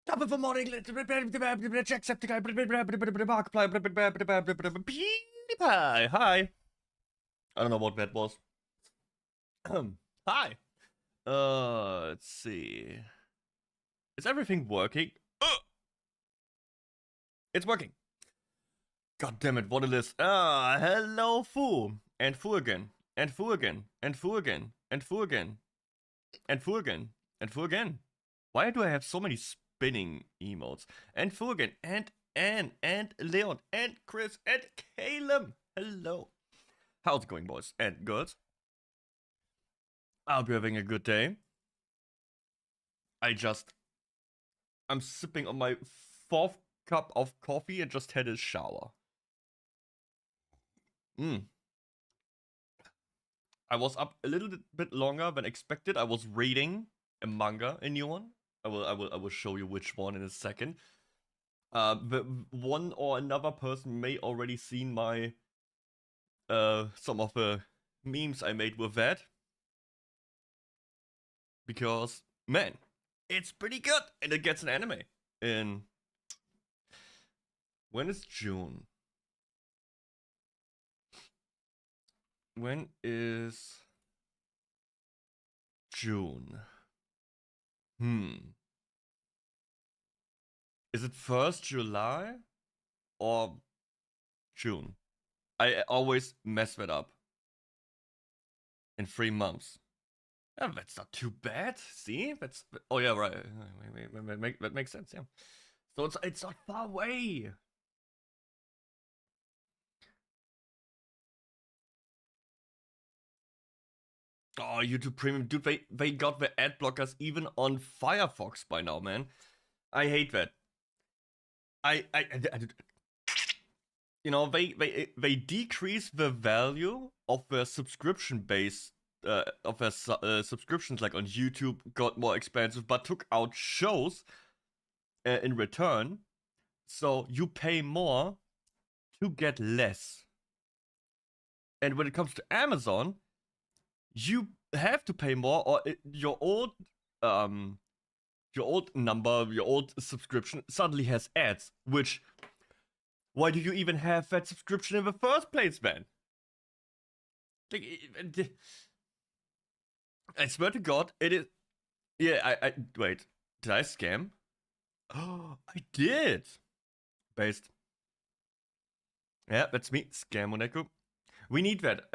Top of the morning, hi. I don't know what that was. Hi. Let's see. Is everything working? It's working. God damn it, what a list. Hello, Fu. And Fu again. And Fu again. And Fu again. And Fu again. And Fu again. And Fu again. Why do I have so many spinning emotes? And Fu again. And Anne. And Leon. And Chris. And Caleb. Hello. How's it going, boys and girls? I hope you're having a good day. I'm sipping on my 4th cup of coffee and just had a shower. I was up a little bit longer than expected. I was reading a manga, a new one. I will show you which one in a second. One or another person may already seen my some of the memes I made with that. Because, man, it's pretty good, and it gets an anime in... When is June? When is June? Is it 1st July or June? I always mess that up. In 3 months. Yeah, that's not too bad. See, that's... Oh yeah, right. That makes sense. Yeah. So it's not far away. Oh, YouTube Premium, dude, they got the ad blockers even on Firefox by now, man. I hate that. You know, they decrease the value of their subscription base, of their subscriptions, like on YouTube, got more expensive, but took out shows in return. So you pay more to get less. And when it comes to Amazon, you have to pay more, or your old subscription suddenly has ads, which... Why do you even have that subscription in the first place, man? Like, I swear to God, it is... Yeah, wait, did I scam? Oh, I did! Based. Yeah, that's me, Nekku. We need that.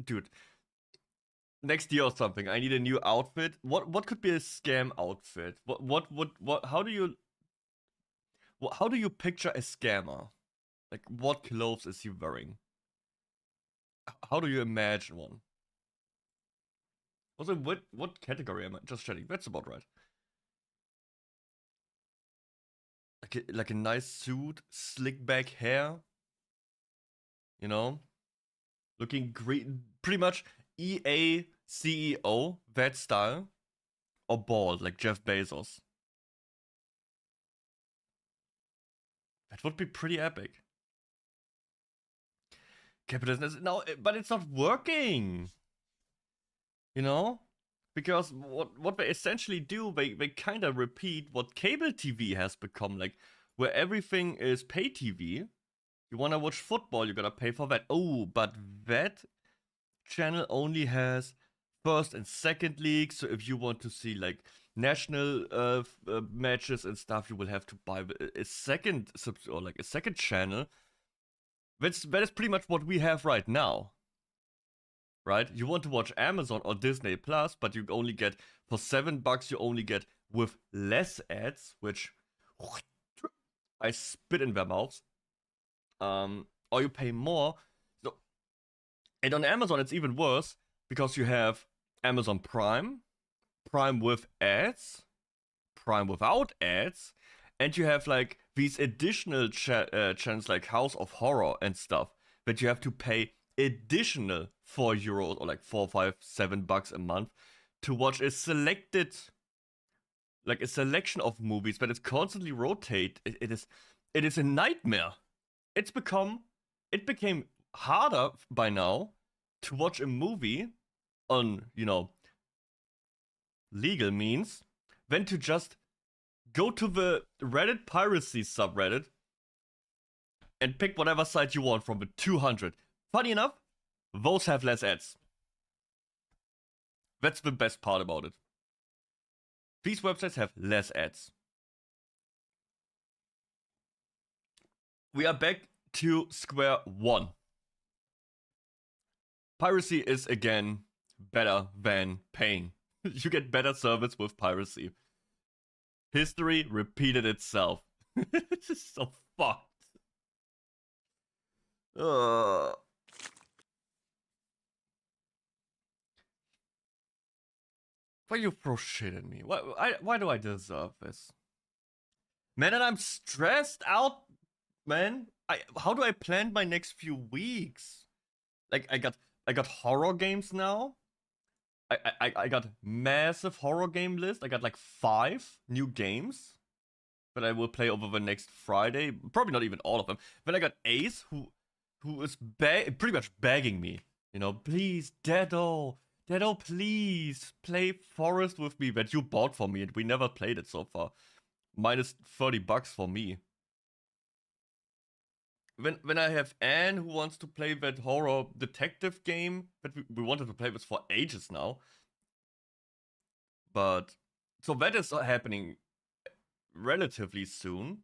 Dude. Next year or something, I need a new outfit. What could be a scam outfit? How do you picture a scammer? Like, what clothes is he wearing? How do you imagine one? Also, what category am I? Just chatting. That's about right. Like a nice suit, slick back hair. You know? Looking great. Pretty much EA CEO, that style. Or bald, like Jeff Bezos. That would be pretty epic. Capitalism, no, but it's not working. You know? Because what they essentially do, they kind of repeat what cable TV has become, like, where everything is pay TV. You wanna watch football, you gotta pay for that. Oh, but that channel only has first and second league, so if you want to see, like, national matches and stuff, you will have to buy a second channel. That is pretty much what we have right now. Right? You want to watch Amazon or Disney Plus, but you only get, for $7, you only get with less ads, which I spit in their mouths. Or you pay more. So, and on Amazon, it's even worse, because you have Amazon Prime, Prime with ads, Prime without ads, and you have, like, these additional channels like House of Horror and stuff that you have to pay additional €4 or like $4, $5, $7 a month to watch a selection of movies that is constantly rotate. It is a nightmare. It became harder by now to watch a movie on, you know, legal means than to just go to the Reddit piracy subreddit and pick whatever site you want from the 200. Funny enough, those have less ads. That's the best part about it. These websites have less ads. We are back to square one. Piracy is again better than paying. You get better service with piracy. History repeated itself. This is so fucked. Why you throw shit at me? Why do I deserve this? Man, and I'm stressed out, man. How do I plan my next few weeks? Like, I got horror games now. I got massive horror game list. I got like 5 new games that I will play over the next Friday. Probably not even all of them. Then I got Ace, who is pretty much begging me, you know, please, Deddo, please play Forest with me that you bought for me, and we never played it so far. Minus $30 for me. When I have Anne, who wants to play that horror detective game that we wanted to play with for ages now. But, so that is happening relatively soon.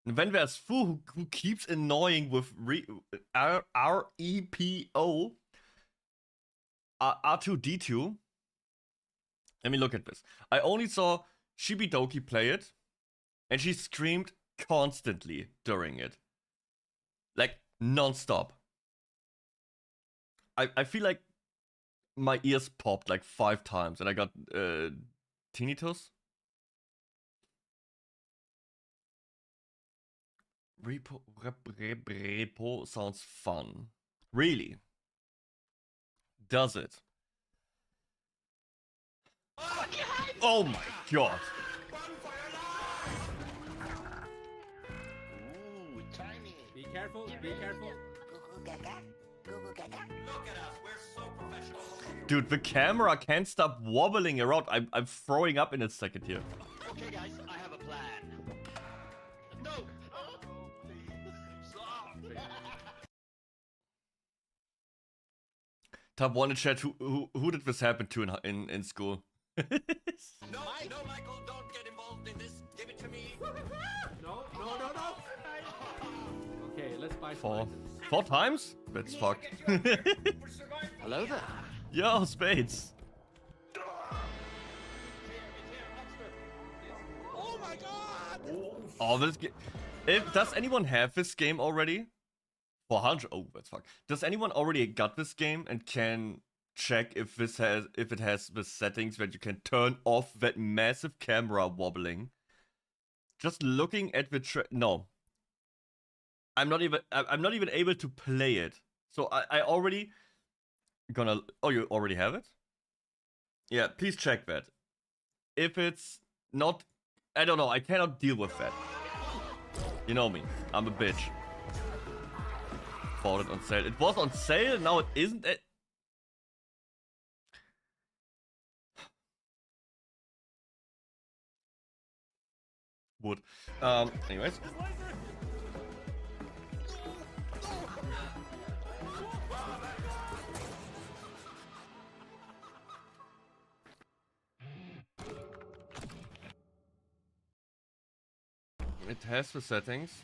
And then there's Fu, who keeps annoying with R-E-P-O, R2-D2. Let me look at this. I only saw Shibidoki play it, and she screamed constantly during it. Like, non-stop. I feel like my ears popped like 5 times, and I got tinnitus. Repo sounds fun. Really? Does it? Oh my god. Ooh, tiny. Be careful, be careful. Look at us, we're so professional. Dude, the camera can't stop wobbling around. I'm throwing up in a second here. Okay guys, I have a plan. No! Stop! Top 1 in chat, who did this happen to in school? No, Michael, don't get involved in this. Give it to me. No. Okay, let's buy 4 spices. times? That's fucked. Hello there. Yo, Spades. Oh my god! Oh, this game. Does anyone have this game already? 400. Oh, that's fucked. Does anyone already got this game and can check if it has the settings that you can turn off that massive camera wobbling? Just looking at the no. I'm not even able to play it. So I already gonna. Oh, you already have it? Yeah, please check that. If it's not, I don't know. I cannot deal with that. You know me. I'm a bitch. Bought it on sale. It was on sale. Now it isn't. Wood. Anyways. It has the settings.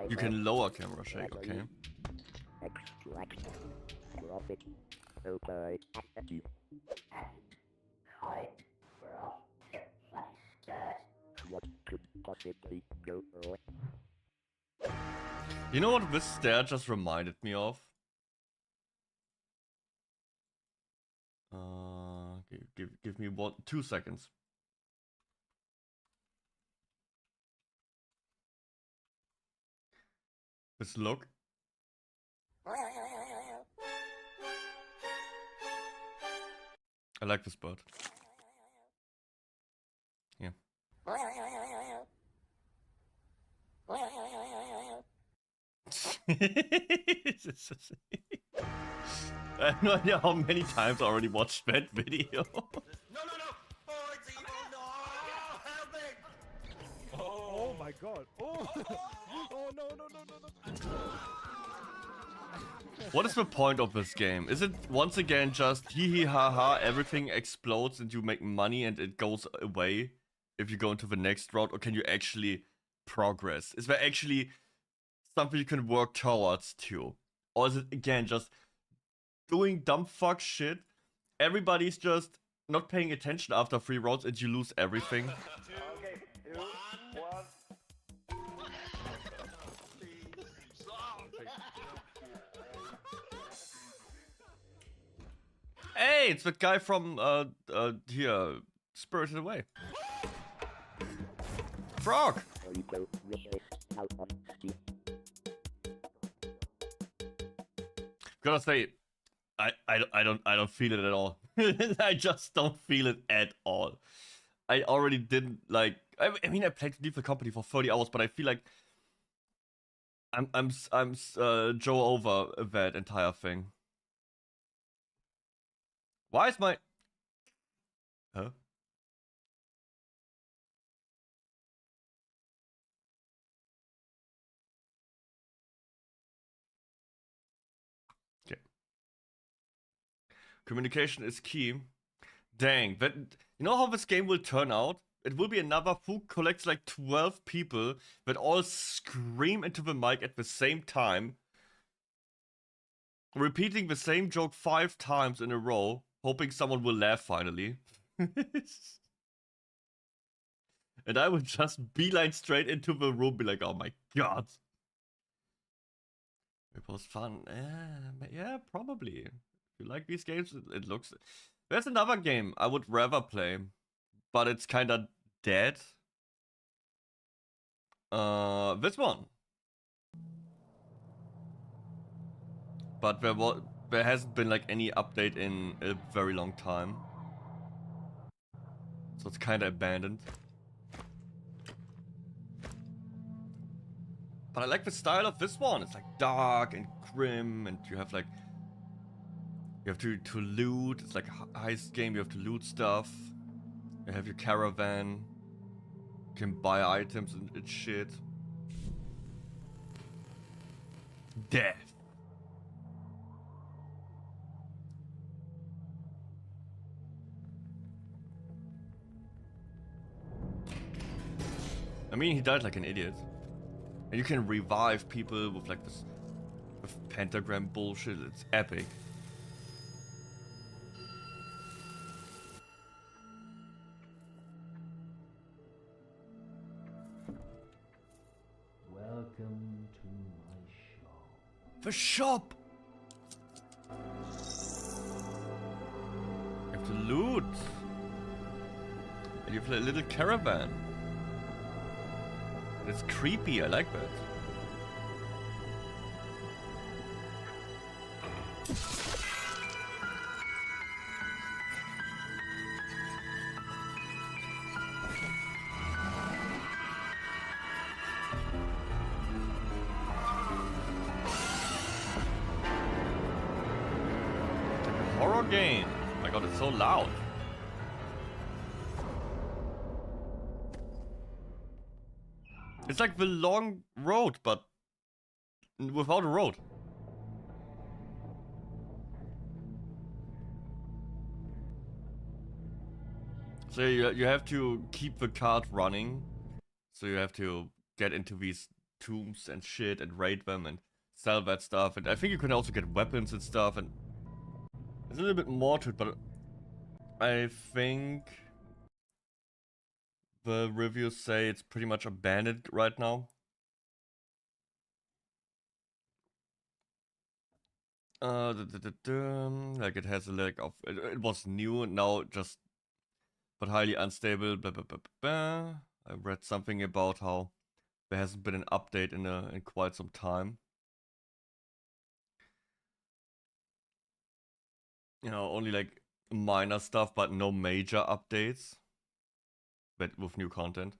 You can lower camera shake, okay? You know what this stare just reminded me of? Give me 2 seconds. This look. I like this bird. Yeah. I have no idea how many times I already watched that video. No. Oh, it's evil. No. god. Oh! Oh no no no no no! What is the point of this game? Is it once again just hee hee ha ha, everything explodes and you make money and it goes away if you go into the next route? Or can you actually progress? Is there actually something you can work towards too? Or is it again just doing dumb fuck shit? Everybody's just not paying attention after 3 rounds and you lose everything. Okay, 2, 1. Hey, it's that guy from here, Spirited Away. Frog. Gotta say, I don't feel it at all. I just don't feel it at all. I already didn't like. I mean, I played Leave the Company for 30 hours, but I feel like I'm Joe over that entire thing. Why is my... Huh? Okay. Communication is key. Dang, that... You know how this game will turn out? It will be another who collects like 12 people that all scream into the mic at the same time, repeating the same joke 5 times in a row, hoping someone will laugh finally. And I would just beeline straight into the room, be like, oh my god. It was fun. Yeah, probably. If you like these games, it looks... There's another game I would rather play, but it's kinda dead. This one. But there hasn't been like any update in a very long time. So it's kinda abandoned. But I like the style of this one. It's like dark and grim, and you have like... You have to loot. It's like a heist game. You have to loot stuff. You have your caravan. You can buy items and shit. Death. I mean, he died like an idiot. And you can revive people with like this with pentagram bullshit. It's epic. Welcome to my shop. The shop! You have to loot. And you have a little caravan. It's creepy, I like that. It's like a horror game. Oh my god, it's so loud. It's like the long road, but without a road. So you have to keep the cart running. So you have to get into these tombs and shit and raid them and sell that stuff. And I think you can also get weapons and stuff. And there's a little bit more to it, but I think the reviews say it's pretty much abandoned right now. Like it has a lack of... It was new and now just... But highly unstable, blah, blah, blah, blah. I read something about how there hasn't been an update in quite some time. You know, only like minor stuff, but no major updates. But with new content.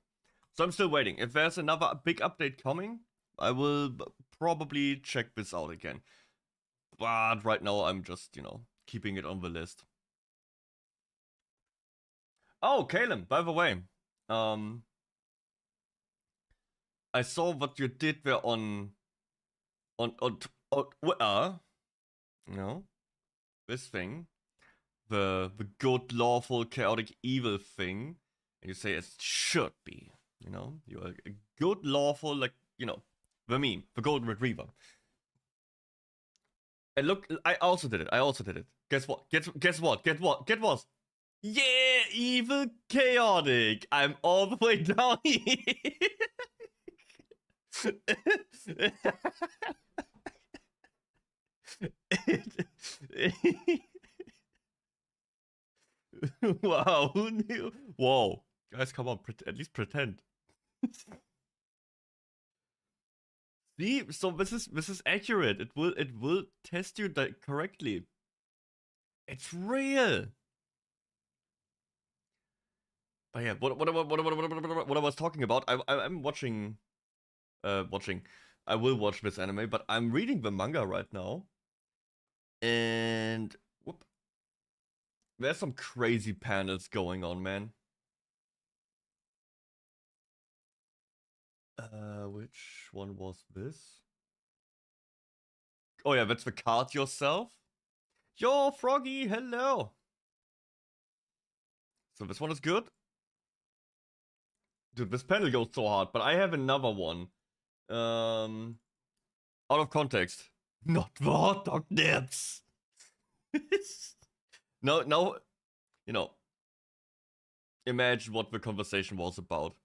So I'm still waiting. If there's another big update coming, I will probably check this out again. But right now I'm just, you know, keeping it on the list. Oh, 𝐑𝐮𝐬, by the way. I saw what you did there on you know, this thing, the good, lawful, chaotic, evil thing, and you say it should be, you know, you're a good, lawful, like, you know, the meme, the golden retriever. And look, I also did it. Guess what? Guess what? Get what? Yeah, evil, chaotic. I'm all the way down here. Wow, who knew? Whoa, guys, come on, at least pretend. See, so this is accurate. It will test you correctly. It's real. But yeah, what I was talking about, I'm watching. I will watch this anime, but I'm reading the manga right now, and whoop, there's some crazy panels going on, man. Which one was this? Oh yeah, that's the card yourself. Yo, Froggy, hello. So this one is good. Dude, this panel goes so hard, but I have another one. Out of context. Not the hot dog nips. No, you know. Imagine what the conversation was about.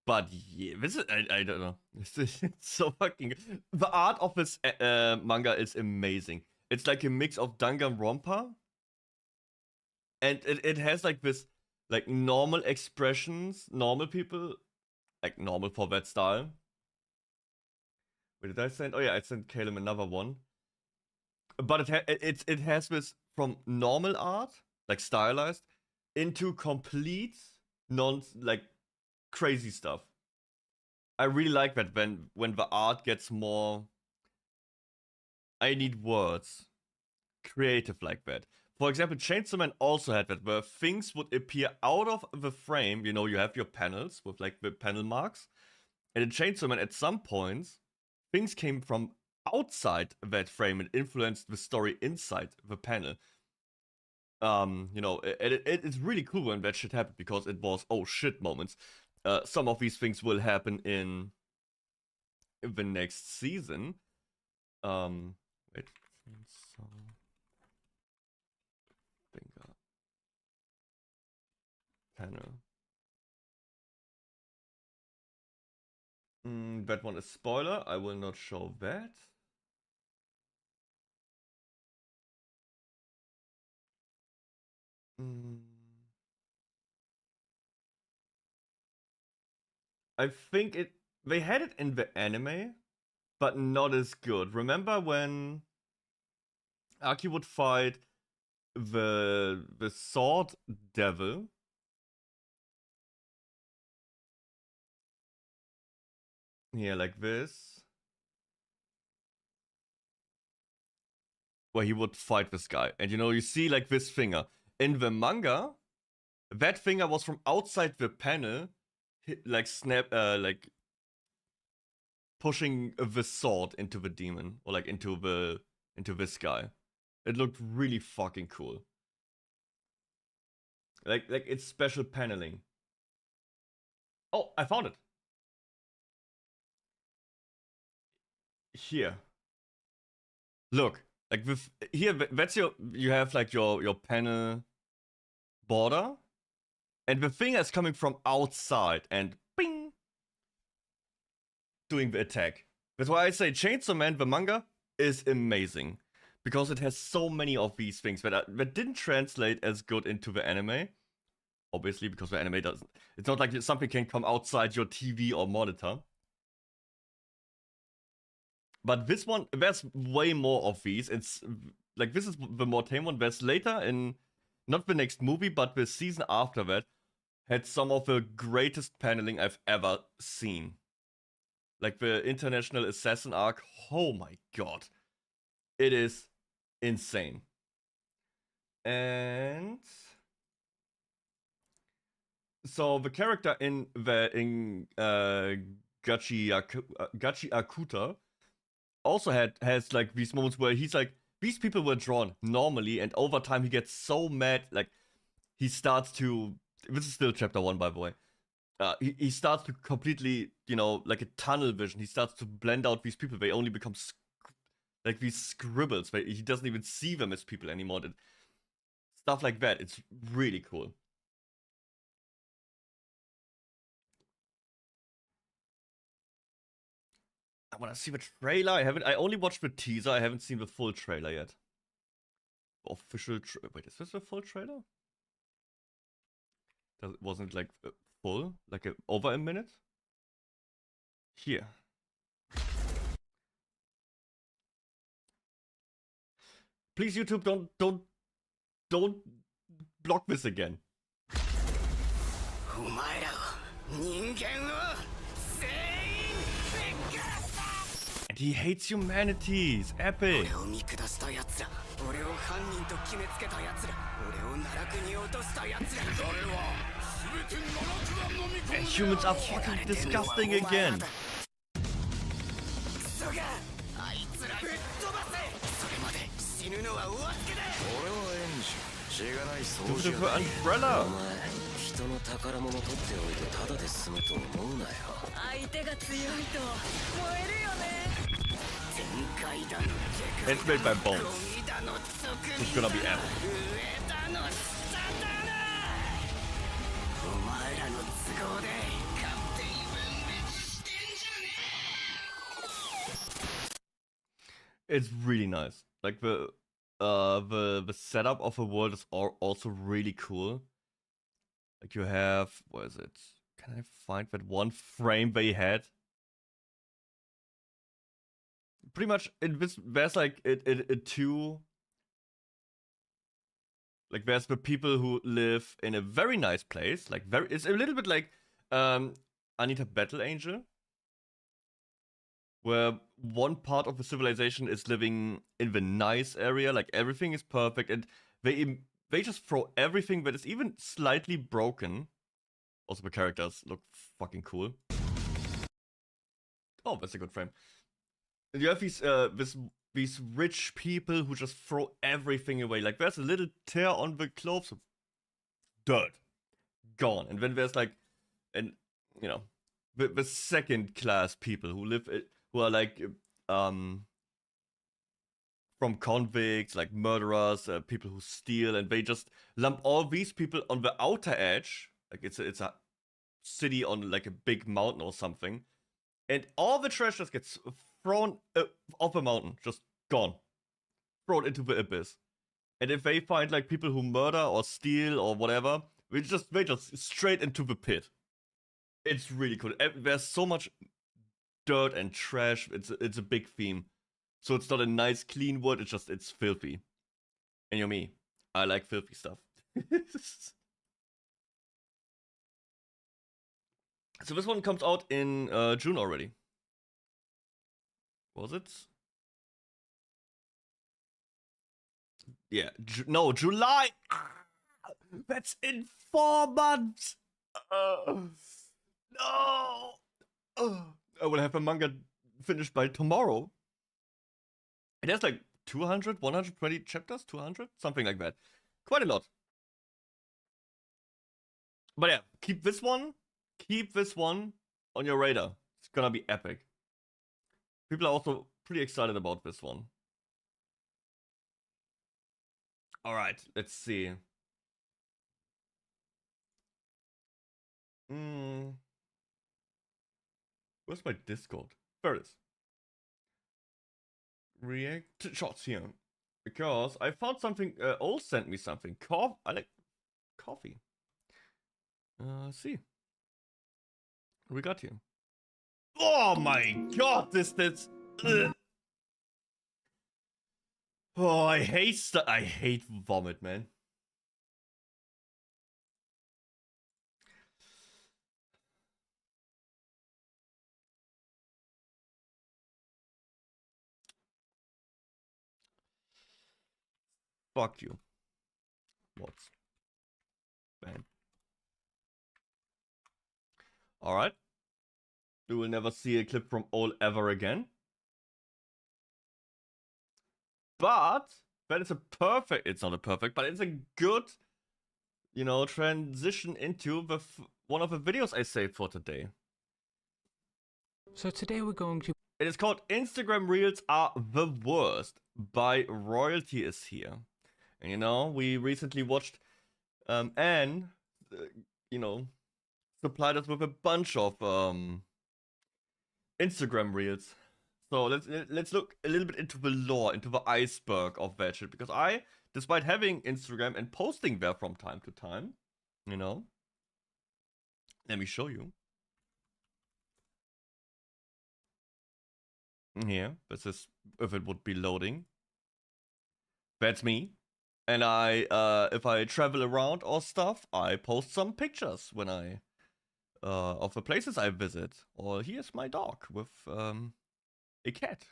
But yeah, this is, I don't know. It's so fucking. The art of this manga is amazing. It's like a mix of Danganronpa, and it has like this, like normal expressions, normal people, like normal for that style. Wait, did I send? Oh yeah, I sent Caleb another one. But it has this from normal art, like stylized, into complete like crazy stuff. I really like that when the art gets more, I need words, creative like that. For example, Chainsaw Man also had that, where things would appear out of the frame. You know, you have your panels with like the panel marks, and in Chainsaw Man, at some points, things came from outside that frame and influenced the story inside the panel. You know, it's really cool when that shit happened, because it was oh shit moments. Some of these things will happen in the next season. Wait, finger panel. That one is spoiler. I will not show that. I think they had it in the anime, but not as good. Remember when Aki would fight the sword devil? Yeah, like this. Where he would fight this guy. And you know, you see like this finger. In the manga, that finger was from outside the panel, like like pushing the sword into the demon, or like into this guy. It looked really fucking cool. Like it's special paneling. Oh, I found it. Here. Look, like with here, that's you have like your panel border, and the finger is coming from outside and bing, doing the attack. That's why I say Chainsaw Man, the manga, is amazing, because it has so many of these things that didn't translate as good into the anime. Obviously, because the anime doesn't. It's not like something can come outside your TV or monitor. But this one, there's way more of these. It's like, this is the more tame one. There's later in, not the next movie, but the season after that, had some of the greatest paneling I've ever seen. Like the International Assassin arc. Oh my god. It is insane. And So the character in 𝐑𝐮𝐥𝐞𝐬 also has like these moments where he's like, these people were drawn normally, and over time he gets so mad, like he starts to. This is still chapter 1, by the way. He starts to completely, you know, like a tunnel vision. He starts to blend out these people. They only become like these scribbles. He doesn't even see them as people anymore. Stuff like that. It's really cool. I want to see the trailer. I only watched the teaser. I haven't seen the full trailer yet. Official. Wait, is this the full trailer? Wasn't like full, like over a minute. Here. Please, YouTube, don't block this again. And he hates humanity. It's epic. And humans are fucking disgusting again. Beautiful umbrella. It's made by Bones. It's gonna be epic. It's really nice. Like the setup of the world is also really cool. Like you have, what is it? Can I find that one frame they had? Pretty much, there's like two. Like there's the people who live in a very nice place. Like it's a little bit like Anita Battle Angel, where one part of the civilization is living in the nice area, like everything is perfect, and they just throw everything that is even slightly broken. Also, the characters look fucking cool. Oh, that's a good frame. And you have these rich people who just throw everything away. Like there's a little tear on the clothes, dirt, gone. And then there's like, and you know, the second class people who live, who are like from convicts, like murderers, people who steal, and they just lump all these people on the outer edge. Like it's a city on like a big mountain or something, and all the trash just gets thrown off a mountain, just gone, thrown into the abyss. And if they find like people who murder or steal or whatever, they just straight into the pit. It's really cool. There's so much dirt and trash. It's a big theme. So it's not a nice clean wood. It's filthy. And you're me. I like filthy stuff. So this one comes out in June already. Was it? Yeah. No, July. That's in 4 months. No. I will have a manga finished by tomorrow. It has like 200, 120 chapters, 200, something like that. Quite a lot. But yeah, keep this one on your radar. It's gonna be epic. People are also pretty excited about this one. All right, let's see. Where's my Discord? There it is. React shots here. Because I found something, Ol sent me something. I like coffee. Let's see. What we got here? Oh my god, this. Ugh. Oh, I hate vomit, man. Fuck you. What's bad? Alright. You will never see a clip from Ol ever again. But that is a perfect, it's not a perfect, but it's a good, you know, transition into the one of the videos I saved for today. So today we're going to... It is called Instagram Reels Are the Worst by Royalty is Here. And you know, we recently watched Anne, you know, supplied us with a bunch of Instagram Reels. So let's look a little bit into the lore, into the iceberg of that shit. Because I, despite having Instagram and posting there from time to time, you know, let me show you. Here, this is if it would be loading. That's me. And I, if I travel around or stuff, I post some pictures when I, of the places I visit. Or here's my dog with, a cat.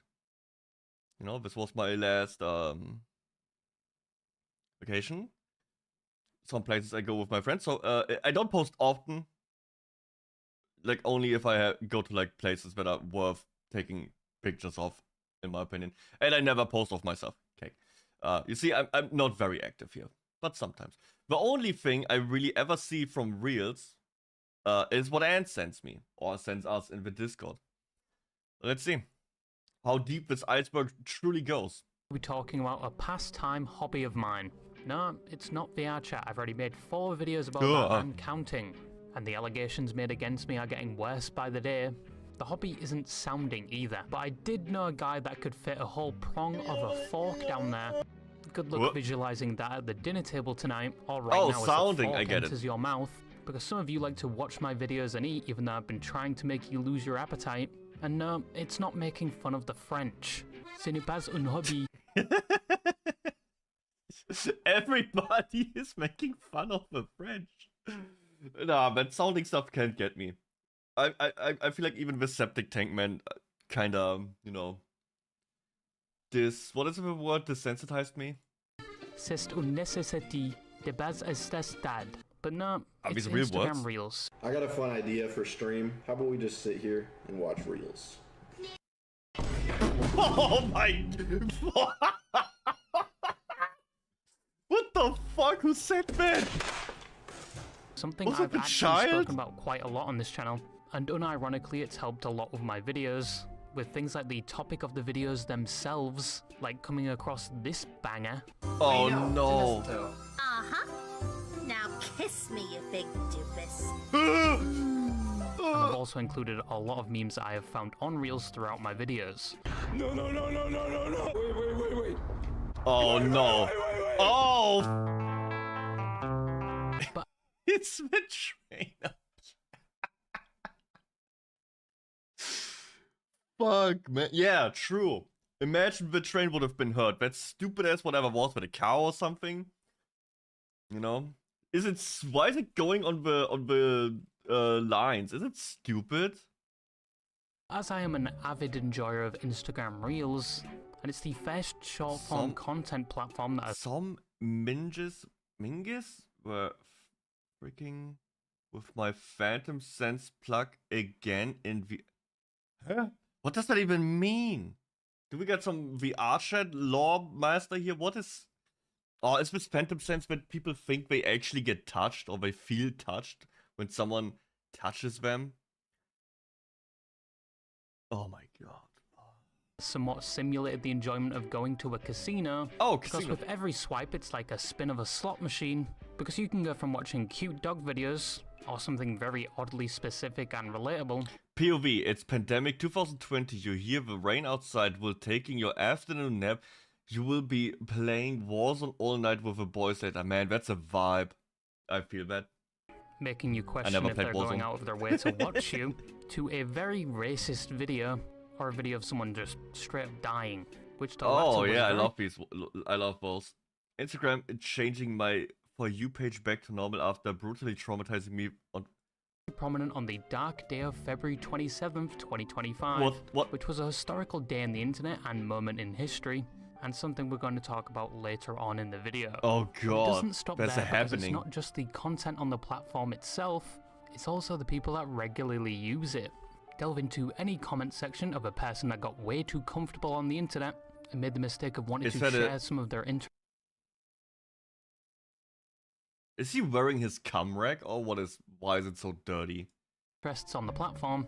You know, this was my last, vacation. Some places I go with my friends. So, I don't post often. Like, only if I go to, like, places that are worth taking pictures of, in my opinion. And I never post of myself. Okay. You see, I'm not very active here, but sometimes. The only thing I really ever see from Reels is what Anne sends me, or sends us in the Discord. Let's see how deep this iceberg truly goes. We're talking about a pastime hobby of mine. No, it's not VR chat. I've already made 4 videos about that and counting. And the allegations made against me are getting worse by the day. The hobby isn't sounding either, but I did know a guy that could fit a whole prong of a fork down there. Good luck visualizing that at the dinner table tonight, or right now sounding, as the I fork get enters your mouth, because some of you like to watch my videos and eat even though I've been trying to make you lose your appetite. And no, it's not making fun of the French. Ce n'est pas un hobby. Everybody is making fun of the French. Nah, but sounding stuff can't get me. I feel like even the Septic Tank Man kinda, you know, what is the word, desensitized me? C'est une nécessité de base à ce stade. But no, it's real Instagram words? Reels. I got a fun idea for stream. How about we just sit here and watch Reels? Oh my... What the fuck? Who said that? Something Was it I've the actually child? spoken about quite a lot on this channel. And unironically, it's helped a lot with my videos, with things like the topic of the videos themselves, like coming across this banger. Oh no. Uh-huh. Now kiss me, you big doofus. And I've also included a lot of memes that I have found on Reels throughout my videos. No, no, no, no, no, no, no. Wait. Oh no. Wait. Oh! But It's the trainer. Fuck, man. Yeah, true. Imagine the train would have been hurt. That stupid ass whatever was with a cow or something. You know? Why is it going on the lines? Is it stupid? as I am an avid enjoyer of Instagram Reels, and it's the first short-form content platform that Some minges were freaking with my Phantom Sense plug again in Huh? What does that even mean? Do we get some VR chat lore master here? What is... Oh, is this Phantom Sense when people think they actually get touched or they feel touched when someone touches them? Oh my god. somewhat simulated the enjoyment of going to a casino. Oh, Because casino. with every swipe, it's like a spin of a slot machine. Because you can go from watching cute dog videos, or something very oddly specific and relatable. POV, it's pandemic 2020. You hear the rain outside while taking your afternoon nap. You will be playing Warzone all night with the boys later. Man, that's a vibe. I feel that. Making you question never if played they're going Warzone. out of their way to watch you, to a very racist video, or a video of someone just straight up dying. Which the latter Oh was yeah, I very love these. I love both. Instagram changing my For You page back to normal after brutally traumatizing me on... prominent on the dark day of February 27th, 2025, What? which was a historical day in the internet and moment in history, and something we're going to talk about later on in the video. Oh But it god, doesn't stop that's there because it's happening. not just the content on the platform itself, it's also the people that regularly use it. Delve into any comment section of a person that got way too comfortable on the internet and made the mistake of wanting to share some of their Is he wearing his cum rack, or why is it so dirty? interests on the platform.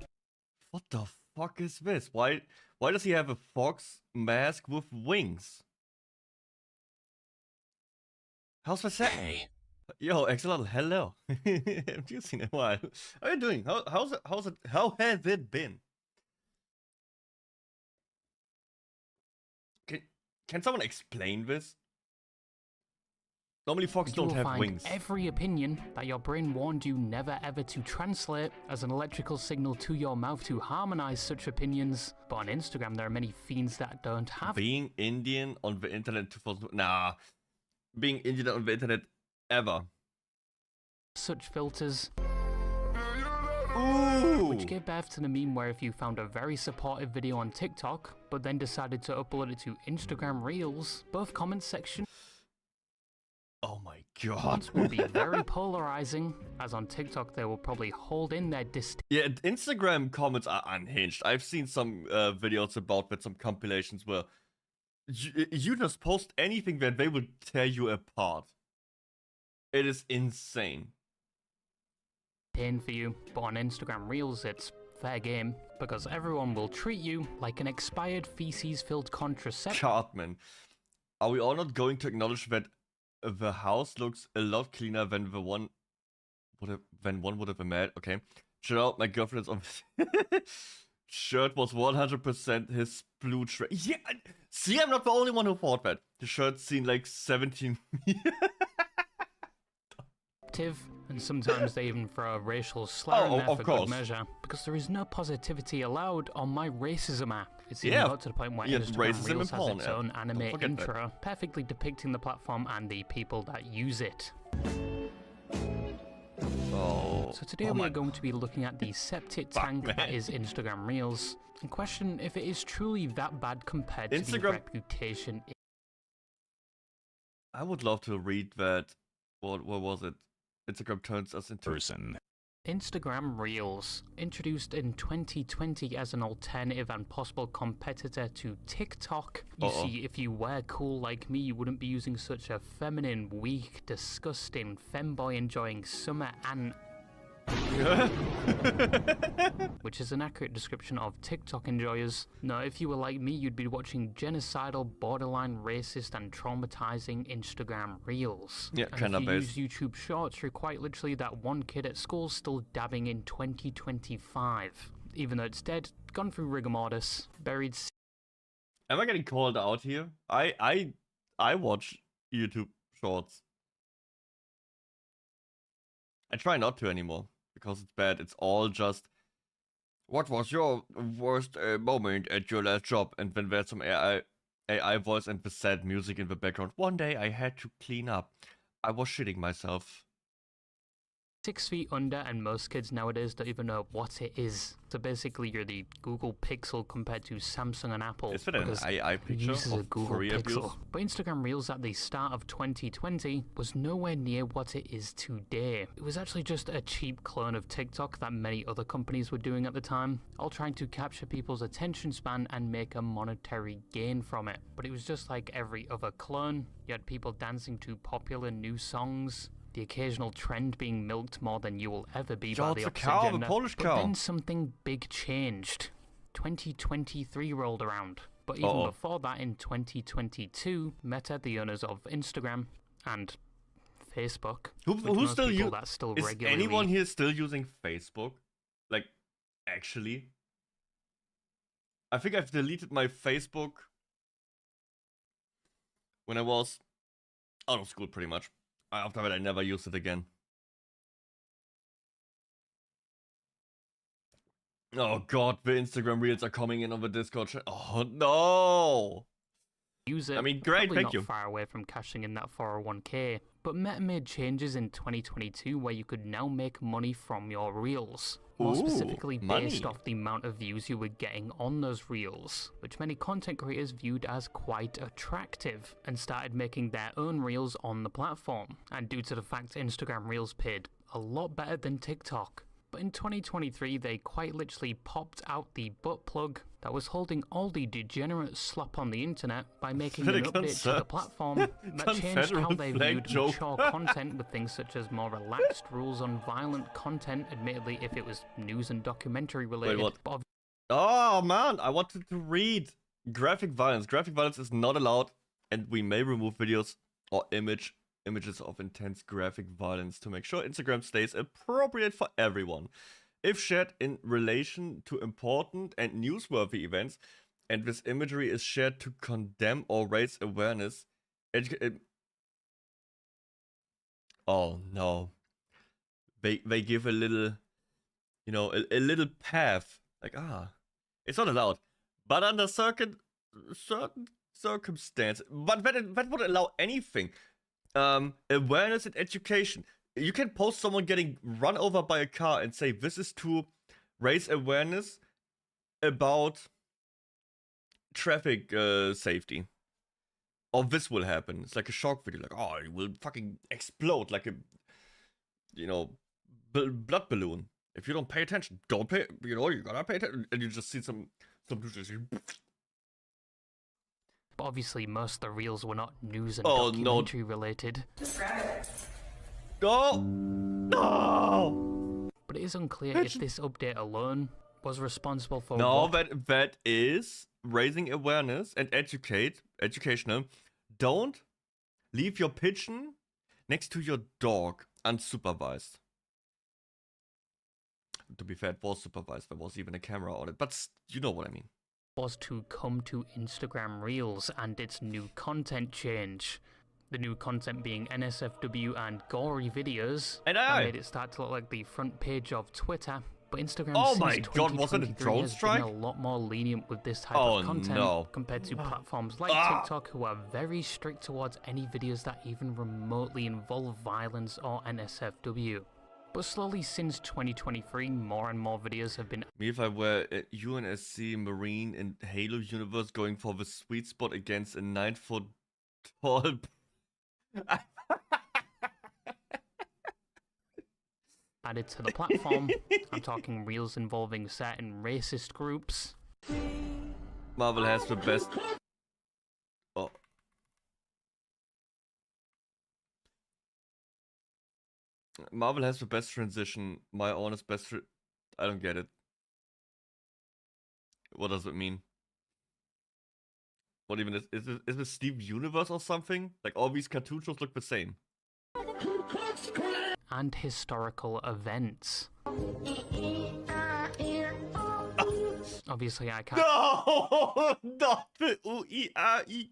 What the fuck is this? Why does he have a fox mask with wings? How's this? Hey. Yo, excellent. Hello. Haven't you seen in a while? How are you doing? How has it been? Can someone explain this? Normally fox don't have wings. Every opinion that your brain warned you never ever to translate as an electrical signal to your mouth to harmonize such opinions. But on Instagram there are many fiends that don't have. Being Indian on the internet 2000. Nah. Being Indian on the internet ever. Such filters. Ooh. Which gave birth to the meme where if you found a very supportive video on TikTok, but then decided to upload it to Instagram Reels, both comment sections oh my god. would be very polarizing, as on TikTok they will probably hold in their Yeah, Instagram comments are unhinged. I've seen some videos about with some compilations where you just post anything that they will tear you apart. It is insane. Pain for you, but on Instagram Reels it's fair game, because everyone will treat you like an expired feces-filled contraceptive. Cartman, are we all not going to acknowledge that the house looks a lot cleaner than one would have imagined? Okay. Shout out, my girlfriend's on shirt was 100% his blue tray. Yeah, see, I'm not the only one who thought that. The shirt's seen like 17 and sometimes they even throw a racial slur in there for good measure, because there is no positivity allowed on my racism app. It's even got to the point where Instagram Reels has its own anime intro, perfectly depicting the platform and the people that use it. So today we are going to be looking at the septic tank that is Instagram Reels, and question if it is truly that bad compared to the reputation. I would love to read that. What was it? Instagram turns us into person. Instagram Reels, introduced in 2020 as an alternative and possible competitor to TikTok. You see, if you were cool like me, you wouldn't be using such a feminine, weak, disgusting, femboy enjoying summer and which is an accurate description of TikTok enjoyers. Now, if you were like me, you'd be watching genocidal, borderline racist and traumatizing Instagram Reels. Yeah, kind of. If you use YouTube Shorts, you're quite literally that one kid at school still dabbing in 2025. Even though it's dead, gone through rigor mortis, buried. Am I getting called out here? I watch YouTube Shorts. I try not to anymore, because it's bad. It's all just, what was your worst moment at your last job? And then there's some AI voice and the sad music in the background. One day I had to clean up. I was shitting myself. 6 feet under, and most kids nowadays don't even know what it is. So basically you're the Google Pixel compared to Samsung and Apple. Is it an AI picture of a Google Pixel? Abuse? But Instagram Reels at the start of 2020 was nowhere near what it is today. It was actually just a cheap clone of TikTok that many other companies were doing at the time, all trying to capture people's attention span and make a monetary gain from it. But it was just like every other clone. You had people dancing to popular new songs, the occasional trend being milked more than you will ever be by the opposite gender. But then something big changed. 2023 rolled around. But even before that, in 2022, Meta, the owners of Instagram and Facebook, who's still using? Is anyone here still using Facebook? Like, actually? I think I've deleted my Facebook when I was out of school, pretty much. After that, I never used it again. Oh god, the Instagram Reels are coming in on the Discord chat. Oh no! Use it. I mean, great, probably thank not you. Far away from cashing in that 401k. But Meta made changes in 2022 where you could now make money from your Reels. More specifically based off the amount of views you were getting on those Reels, which many content creators viewed as quite attractive, and started making their own Reels on the platform. And due to the fact Instagram Reels paid a lot better than TikTok, But in 2023, they quite literally popped out the butt plug that was holding all the degenerate slop on the internet by making an update to the platform that changed how they viewed mature content with things such as more relaxed rules on violent content, admittedly if it was news and documentary related. Wait, what? Oh man, I wanted to read graphic violence. Graphic violence is not allowed, and we may remove videos or images of intense graphic violence to make sure Instagram stays appropriate for everyone. If shared in relation to important and newsworthy events, and this imagery is shared to condemn or raise awareness, oh no. They give a little, you know, a little path. Like, it's not allowed. But under certain circumstances, but that would allow anything. Awareness and education. You can post someone getting run over by a car and say this is to raise awareness about traffic safety. Or this will happen. It's like a shock video. Like, oh, it will fucking explode like a, you know, blood balloon. If you don't pay attention, don't pay. You know, you gotta pay attention. And you just see some dudes just. But obviously, most of the reels were not news and documentary related. No! No! But it is unclear if this update alone was responsible for that is raising awareness and educational. Don't leave your pigeon next to your dog unsupervised. To be fair, it was supervised. There was even a camera on it, but you know what I mean. Was to come to Instagram Reels and its new content change. The new content being NSFW and gory videos. And that made it start to look like the front page of Twitter. But Instagram wasn't it a drone strike? Been a lot more lenient with this type of content compared to platforms like TikTok, who are very strict towards any videos that even remotely involve violence or NSFW. But slowly since 2023, more and more videos have been... Me if I were a UNSC Marine in Halo universe going for the sweet spot against a 9-foot tall... added to the platform. I'm talking reels involving certain racist groups. Marvel has the best... Oh. Marvel has the best transition. My honest best... I don't get it. What does it mean? What even is this Steve Universe or something? Like all these cartoon shows look the same. And historical events. Obviously I can't... No! Not the UEAE.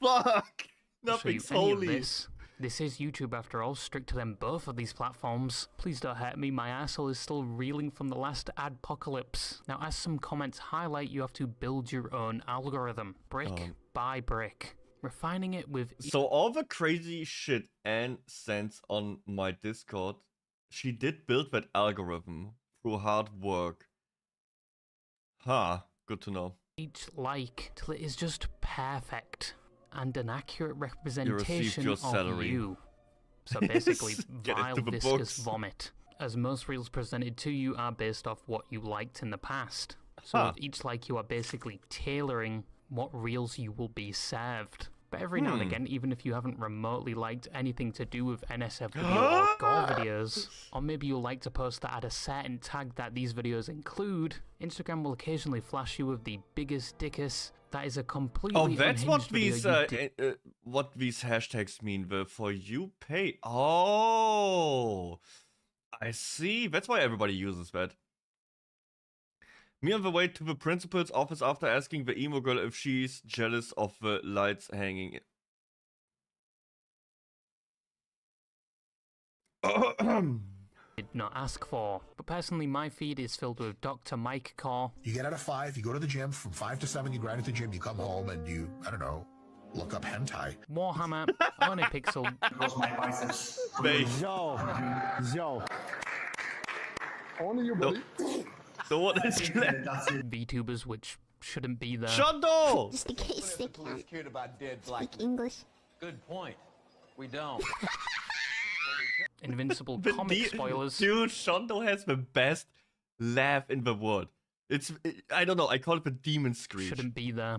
Fuck! Nothing's holy. This is YouTube after all, strict to them both of these platforms. Please don't hurt me, my asshole is still reeling from the last adpocalypse. Now as some comments highlight, you have to build your own algorithm, brick by brick. Refining it with... So all the crazy shit Anne sends on my Discord, she did build that algorithm through hard work. Good to know. Each like till it is just perfect. And an accurate representation of you. So basically, vile, viscous vomit. As most reels presented to you are based off what you liked in the past. So with each like, you are basically tailoring what reels you will be served. But every now and again, even if you haven't remotely liked anything to do with NSFW or gore videos, or maybe you'll like to post that at a certain tag that these videos include, Instagram will occasionally flash you with the biggest dickus. That is a completely that's what these hashtags mean. The For You page. Oh, I see. That's why everybody uses that. Me on the way to the principal's office after asking the emo girl if she's jealous of the lights hanging. Did not ask for, but personally my feed is filled with Dr. Mike Core. You get out at 5, you go to the gym, from 5 to 7 you grind at the gym, you come home and you, I don't know, look up hentai. Warhammer, Onipixel. Those my biceps. Yo. Only you, buddy. So what is Vtubers, which shouldn't be there. Shondo! Just in case they can't speak English. Good point. We don't. Invincible The comic spoilers. Dude, Shondo has the best laugh in the world. I don't know, I call it the demon screech. Shouldn't be there.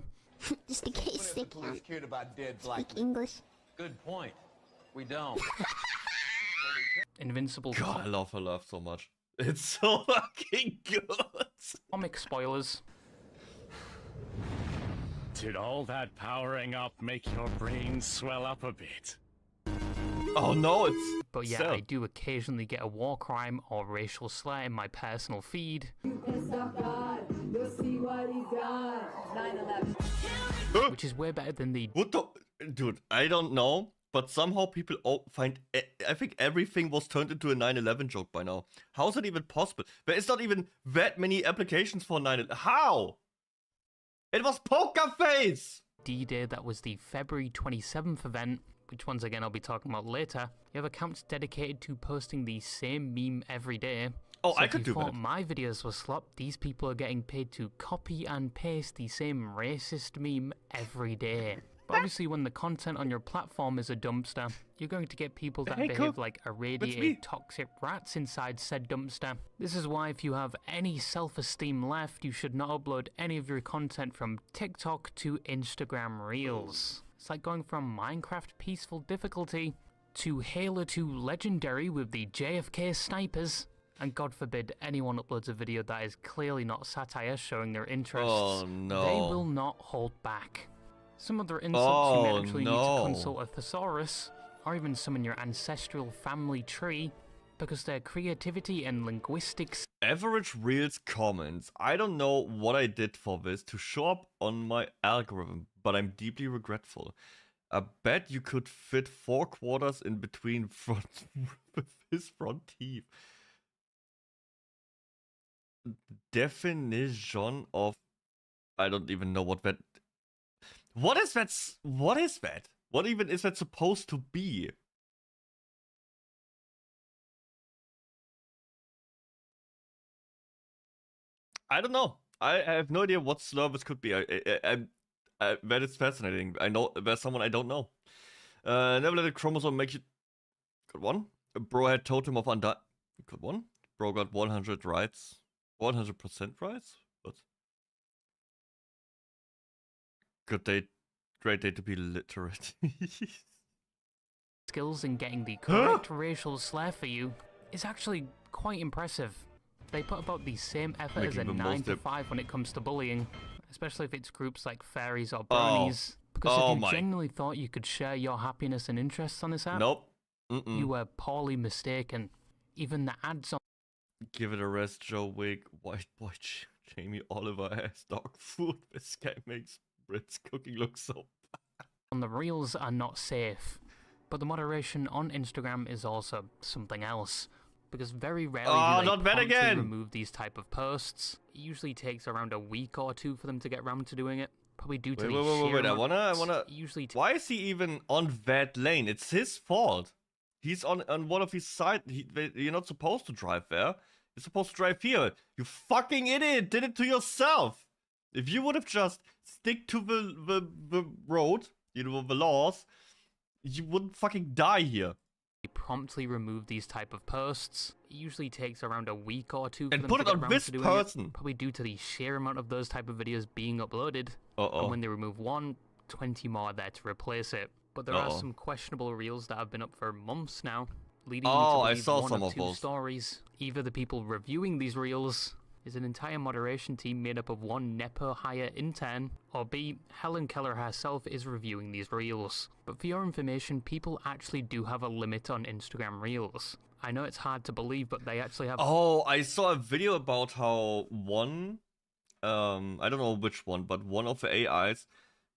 Just in case they can't Cute about dead speak English. Good point. We don't. Invincible God, I love her laugh so much. It's so fucking good. comic spoilers. Did all that powering up make your brain swell up a bit? Oh no, it's... But yeah, Cell. I do occasionally get a war crime or racial slur in my personal feed. Which is way better than the... What the... Dude, I don't know, but somehow people find... I think everything was turned into a 9/11 joke by now. How is that even possible? There is not even that many applications for 9/11. How? It was Poker Face! D-Day that was the February 27th event, which once again I'll be talking about later. You have accounts dedicated to posting the same meme every day. Oh, So I if could you do thought that. my videos were slop, these people are getting paid to copy and paste the same racist meme every day. But obviously when the content on your platform is a dumpster, you're going to get people that Hey, behave cool. like me. irradiated toxic rats inside said dumpster. This is why if you have any self-esteem left, you should not upload any of your content from TikTok to Instagram Reels. It's like going from Minecraft peaceful difficulty to Halo 2 Legendary with the JFK snipers. And God forbid anyone uploads a video that is clearly not satire showing their interests. Oh no. They will not hold back. Some other insults you may Oh, actually need no. to consult a thesaurus, or even summon your ancestral family tree, because their creativity and linguistics Average Reels comments. I don't know what I did for this to show up on my algorithm, but I'm deeply regretful. I bet you could fit 4 quarters in between with his front teeth. Definition of... I don't even know what that... What is that? What is that? What even is that supposed to be? I don't know. I have no idea what slur this could be. That is fascinating. I know there's someone I don't know. Never let a chromosome make you... Good one. Bro had totem of undying... Good one. Bro got 100 rights. 100% rights? What? Good day. Great day to be literate. skills in getting the correct racial slur for you is actually quite impressive. They put about the same effort as a 9 to 5 when it comes to bullying, especially if it's groups like fairies or bronies. Because if you genuinely thought you could share your happiness and interests on this app, Nope. you were poorly mistaken. Even the ads on Give it a rest, Joe Wig. White boy Jamie Oliver has dog food. This guy makes Brits cooking look so on the reels are not safe. But the moderation on Instagram is also something else. Because very rarely do they not that promptly again. remove these type of posts. It usually takes around a week or 2 for them to get around to doing it. Probably due to Wait, I wanna Why is he even on that lane? It's his fault. He's on one of his side. You're not supposed to drive there. You're supposed to drive here. You fucking idiot! Did it to yourself. If you would have just stick to the road, you know, the laws, you wouldn't fucking die here. Promptly remove these type of posts. It usually takes around a week or 2 for And them put to it get on around this to doing person. it. Probably due to the sheer amount of those type of videos being uploaded. Uh-oh. And when they remove one, 20 more are there to replace it. But there are some questionable reels that have been up for months now, leading me to I believe saw one some of of 2 those. stories. Either the people reviewing these reels is an entire moderation team made up of one Nepo hire intern, or B, Helen Keller herself is reviewing these reels. But for your information, people actually do have a limit on Instagram reels. I know it's hard to believe, but they actually have... Oh, I saw a video about how one, I don't know which one, but one of the AIs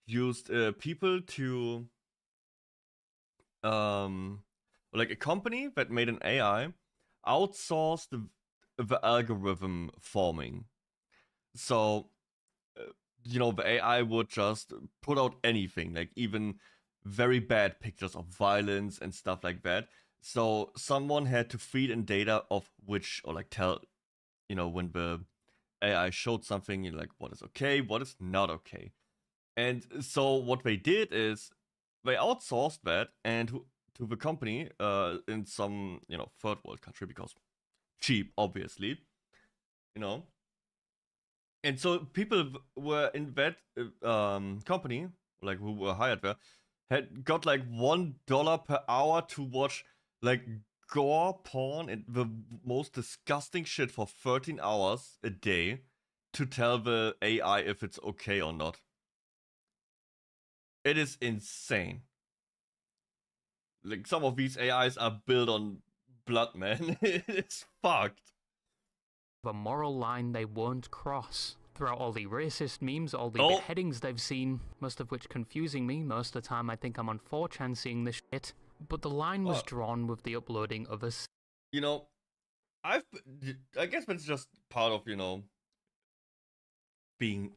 used people to, like a company that made an AI outsourced the algorithm forming. So, you know, the AI would just put out anything, like even very bad pictures of violence and stuff like that. So someone had to feed in data of which, or like tell, you know, when the AI showed something, you're like, what is okay, what is not okay. And so what they did is they outsourced that, and to the company in some, you know, third world country because cheap, obviously, you know. And so people were in that company, like who were hired there, had got like $1 per hour to watch like gore porn and the most disgusting shit for 13 hours a day to tell the AI if it's okay or not. It is insane. Like, some of these AIs are built on blood, man. It's fucked. The moral line they won't cross. Throughout all the racist memes, all the beheadings they've seen, most of which confusing me. Most of the time I think I'm on 4chan seeing this shit. But the line was drawn with the uploading of a... You know, I guess that's just part of, you know, being,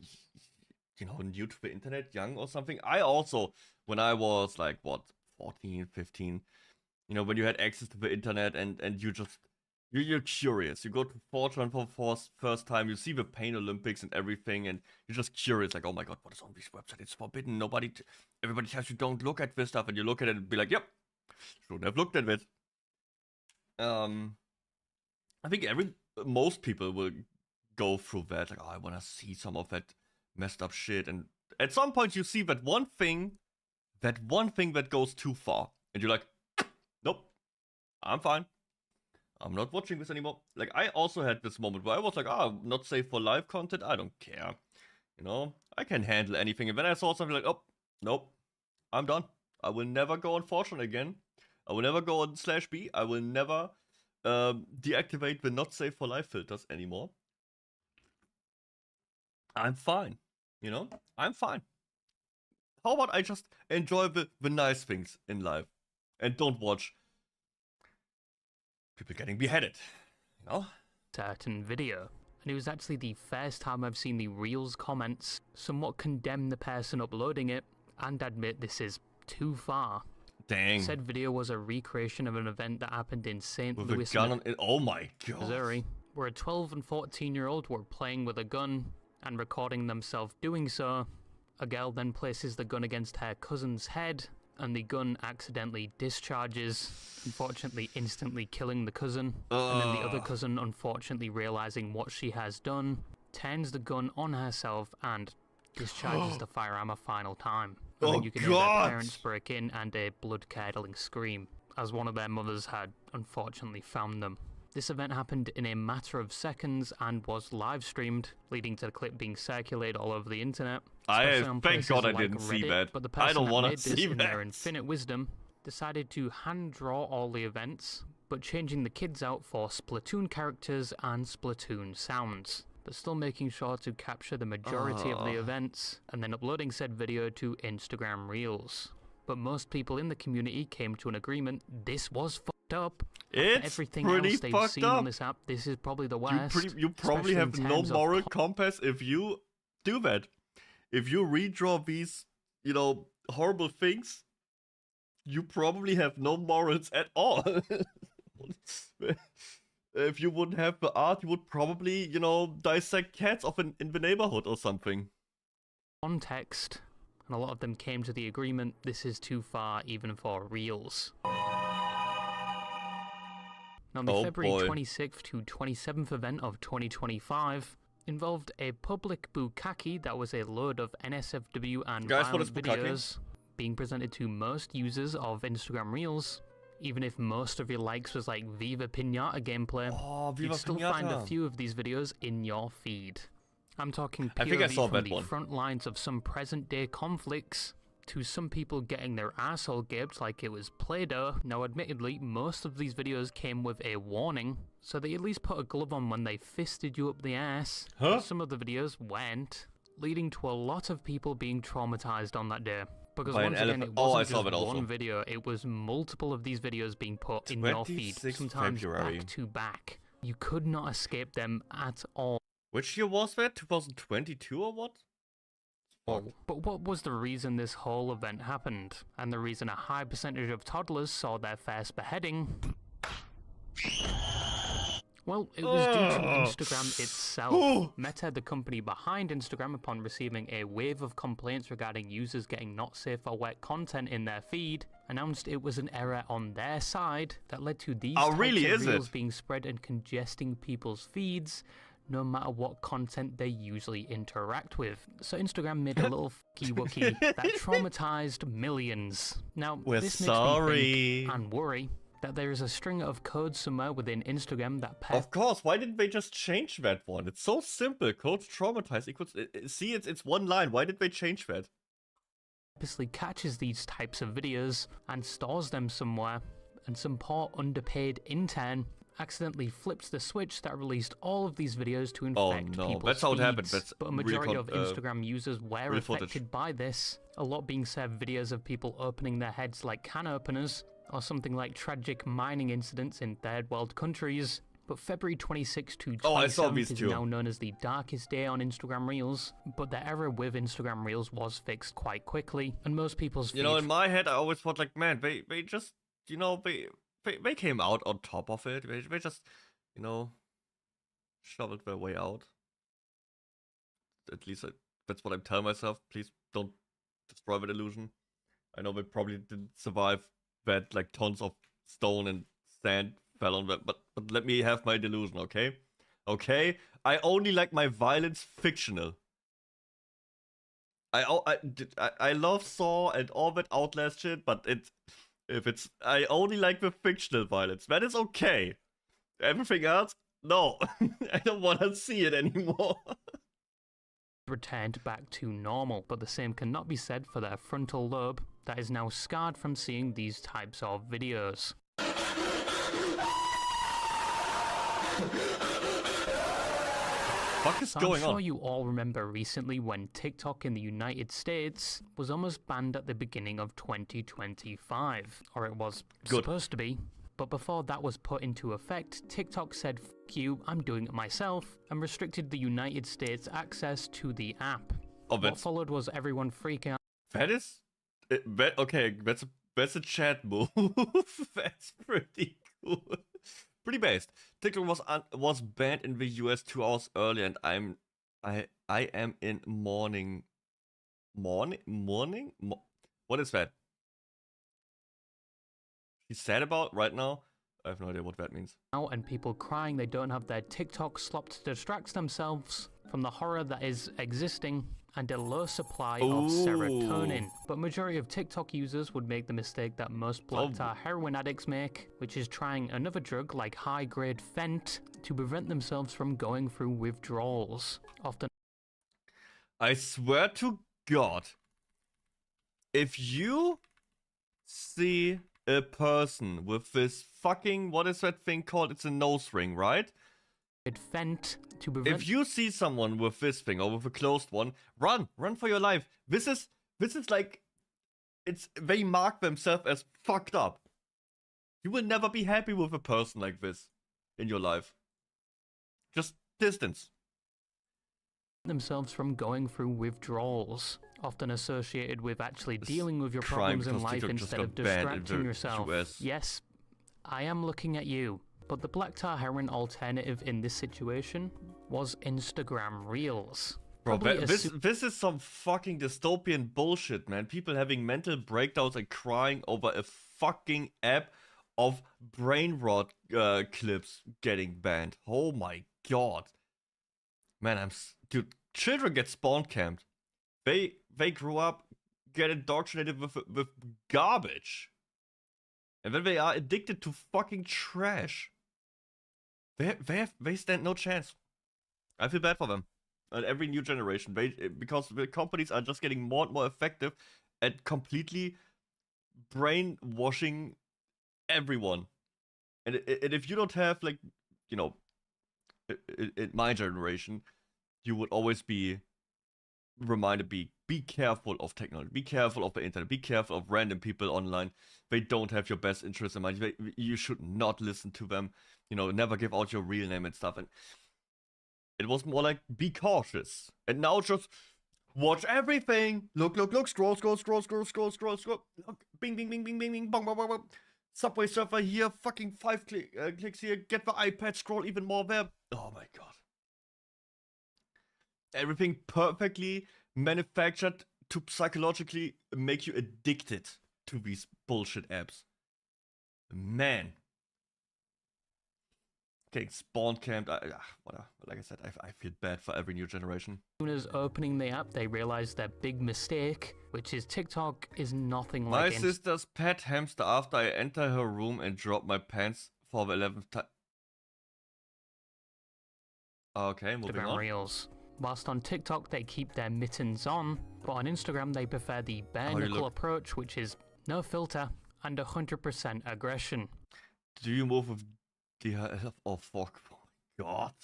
you know, new to the internet, young or something. I also, when I was like, what, 14, 15, you know, when you had access to the internet and you just, you're curious. You go to 4chan for first time, you see the Pain Olympics and everything, and you're just curious, like, oh my god, what is on this website? It's forbidden. Everybody tells you don't look at this stuff, and you look at it and be like, yep, shouldn't have looked at it. I think most people will go through that, like, oh, I want to see some of that messed up shit, and at some point you see that one thing that goes too far, and you're like, nope, I'm fine. I'm not watching this anymore. Like, I also had this moment where I was like, oh, not safe for live content, I don't care. You know, I can handle anything. And then I saw something like, oh, nope, I'm done. I will never go on 4chan again. I will never go on /B. I will never deactivate the not safe for live filters anymore. I'm fine. You know, I'm fine. How about I just enjoy the nice things in life and don't watch people getting beheaded, you know? Certain video. And it was actually the first time I've seen the Reels comments somewhat condemn the person uploading it and admit this is too far. Dang. Said video was a recreation of an event that happened in St. With Louis, a gun on it. Oh my god. Missouri, where a 12 and 14-year-old were playing with a gun and recording themselves doing so. A girl then places the gun against her cousin's head, and the gun accidentally discharges, unfortunately instantly killing the cousin. And then the other cousin, unfortunately realizing what she has done, turns the gun on herself and discharges the firearm a final time. And then you can hear their parents break in and a blood-curdling scream, as one of their mothers had unfortunately found them. This event happened in a matter of seconds and was live-streamed, leading to the clip being circulated all over the internet. Thank God I didn't see that. But the I don't want to see in that. their infinite wisdom decided to hand-draw all the events, but changing the kids out for Splatoon characters and Splatoon sounds, but still making sure to capture the majority of the events, and then uploading said video to Instagram Reels. But most people in the community came to an agreement this was fucked up. It's everything pretty else they've fucked seen up. on this app, this is probably the worst. You probably especially have in no terms of moral compass if you do that. If you redraw these, you know, horrible things, you probably have no morals at all. If you wouldn't have the art, you would probably, you know, dissect cats off in the neighborhood or something. Context, and a lot of them came to the agreement this is too far even for Reels. Now, the February 26th to 27th event of 2025 involved a public bukkake that was a load of NSFW and violent videos being presented to most users of Instagram Reels. Even if most of your likes was like Viva Pinata gameplay, you'd still find a few of these videos in your feed. I'm talking POV from the front lines of some present-day conflicts to some people getting their asshole gaped like it was Play-Doh. Now, admittedly, most of these videos came with a warning, so they at least put a glove on when they fisted you up the ass. Some of the videos went, leading to a lot of people being traumatized on that day. Because once again, it wasn't just one video, it was multiple of these videos being put in your feed, sometimes back to back. You could not escape them at all. Which year was that? 2022 or what? But what was the reason this whole event happened? And the reason a high percentage of toddlers saw their first beheading? Well, it was due to Instagram itself. Meta, the company behind Instagram, upon receiving a wave of complaints regarding users getting not safe or wet content in their feed, announced it was an error on their side that led to these types of reels being spread and congesting people's feeds, no matter what content they usually interact with. So Instagram made a little fucky wookie that traumatized millions. Now, this makes me think and worry that there is a string of code somewhere within Instagram that Of course, why didn't they just change that one? It's so simple. Code traumatize equals... See, it's one line. Why did they change that? purposely catches these types of videos and stores them somewhere, and some poor underpaid intern accidentally flips the switch that released all of these videos to infect people's That's how it happened. feeds. But a majority of Instagram users were affected by this, a lot being served videos of people opening their heads like can openers, or something like tragic mining incidents in third world countries. But February 26 to 27th is now known as the darkest day on Instagram Reels, but the error with Instagram Reels was fixed quite quickly, and most people's You know, in my head I always thought like, man, they just, you know, they came out on top of it. They just, you know, shoveled their way out. At least that's what I'm telling myself. Please don't destroy that illusion. I know they probably didn't survive that, like tons of stone and sand fell on that, but let me have my delusion, okay? Okay? I only like my violence fictional. I love Saw and all that Outlast shit, but I only like the fictional violence. That is okay. Everything else, no. I don't want to see it anymore. Returned back to normal, but the same cannot be said for their frontal lobe that is now scarred from seeing these types of videos. What is going on? I'm sure you all remember recently when TikTok in the United States was almost banned at the beginning of 2025, or it was supposed to be. But before that was put into effect, TikTok said, "F you, I'm doing it myself," and restricted the United States access to the app. What followed was everyone freaking out. That is... okay, that's a chat move. That's pretty cool. Pretty based. TikTok was banned in the US 2 hours earlier, and I am in mourning. Mourning? What is that? He's sad about right now? I have no idea what that means. And people crying they don't have their TikTok slopped to distract themselves from the horror that is existing and a low supply of serotonin. But majority of TikTok users would make the mistake that most black tar heroin addicts make, which is trying another drug like high-grade Fent to prevent themselves from going through withdrawals. Often, I swear to God, if you see a person with this fucking, what is that thing called? It's a nose ring, right? Fent to prevent... If you see someone with this thing or with a closed one, run for your life. This is like, they mark themselves as fucked up. You will never be happy with a person like this in your life. Just distance themselves from going through withdrawals, often associated with actually dealing with your problems in life instead of distracting yourself. Yes, I am looking at you. But the black tar heroin alternative in this situation was Instagram Reels. Bro, this is some fucking dystopian bullshit, man. People having mental breakdowns and crying over a fucking app of brain rot clips getting banned. Oh my god. Man, dude, children get spawn camped. They grow up, get indoctrinated with garbage. And then they are addicted to fucking trash. They stand no chance. I feel bad for them. And every new generation, because the companies are just getting more and more effective at completely brainwashing everyone. And if you don't have, like, you know, in my generation, you would always be reminded, be careful of technology, be careful of the internet, be careful of random people online. They don't have your best interest in mind. You should not listen to them. You know, never give out your real name and stuff. And it was more like, be cautious. And now just watch everything. Look, scroll. Look, bing, bing, bing, bing, bing, bong, bong, bong, bong. Subway Surfer here, fucking 5 clicks here, get the iPad, scroll even more there. Oh my god. Everything perfectly manufactured to psychologically make you addicted to these bullshit apps. Man. Getting spawn camped, whatever. Like I said, I feel bad for every new generation. As soon as opening the app, they realize their big mistake, which is TikTok is nothing like My sister's pet hamster after I enter her room and drop my pants for the 11th time. Okay, moving on. Reels. Whilst on TikTok they keep their mittens on, but on Instagram they prefer the bare knuckle approach, which is no filter and 100% aggression. Do you move with DHL? Oh fuck. Oh my god.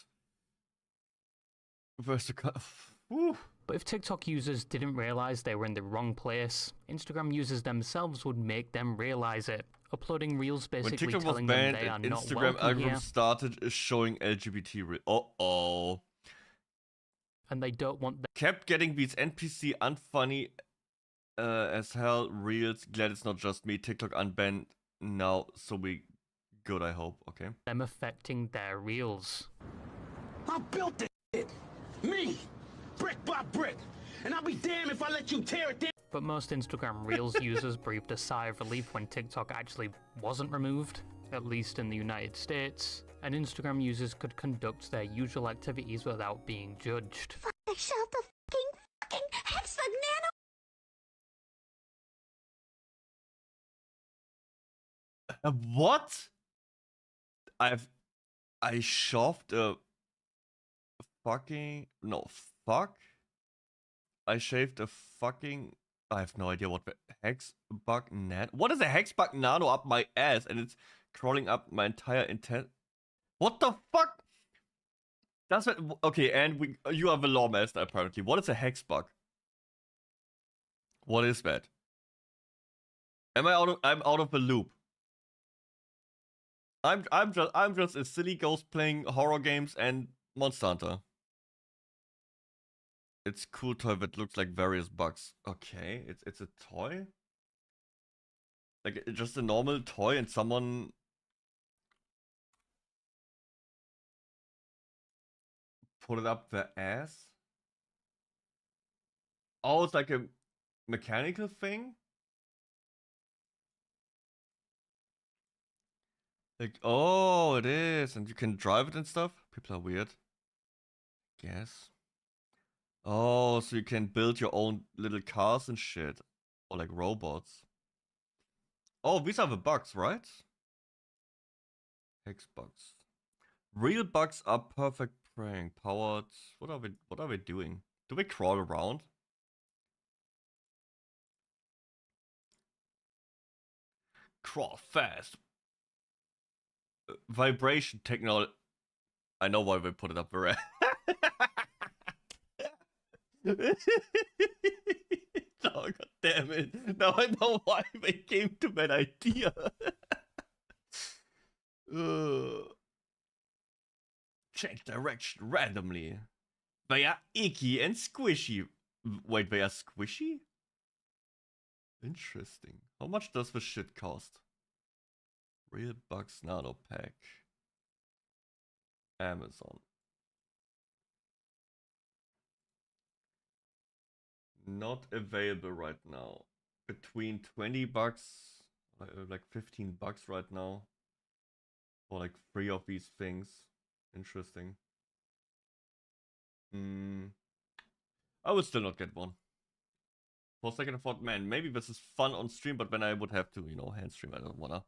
Where's the cut? But if TikTok users didn't realize they were in the wrong place, Instagram users themselves would make them realize it. Uploading reels basically when TikTok telling was banned, them they are not Instagram welcome algorithm here, started showing LGBT reels. Uh-oh. and they don't want them. Kept getting these NPC unfunny as hell reels. Glad it's not just me. TikTok unbanned now, so we good, I hope. Okay. Them affecting their reels. I built it. Me. Brick by brick. And I'll be damned if I let you tear it down. But most Instagram Reels users breathed a sigh of relief when TikTok actually wasn't removed, at least in the United States, and Instagram users could conduct their usual activities without being judged. I shot the fucking hexbug nano. What? I shoved a fucking I shaved a fucking. I have no idea what the hexbug nano. What is a hexbug nano up my ass and it's crawling up my entire intent? What the fuck? That's what. Okay, and you are the lawmaster apparently. What is a hexbug? What is that? I'm out of the loop. I'm just a silly ghost playing horror games and Monster Hunter. It's a cool toy that looks like various bugs. Okay, it's a toy? Like just a normal toy and someone put it up their ass? Oh, it's like a mechanical thing? Like, oh, it is, and you can drive it and stuff? People are weird. Guess. Oh, so you can build your own little cars and shit. Or like robots. Oh, these are the bugs, right? Hex bugs. Real bugs are perfect preying. Powered. What are they doing? Do they crawl around? Crawl fast. Vibration technology. I know why they put it up there. Oh, god damn it. Now I know why they came to that idea. Change direction randomly. They are icky and squishy. Wait, they are squishy? Interesting. How much does this shit cost? Real Bugs Nano Pack. Amazon. Not available right now. Between 20 bucks, like 15 bucks right now. For like 3 of these things. Interesting. I would still not get one. For a second I thought, man, maybe this is fun on stream, but then I would have to, you know, hand stream. I don't wanna.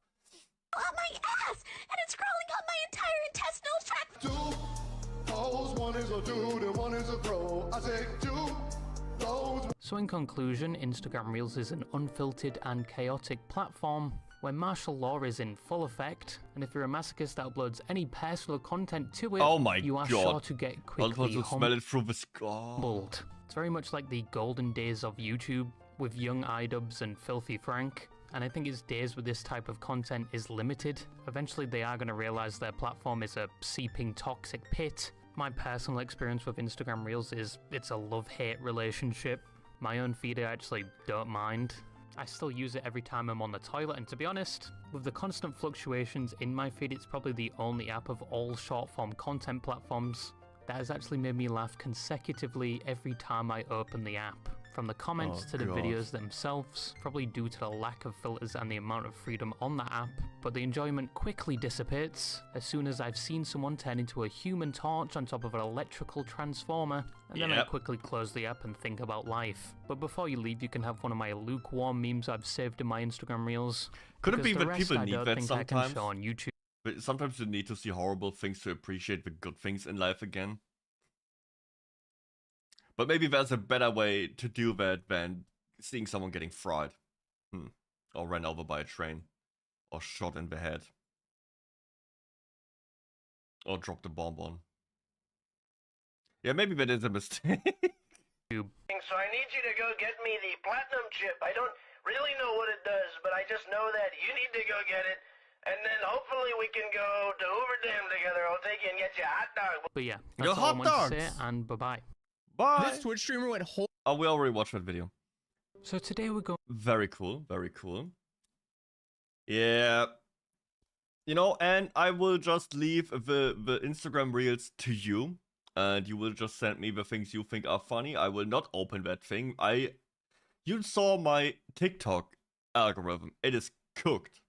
On my ass, and it's crawling up my entire intestinal tract. 2 hoes, one is a dude and one is a bro. I say 2 hoes. So in conclusion, Instagram Reels is an unfiltered and chaotic platform where martial law is in full effect, and if you're a masochist that uploads any personal content to it, oh my you are god, sure to get quickly smell it through the skull. Humbled. It's very much like the golden days of YouTube with young iDubbbz and Filthy Frank, and I think its days with this type of content is limited. Eventually they are going to realize their platform is a seeping toxic pit. My personal experience with Instagram Reels is it's a love-hate relationship. My own feed I actually don't mind. I still use it every time I'm on the toilet, and to be honest, with the constant fluctuations in my feed, it's probably the only app of all short-form content platforms that has actually made me laugh consecutively every time I open the app. From the comments to the videos themselves, probably due to the lack of filters and the amount of freedom on that app, but the enjoyment quickly dissipates as soon as I've seen someone turn into a human torch on top of an electrical transformer, and then I quickly close the app and think about life. But before you leave, you can have one of my lukewarm memes I've saved in my Instagram reels. Could it be that people need that I sometimes? can show on YouTube. But sometimes you need to see horrible things to appreciate the good things in life again. But maybe there's a better way to do that than seeing someone getting fried. Or ran over by a train. Or shot in the head. Or dropped a bomb on. Yeah, maybe that is a mistake. So I need you to go get me the platinum chip. I don't really know what it does, but I just know that you need to go get it. And then hopefully we can go to Hoover Dam together. I'll take you and get you a hot dog. But yeah, that's all I wanted to say, and bye-bye. Bye! This Twitch streamer went whole... Oh, we already watched that video. So today we're going... Very cool, very cool. Yeah. You know, and I will just leave the Instagram reels to you. And you will just send me the things you think are funny. I will not open that thing. You saw my TikTok algorithm. It is cooked.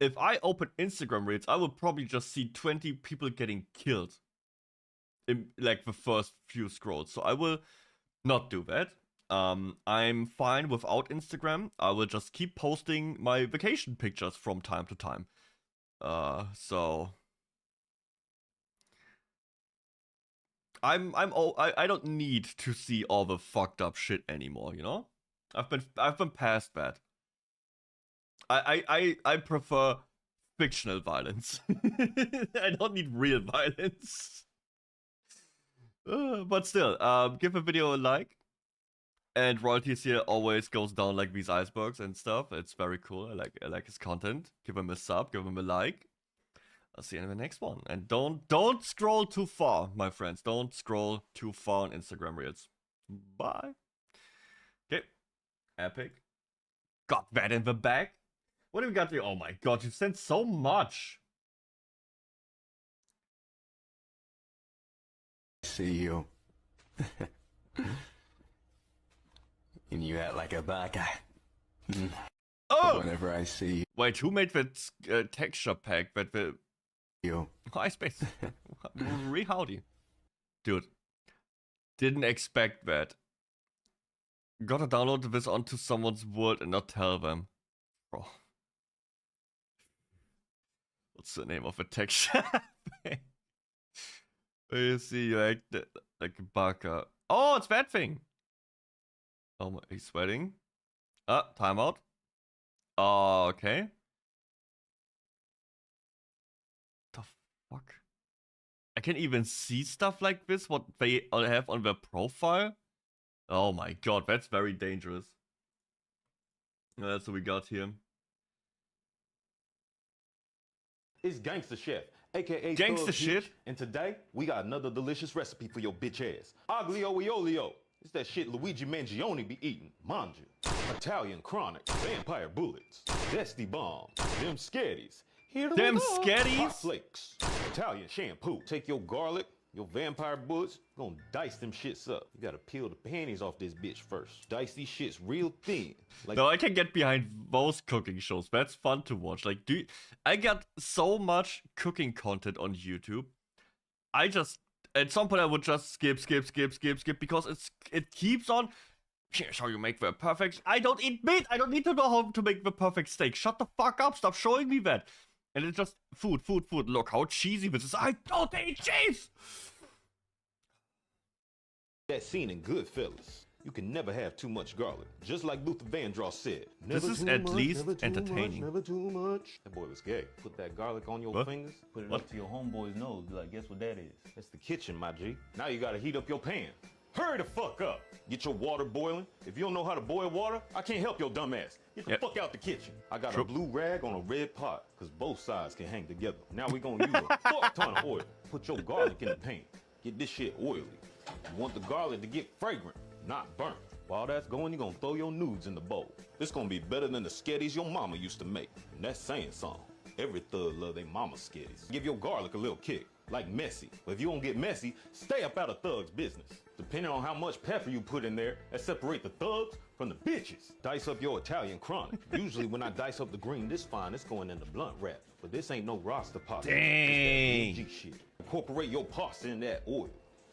If I open Instagram reels, I will probably just see 20 people getting killed in like the first few scrolls. So I will not do that. I'm fine without Instagram. I will just keep posting my vacation pictures from time to time. So I don't need to see all the fucked up shit anymore, you know? I've been past that. I prefer fictional violence. I don't need real violence. But still, give the video a like. And royalties here always goes down like these icebergs and stuff. It's very cool. I like his content. Give him a sub, give him a like. I'll see you in the next one. And don't scroll too far, my friends. Don't scroll too far on Instagram reels. Bye. Okay. Epic. Got that in the bag. What do we got here? Oh my god, you sent so much. See you. And you act like a bad guy. Oh! Whenever I see you. Wait, who made that texture pack that the... You. Hi, Space. Howdy. Dude. Didn't expect that. Gotta download this onto someone's world and not tell them. Bro. What's the name of a texture pack? You see, you act like a baka. Oh, it's that thing. Oh, my, he's sweating. Timeout. Oh, okay. The fuck? I can even see stuff like this, what they have on their profile. Oh my god, that's very dangerous. That's what we got here. It's Gangsta Chef, aka Gangsta Shit. And today we got another delicious recipe for your bitch ass. Aglio e olio. It's that shit Luigi Mangione be eating. Manja. Italian chronic. Vampire bullets. Zesty bomb. Them scatties. Them scatties? Hot flakes. Italian shampoo. Take your garlic, your vampire bullets, gonna dice them shits up. You gotta peel the panties off this bitch first. Dice these shits real thin. Like no, I can get behind those cooking shows. That's fun to watch. Like, I got so much cooking content on YouTube. I just, at some point I would just skip because it keeps on. Here's how you make the perfect. I don't eat meat. I don't need to know how to make the perfect steak. Shut the fuck up. Stop showing me that. And it's just food. Look how cheesy this is. I don't eat cheese. that scene in Goodfellas. You can never have too much garlic. Just like Luther Vandross said. This is at least entertaining. Never too much. That boy was gay. Put that garlic on your fingers. Put it up to your homeboy's nose. Be like, guess what that is? That's the kitchen, my G. Now you gotta heat up your pan. Hurry the fuck up. Get your water boiling. If you don't know how to boil water, I can't help your dumb ass. Get the fuck out the kitchen. I got a blue rag on a red pot, because both sides can hang together. Now we gonna use a fuck ton of oil. Put your garlic in the pan. Get this shit oily. You want the garlic to get fragrant, not burnt. While that's going, you're gonna throw your nudes in the bowl. This gonna be better than the sketties your mama used to make. And that's saying something. Every thug love their mama sketties. Give your garlic a little kick, like messy. But if you don't get messy, stay up out of thugs' business. Depending on how much pepper you put in there, that separate the thugs from the bitches. Dice up your Italian chronic. Usually when I dice up the green this fine, it's going in the blunt wrap. But this ain't no Rasta pasta. Dang. It's that OG shit. Incorporate your pasta in that oil.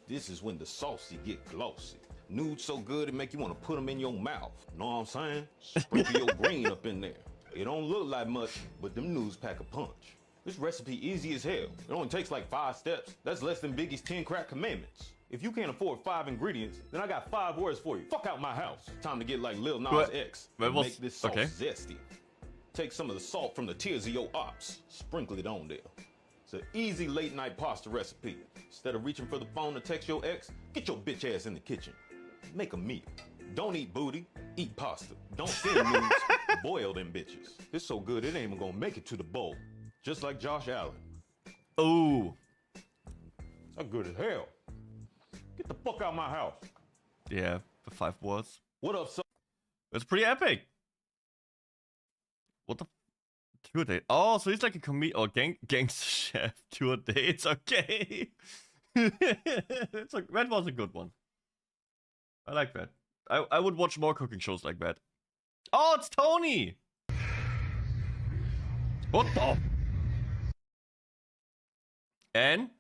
This is when the saucy get glossy. Nudes so good it make you want to put them in your mouth. Know what I'm saying? Sprinkle your green up in there. It don't look like much, but them nudes pack a punch. This recipe easy as hell. It only takes like 5 steps. That's less than Biggie's 10 crack commandments. If you can't afford 5 ingredients, then I got 5 words for you. Fuck out my house. Time to get like Lil Nas X. Make this sauce zesty. Take some of the salt from the tears of your ops. Sprinkle it on there. It's an easy late night pasta recipe. Instead of reaching for the phone to text your ex, get your bitch ass in the kitchen. Make a meal. Don't eat booty, eat pasta. Don't send nudes, boil them bitches. It's so good it ain't even gonna make it to the bowl. Just like Josh Allen. Oh. That's good as hell. Get the fuck out of my house. Yeah, the 5 words. What up, son? That's pretty epic. What the? Tour date. Oh, so he's like a gangster chef. Tour dates. Okay. That was a good one. I like that. I would watch more cooking shows like that. Oh, it's Tony. What the? And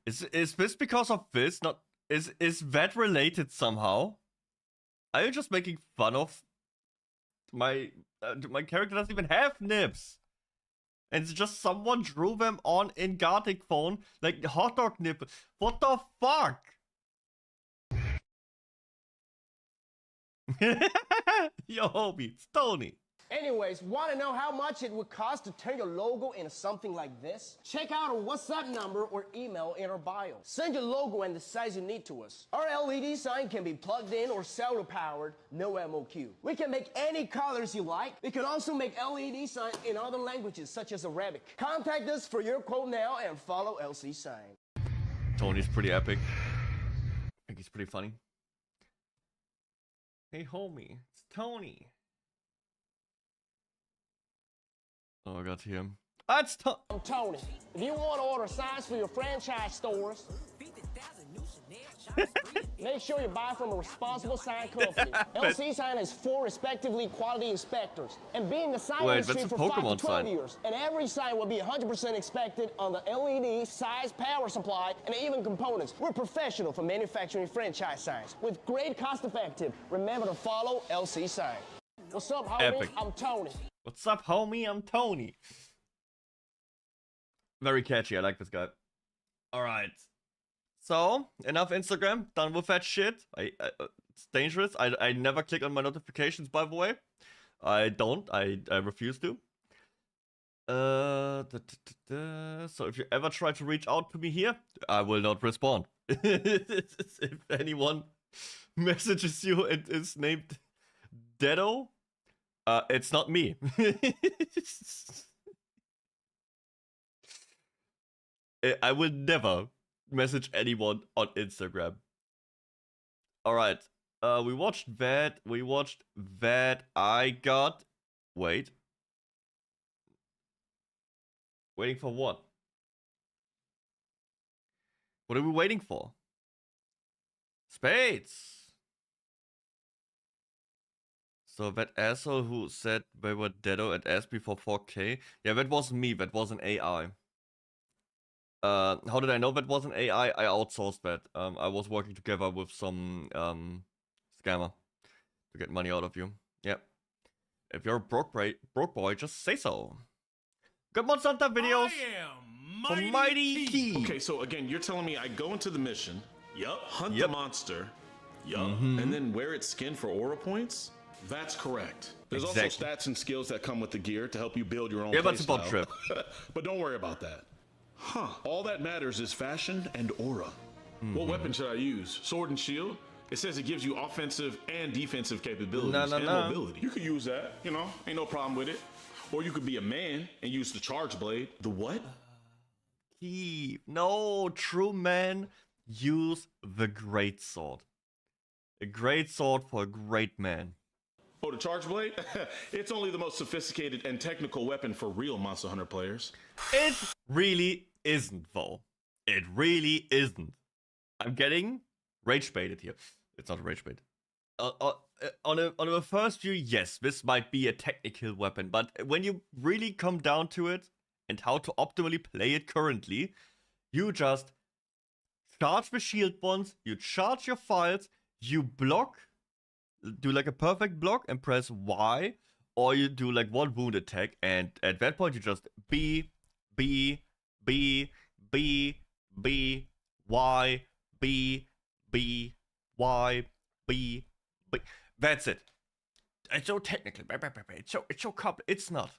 is this because of this? Not is that related somehow? Are you just making fun of my character doesn't even have nips? And it's just someone drew them on in Gartic phone like hot dog nipple. What the fuck? Yo, homie, it's Tony. Anyways, want to know how much it would cost to turn your logo into something like this? Check out our WhatsApp number or email in our bio. Send your logo and the size you need to us. Our LED sign can be plugged in or cellular powered, no MOQ. We can make any colors you like. We can also make LED sign in other languages such as Arabic. Contact us for your quote now and follow LC sign. Tony's pretty epic. I think he's pretty funny. Hey homie, it's Tony. Oh, I got him. That's I'm Tony. If you want to order signs for your franchise stores, make sure you buy from a responsible sign company. LC Sign has 4 respectively quality inspectors. And being the sign industry for 5 to 12 years. And every sign will be 100% inspected on the LED, size, power supply, and even components. We're professional for manufacturing franchise signs with great cost effective. Remember to follow LC Sign. What's up, homie? Epic. I'm Tony. What's up, homie? I'm Tony. Very catchy. I like this guy. All right. So, enough Instagram. Done with that shit. It's dangerous. I never click on my notifications, by the way. I don't. I refuse to. So if you ever try to reach out to me here, I will not respond. If anyone messages you and is named Deddo, it's not me. I will never message anyone on Instagram. Alright. We watched that. We watched that. I got... Wait. Waiting for what? What are we waiting for? Spades! So that asshole who said they were Deddo and asked me for 4K? Yeah, that wasn't me. That was an AI. How did I know that was an AI? I outsourced that. I was working together with some scammer to get money out of you. Yep. If you're a broke boy, just say so. Good Monster Hunter videos from Mighty Key. Okay, so again, you're telling me I go into the mission, hunt the monster, and then wear its skin for aura points? That's correct. There's also stats and skills that come with the gear to help you build your own that's about trip. But don't worry about that. All that matters is fashion and aura. What weapon should I use? Sword and shield? It says it gives you offensive and defensive capabilities and mobility. You could use that, you know, ain't no problem with it. Or you could be a man and use the charge blade. The what? No, true man use the great sword. A great sword for a great man. Oh, the charge blade? It's only the most sophisticated and technical weapon for real Monster Hunter players. It really isn't, though. It really isn't. I'm getting rage baited here. It's not a rage bait. On a first view, yes, this might be a technical weapon, but when you really come down to it and how to optimally play it currently, you just charge the shield bonds, you charge your files, you block, do like a perfect block and press Y, or you do like one wound attack, and at that point you just B, Y, B, Y, B. That's it. It's so technical. It's so complex. It's not.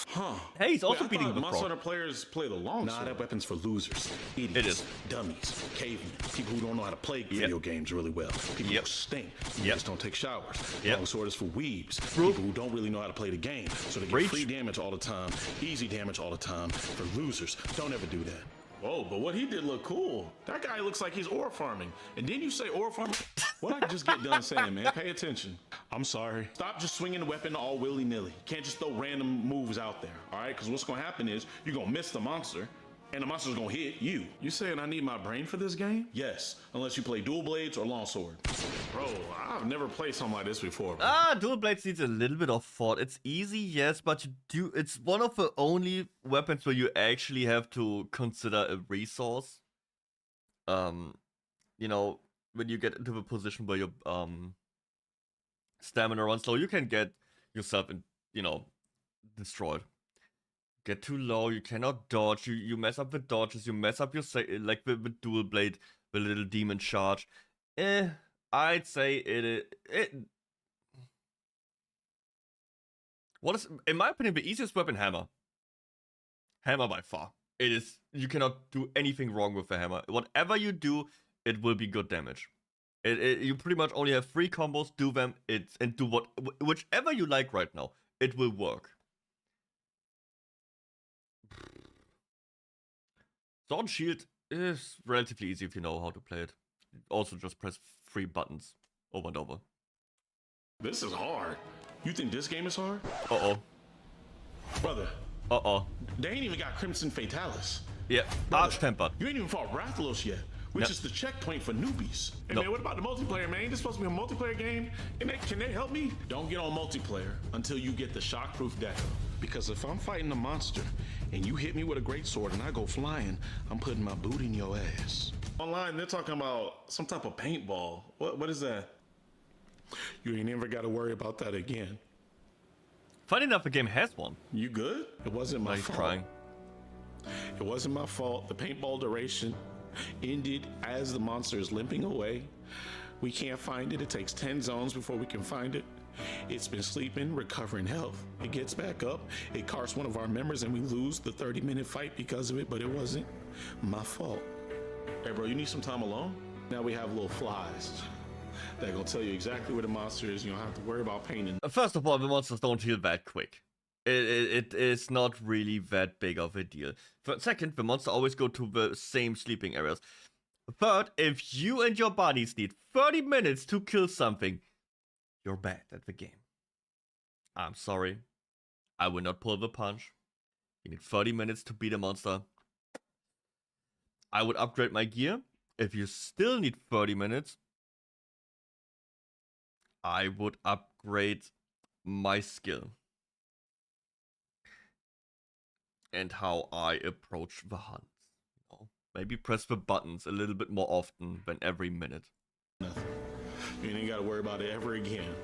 Huh. Hey, he's also beating the Monster Hunter players play the long sword. That weapon's for losers, idiots, it is. Dummies, cavemen, people who don't know how to play video games really well, people who stink, who just don't take showers. Long sword is for weebs, people who don't really know how to play the game, so they get free damage all the time, easy damage all the time. For losers, don't ever do that. Whoa, but what he did look cool. That guy looks like he's ore farming. And didn't you say ore farming? What I just get done saying, man? Pay attention. I'm sorry. Stop just swinging the weapon all willy-nilly. You can't just throw random moves out there, all right? Because what's going to happen is you're going to miss the monster, and the monster's going to hit you. You saying I need my brain for this game? Yes, unless you play dual blades or longsword. Bro, I've never played something like this before. Bro. Dual blades needs a little bit of thought. It's easy, yes, but it's one of the only weapons where you actually have to consider a resource. You know, when you get into the position where your stamina runs low, you can get yourself, destroyed. Get too low, you cannot dodge, you mess up the dodges, you mess up your like the dual blade, the little demon charge. I'd say what is, in my opinion, the easiest weapon? Hammer. Hammer by far. It is, you cannot do anything wrong with the hammer. Whatever you do, it will be good damage. You pretty much only have 3 combos, do them, and do whichever you like right now. It will work. Sword and Shield is relatively easy if you know how to play it. Also just press 3 buttons over and over. This is hard. You think this game is hard? Uh-oh. Brother. Uh-oh. They ain't even got Crimson Fatalis. Yeah, Arch-Tempered. You ain't even fought Rathalos yet, which is the checkpoint for newbies. Hey man, what about the multiplayer, man? This supposed to be a multiplayer game? And can they help me? Don't get on multiplayer until you get the shockproof Deddo. Because if I'm fighting a monster and you hit me with a great sword and I go flying, I'm putting my boot in your ass. Online, they're talking about some type of paintball. What is that? You ain't never got to worry about that again. Funny enough, the game has one. You good? It wasn't my fault. Trying. It wasn't my fault. The paintball duration ended as the monster is limping away. We can't find it. It takes 10 zones before we can find it. It's been sleeping, recovering health. It gets back up. It carts one of our members and we lose the 30-minute fight because of it, but it wasn't my fault. Hey bro, you need some time alone? Now we have little flies. They're gonna tell you exactly where the monster is. You don't have to worry about painting. First of all, the monsters don't heal that quick. It is not really that big of a deal. Second, the monster always go to the same sleeping areas. Third, if you and your buddies need 30 minutes to kill something, you're bad at the game. I'm sorry. I will not pull the punch. You need 30 minutes to beat a monster. I would upgrade my gear. If you still need 30 minutes, I would upgrade my skill. And how I approach the hunt. You know, maybe press the buttons a little bit more often than every minute. Nothing. You ain't got to worry about it ever again.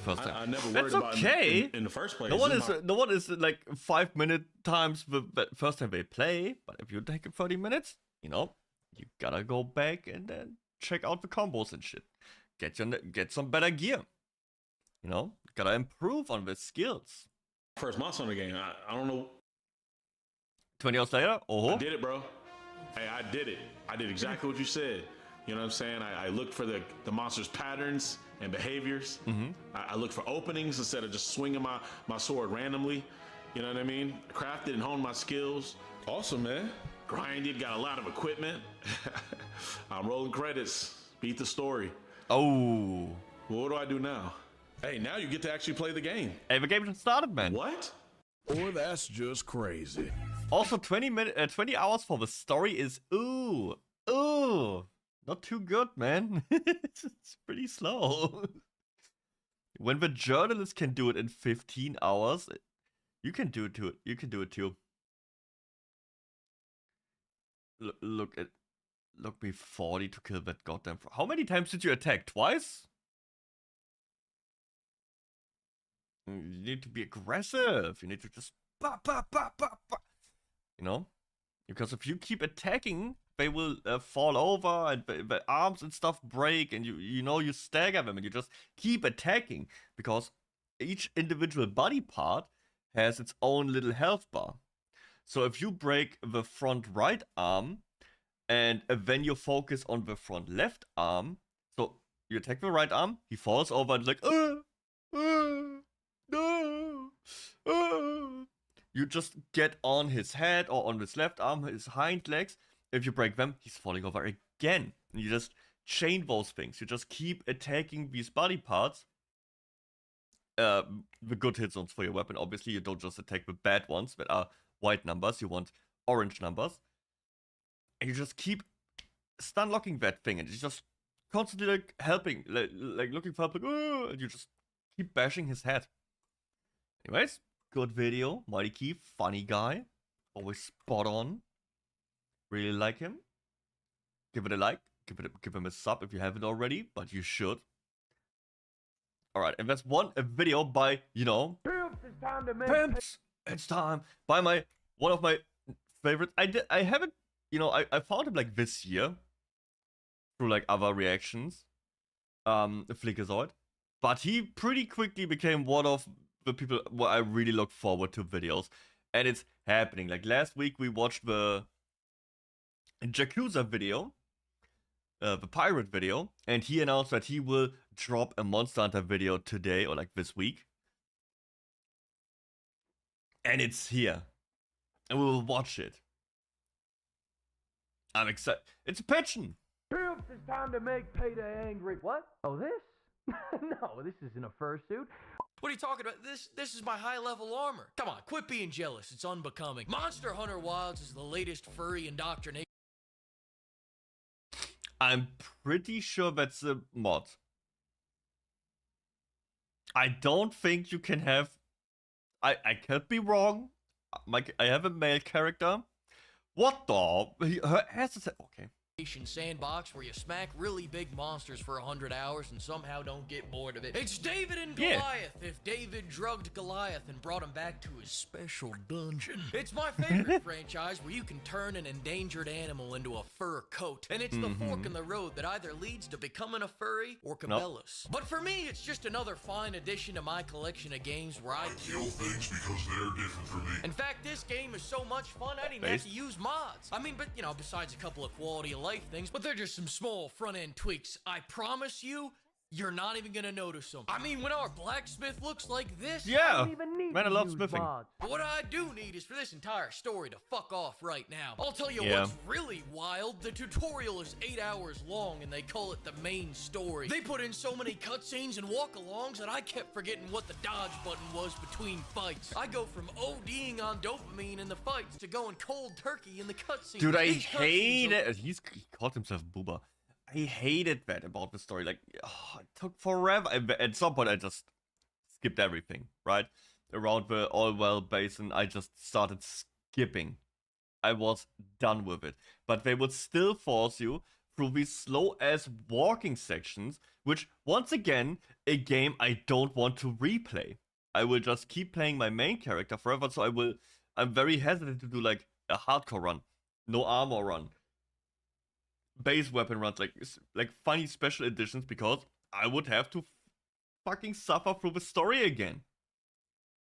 First time. I never worried about it in the first place. No one is like 5 minute times the first time they play. But if you take 30 minutes, you know, you gotta go back and then check out the combos and shit. Get some better gear. You know, gotta improve on the skills. First Monster Hunter game. I don't know. 20 hours later? Oh. I did it, bro. Hey, I did it. I did exactly what you said. You know what I'm saying? I looked for the monster's patterns and behaviors. I looked for openings instead of just swinging my sword randomly. You know what I mean? Crafted and honed my skills. Awesome, man. Grinded, got a lot of equipment. I'm rolling credits. Beat the story. Oh. Well, what do I do now? Hey, now you get to actually play the game. Hey, the game just started, man. What? Or that's just crazy. Also, 20 hours for the story is not too good, man. It's pretty slow. When the journalist can do it in 15 hours, you can do it too. You can do it too. Look me 40 to kill that goddamn. How many times did you attack? Twice? You need to be aggressive. You need to just you know, because if you keep attacking, they will fall over and the arms and stuff break, and you stagger them, and you just keep attacking because each individual body part has its own little health bar. So if you break the front right arm and then you focus on the front left arm, so you attack the right arm, he falls over and is like, no. You just get on his head or on his left arm, his hind legs. If you break them, he's falling over again. And you just chain those things. You just keep attacking these body parts. The good hit zones for your weapon. Obviously, you don't just attack the bad ones that are white numbers. You want orange numbers. And you just keep stun locking that thing. And it's just constantly like helping, like looking for help. Like, and you just keep bashing his head. Anyways, good video. Mighty Key, funny guy. Always spot on. Really like him. Give it a like. Give him a sub if you haven't already, but you should. Alright, and that's one video by, Pimps, it's time to make Pimps! It's time. By one of my favorites. I haven't, I found him like this year. Through like other reactions. Flickerzoid. But he pretty quickly became one of the people where I really look forward to videos. And it's happening. Like last week we watched the 𝐑𝐿 video, the pirate video, and he announced that he will drop a Monster Hunter video today, or like this week. And it's here. And we will watch it. I'm excited. It's a pigeon! Pimps, it's time to make Payday angry. What? Oh, this? No, this isn't a fursuit. What are you talking about? This is my high-level armor. Come on, quit being jealous. It's unbecoming. Monster Hunter Wilds is the latest furry indoctrination. I'm pretty sure that's a mod. I don't think you can have... I could be wrong. I have a male character. What the? Her ass is... Okay. Sandbox where you smack really big monsters for 100 hours and somehow don't get bored of it. It's David and Goliath. If David drugged Goliath and brought him back to his special dungeon. It's my favorite franchise where you can turn an endangered animal into a fur coat. And it's the fork in the road that either leads to becoming a furry or Cabela's. But for me, it's just another fine addition to my collection of games where I kill things because they're different from me. In fact, this game is so much fun I didn't have to use mods. I mean, but besides a couple of quality of life things, but they're just some small front-end tweaks. I promise you, you're not even gonna notice them. I mean, when our blacksmith looks like this, I don't even need man, I love smithing. mods. But what I do need is for this entire story to fuck off right now. I'll tell you what's really wild. The tutorial is 8 hours long, and they call it the main story. They put in so many cutscenes and walk-alongs that I kept forgetting what the dodge button was between fights. I go from ODing on dopamine in the fights to going cold turkey in the cutscenes. Dude, I hate it. He called himself Booba. I hated that about the story. Like, it took forever. At some point, I just skipped everything, right? Around the All-Well Basin, I just started skipping. I was done with it. But they would still force you through these slow-ass walking sections, which, once again, a game I don't want to replay. I will just keep playing my main character forever, so I'm very hesitant to do, like, a hardcore run. No armor run. Base weapon runs, like funny special editions, because I would have to fucking suffer through the story again.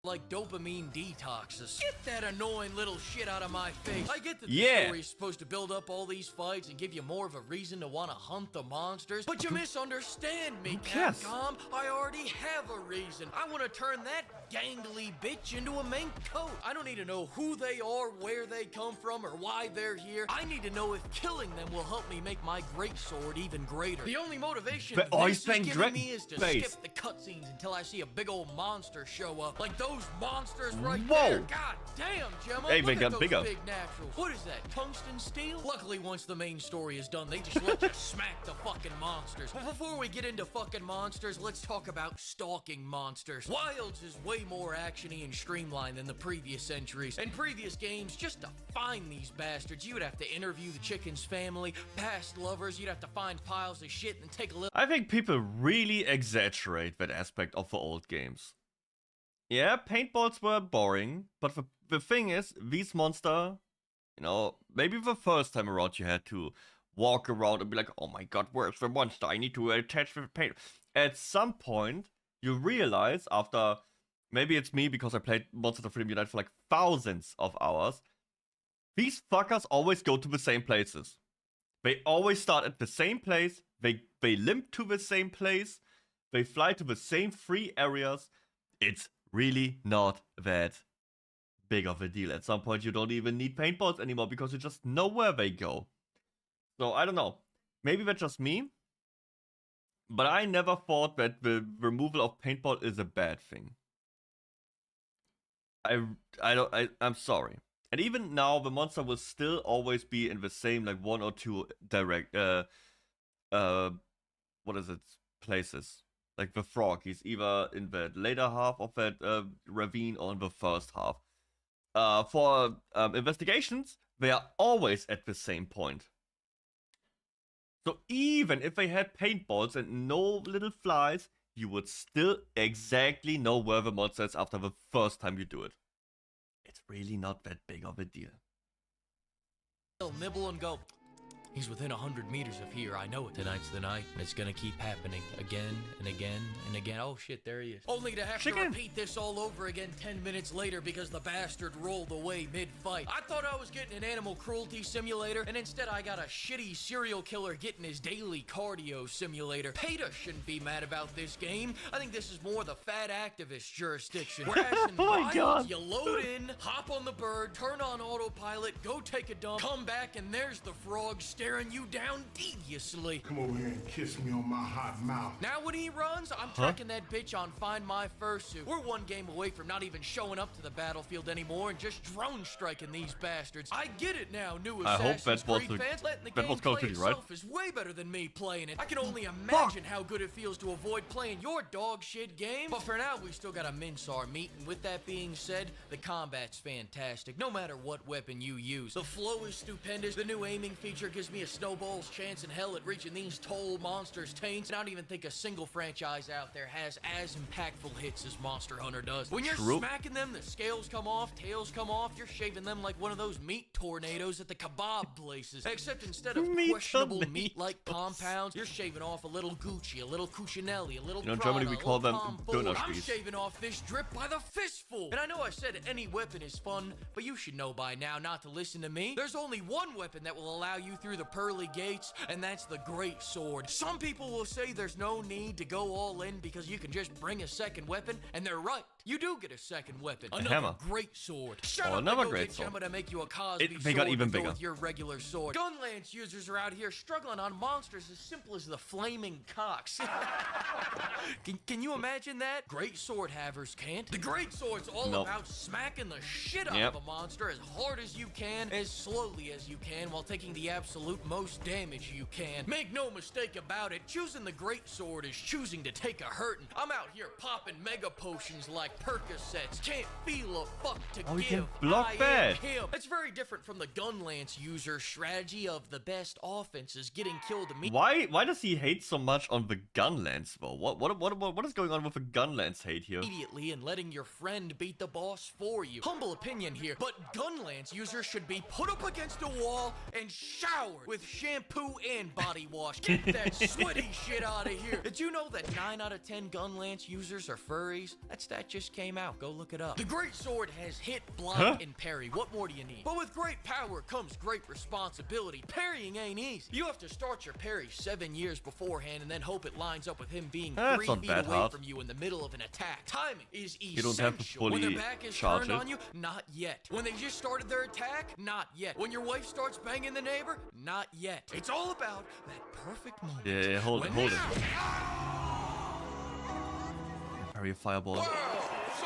like dopamine detoxes. Get that annoying little shit out of my face. I get that the Yeah. story is supposed to build up all these fights and give you more of a reason to want to hunt the monsters, but you misunderstand me, Yes. Capcom. I already have a reason. I want to turn that gangly bitch into a mink coat. I don't need to know who they are, where they come from, or why they're here. I need to know if killing them will help me make my greatsword even greater. The only motivation But- oh, this he's playing is giving me is to Space. skip the cutscenes until I see a big old monster show up. Like those monsters right Whoa. there. God damn, Gemma. Hey, Look they at got those bigger. big naturals. What is that, tungsten steel? Luckily, once the main story is done, they just let you smack the fucking monsters. But before we get into fucking monsters, let's talk about stalking monsters. Wilds is way more actiony and streamlined than the previous entries. In previous games, just to find these bastards, you would have to interview the chicken's family, past lovers, you'd have to find piles of shit and take a little... I think people really exaggerate that aspect of the old games. Yeah, paintballs were boring, but the thing is, these monsters, you know, maybe the first time around you had to walk around and be like, oh my god, where's the monster? I need to attach the paint. At some point, you realize after, maybe it's me because I played Monsters of Freedom Unite for like thousands of hours, these fuckers always go to the same places. They always start at the same place, they limp to the same place, they fly to the same 3 areas. It's really not that big of a deal. At some point, you don't even need paintballs anymore because you just know where they go. So, I don't know. Maybe that's just me. But I never thought that the removal of paintball is a bad thing. I'm sorry. And even now, the monster will still always be in the same, like, 1 or 2 direct, what is it, places. Like the frog, he's either in the later half of that ravine or in the first half. For investigations, they are always at the same point. So even if they had paintballs and no little flies, you would still exactly know where the monster is after the first time you do it. It's really not that big of a deal. They'll nibble and go, he's within 100 meters of here. I know it. Tonight's the night, and it's gonna keep happening again and again and again. Oh shit, there he is. Only to have to repeat this all over again 10 minutes later because the bastard rolled away mid-fight. I thought I was getting an animal cruelty simulator, and instead I got a shitty serial killer getting his daily cardio simulator. PETA shouldn't be mad about this game. I think this is more the fat activist jurisdiction. Whereas in Wilds, you load in, hop on the bird, turn on autopilot, go take a dump, come back, and there's the frog staring you down deviously. Come over here and kiss me on my hot mouth. Now when he runs, I'm tracking that bitch on Find My Fursuit. We're 1 game away from not even showing up to the battlefield anymore and just drone striking these bastards. I get it now, new Assassin's Creed fans. Letting the game play itself is way better than me playing it. I can only imagine how good it feels to avoid playing your dog shit game. But for now, we still gotta mince our meat. And with that being said, the combat's fantastic, no matter what weapon you use. The flow is stupendous. The new aiming feature gives me a snowball's chance in hell at reaching these tall monsters' taints. And I don't even think a single franchise out there has as impactful hits as Monster Hunter does. When you're smacking them, the scales come off, tails come off, you're shaving them like one of those meat tornadoes at the kebab places. Except instead of questionable meat-like compounds, you're shaving off a little Gucci, a little Cucinelli, a little You know, in Prada, Germany we call them I'm shaving off this drip by the fistful. And I know I said any weapon is fun, but you should know by now not to listen to me. There's only one weapon that will allow you through the pearly gates, and that's the great sword. Some people will say there's no need to go all in because you can just bring a second weapon, and they're right. You do get a second weapon. Another hammer. great sword. Shut Oh, up another and go great get sword. Gemma to make you a Cosby They sword got even to go bigger. with your regular sword. Gunlance users are out here struggling on monsters as simple as the flaming cocks. Can you imagine that? Great sword havers can't. The great sword's all about smacking the shit out of a monster as hard as you can, as slowly as you can, while taking the absolute most damage you can. Make no mistake about it, choosing the great sword is choosing to take a hurtin'. I'm out here popping mega potions like Percocets. Can't feel a fuck to you give. can block I that. am him. It's very different from the Gunlance user strategy of the best offenses getting killed immediately. Why does he hate so much on the Gunlance though? What is going on with the Gunlance hate here? Immediately and letting your friend beat the boss for you. Humble opinion here, but Gunlance users should be put up against a wall and showered sword with shampoo and body wash. Get that sweaty shit out of here. Did you know that 9 out of 10 gun lance users are furries? That stat just came out. Go look it up. The great sword has hit, block, and parry. What more do you need? But with great power comes great responsibility. Parrying ain't easy. You have to start your parry 7 years beforehand and then hope it lines up with him being 3 feet away from you in the middle of an attack. Timing is essential. You don't have to fully when their back is charge turned it. on you, not yet. When they just started their attack, not yet. When your wife starts banging the neighbor, not yet. It's all about that perfect moment. Yeah, hold it. Parry a fireball.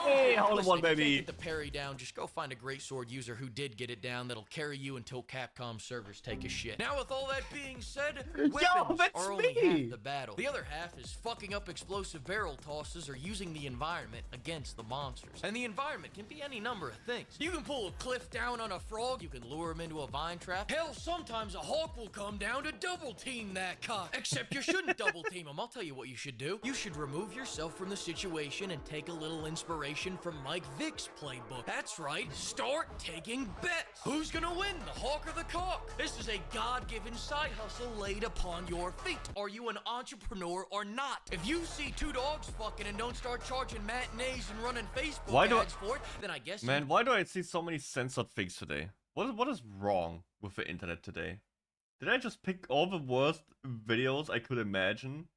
Hey, hold on, baby. If you can't get the parry down, just go find a great sword user who did get it down that'll carry you until Capcom servers take a shit. Now, with all that being said, weapons are only half the battle. The other half is fucking up explosive barrel tosses or using the environment against the monsters. And the environment can be any number of things. You can pull a cliff down on a frog, you can lure him into a vine trap. Hell, sometimes a hawk will come down to double team that cock. Except you shouldn't double team him. I'll tell you what you should do. You should remove yourself from the situation and take a little inspiration from Mike Vick's playbook. That's right, start taking bets. Who's gonna win, the hawk or the cock? This is a God-given side hustle laid upon your feet. Are you an entrepreneur or not? If you see 2 dogs fucking and don't start charging matinees and running Facebook ads for it, then I guess Man, why do I see so many censored things today? What is wrong with the internet today? Did I just pick all the worst videos I could imagine?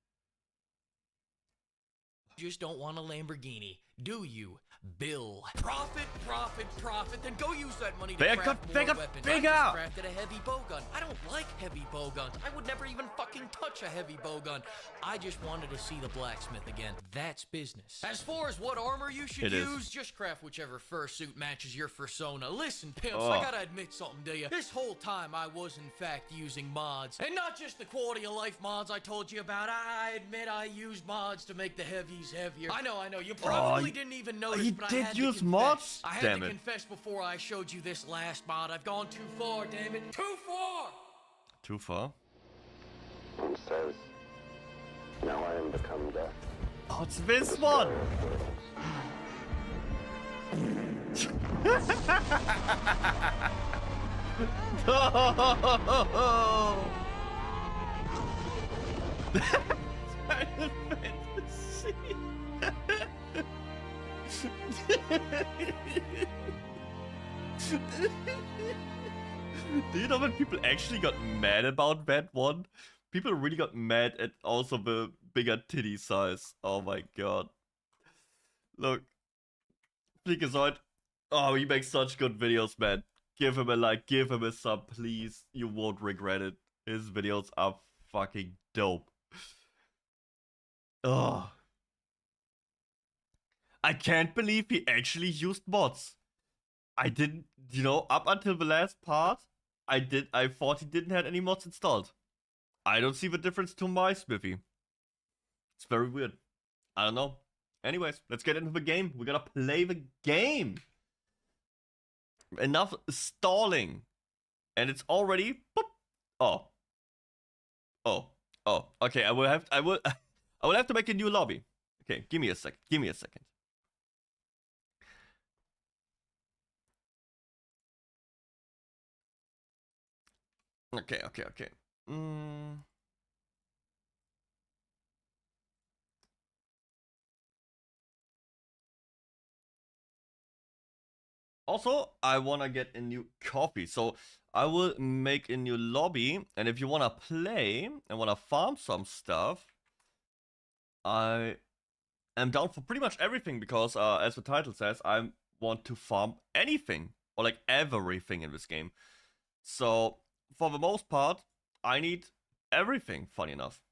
just don't want a Lamborghini, do you? Bill. Profit, profit, profit. Then go use that money to craft more weapons. I just crafted a heavy bowgun. I don't like heavy bowguns. I would never even fucking touch a heavy bowgun. I just wanted to see the blacksmith again. That's business. As far as what armor you should use, just craft whichever fursuit matches your fursona. Listen, pimps, I gotta admit something to you. This whole time I was in fact using mods. And not just the quality of life mods I told you about. I admit I used mods to make the heavies heavier. I know. You probably didn't even notice. You did use mods? I had to confess before I showed you this last mod. I've gone too far, damn it. Too far! Too far? And so, now I am become death. Oh, it's this one! No! Final Fantasy! Do you know when people actually got mad about that one? People really got mad at also the bigger titty size. Oh my god. Look. Freakazoid. Oh, he makes such good videos, man. Give him a like, give him a sub, please. You won't regret it. His videos are fucking dope. Oh. I can't believe he actually used mods. I didn't, you know, up until the last part, I thought he didn't have any mods installed. I don't see the difference to my Smithy. It's very weird. I don't know. Anyways, let's get into the game. We gotta play the game. Enough stalling. And it's already boop. Oh. Okay, I will have to make a new lobby. Okay, give me a second. Okay. Also, I wanna get a new coffee, so I will make a new lobby, and if you wanna play and wanna farm some stuff, I am down for pretty much everything, because as the title says, I want to farm anything, or like everything in this game. So, for the most part, I need everything, funny enough.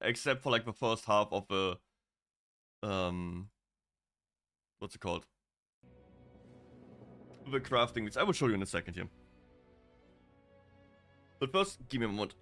Except for like the first half of the, what's it called? The crafting, which I will show you in a second here. But first, give me a moment.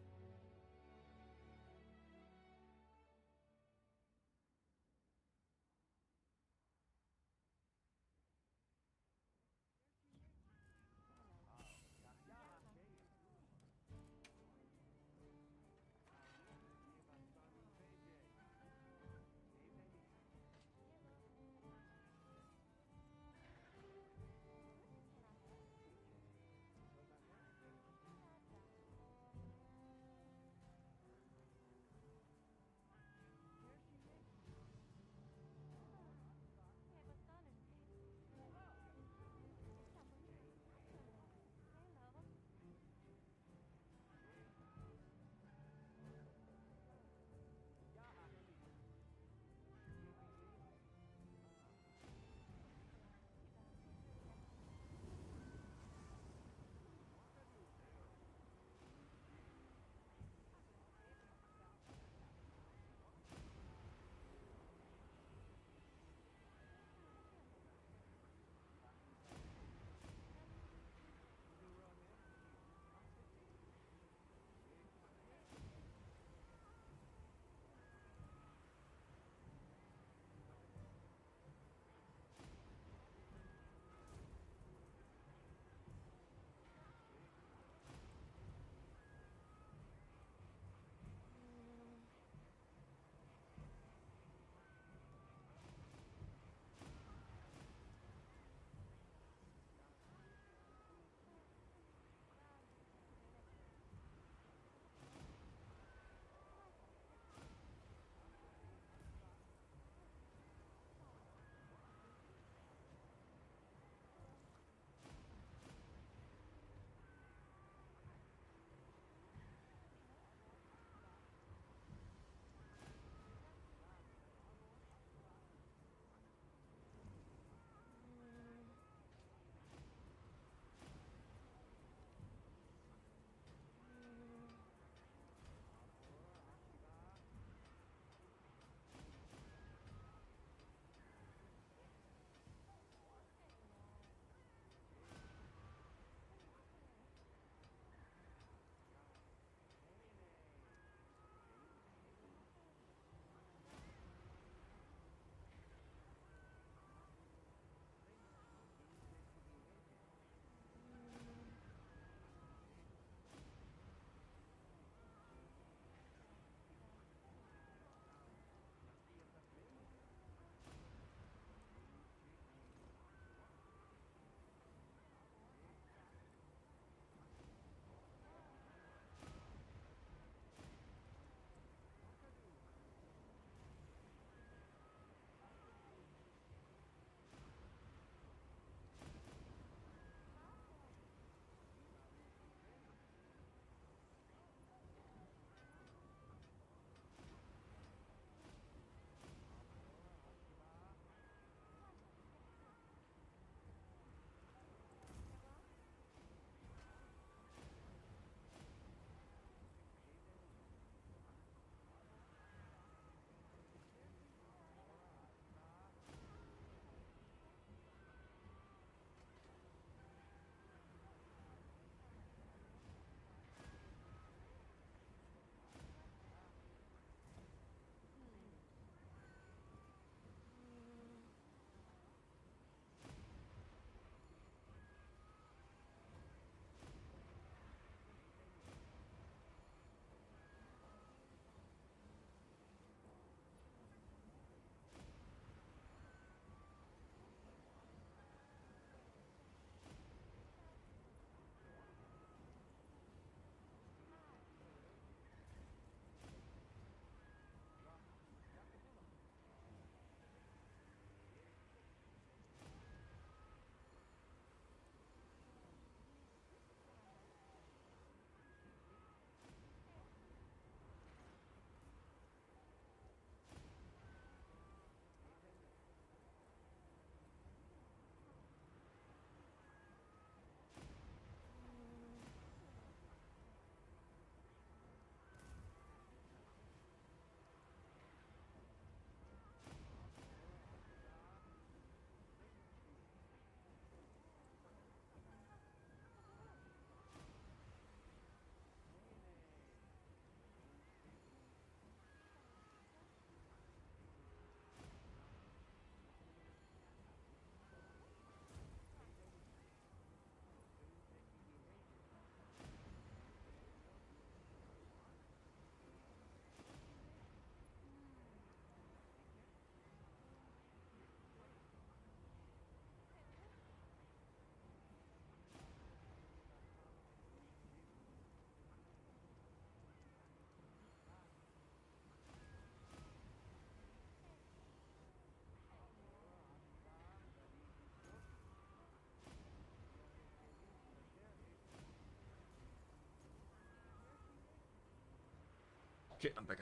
Okay, I'm back.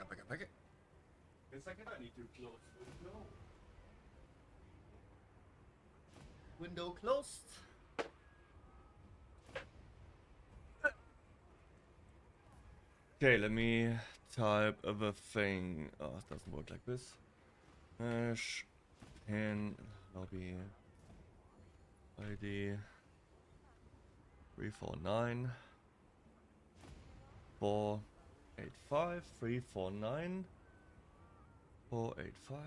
In a second, I need to close the window. Window closed. Okay, let me type the thing. Oh, it doesn't work like this. In lobby ID 349 485 349 485.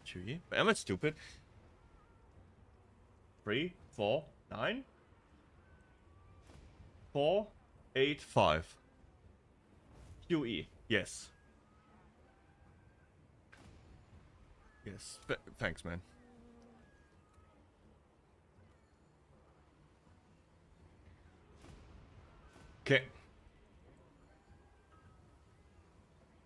Gee, am I stupid? 349 485 QE. Yes. Yes. Thanks, man. Okay.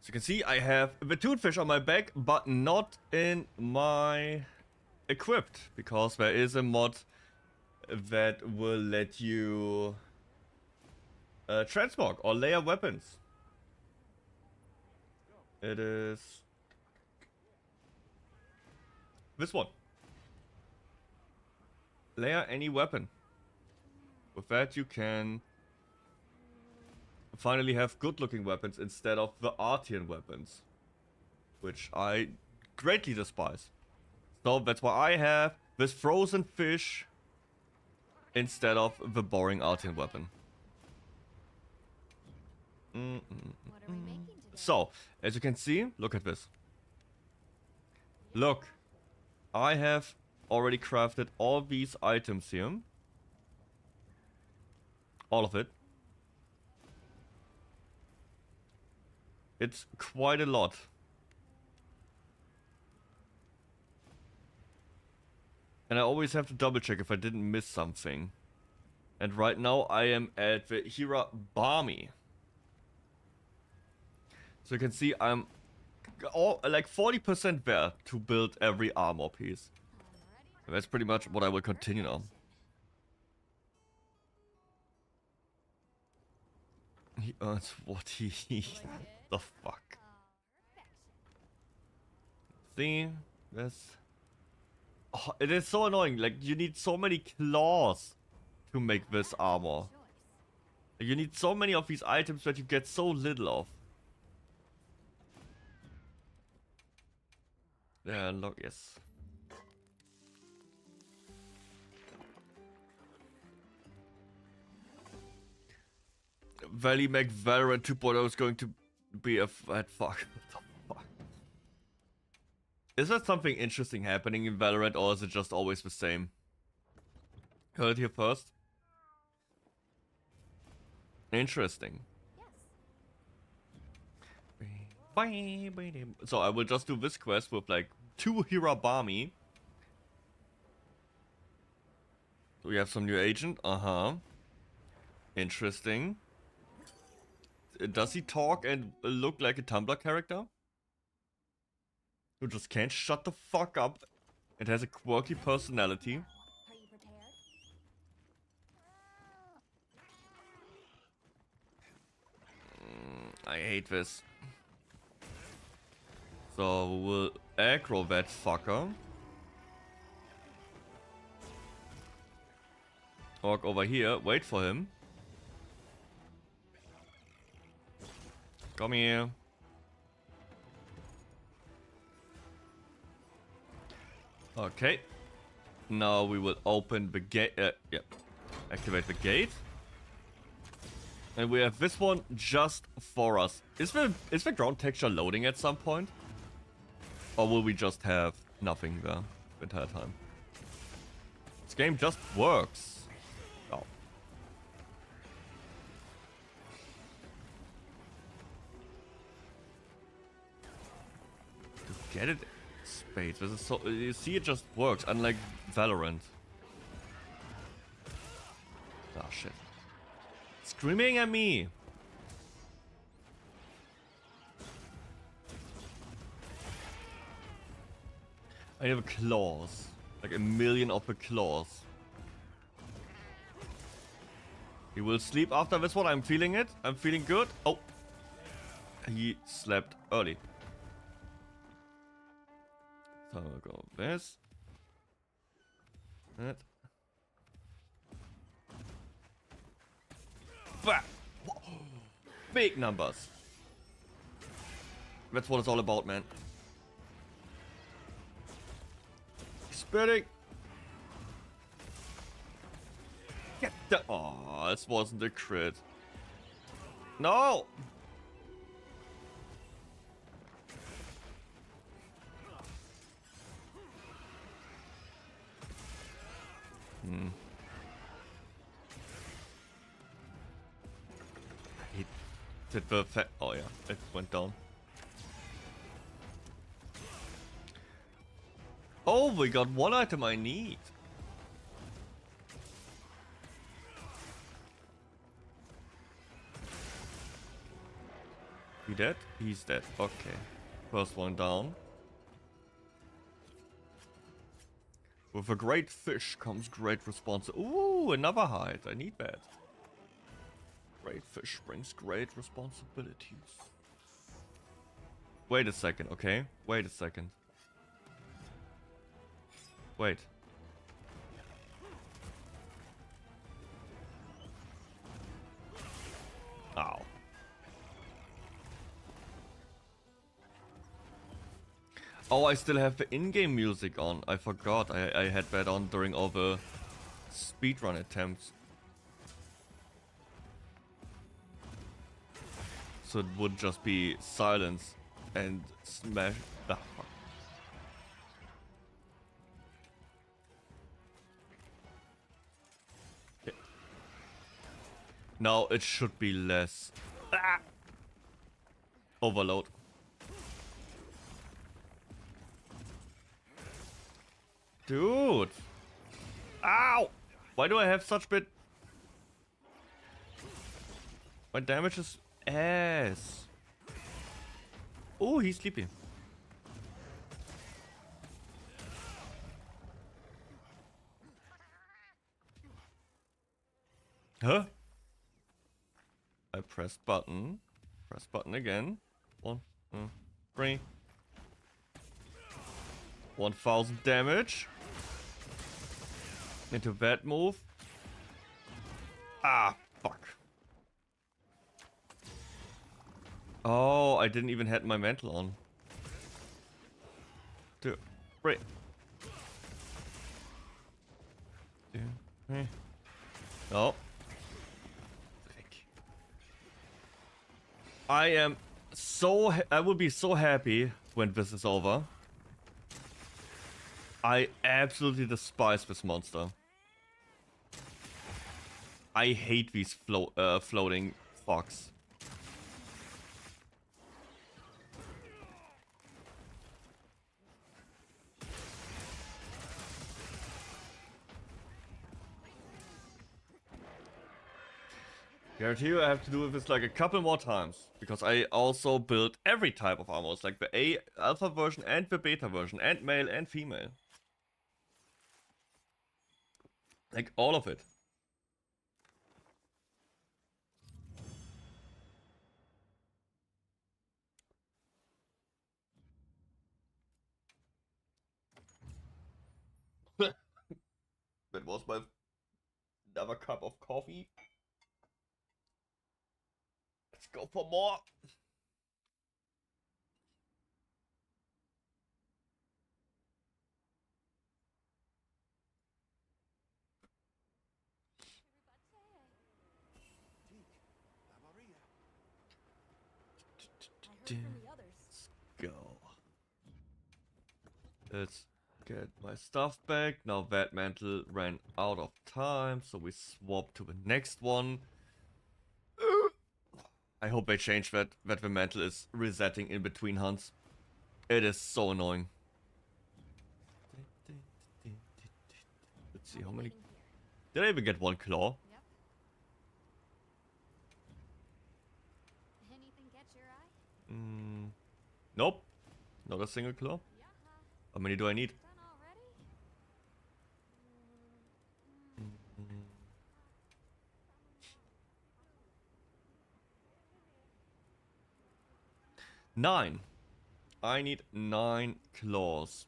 So you can see I have the toothfish on my back, but not in my equipped, because there is a mod that will let you transmog or layer weapons. It is this one. Layer any weapon. With that you can finally have good looking weapons instead of the Artian weapons, which I greatly despise. So that's why I have this frozen fish instead of the boring Artian weapon. So, as you can see, look at this. Look, I have already crafted all these items here. All of it. It's quite a lot. And I always have to double check if I didn't miss something. And right now I am at the Hira Barmy. So you can see I'm like 40% there to build every armor piece. And that's pretty much what I will continue now. He earns what he the fuck. See, this. Oh, it is so annoying. Like, you need so many claws to make this armor. You need so many of these items that you get so little of. Yeah, look, yes. Valley Mac Valorant 2.0 is going to be a fat fuck. What the fuck? Is there something interesting happening in Valorant, or is it just always the same? Heard it here first. Interesting. So I will just do this quest with like 2 Hirabami. We have some new agent. Interesting. Does he talk and look like a Tumblr character? Who just can't shut the fuck up and has a quirky personality. I hate this. So we'll aggro that fucker. Walk over here, wait for him. Come here. Okay. Now we will open the gate. Yep. Activate the gate. And we have this one just for us. Is the ground texture loading at some point? Or will we just have nothing there the entire time? This game just works. Oh. To get it space. This is so, you see, it just works, unlike Valorant. Ah, shit. Screaming at me. I have claws. Like a million of the claws. He will sleep after this one. I'm feeling it. I'm feeling good. Oh. He slept early. So we'll go this. That. Bah! Big numbers. That's what it's all about, man. Spitting. Get the. Oh, this wasn't a crit. No! He did the oh yeah, it went down. Oh, we got one item I need. He dead? He's dead. Okay. First one down. With a great fish comes great responsibility. Ooh, another hide. I need that. Great fish brings great responsibilities. Wait a second, okay? Wait a second. Wait. Ow. Oh, I still have the in-game music on. I forgot. I had that on during all the speedrun attempts. So it would just be silence and smash. Ah, fuck. Okay. Now it should be less. Ah! Overload. Dude! Ow! Why do I have such bit? My damage is ass. Oh, he's sleepy. Huh? I press button. Press button again. 1, 2, 3. 1000 damage. Into that move. Ah, fuck. Oh, I didn't even have my mantle on. 2, 3. 2, 3. No. I am so. I will be so happy when this is over. I absolutely despise this monster. I hate these floating fox. Guarantee you I have to do this like a couple more times. Because I also built every type of armors. Like the alpha version and the beta version. And male and female. Like all of it. That was my another cup of coffee. Let's go for more. Let's go. Let's get my stuff back. Now that mantle ran out of time, so we swap to the next one. I hope they change that the mantle is resetting in between hunts. It is so annoying. Let's see how many. Did I even get one claw? Nope. Not a single claw. How many do I need? 9. I need 9 claws.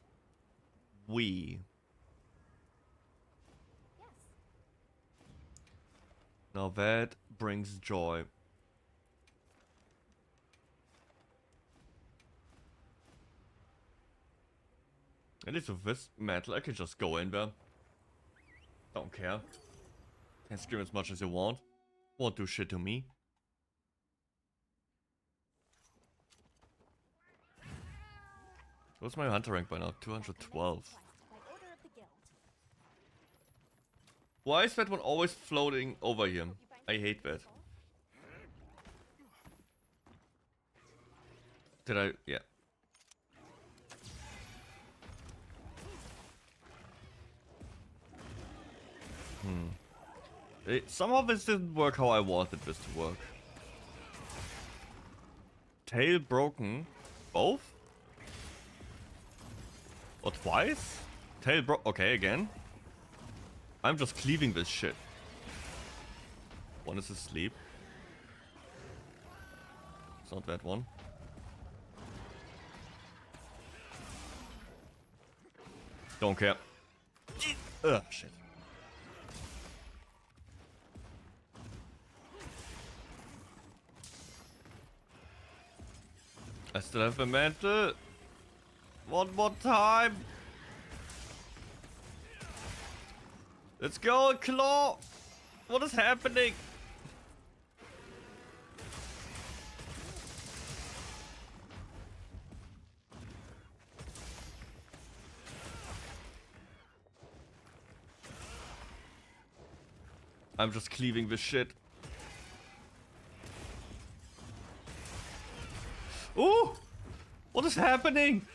Now that brings joy. At least with this metal, I can just go in there. Don't care. Can scream as much as you want. Won't do shit to me. What's my hunter rank by now? 212. Why is that one always floating over here? I hate that. Did I? Yeah. Somehow this didn't work how I wanted this to work. Tail broken. Both? Or twice? Tail broke. Okay, again. I'm just cleaving this shit. One is asleep. It's not that one. Don't care. Ugh, shit. I still have a mantle. One more time. Let's go, Claw. What is happening? I'm just cleaving this shit. Ooh! What is happening?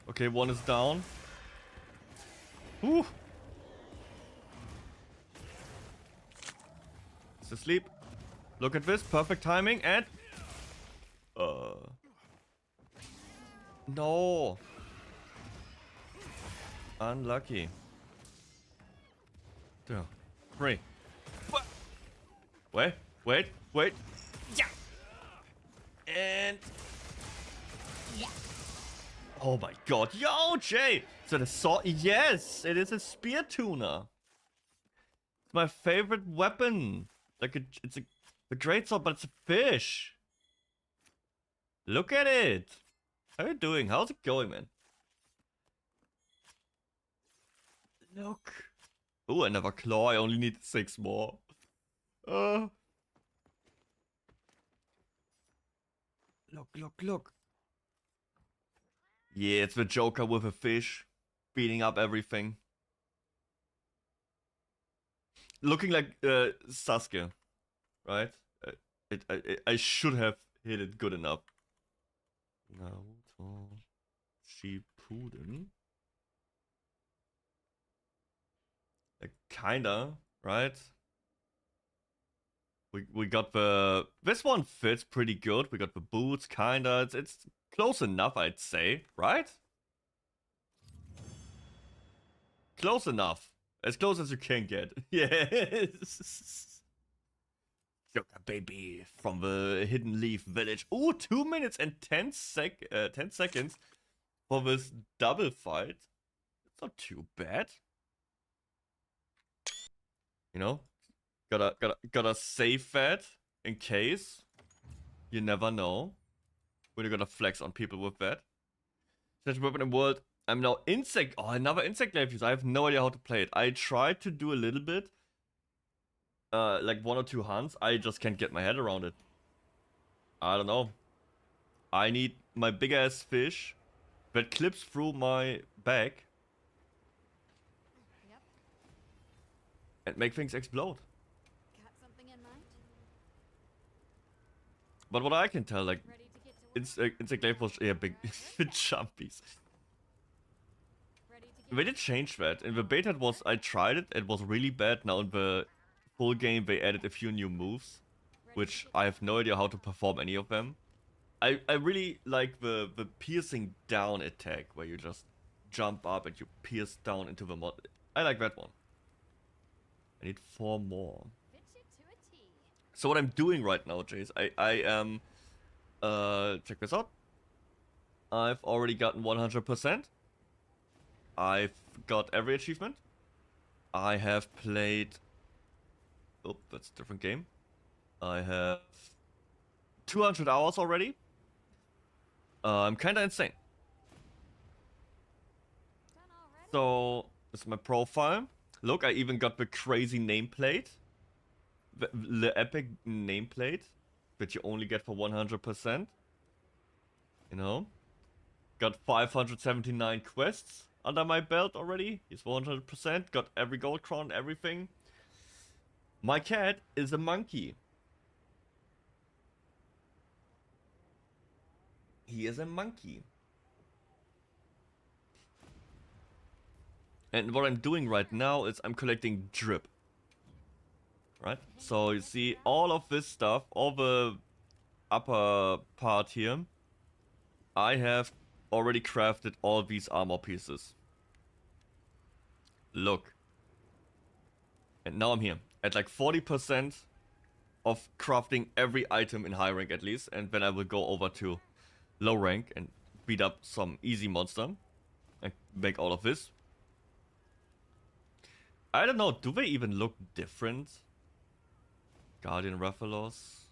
Okay, one is down. Ooh! It's asleep. Look at this, perfect timing and... No! Unlucky. 2, 3. Wait. Yeah! And... Yeah! Oh my god. Yo, Jay! So the sword... Yes! It is a spear tuner. It's my favorite weapon. Like, it's a great sword, but it's a fish. Look at it! How are you doing? How's it going, man? Look. Oh, another claw. I only need 6 more. Look. Yeah, it's the Joker with a fish. Beating up everything. Looking like Sasuke. Right? I should have hit it good enough. Naruto Shippuden. Kinda, right? We got the... This one fits pretty good. We got the boots, kinda. It's close enough, I'd say, right? Close enough. As close as you can get. Yes. Joker baby from the Hidden Leaf Village. Ooh, 2 minutes and 10 seconds for this double fight. It's not too bad. You know, gotta save that in case. You never know when you're gonna flex on people with that. Such weapon in world. I'm now insect. Oh, another insect life use. I have no idea how to play it. I tried to do a little bit, like 1 or 2 hunts. I just can't get my head around it. I don't know. I need my big ass fish that clips through my back. And make things explode. Got something in mind? But what I can tell, like, insect life was big jumpies. They did change that. In the beta it was, I tried it, it was really bad. Now in the full game they added a few new moves, which I have no idea how to perform any of them. I really like the piercing down attack, where you just jump up and you pierce down into the mod. I like that one. I need 4 more. So what I'm doing right now, Jace, I am... check this out. I've already gotten 100%. I've got every achievement. I have played... Oh, that's a different game. I have 200 hours already. I'm kinda insane. So, this is my profile. Look, I even got the crazy nameplate. The epic nameplate that you only get for 100%. You know? Got 579 quests under my belt already. He's 100%. Got every gold crown, everything. My cat is a monkey. He is a monkey. And what I'm doing right now is I'm collecting drip. Right? So you see all of this stuff, all the upper part here. I have already crafted all these armor pieces. Look. And now I'm here. At like 40% of crafting every item in high rank at least. And then I will go over to low rank and beat up some easy monster. And make all of this. I don't know, do they even look different? Guardian Rathalos.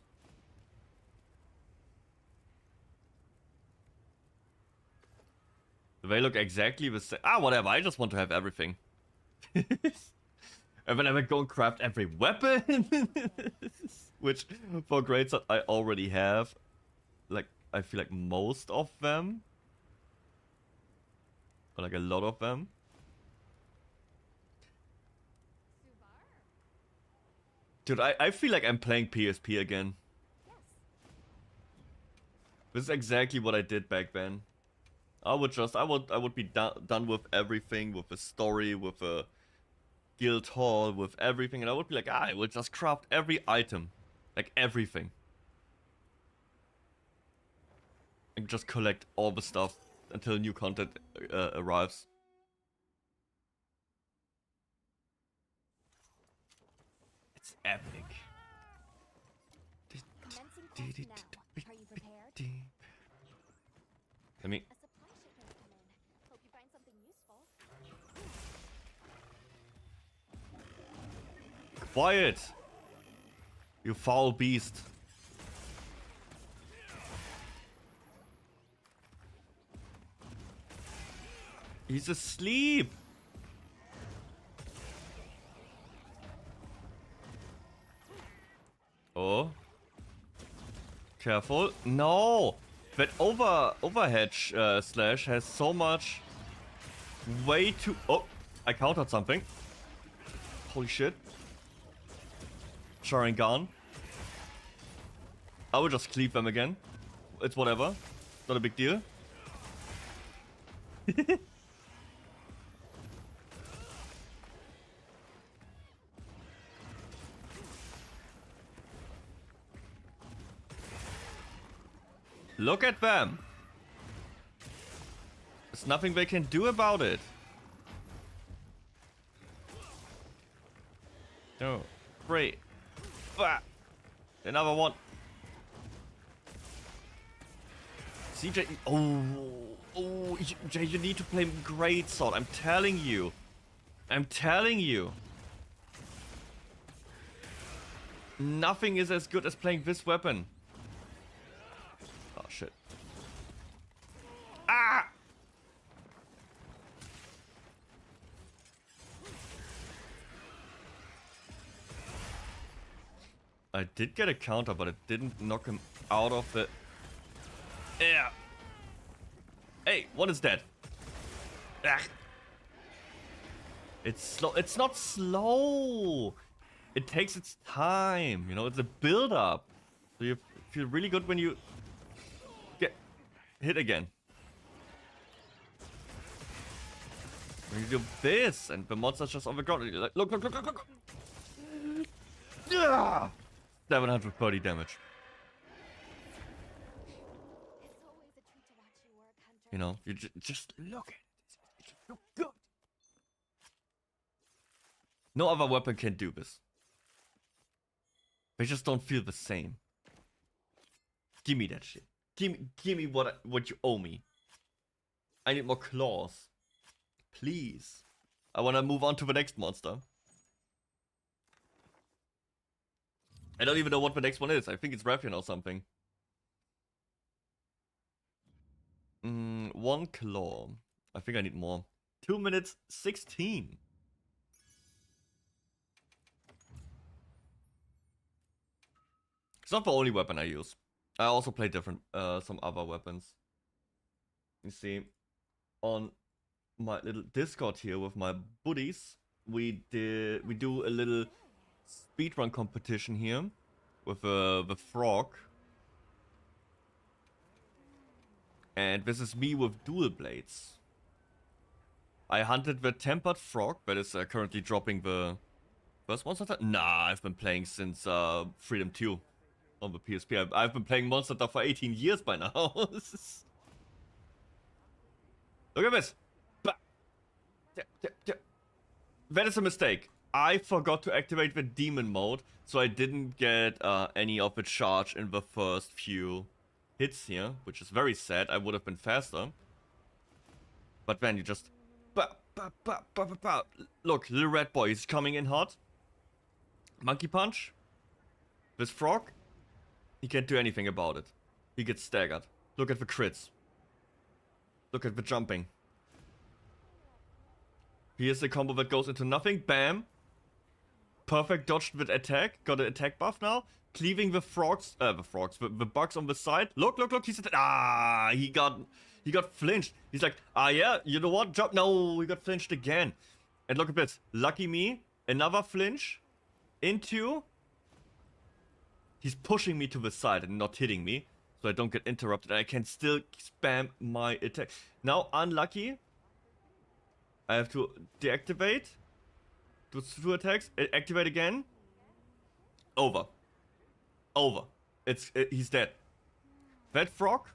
Do they look exactly the same? Ah, whatever, I just want to have everything. And then I will go and craft every weapon. Which, for grades I already have. Like, I feel like most of them. Or like a lot of them. Dude, I feel like I'm playing PSP again. This is exactly what I did back then. I would be done with everything, with the story, with the guild hall, with everything, and I would be like, I will just craft every item. Like everything. And just collect all the stuff until new content arrives. It's epic. Let me... Quiet! You foul beast. He's asleep! Oh. Careful. No! That overhead slash has so much... Way too... Oh! I countered something. Holy shit. Sharingan. I will just cleave them again. It's whatever. Not a big deal. Look at them. There's nothing they can do about it. No. 3. Another one. CJ. Oh, Jay, you need to play Great Sword. I'm telling you. I'm telling you. Nothing is as good as playing this weapon. Oh shit. Ah! I did get a counter, but it didn't knock him out of the... Yeah. Hey, what is that? Ah. It's slow. It's not slow. It takes its time. You know, it's a build-up. So you feel really good when you get hit again. When you do this, and the monster's just on the ground, and you're like, look. Yeah! 730 damage. You know, you just look at it. It just looks good. No other weapon can do this. They just don't feel the same. Give me that shit. Give me what you owe me. I need more claws. Please. I want to move on to the next monster. I don't even know what the next one is. I think it's Raffian or something. 1 claw. I think I need more. 2 minutes 16. It's not the only weapon I use. I also play different, some other weapons. You see, on my little Discord here with my buddies, we do a little speedrun competition here with the frog. And this is me with dual blades. I hunted the tempered frog that is currently dropping the first monster hunter. Nah, I've been playing since Freedom 2 on the PSP. I've been playing Monster Hunter for 18 years by now. Look at this. That is a mistake. I forgot to activate the demon mode, so I didn't get any of the charge in the first few hits here, which is very sad. I would have been faster. But then you just... Look, little red boy, he's coming in hot. Monkey punch. This frog, he can't do anything about it. He gets staggered. Look at the crits. Look at the jumping. Here's the combo that goes into nothing. Bam. Perfect dodged with attack. Got an attack buff now. Cleaving the frogs. The bugs on the side. Look. He's he got flinched. He's like, yeah, you know what? Jump. No, he got flinched again. And look at this. Lucky me. Another flinch. Into. He's pushing me to the side and not hitting me. So I don't get interrupted. And I can still spam my attack. Now, unlucky. I have to deactivate. Do 2 attacks. Activate again. Over. He's dead. That frog.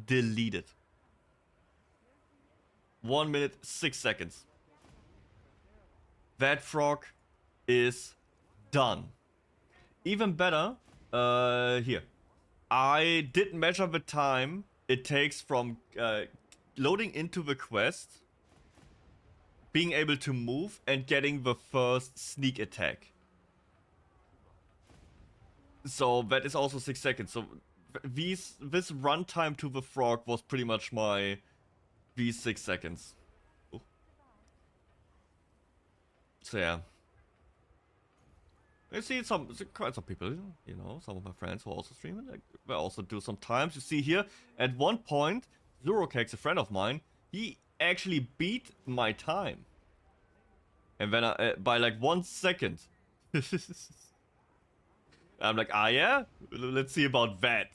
Deleted. 1 minute 6 seconds. That frog is done. Even better. Here. I did measure the time it takes from loading into the quest, being able to move, and getting the first sneak attack. So that is also 6 seconds. So this runtime to the frog was pretty much these 6 seconds. Ooh. So yeah. I see quite some people, you know, some of my friends who are also streaming, like, they also do sometimes. You see here, at one point, Zurocakes, a friend of mine, he actually beat my time. And then by like 1 second. I'm like, yeah? Let's see about that.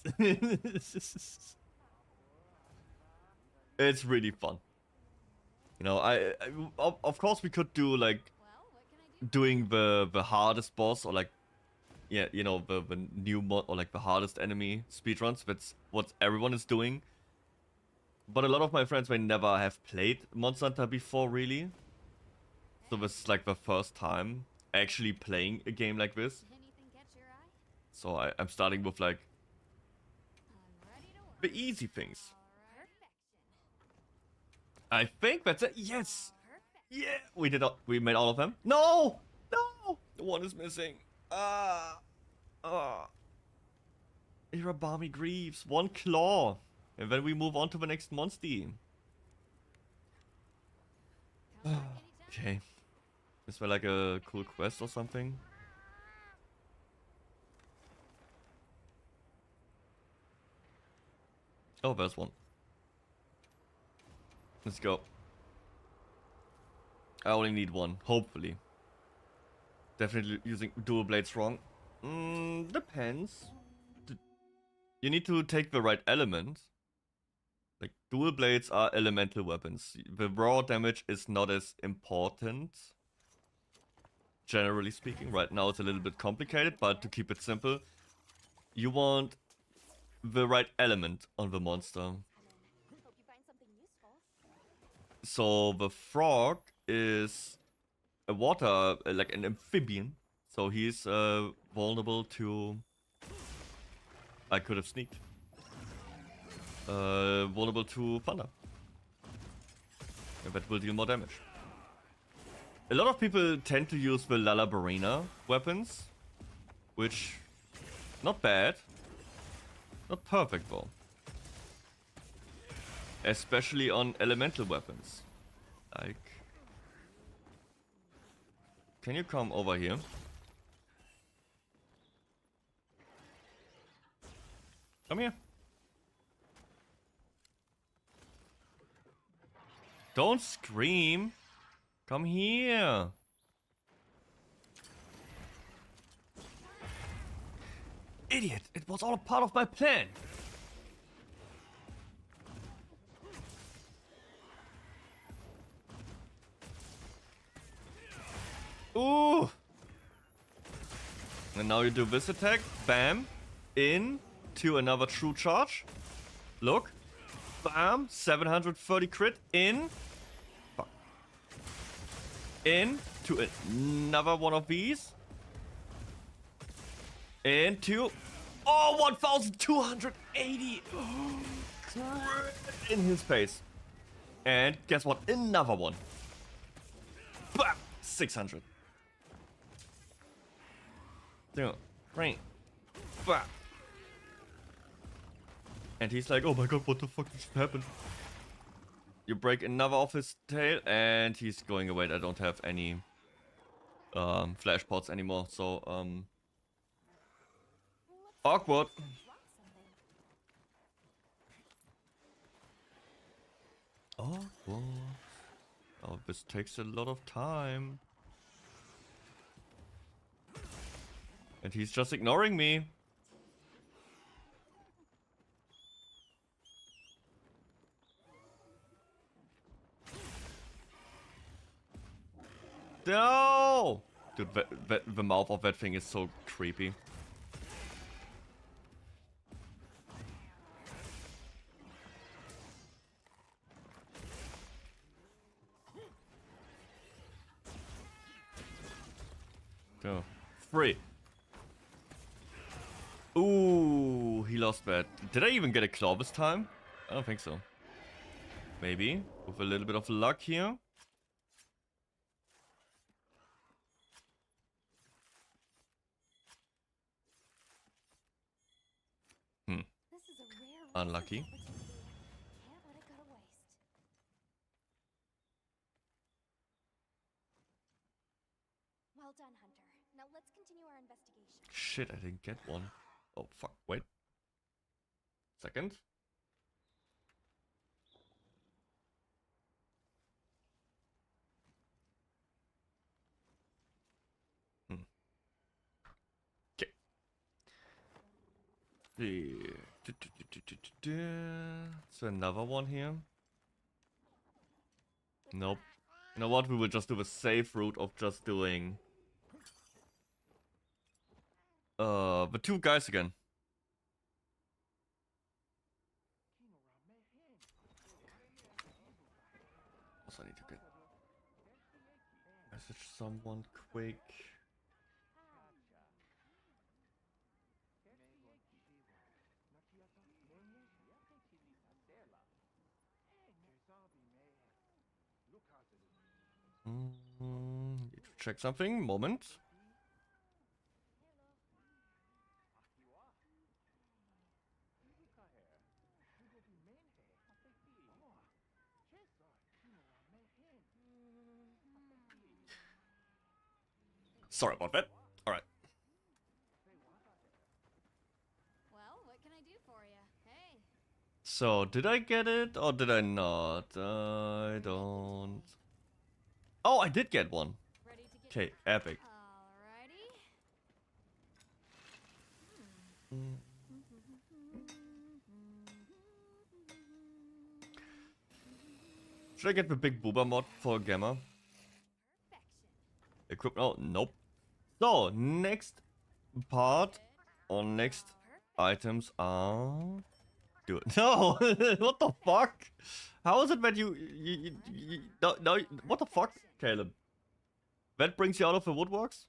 It's really fun. You know, of course we could do like doing the hardest boss, or like, yeah, you know, the new mod, or like the hardest enemy speedruns. That's what everyone is doing. But a lot of my friends, they never have played Monster Hunter before, really. So this is like the first time actually playing a game like this. So I'm starting with like the easy things. I think that's it. Yes. Yeah, we made all of them. No, the one is missing. Irabami Greaves, 1 claw, and then we move on to the next monster. Okay, is there like a cool quest or something? Oh, there's one. Let's go. I only need 1, hopefully. Definitely using dual blades wrong. Depends. You need to take the right element. Like, dual blades are elemental weapons. The raw damage is not as important. Generally speaking. Right now it's a little bit complicated, but to keep it simple, you want the right element on the monster. So the frog is a water, like an amphibian. So he's vulnerable to... I could have sneaked. Vulnerable to thunder. And that will deal more damage. A lot of people tend to use the Lalabarina weapons, which, not bad. Not perfect though. Especially on elemental weapons. Like... Can you come over here? Come here. Don't scream. Come here. Idiot! It was all a part of my plan. Ooh! And now you do this attack. Bam. Into another true charge. Look. Bam. 730 crit. In. Fuck. Into another one of these. Into... Oh, 1,280 in his face. And guess what? Another one. Bam! 600. 2, 3. Bam! And he's like, oh my god, what the fuck just happened? You break another of his tail and he's going away. I don't have any flash pots anymore, so awkward. Awkward. Oh, this takes a lot of time. And he's just ignoring me. No! Dude, the mouth of that thing is so creepy. Go. Free. Ooh, he lost that. Did I even get a claw this time? I don't think so. Maybe. With a little bit of luck here. Unlucky. Well done, Hunter. Now let's continue our investigation. Shit, I didn't get one. Oh, fuck. Wait. Second. Okay. So another one here. Nope. You know what? We will just do the safe route of just doing the two guys again. Also, I need to get message someone quick. Need to check something. Moment. Sorry about that. All right. Well, what can I do for you? Hey. So, did I get it or did I not? I don't. Oh, I did get one. Okay, epic. Should I get the big booba mod for Gamma? Equip? Oh, nope. So, next part or next items are... Do it. No! What the fuck? How is it that you no, what the fuck, Caleb? That brings you out of the woodworks?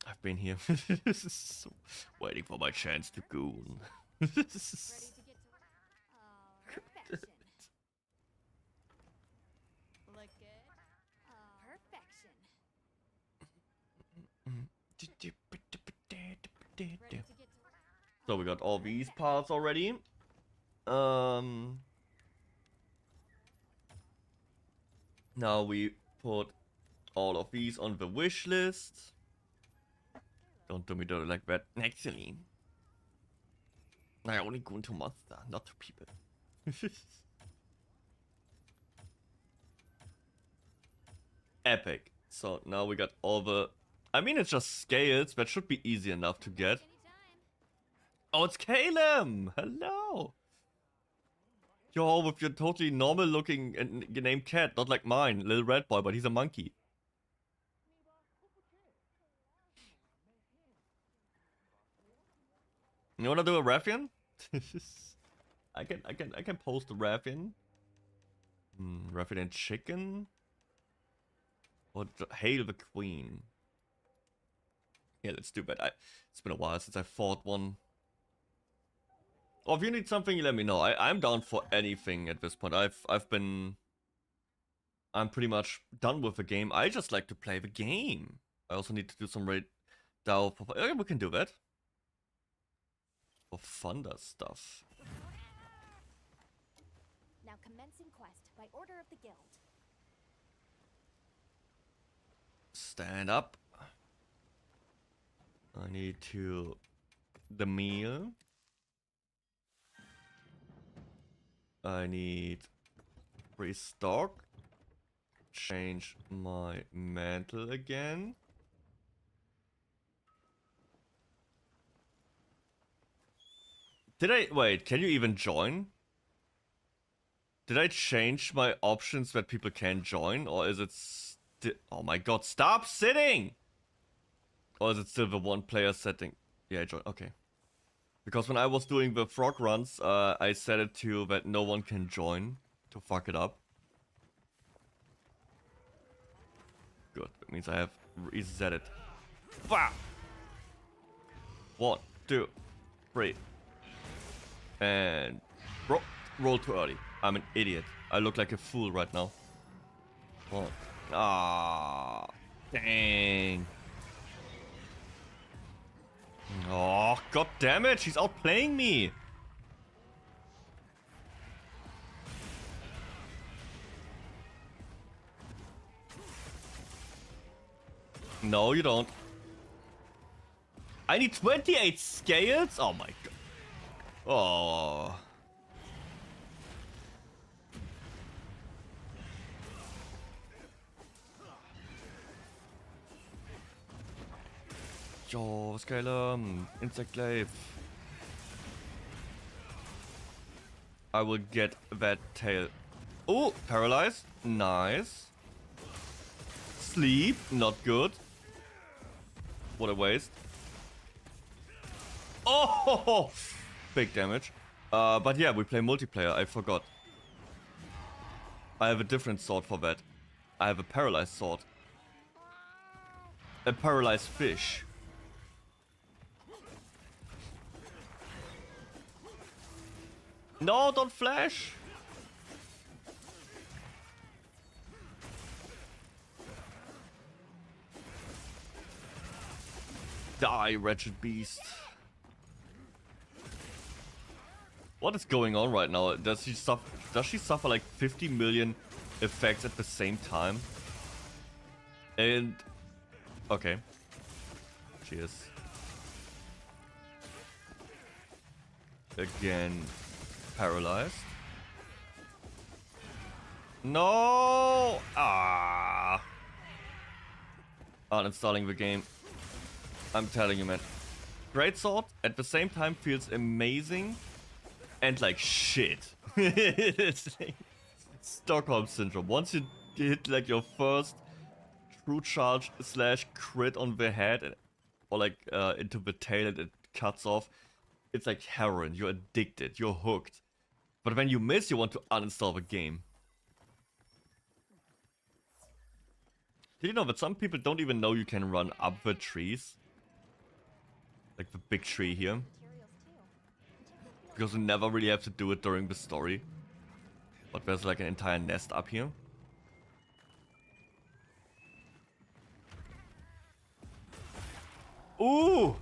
I've been here. Waiting for my chance to goon. So we got all these parts already. Now we put all of these on the wish list. Don't do me dirty like that. Actually, I only go into monster, not to people. Epic. So now we got all the... I mean, it's just scales. That should be easy enough to get. Oh, it's 𝐑𝐮𝐬! Hello! Yo, with your totally normal looking named cat. Not like mine, little red boy, but he's a monkey. You wanna do a Raffian? I can post a Raffian. Raffian and chicken? Or Hail the Queen? Yeah, let's do that. It's been a while since I fought one. Or if you need something, let me know. I'm down for anything at this point. I'm pretty much done with the game. I just like to play the game. I also need to do some raid DAO. Okay, we can do that. For thunder stuff. Now commencing quest by order of the guild. Stand up. I need to... the meal. I need... restock. Change my mantle again. Did I... wait, can you even join? Did I change my options that people can join? Or is it... oh my god, stop sitting! Or is it still the one player setting? Yeah, I joined. Okay. Because when I was doing the frog runs, I set it to that no one can join. To fuck it up. Good. That means I have reset it. Wow! 1, 2, 3. And... roll too early. I'm an idiot. I look like a fool right now. Oh. Ah, dang. Oh, god damn it. She's outplaying me. No, you don't. I need 28 scales? Oh my god. Oh. Yo, 𝐑𝐮𝐬, insect life. I will get that tail. Oh, paralyzed. Nice. Sleep, not good. What a waste. Oh, big damage. But yeah, we play multiplayer. I forgot. I have a different sword for that. I have a paralyzed sword. A paralyzed fish. No, don't flash! Die, wretched beast. What is going on right now? Does she suffer like 50 million effects at the same time? And... okay. Cheers. Again... paralyzed. No! Ah! Uninstalling the game. I'm telling you, man. Greatsword at the same time feels amazing and like shit. It's like Stockholm syndrome. Once you hit like your first true charge / crit on the head or like into the tail and it cuts off, it's like heroin. You're addicted. You're hooked. But when you miss, you want to uninstall the game. Did you know that some people don't even know you can run up the trees? Like the big tree here. Because you never really have to do it during the story. But there's like an entire nest up here. Ooh!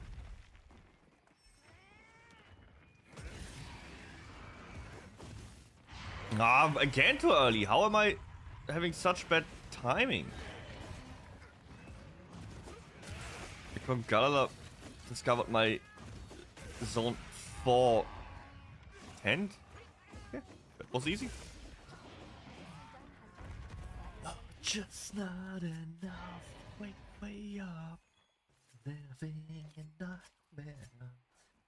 Ah, again too early. How am I having such bad timing? Galala discovered my zone 4 tent. Yeah, that was easy. Just not enough. Wake way up. Living in nightmare.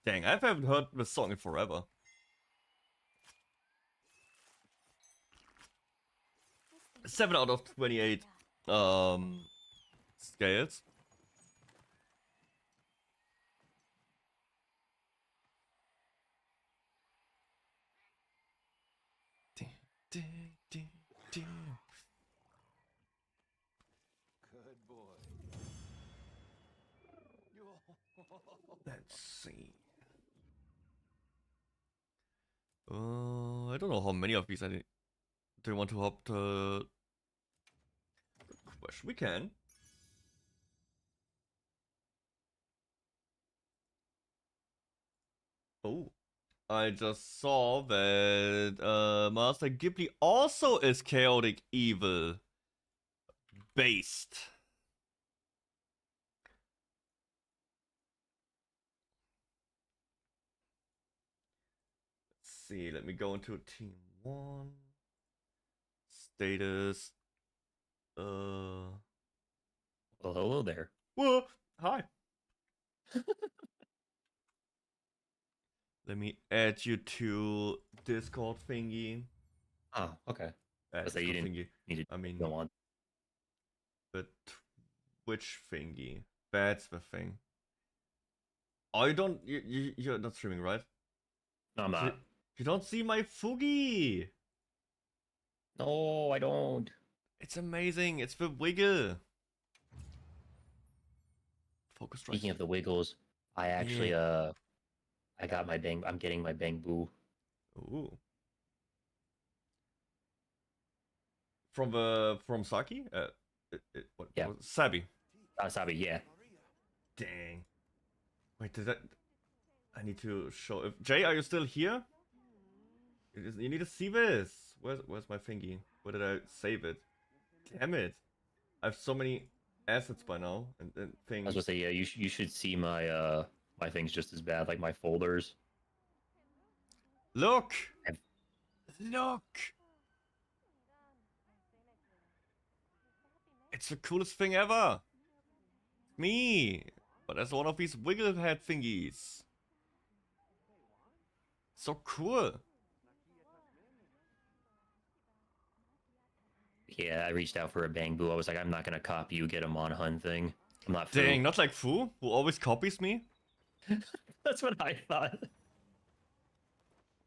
Dang, I haven't heard this song in forever. Seven out of 28 scales. Good boy. Let's see. I don't know how many of these I need. Do you want to hop to Wish we can. Oh, I just saw that Master Ghibli also is chaotic evil based. Let's see, let me go into team 1. Status. Well, hello there. Whoa, hi. Let me add you to Discord thingy. Oh, okay. So you didn't need to go on. The Twitch thingy. That's the thing. Oh, you don't. You're not streaming, right? No, I'm not. You don't see my Fugi. No, I don't. It's amazing. It's the wiggle. Focus. Speaking of the wiggles, I actually I got my bang. I'm getting my bang boo. Ooh. From Saki? What? Yeah. Sabi. Sabi, yeah. Dang. Wait, did that? I need to show. If Jay, are you still here? You need to see this. Where's my thingy? Where did I save it? Damn it! I have so many assets by now and things. I was gonna say, yeah, you should see my my things just as bad, like my folders. Look! Look! It's the coolest thing ever! Me! But as one of these wiggle head thingies. So cool! Yeah, I reached out for a bang boo. I was like, I'm not gonna copy you, get a Mon Hun thing. I'm not. Dang, not like Fu, who always copies me. That's what I thought.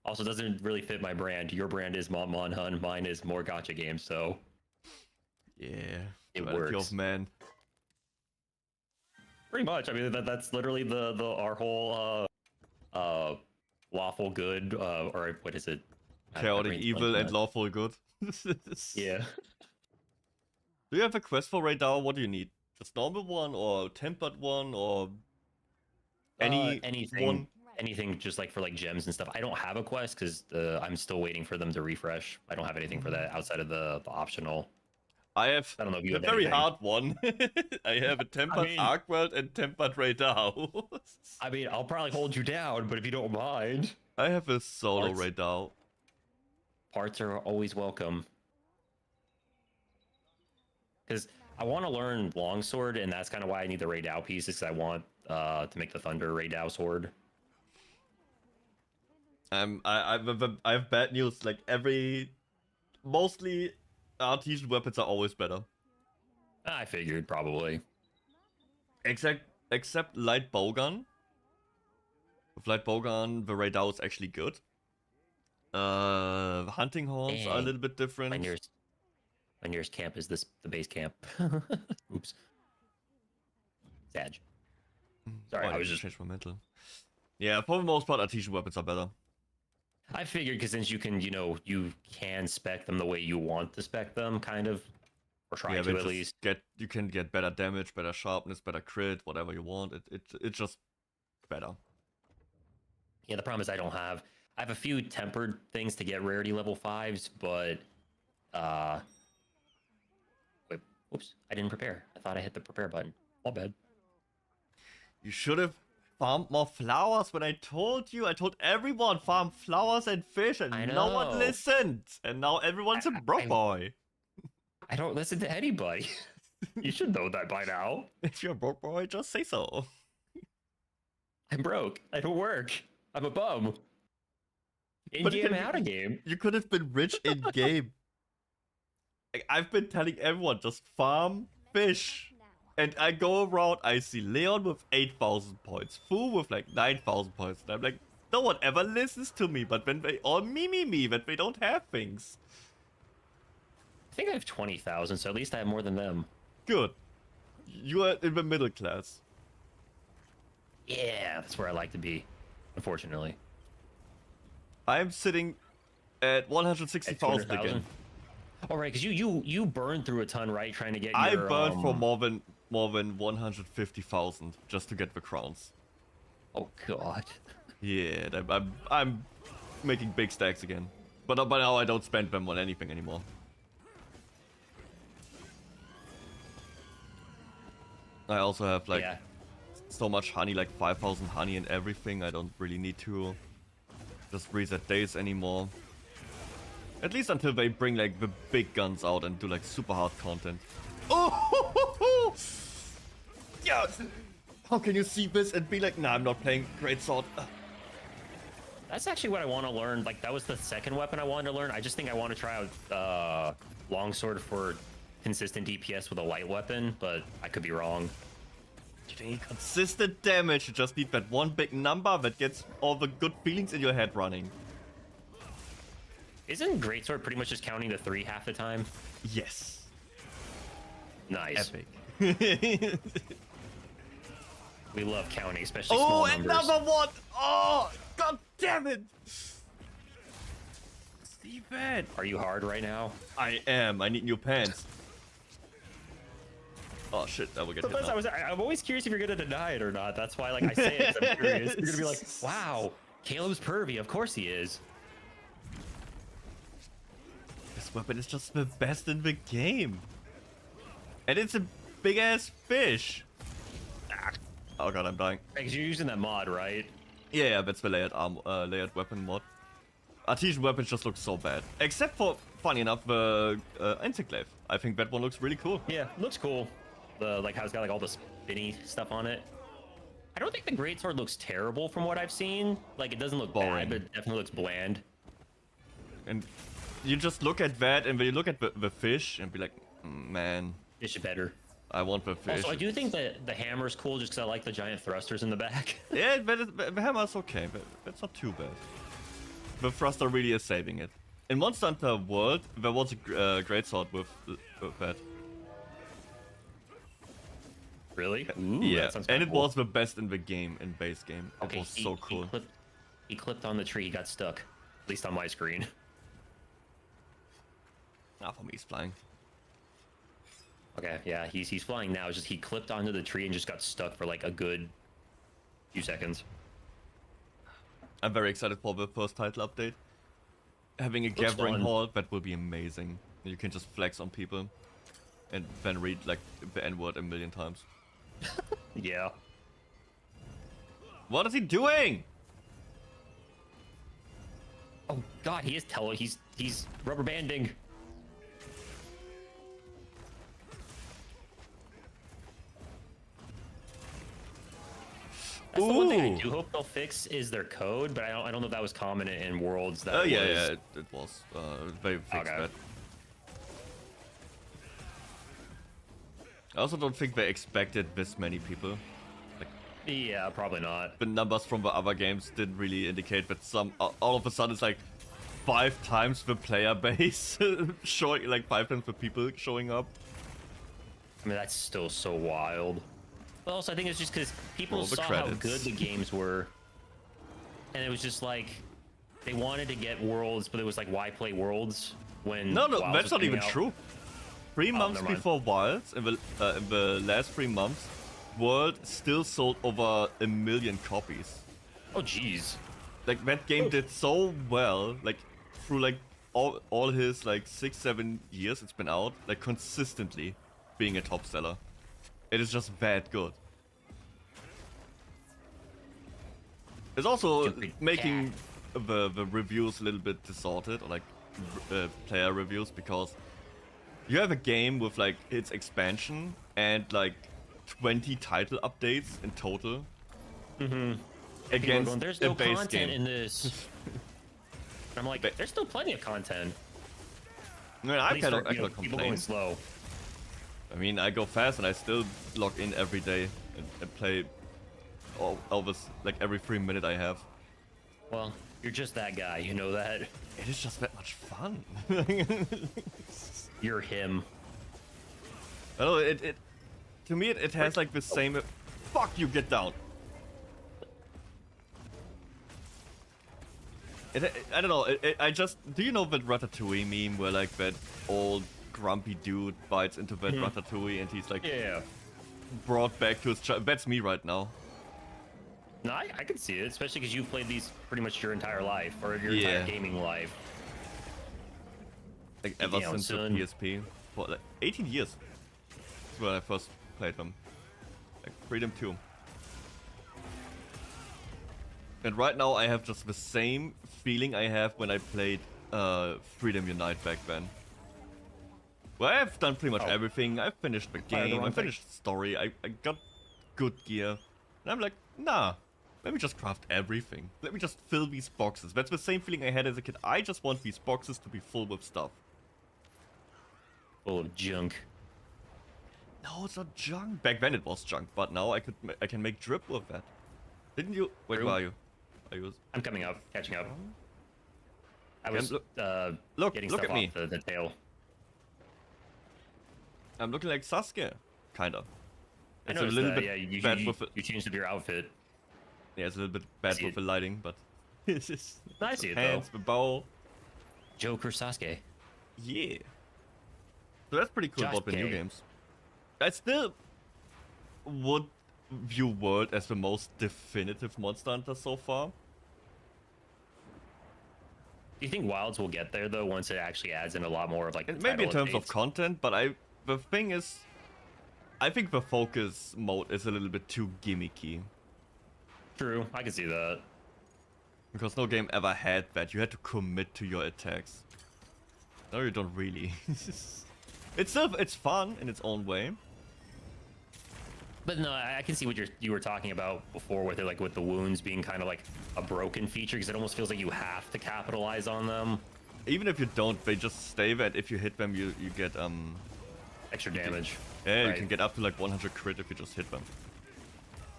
Also, doesn't really fit my brand. Your brand is Mon Hun, mine is more gacha games, so yeah, it works. Of man. Pretty much. I mean, that's literally the our whole lawful good or what is it? Chaotic evil and lawful good. Yeah. Do you have a quest for right now? What do you need? Just normal one or tempered one or anything just like for like gems and stuff. I don't have a quest because I'm still waiting for them to refresh. I don't have anything for that outside of the optional. I don't know if you have a very hard one. I have a tempered Arc World and tempered Radar. I mean, I'll probably hold you down, but if you don't mind. I have a solo Radar. Parts are always welcome. Because I want to learn Longsword, and that's kind of why I need the Radao pieces, because I want to make the Thunder Radao sword. I have bad news. Like mostly artisan weapons are always better. I figured probably. Except light bowgun. With light bowgun, the Radao is actually good. Hunting horns are a little bit different. My nearest camp is the base camp. Oops. Sag. Sorry, I was just change my mental. Yeah, for the most part, artisan weapons are better. I figured because since you can, you can spec them the way you want to spec them, kind of, or try to at least. You can get better damage, better sharpness, better crit, whatever you want. It's just better. Yeah, the problem is I have a few tempered things to get rarity level 5s, but wait, oops, I didn't prepare. I thought I hit the prepare button. All bad. You should have farmed more flowers when I told you. I told everyone farm flowers and fish, and no one listened. And now everyone's a broke boy. I don't listen to anybody. You should know that by now. If you're a broke boy, just say so. I'm broke. I don't work. I'm a bum. In-game, out-of-game. You could have been rich in-game. I've been telling everyone, just farm fish. And I go around, I see Leon with 8,000 points, Fu with like 9,000 points. And I'm like, no one ever listens to me, but when they all me, that they don't have things. I think I have 20,000, so at least I have more than them. Good. You are in the middle class. Yeah, that's where I like to be, unfortunately. I'm sitting at 160,000 again. All right, because you burned through a ton, right? Trying to get your... I burned for more than 150,000 just to get the crowns. Oh god. Yeah, I'm making big stacks again. But now I don't spend them on anything anymore. I also have like so much honey, like 5,000 honey and everything. I don't really need to just reset days anymore. At least until they bring like the big guns out and do like super hard content. Oh! Yes! How can you see this and be like, nah, I'm not playing Great Sword? That's actually what I want to learn. Like, that was the second weapon I wanted to learn. I just think I want to try out Longsword for consistent DPS with a light weapon, but I could be wrong. You need consistent damage. You just need that one big number that gets all the good feelings in your head running. Isn't Greatsword pretty much just counting to 3 half the time? Yes. Nice. Epic. We love counting, especially small numbers. Oh, another one! Oh, god damn it! Steven! Are you hard right now? I am. I need new pants. Oh shit, I will get hit now. I'm always curious if you're gonna deny it or not. That's why, like, I say it, 'cause I'm curious. You're gonna be like, wow, Caleb's pervy. Of course he is. This weapon is just the best in the game. And it's a big-ass fish. Ah. Oh god, I'm dying. Because you're using that mod, right? Yeah, that's the layered weapon mod. Artisan weapons just look so bad. Except for, funny enough, the Envtuber. I think that one looks really cool. Yeah, looks cool. Like how it's got like all the spinny stuff on it. I don't think the Greatsword looks terrible from what I've seen. Like, it doesn't look bad, but it definitely looks bland. And you just look at that, and when you look at the fish, and be like, man. Fish is better. I want the fish. Also, I do think that the hammer's cool just because I like the giant thrusters in the back. Yeah, but the hammer's okay, but that's not too bad. The thruster really is saving it. In Monster Hunter World, there was a Greatsword with that. Really? Ooh, yeah, that sounds and it cool. was the best in the game, in base game. It was so cool. He clipped on the tree, he got stuck. At least on my screen. Not for me, he's flying. Okay, yeah, he's flying now. It's just he clipped onto the tree and just got stuck for like a good few seconds. I'm very excited for the first title update. Having a gathering hall, that will be amazing. You can just flex on people and then read like the N-word a million times. Yeah. What is he doing? Oh god, he is he's rubber banding. That's the one thing I do hope they'll fix is their code, but I don't know if that was common in Worlds. That yeah, it was. They fixed that. I also don't think they expected this many people. Like, yeah, probably not. The numbers from the other games didn't really indicate that all of a sudden it's like 5 times the player base showing, like 5 times the people showing up. I mean, that's still so wild. But also, I think it's just because people saw how good the games were, and it was just like they wanted to get Worlds, but it was like, why play Worlds when? No, Wilds that's was not coming even out? true. 3 months before Wilds, in the last 3 months, World still sold over 1 million copies. Oh, jeez. Like, that game did so well, like, through, like, all his, like, 6-7 years it's been out, like, consistently being a top seller. It is just that good. It's also making the reviews a little bit distorted, or, like, player reviews, because you have a game with, like, its expansion and, like, 20 title updates in total. Against going, there's a no base content game. in this. I'm like, there's still plenty of content. I mean, I cannot complain. People going slow. I mean, I go fast and I still log in every day and play almost like every 3 minutes I have. Well, you're just that guy, you know that. It is just that much fun. You're him. I don't know, to me it has like the same. Fuck you, get down. I don't know. I just, do you know that Ratatouille meme where like that old grumpy dude bites into that Ratatouille and he's like brought back to his child? That's me right now. No, I can see it, especially because you've played these pretty much your entire life, or your entire gaming life. Like ever since the PSP, for like 18 years. That's when I first played them. Like Freedom 2. And right now I have just the same feeling I have when I played Freedom Unite back then. Well, I've done pretty much everything. I've finished the game, I finished the story, I got good gear. And I'm like, nah, let me just craft everything. Let me just fill these boxes. That's the same feeling I had as a kid. I just want these boxes to be full with stuff. Full of junk. No, it's not junk. Back then it was junk, but now I can make drip with that. Didn't you? Wait, where are you? I'm coming up, catching up. I was look getting at stuff me. off the tail. I'm looking like Sasuke, kind of. I It's a noticed little that, bit yeah, bad with you changed up your outfit. Yeah, it's a little bit bad with the lighting, but it's just I see it hands, though. the bow. Joker Sasuke. Yeah. So that's pretty cool about the new Josuke. games. I still would view World as the most definitive Monster Hunter so far. Do you think Wilds will get there though once it actually adds in a lot more of like the Maybe in title terms of updates? content, but the thing is, I think the focus mode is a little bit too gimmicky. True, I can see that. Because no game ever had that. You had to commit to your attacks. No, you don't really. It's fun in its own way. But no, I can see what you were talking about before with it, like with the wounds being kind of like a broken feature, because it almost feels like you have to capitalize on them. Even if you don't, they just stay that if you hit them, you get extra damage. Yeah, Right. you can get up to like 100 crit if you just hit them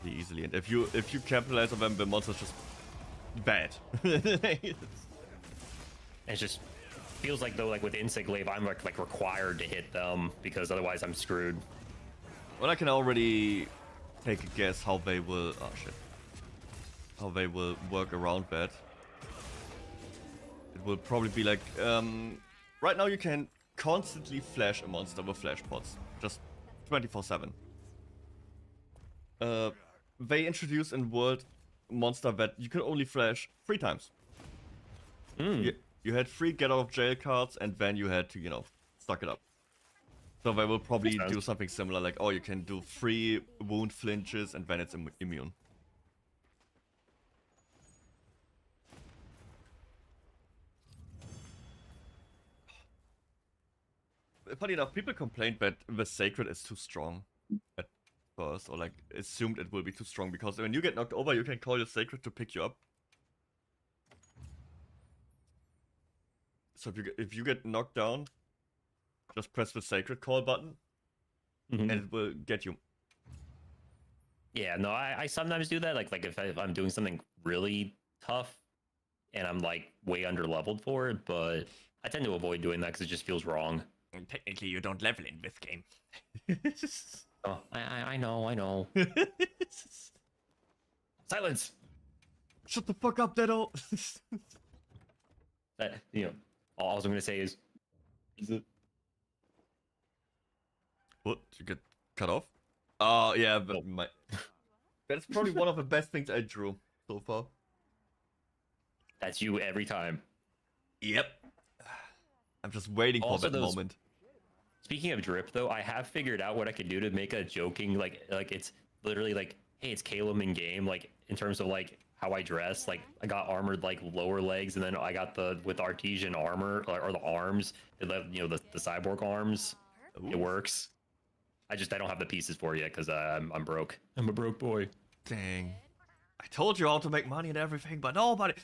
pretty easily. And if you capitalize on them, the monster's just bad. It just feels like though, like with Insect Glaive, I'm like required to hit them because otherwise I'm screwed. Well, I can already take a guess how they will. Oh shit. How they will work around that. It will probably be like right now you can constantly flash a monster with flash pods, just 24/7. They introduced in World monster that you could only flash 3 times. You had 3 get out of jail cards, and then you had to, you know, suck it up. So they will probably do something similar, like, oh, you can do 3 wound flinches, and then it's immune. Funny enough, people complained that the Sacred is too strong at first, or like assumed it will be too strong, because when you get knocked over, you can call your Sacred to pick you up. So if you get knocked down, just press the Sacred Call button, and it will get you. Yeah, no, I sometimes do that. Like if I'm doing something really tough, and I'm like way under leveled for it, but I tend to avoid doing that because it just feels wrong. And technically, you don't level in this game. Oh, I know. Silence. Shut the fuck up, Deddo. That, you know, all I'm gonna say is it? What? Did you get cut off? Oh yeah, but that's probably one of the best things I drew so far. That's you every time. Yep. I'm just waiting for that moment. Speaking of drip, though, I have figured out what I could do to make a joking like it's literally like, hey, it's 𝐑𝐮𝐬 in game, like in terms of like how I dress. Like I got armored like lower legs, and then I got with artesian armor or the arms, you know, the cyborg arms. Ooh. It works. I don't have the pieces for you because I'm broke. I'm a broke boy. Dang. I told you all to make money and everything, but nobody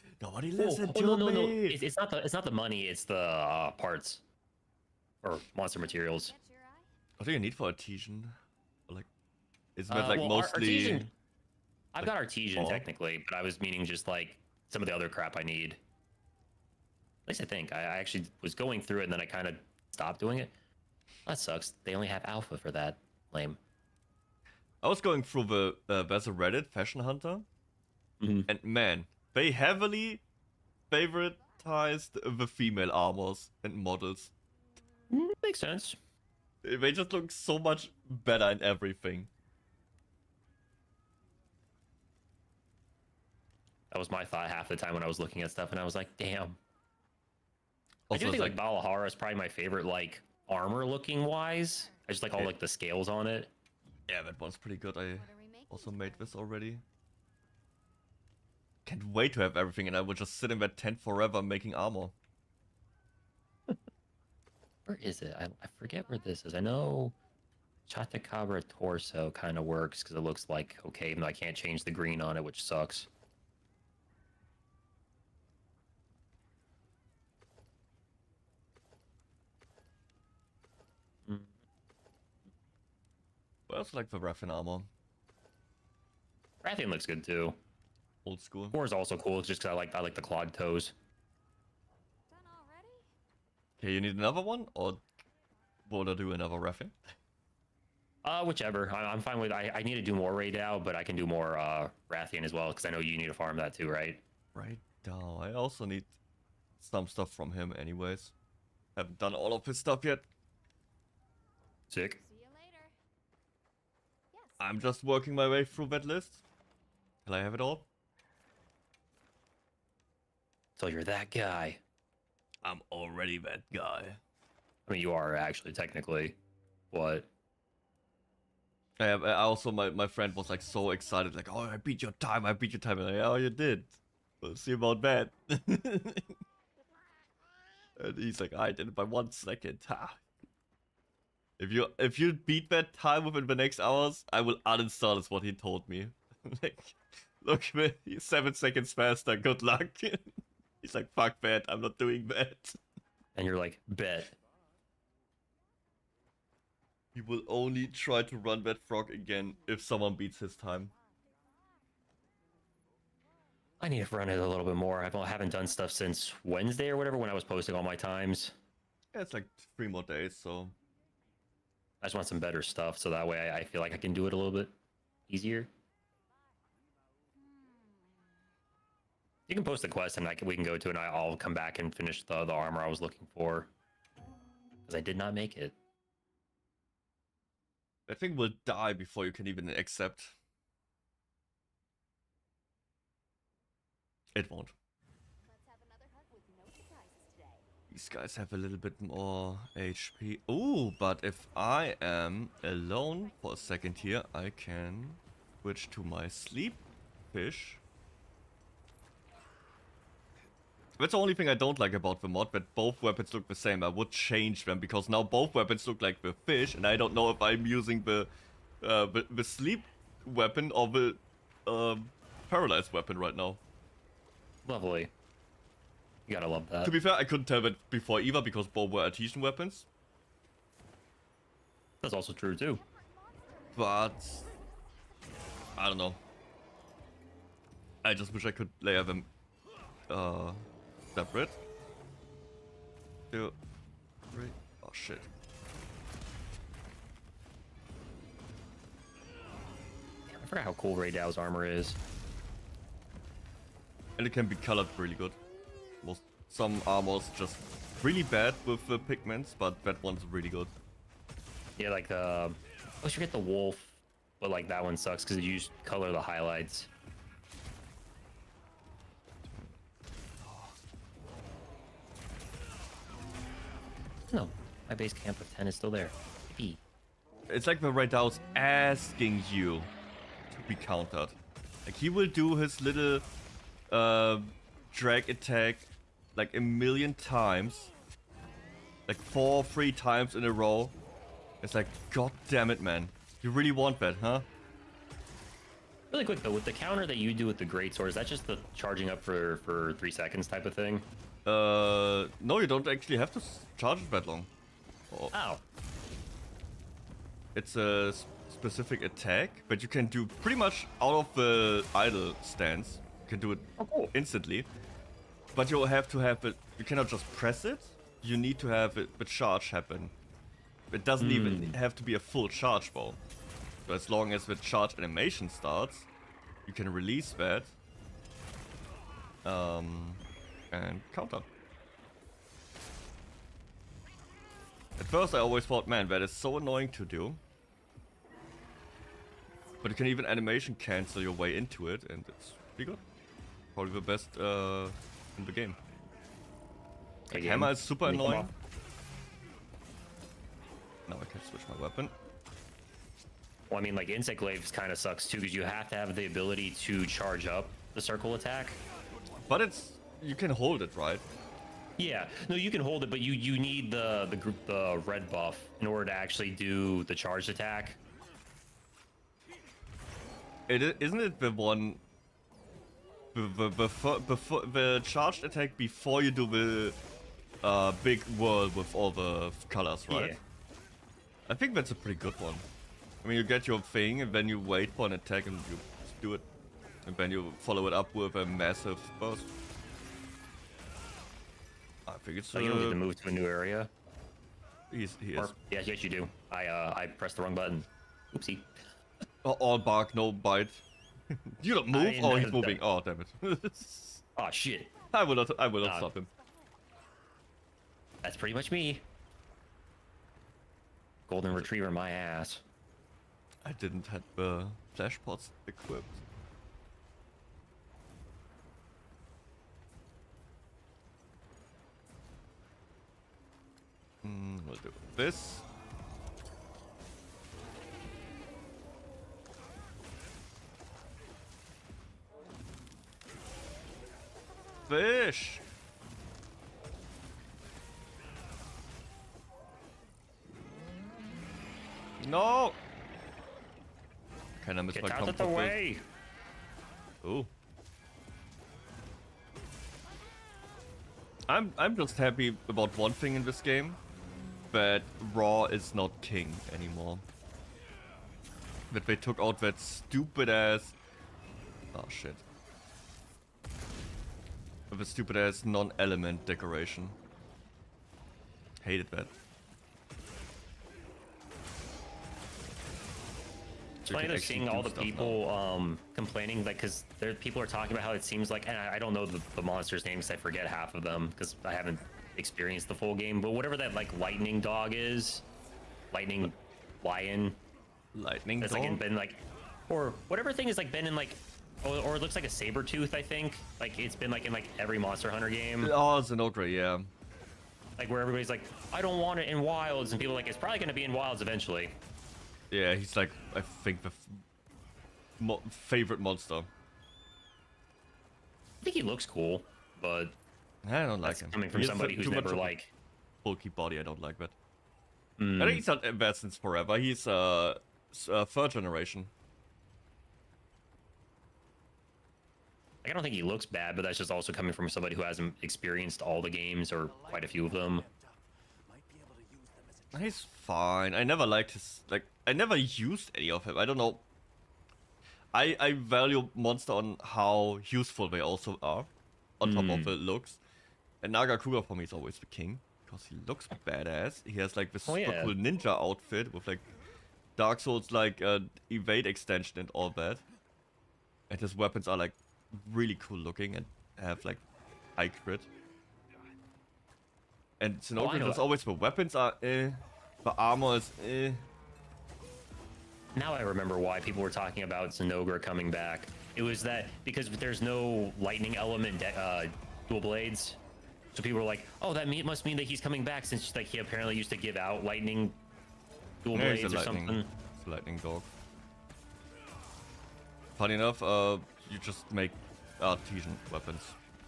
listened to me. No. It's not the money. It's the parts or monster materials. What do you need for artesian? Like, isn't that like mostly? Artesian, I've got artesian technically, but I was meaning just like some of the other crap I need. At least I think. I actually was going through it and then I kind of stopped doing it. That sucks. They only have alpha for that. Lame. I was going through there's a Reddit Fashion Hunter. And man, they heavily favoritized the female armors and models. Makes sense. They just look so much better in everything. That was my thought half the time when I was looking at stuff, and I was like, damn. Also, I do think like Valhalla is probably my favorite, like armor looking wise. I just like all like the scales on it. Yeah, that one's pretty good. I also made this already. Can't wait to have everything, and I will just sit in that tent forever making armor. Where is it? I forget where this is. I know Chotacabra torso kind of works because it looks like okay, even though I can't change the green on it, which sucks. Well, it's like the Rathian armor. Rathian looks good too. Old school. Core is also cool. It's just because I like the clawed toes. Okay, you need another one, or would I do another Rathian? Whichever. I'm fine with. I need to do more raid now, but I can do more Rathian as well because I know you need to farm that too, right? Right now, I also need some stuff from him, anyways. Haven't done all of his stuff yet. Sick. I'm just working my way through that list. Can I have it all? So you're that guy. I'm already that guy. I mean, you are actually, technically. What? I also, my friend was like so excited, like, oh, I beat your time. And I'm like, oh, you did. We'll see about that. And he's like, I did it by 1 second. Ha. If you beat that time within the next hours, I will uninstall, is what he told me. Like, look, 7 seconds faster, good luck. He's like, fuck that, I'm not doing that. And you're like, bet. He will only try to run that frog again if someone beats his time. I need to run it a little bit more. I haven't done stuff since Wednesday or whatever when I was posting all my times. Yeah, it's like 3 more days, so... I just want some better stuff, so that way I feel like I can do it a little bit easier. You can post the quest and we can go to it, and I'll come back and finish the armor I was looking for. Because I did not make it. That thing will die before you can even accept. It won't. These guys have a little bit more HP. Ooh, but if I am alone for a second here, I can switch to my sleep fish. That's the only thing I don't like about the mod, that both weapons look the same. I would change them, because now both weapons look like the fish, and I don't know if I'm using the sleep weapon or the paralyzed weapon right now. Lovely. You gotta love that. To be fair, I couldn't tell that before either, because both were artesian weapons. That's also true too. But I don't know. I just wish I could layer them separate. 2, 3. Oh shit. I forgot how cool Ray Dow's armor is. And it can be colored really good. Some armors just really bad with the pigments, but that one's really good. Yeah, like the... I always forget the wolf, but like that one sucks because you just color the highlights. No, my base camp of 10 is still there. E. It's like the Ray Dow's asking you to be countered. Like he will do his little drag attack like a million times. Like 3 times in a row. It's like, god damn it, man. You really want that, huh? Really quick though, with the counter that you do with the greatsword, is that just the charging up for 3 seconds type of thing? No, you don't actually have to charge it that long. Oh. It's a specific attack, but you can do pretty much out of the idle stance. You can do it instantly. But you have to have it, you cannot just press it. You need to have the charge happen. It doesn't even have to be a full charge ball. So as long as the charge animation starts, you can release that. And counter. At first I always thought, man, that is so annoying to do. But you can even animation cancel your way into it, and it's pretty good. Probably the best in the game. Like, hammer is super annoying. Now I can switch my weapon. Well, I mean, like, Insect Glaives kind of sucks too, because you have to have the ability to charge up the circle attack. But it's... you can hold it, right? Yeah. No, you can hold it, but you need the red buff in order to actually do the charged attack. Isn't it the one... the charged attack before you do the big whirl with all the colors, right? Yeah. I think that's a pretty good one. I mean, you get your thing and then you wait for an attack and you do it. And then you follow it up with a massive burst. I think it's... So you don't get to move to a new area? He is. Yes, you do. I pressed the wrong button. Oopsie. All bark, no bite. You don't move? Oh, he's moving. Oh, damn it. Oh, shit. I will not stop him. That's pretty much me. Golden Retriever my ass. I didn't have the flash pots equipped. We'll do this. Fish! No! Can I miss my comfort? Get out of the way! Ooh. I'm just happy about one thing in this game. That Raw is not king anymore. That they took out that stupid ass... Oh shit. The stupid ass non-element decoration. Hated that. It's funny though seeing all the people complaining, like, because people are talking about how it seems like, and I don't know the monsters' names, I forget half of them because I haven't experienced the full game, but whatever that like lightning dog is, lightning lion, lightning that's dog? like been like, or whatever thing is like been in like, or it looks like a saber tooth, I think, like it's been like in like every Monster Hunter game. Oh, it's an Ogre, yeah. Like where everybody's like, I don't want it in Wilds, and people are like, it's probably going to be in Wilds eventually. Yeah, he's like, I think the favorite monster. I think he looks cool, but I don't like him. Coming from somebody who's never like bulky body, I don't like that. I think he's not bad since forever. He's third generation. Like, I don't think he looks bad, but that's just also coming from somebody who hasn't experienced all the games or quite a few of them. He's fine. I never liked his, like, I never used any of him. I don't know. I value monster on how useful they also are. on top of the looks. And Nagakuga for me is always the king, because he looks badass. He has like this super cool ninja outfit with like Dark Souls like evade extension and all that. And his weapons are like really cool looking and have like high crit. And Xenogra is always the weapons are the armor is Now I remember why people were talking about Xenogra coming back. It was that because there's no lightning element dual blades. So people were like, oh, that must mean that he's coming back, since like he apparently used to give out lightning dual blades or something. It's a lightning dog. Funny enough, you just make artesian weapons.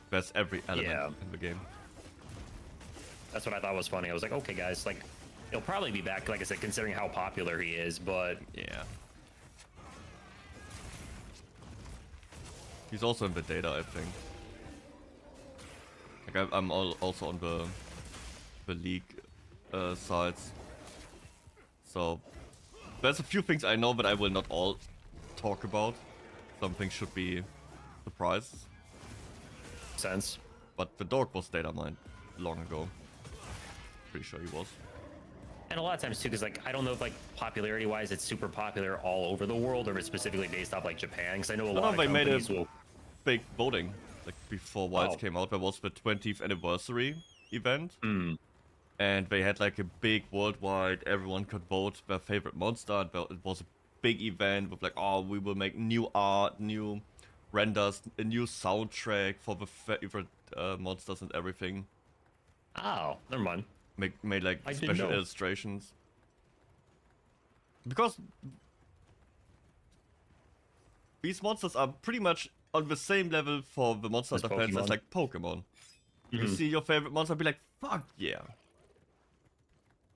There's every element in the game. That's what I thought was funny. I was like, okay, guys, like, he'll probably be back, like I said, considering how popular he is, but... Yeah. He's also in the data, I think. Like, I'm also on the league sides. So, there's a few things I know, but I will not all talk about. Some things should be surprises. Sense. But the dog was data mined long ago. Pretty sure he was. And a lot of times too, because like I don't know if like popularity wise it's super popular all over the world, or if it's specifically based off like Japan. Because I know a lot of companies will big voting like before Wilds came out. There was the 20th anniversary event, and they had like a big worldwide. Everyone could vote their favorite monster. And it was a big event with like, oh, we will make new art, new renders, a new soundtrack for the favorite monsters and everything. Oh, never mind. Made like special illustrations. Because these monsters are pretty much on the same level for the Monster Hunter fans as like Pokemon. You see your favorite monster, be like, fuck yeah.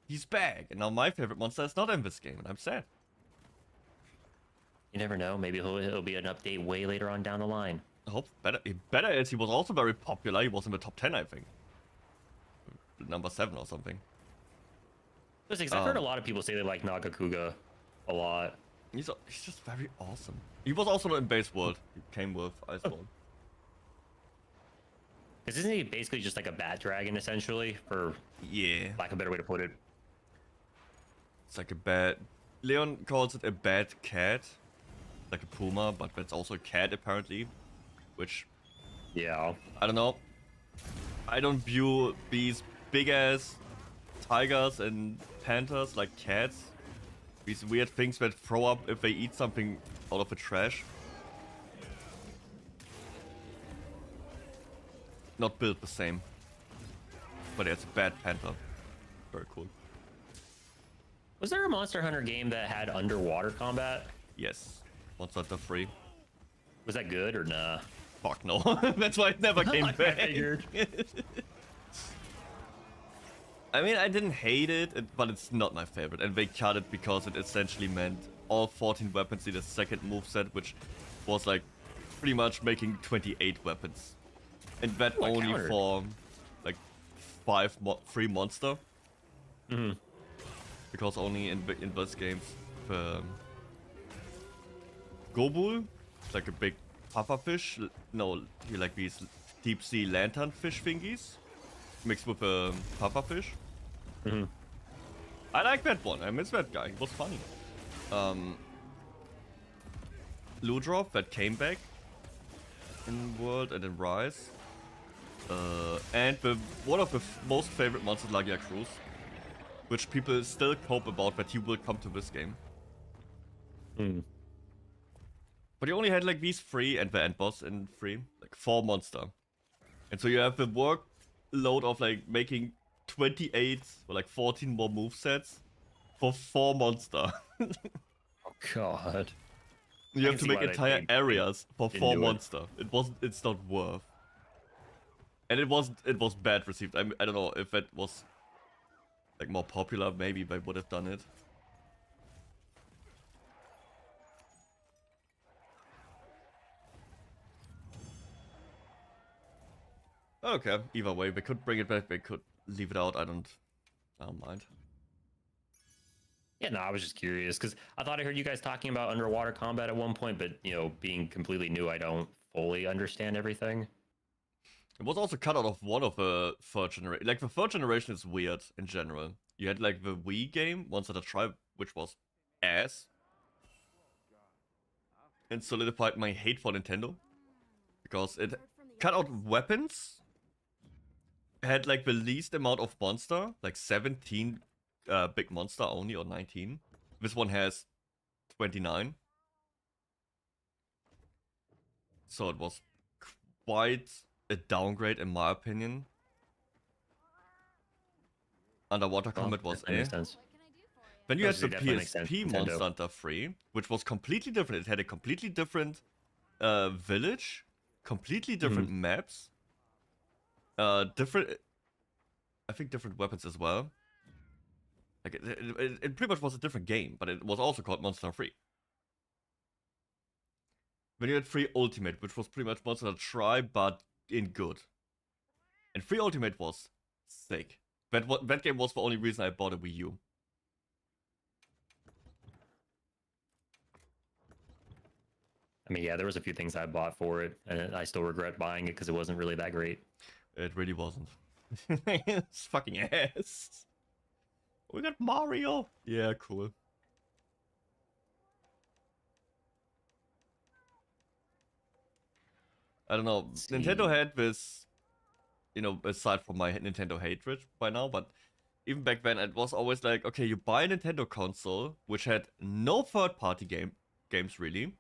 He's back. And now my favorite monster is not in this game, and I'm sad. You never know. Maybe it'll be an update way later on down the line. I hope better is he was also very popular. He was in the top 10, I think. Number 7 or something. I've heard a lot of people say they like Nagakuga a lot. He's just very awesome. He was also in Base World. He came with Iceborne. Because isn't he basically just like a bat dragon, essentially? For lack of a better way to put it. It's like a bad... Leon calls it a bad cat. Like a puma, but that's also a cat, apparently. Which... Yeah. I don't know. I don't view these big-ass tigers and panthers like cats. These weird things that throw up if they eat something out of the trash. Not built the same. But it's a bad panther. Very cool. Was there a Monster Hunter game that had underwater combat? Yes. Monster Hunter 3. Was that good or nah? Fuck no. That's why it never came back. I mean, I didn't hate it, but it's not my favorite. And they cut it because it essentially meant all 14 weapons need a second moveset, which was like pretty much making 28 weapons. And that only for like 3 monster. Because only in those games, Gobul, like a big pufferfish. No, you like these deep sea lantern fish thingies mixed with a pufferfish. I like that one. I miss that guy. He was funny. Ludroth that came back in World and in Rise. And one of the most favorite monsters, Lagia Cruz, which people still cope about that he will come to this game. But you only had like these 3 and the end boss in 3, like 4 monster. And so you have the workload of like making 28 or like 14 more movesets for 4 monster. Oh god. You have to make entire areas for 4 monster. It's not worth. And it was bad received. I don't know if it was like more popular, maybe they would have done it. Okay, either way, they could bring it back, they could leave it out, I don't mind. Yeah, no, I was just curious, because I thought I heard you guys talking about underwater combat at one point, but, you know, being completely new, I don't fully understand everything. It was also cut out of one of the third generation. Like, the third generation is weird in general. You had, like, the Wii game, Monster Hunter Tribe, which was ass. And solidified my hate for Nintendo. Because it cut out weapons. Had, like, the least amount of monster. Like, 17 big monster only, or 19. This one has 29. So it was quite a downgrade in my opinion. Underwater combat was makes sense. Then you had the PSP Monster Hunter 3, which was completely different. It had a completely different village, completely different maps, different weapons as well. Like it pretty much was a different game, but it was also called Monster Hunter 3. Then you had 3 Ultimate, which was pretty much Monster Hunter Tribe, but in good. And 3 Ultimate was sick. That game was the only reason I bought a Wii U. I mean, yeah, there was a few things I bought for it, and I still regret buying it because it wasn't really that great. It really wasn't. It's fucking ass. We got Mario. Yeah, cool. I don't know. Nintendo had this, you know, aside from my Nintendo hatred by now, but even back then it was always like, okay, you buy a Nintendo console, which had no third-party games really.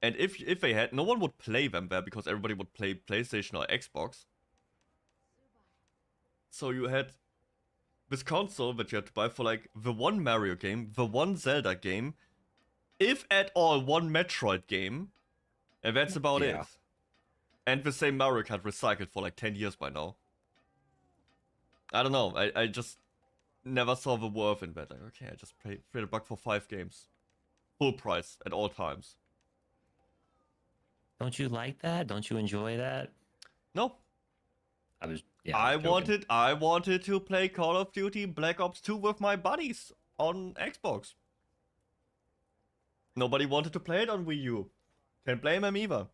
And if they had, no one would play them there because everybody would play PlayStation or Xbox. So you had this console that you had to buy for like the one Mario game, the one Zelda game, if at all one Metroid game, and that's about it. And the same Mario Kart recycled for like 10 years by now. I don't know, I just never saw the worth in that. Like, okay, I just paid $300 for 5 games. Full price at all times. Don't you like that? Don't you enjoy that? No. I wanted to play Call of Duty Black Ops 2 with my buddies on Xbox. Nobody wanted to play it on Wii U. Can't blame them either.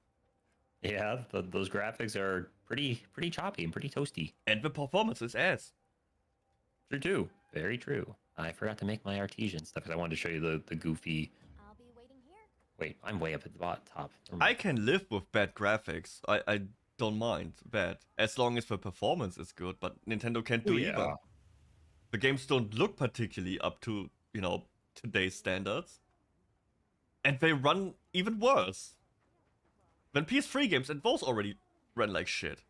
Yeah, those graphics are pretty choppy and pretty toasty. And the performance is ass. True too. Very true. I forgot to make my artesian stuff because I wanted to show you the goofy. I'll be waiting here. Wait, I'm way up at the top. I can live with bad graphics. I don't mind that as long as the performance is good, but Nintendo can't do either. The games don't look particularly up to, you know, today's standards. And they run even worse. When PS3 games, and those already ran like shit.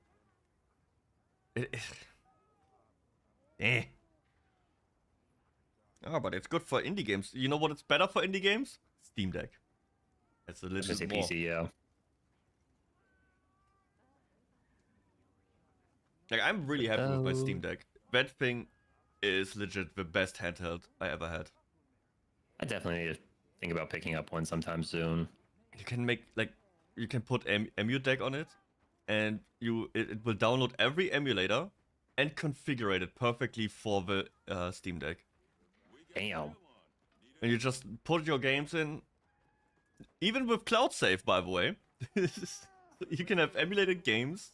Oh, but it's good for indie games. You know what it's better for indie games? Steam Deck. It's a little bit more. PC, yeah. Like, I'm really happy with my Steam Deck. That thing is legit the best handheld I ever had. I definitely need to think about picking up one sometime soon. You can make, like, you can put Deck on it, and it will download every emulator and configure it perfectly for the Steam Deck. Damn. And you just put your games in, even with cloud save, by the way. You can have emulated games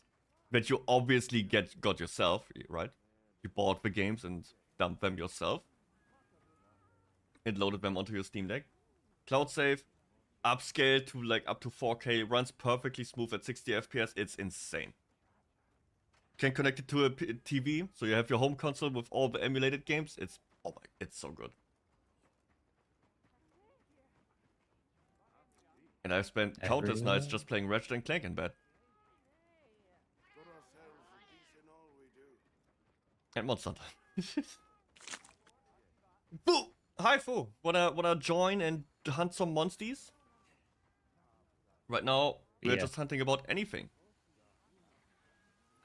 that you obviously got yourself, right? You bought the games and dumped them yourself and loaded them onto your Steam Deck. Cloud save, upscale to like up to 4K, runs perfectly smooth at 60 FPS. It's insane. Can connect it to a TV, so you have your home console with all the emulated games. It's so good. And I've spent countless nights just playing Ratchet & Clank in bed. And Monster Hunter. Fu! Hi Fu! Wanna join and hunt some monsties? Right now, we're just hunting about anything.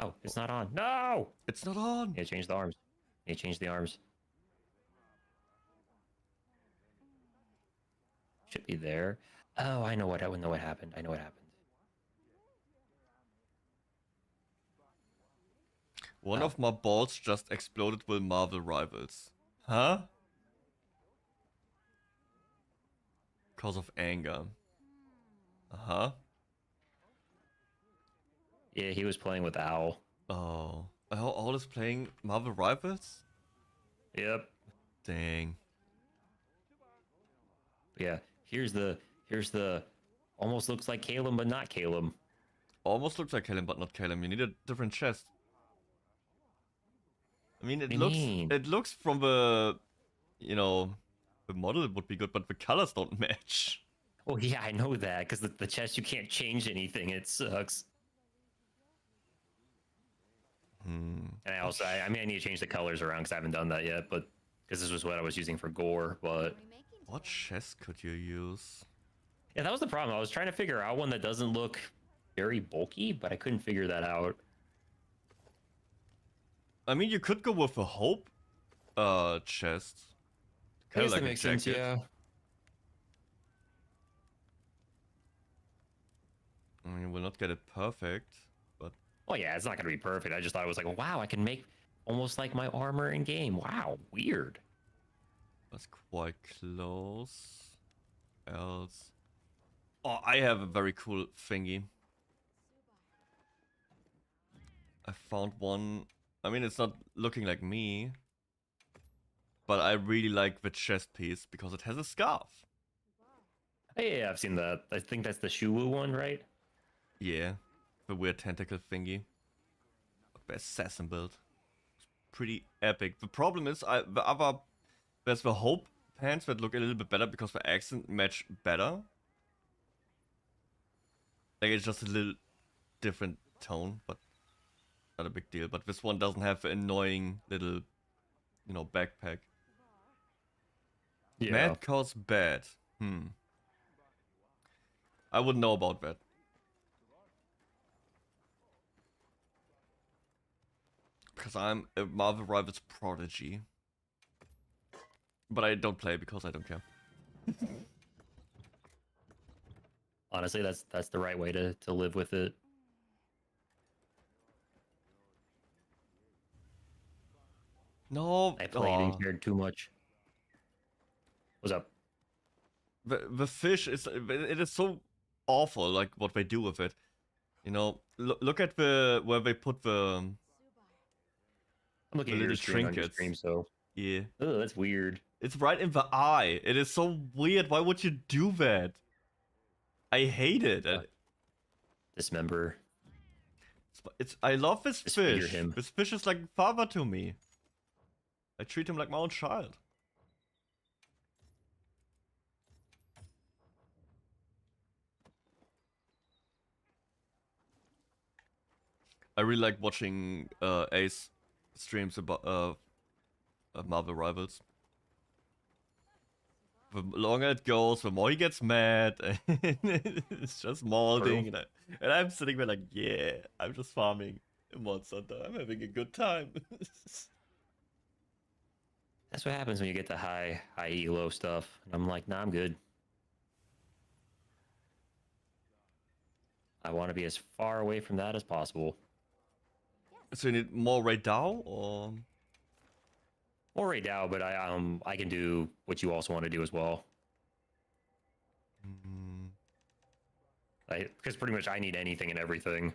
Oh, it's not on. No! It's not on! Yeah, change the arms. Yeah, change the arms. Should be there. Oh, I know what happened. I know what happened. One of my balls just exploded with Marvel Rivals. Huh? Cause of anger. Uh-huh. Yeah, he was playing with Owl. Oh. Owl is playing Marvel Rivals? Yep. Dang. Yeah, here's the almost looks like 𝐑𝐮𝐬, but not 𝐑𝐮𝐬. Almost looks like 𝐑𝐮𝐬, but not 𝐑𝐮𝐬. You need a different chest. I mean, it looks from the, you know, the model would be good, but the colors don't match. Oh yeah, I know that, because the chest, you can't change anything. It sucks. And I also, I mean, I need to change the colors around because I haven't done that yet, but because this was what I was using for gore, but... What chest could you use? Yeah, that was the problem. I was trying to figure out one that doesn't look very bulky, but I couldn't figure that out. I mean, you could go with a Hope chest. I guess that makes sense, yeah. I mean, you will not get it perfect, but... Oh yeah, it's not going to be perfect. I just thought it was like, wow, I can make almost like my armor in game. Wow, weird. That's quite close. Else... Oh, I have a very cool thingy. I found one... I mean, it's not looking like me, but I really like the chest piece because it has a scarf. Oh, yeah, I've seen that. I think that's the Shuwu one, right? Yeah, the weird tentacle thingy. The assassin build. It's pretty epic. The problem is, there's the Hope pants that look a little bit better because the accent match better. Like, it's just a little different tone, but not a big deal. But this one doesn't have the annoying little, you know, backpack. Yeah. Mad cause bad. I wouldn't know about that. Because I'm a Marvel Rivals prodigy. But I don't play because I don't care. Honestly, that's the right way to live with it. No, I played and cared too much. What's up? The fish is, it is so awful, like what they do with it. You know, look at where they put the I'm looking at your screen on your stream, so yeah. Oh, that's weird. It's right in the eye. It is so weird. Why would you do that? I hate it. Dismember. I love this Disfigure fish. him. This fish is like father to me. I treat him like my own child. I really like watching Ace streams about Marvel Rivals. The longer it goes, the more he gets mad. It's just molding. And I'm sitting there like, yeah, I'm just farming in Monster Hunter. I'm having a good time. That's what happens when you get the high elo stuff. And I'm like, nah, I'm good. I want to be as far away from that as possible. So you need more right now, or more right now? But I can do what you also want to do as well. Because pretty much I need anything and everything.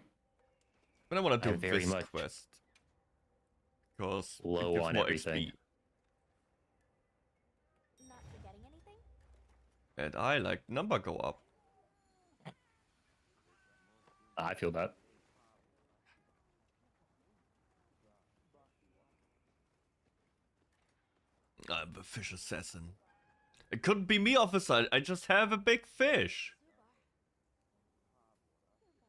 But I want to do very this much quest because low on everything. XP. And I like number go up. I feel that. I'm the fish assassin. It couldn't be me, officer. I just have a big fish.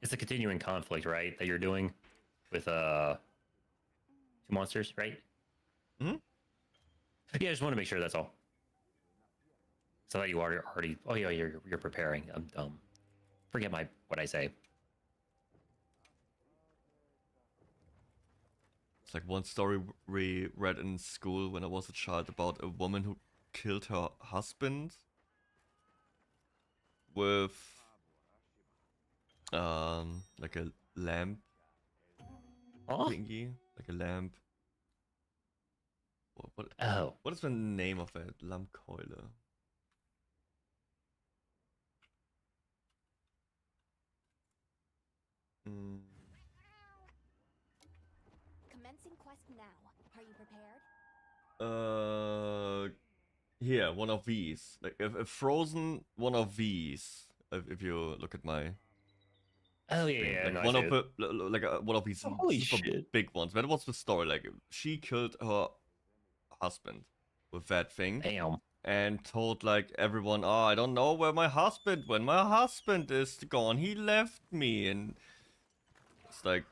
It's a continuing conflict, right? That you're doing with two monsters, right? Hmm. Yeah, I just want to make sure that's all. So that you are already. Oh yeah, you're preparing. I'm dumb. Forget what I say. It's like one story we read in school when I was a child about a woman who killed her husband with like a lamp thingy, like a lamp. What is the name of it? Lampkeule. Here, one of these. Like a frozen one of these. If you look at my. Oh yeah, like no, one of the one of these super big ones. That was the story. Like she killed her husband with that thing. Damn. And told like everyone, oh, I don't know where my husband. When my husband is gone, he left me. And it's like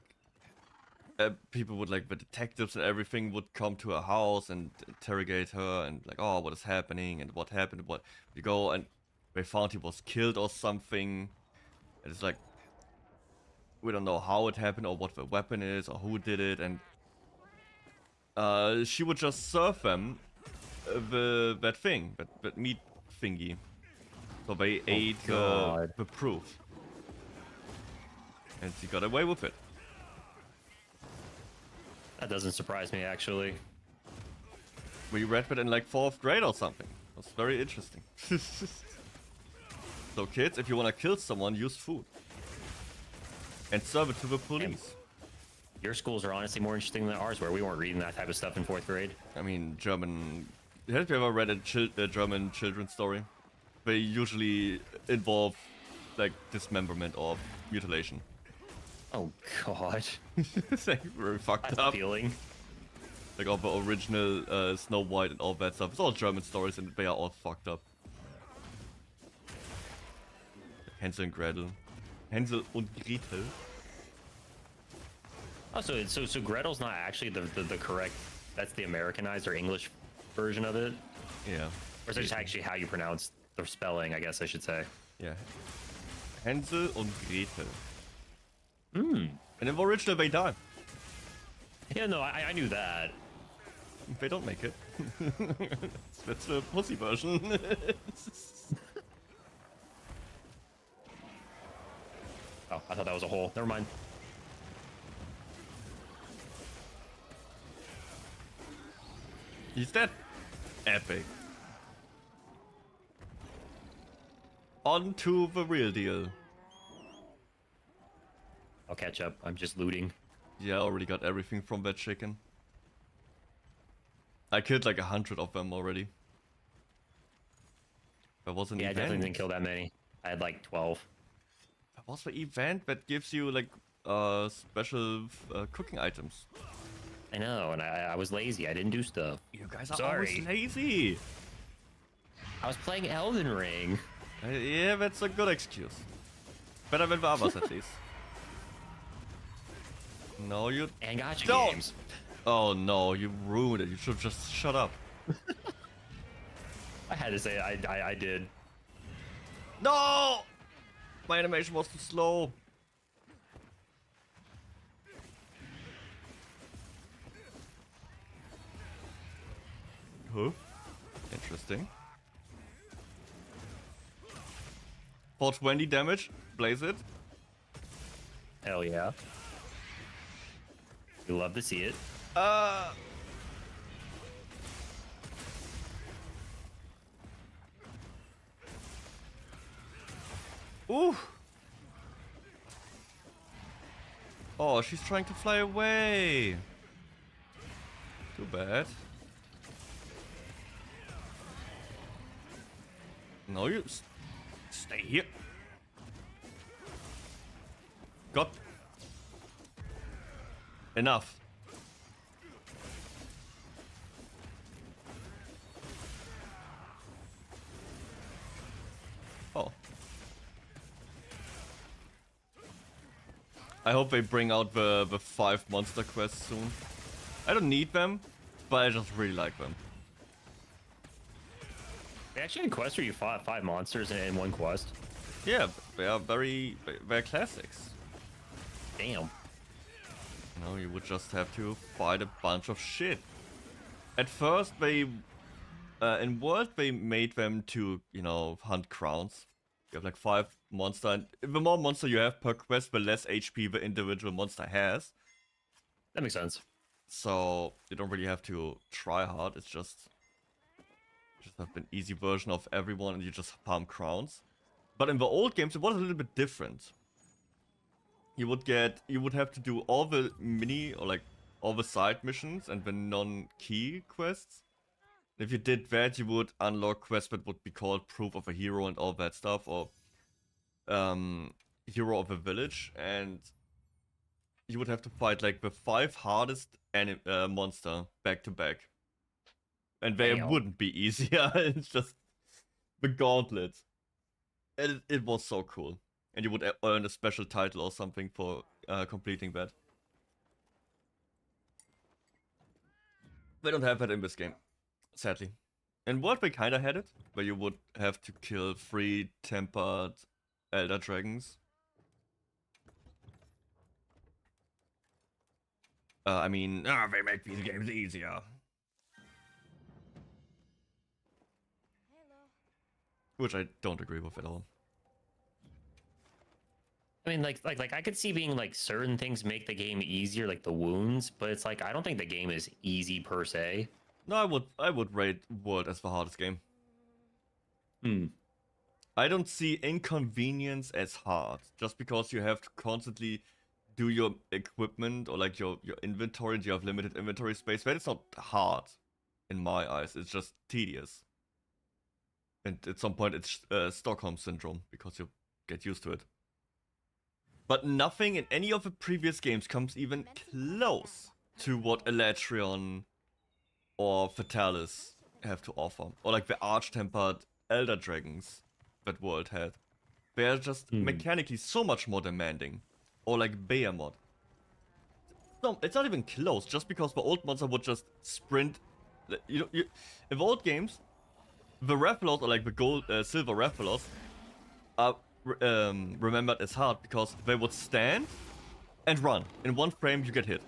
people would like the detectives and everything would come to her house and interrogate her and like, oh, what is happening and what happened? What you go and they found he was killed or something. And it's like, we don't know how it happened or what the weapon is or who did it. And she would just serve them that thing, that meat thingy. So they ate the proof. And she got away with it. That doesn't surprise me, actually. We read it in like 4th grade or something. That's very interesting. So kids, if you want to kill someone, use food. And serve it to the police. Your schools are honestly more interesting than ours, where we weren't reading that type of stuff in 4th grade. I mean, German... Have you ever read a German children's story? They usually involve, like, dismemberment or mutilation. Oh, God. It's like very fucked That's up. appealing. Like all the original Snow White and all that stuff. It's all German stories and they are all fucked up. Hansel and Gretel. Hansel und Gretel. Oh, so Gretel's not actually the correct... That's the Americanized or English version of it? Yeah. Or is it just actually how you pronounce the spelling, I guess I should say? Yeah. Hansel und Gretel. Hmm. And in the original they die. Yeah, no, I knew that. They don't make it. That's the pussy version. Oh, I thought that was a hole. Never mind. He's dead. Epic. On to the real deal. I'll catch up. I'm just looting. Yeah, I already got everything from that chicken. I killed like 100 of them already. There was an event. I definitely didn't kill that many. I had like 12. There was the event that gives you like special cooking items. I know, and I was lazy. I didn't do stuff. You guys are always lazy. I was playing Elden Ring. Yeah, that's a good excuse. Better than the others at least. No, you and gotcha don't. Games. Oh no, you ruined it. You should just shut up. I had to say I did. No! My animation was too slow. Huh? Interesting. 420 damage. Blaze it. Hell yeah. You love to see it. Ooh. Oh, she's trying to fly away. Too bad. No, you stay here. Got enough. Oh. I hope they bring out the 5 monster quests soon. I don't need them, but I just really like them. They actually in quest where you fought 5 monsters in one quest. Yeah, they are they're classics. Damn. No, you would just have to fight a bunch of shit. At first, they in World they made them to, you know, hunt crowns. You have like 5 monster, and the more monster you have per quest, the less HP the individual monster has. That makes sense. So you don't really have to try hard. It's just have an easy version of everyone, and you just farm crowns. But in the old games, it was a little bit different. You would have to do all the mini or like all the side missions and the non-key quests If you did that, you would unlock quests that would be called Proof of a Hero and all that stuff, or Hero of a Village, and you would have to fight like the 5 hardest monster back to back. And they wouldn't be easier, it's just the gauntlet. And it was so cool. And you would earn a special title or something for completing that. They don't have that in this game, sadly. In World they kinda had it, where you would have to kill 3 tempered elder dragons. I mean, they make these games easier. Which I don't agree with at all. I mean, like I could see being like certain things make the game easier, like the wounds, but it's like I don't think the game is easy per se. No, I would rate World as the hardest game. I don't see inconvenience as hard, just because you have to constantly do your equipment or like your inventory and you have limited inventory space. That is not hard in my eyes, it's just tedious. And at some point it's Stockholm Syndrome, because you get used to it. But nothing in any of the previous games comes even close to what Elatrion or Fatalis have to offer. Or like the Arch-Tempered Elder Dragons that World had. They are just mechanically so much more demanding. Or like Behemoth. No, it's not even close, just because the old monster would just sprint. In the old games, the Rathalos, or like the gold, silver Rathalos, are remembered as hard because they would stand and run. In one frame, you get hit.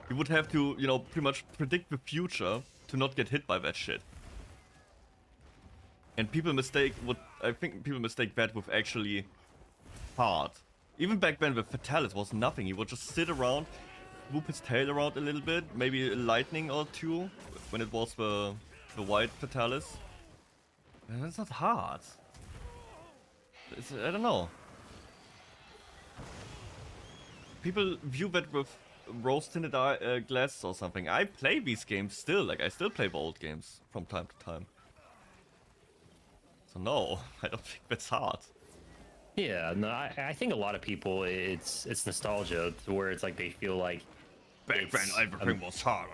You would have to, pretty much predict the future to not get hit by that shit. And I think people mistake that with actually hard. Even back then, the Fatalis was nothing. He would just sit around, whoop his tail around a little bit, maybe a lightning or two, when it was the white Fatalis. And that's not hard. I don't know. People view that with rose-tinted glasses or something. I play these games still. Like, I still play the old games from time to time. So no, I don't think that's hard. Yeah, no, I think a lot of people, it's nostalgia, to where it's like they feel like back then everything was harder.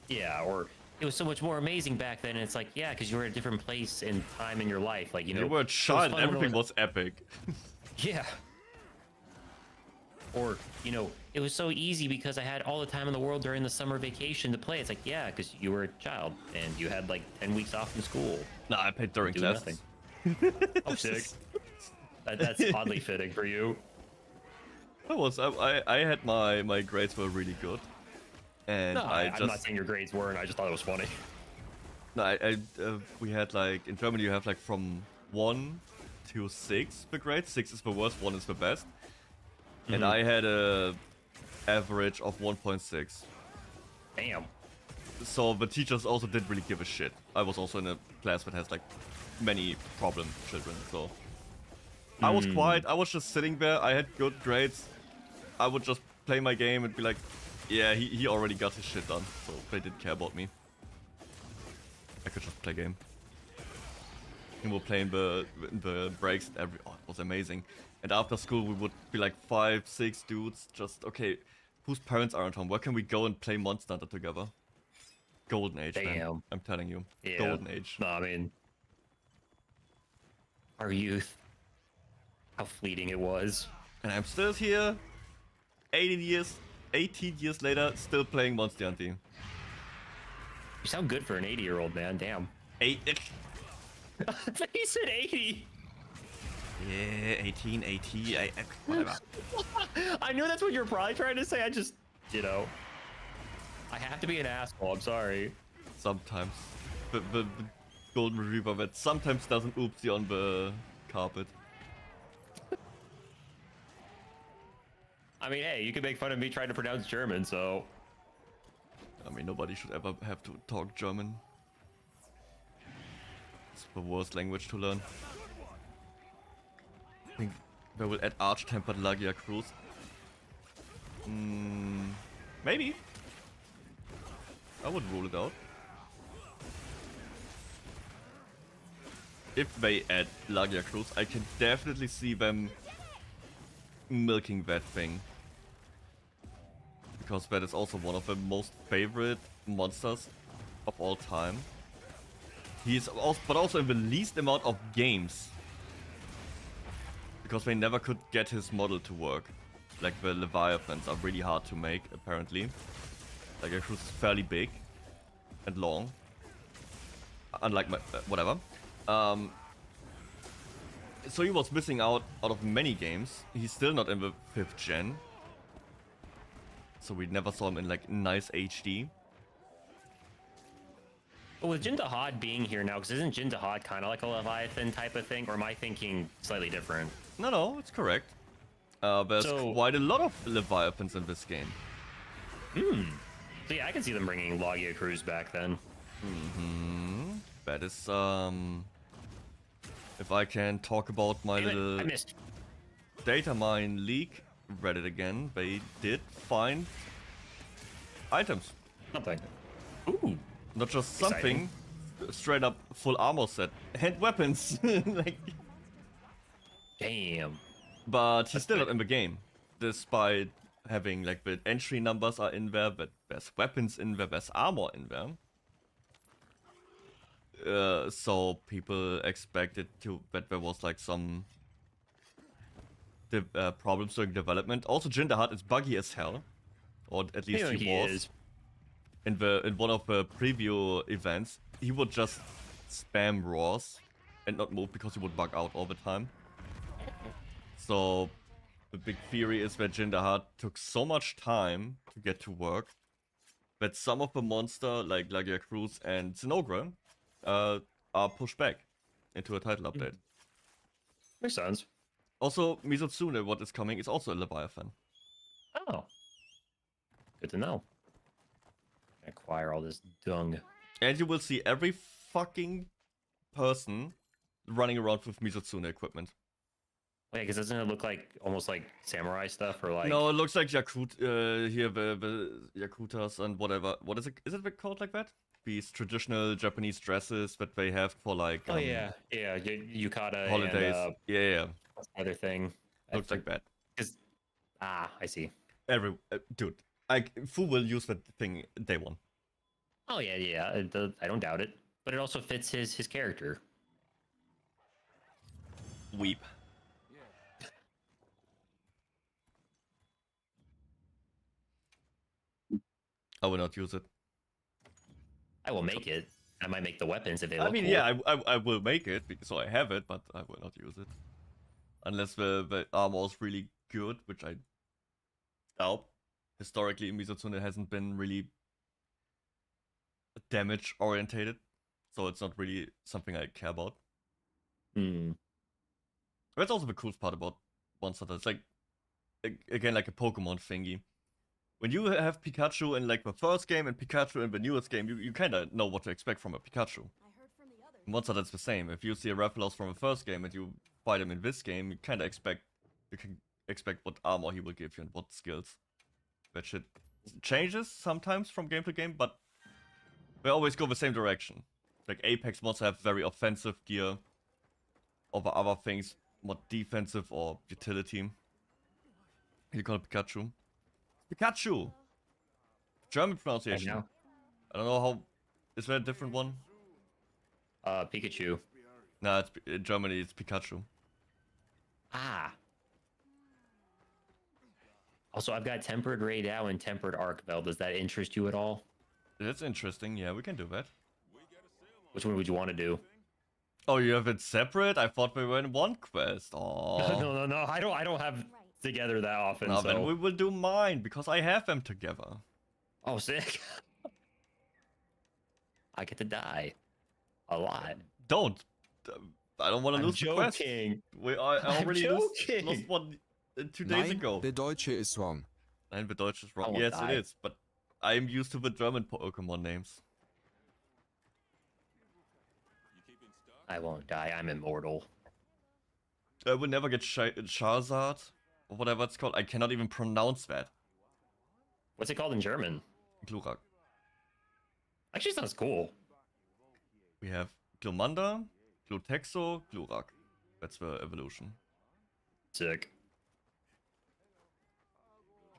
Yeah, or it was so much more amazing back then. And it's like, yeah, because you were at a different place and time in your life. Like, you were a child and everything was epic. Yeah. Or, it was so easy because I had all the time in the world during the summer vacation to play. It's like, yeah, because you were a child and you had like 10 weeks off from school. Nah, I played during classes. Oh, sick. That's oddly fitting for you. I had my grades were really good. And no, I'm not saying your grades weren't, I just thought it was funny. No, we had like, in Germany you have like from 1 to 6 the grades. 6 is the worst, 1 is the best. And I had a average of 1.6. Damn. So the teachers also didn't really give a shit. I was also in a class that has like many problem children, so I was quiet. I was just sitting there. I had good grades. I would just play my game and be like, yeah, he already got his shit done, so they didn't care about me. I could just play game. And we'll play in the breaks. Oh, it was amazing. And after school, we would be like 5, 6 dudes. Just, okay, whose parents aren't home? Where can we go and play Monster Hunter together? Golden Age, damn. Man. I'm telling you. Yeah. Golden Age. No, I mean, our youth. How fleeting it was. And I'm still here, 18 years later, still playing Monster Hunter. You sound good for an 80-year-old, man. Damn. He said 80. Yeah, 18, 80, whatever. I knew that's what you're probably trying to say. I just, I have to be an asshole. I'm sorry. Sometimes. The golden retriever that sometimes doesn't oopsie on the carpet. I mean, hey, you can make fun of me trying to pronounce German, so... I mean, nobody should ever have to talk German. It's the worst language to learn. I think they will add Arch-Tempered Lagia Crews. Maybe. I would rule it out. if they add 𝐑𝐿, I can definitely see them milking that thing. Because that is also one of the most favorite monsters of all time. He's also, but also in the least amount of games. Because they never could get his model to work. Like the Leviathans are really hard to make, apparently. 𝐑𝐿 is fairly big and long. Unlike my, whatever. So he was missing out of many games. He's still not in the 5th gen. So we never saw him in like nice HD. But with 𝐸 being here now, because isn't 𝐸 kind of like a Leviathan type of thing? Or am I thinking slightly different? No, it's correct. There's quite a lot of Leviathans in this game. So yeah, I can see them bringing 𝐑𝐿 back then. That is, if I can talk about my little data mine leak, read it again, they did find items. Something. Ooh. Not just something, straight up full armor set. And weapons. Like, damn. But he's still not in the game. Despite having, like, the entry numbers are in there, but there's weapons in there, there's armor in there. So people expected that there was like some problems during development. Also, 𝐸 is buggy as hell, or at least he was. In one of the preview events, he would just spam roars and not move because he would bug out all the time. So the big theory is that 𝐸 took so much time to get to work that some of the monster like 𝐑𝐿 and 𝐮𝐿 are pushed back into a title update. Makes sense. Also, Mizotsune, what is coming, is also a Leviathan. Oh. Good to know. Acquire all this dung. And you will see every fucking person running around with Mizotsune equipment. Yeah, because doesn't it look like almost like samurai stuff or like? No, it looks like Yakuza, here the Yakutas and whatever. What is it? Is it called like that? These traditional Japanese dresses that they have for like yukata holidays. And, yeah. What's the other thing? Looks like that. I see. Dude, Fu will use that thing day one. Oh yeah. I don't doubt it. But it also fits his character. Weep. I will not use it. I will make it. I might make the weapons if they look I mean, cool. yeah, I will make it, so I have it, but I will not use it. Unless the armor is really good, which I doubt. Historically, Mizotsune hasn't been really damage-orientated, so it's not really something I care about. That's also the coolest part about Monster. It's like, again, like a Pokemon thingy. When you have Pikachu in like the first game and Pikachu in the newest game, you kind of know what to expect from a Pikachu. Monster, that's the same. If you see a Rathalos from the first game and you fight him in this game, you kind of can expect what armor he will give you and what skills. That shit changes sometimes from game to game, but they always go the same direction. Like Apex monsters have very offensive gear over other things, more defensive or utility. You call it Pikachu. Pikachu! German pronunciation. I don't know how... Is there a different one? Pikachu. No, it's, in Germany it's Pikachu. Also, I've got Tempered Raidao and Tempered Arcvel. Does that interest you at all? That's interesting. Yeah, we can do that. Which one would you want to do? Oh, you have it separate? I thought we were in one quest. Oh. No. I don't have together that often. No, so. then we will do mine because I have them together. Oh, sick. I get to die a lot. Don't. I don't want to lose the quest. I already lost one 2 days ago. The Deutsche is wrong. Nein, the Deutsche is wrong. Yes, it is. But I am used to the German Pokemon names. I won't die. I'm immortal. I will never get Charizard or whatever it's called. I cannot even pronounce that. What's it called in German? Glurak. Actually, sounds cool. We have Glumanda, 𝐑𝐮𝐥𝐞𝐬. That's the evolution. Sick.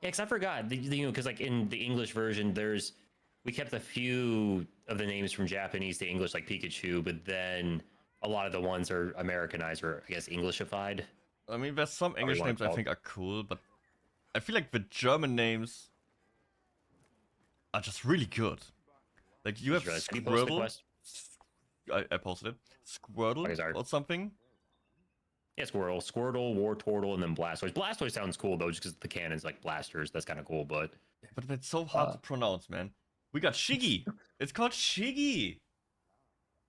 Yeah, because I forgot, because like in the English version, we kept a few of the names from Japanese to English, like Pikachu, but then a lot of the ones are Americanized or I guess Englishified. I mean, there's some English names I think are cool, but I feel like the German names are just really good. Like you have Squirtle. I posted it. Squirtle or something. Yeah, Squirtle, Wartortle, and then Blastoise. Blastoise sounds cool though, just because the cannon's like blasters. That's kind of cool, but that's so hard to pronounce, man. We got Shiggy. It's called Shiggy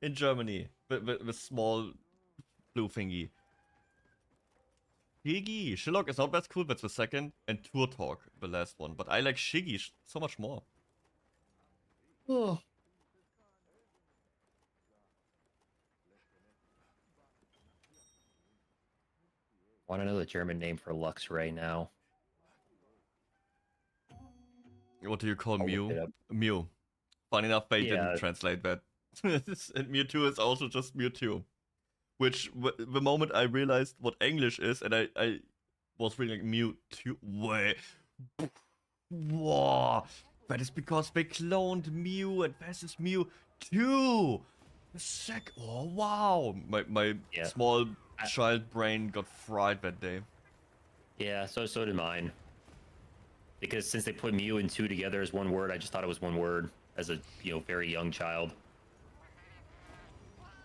in Germany. The small blue thingy. Shiggy. Shillock is not that cool. That's the second, and Turtok, the last one. But I like Shiggy so much more. Oh. Want to know the German name for Luxray now? What do you call Mew? Mew. Funny enough, they didn't translate that. And Mewtwo is also just Mewtwo. Which, the moment I realized what English is, and I was reading like Mewtwo. Wait. Whoa. That is because they cloned Mew, and this is Mewtwo. Oh, wow. My small child brain got fried that day. Yeah, so did mine. Because since they put Mew and 2 together as one word, I just thought it was one word as a very young child.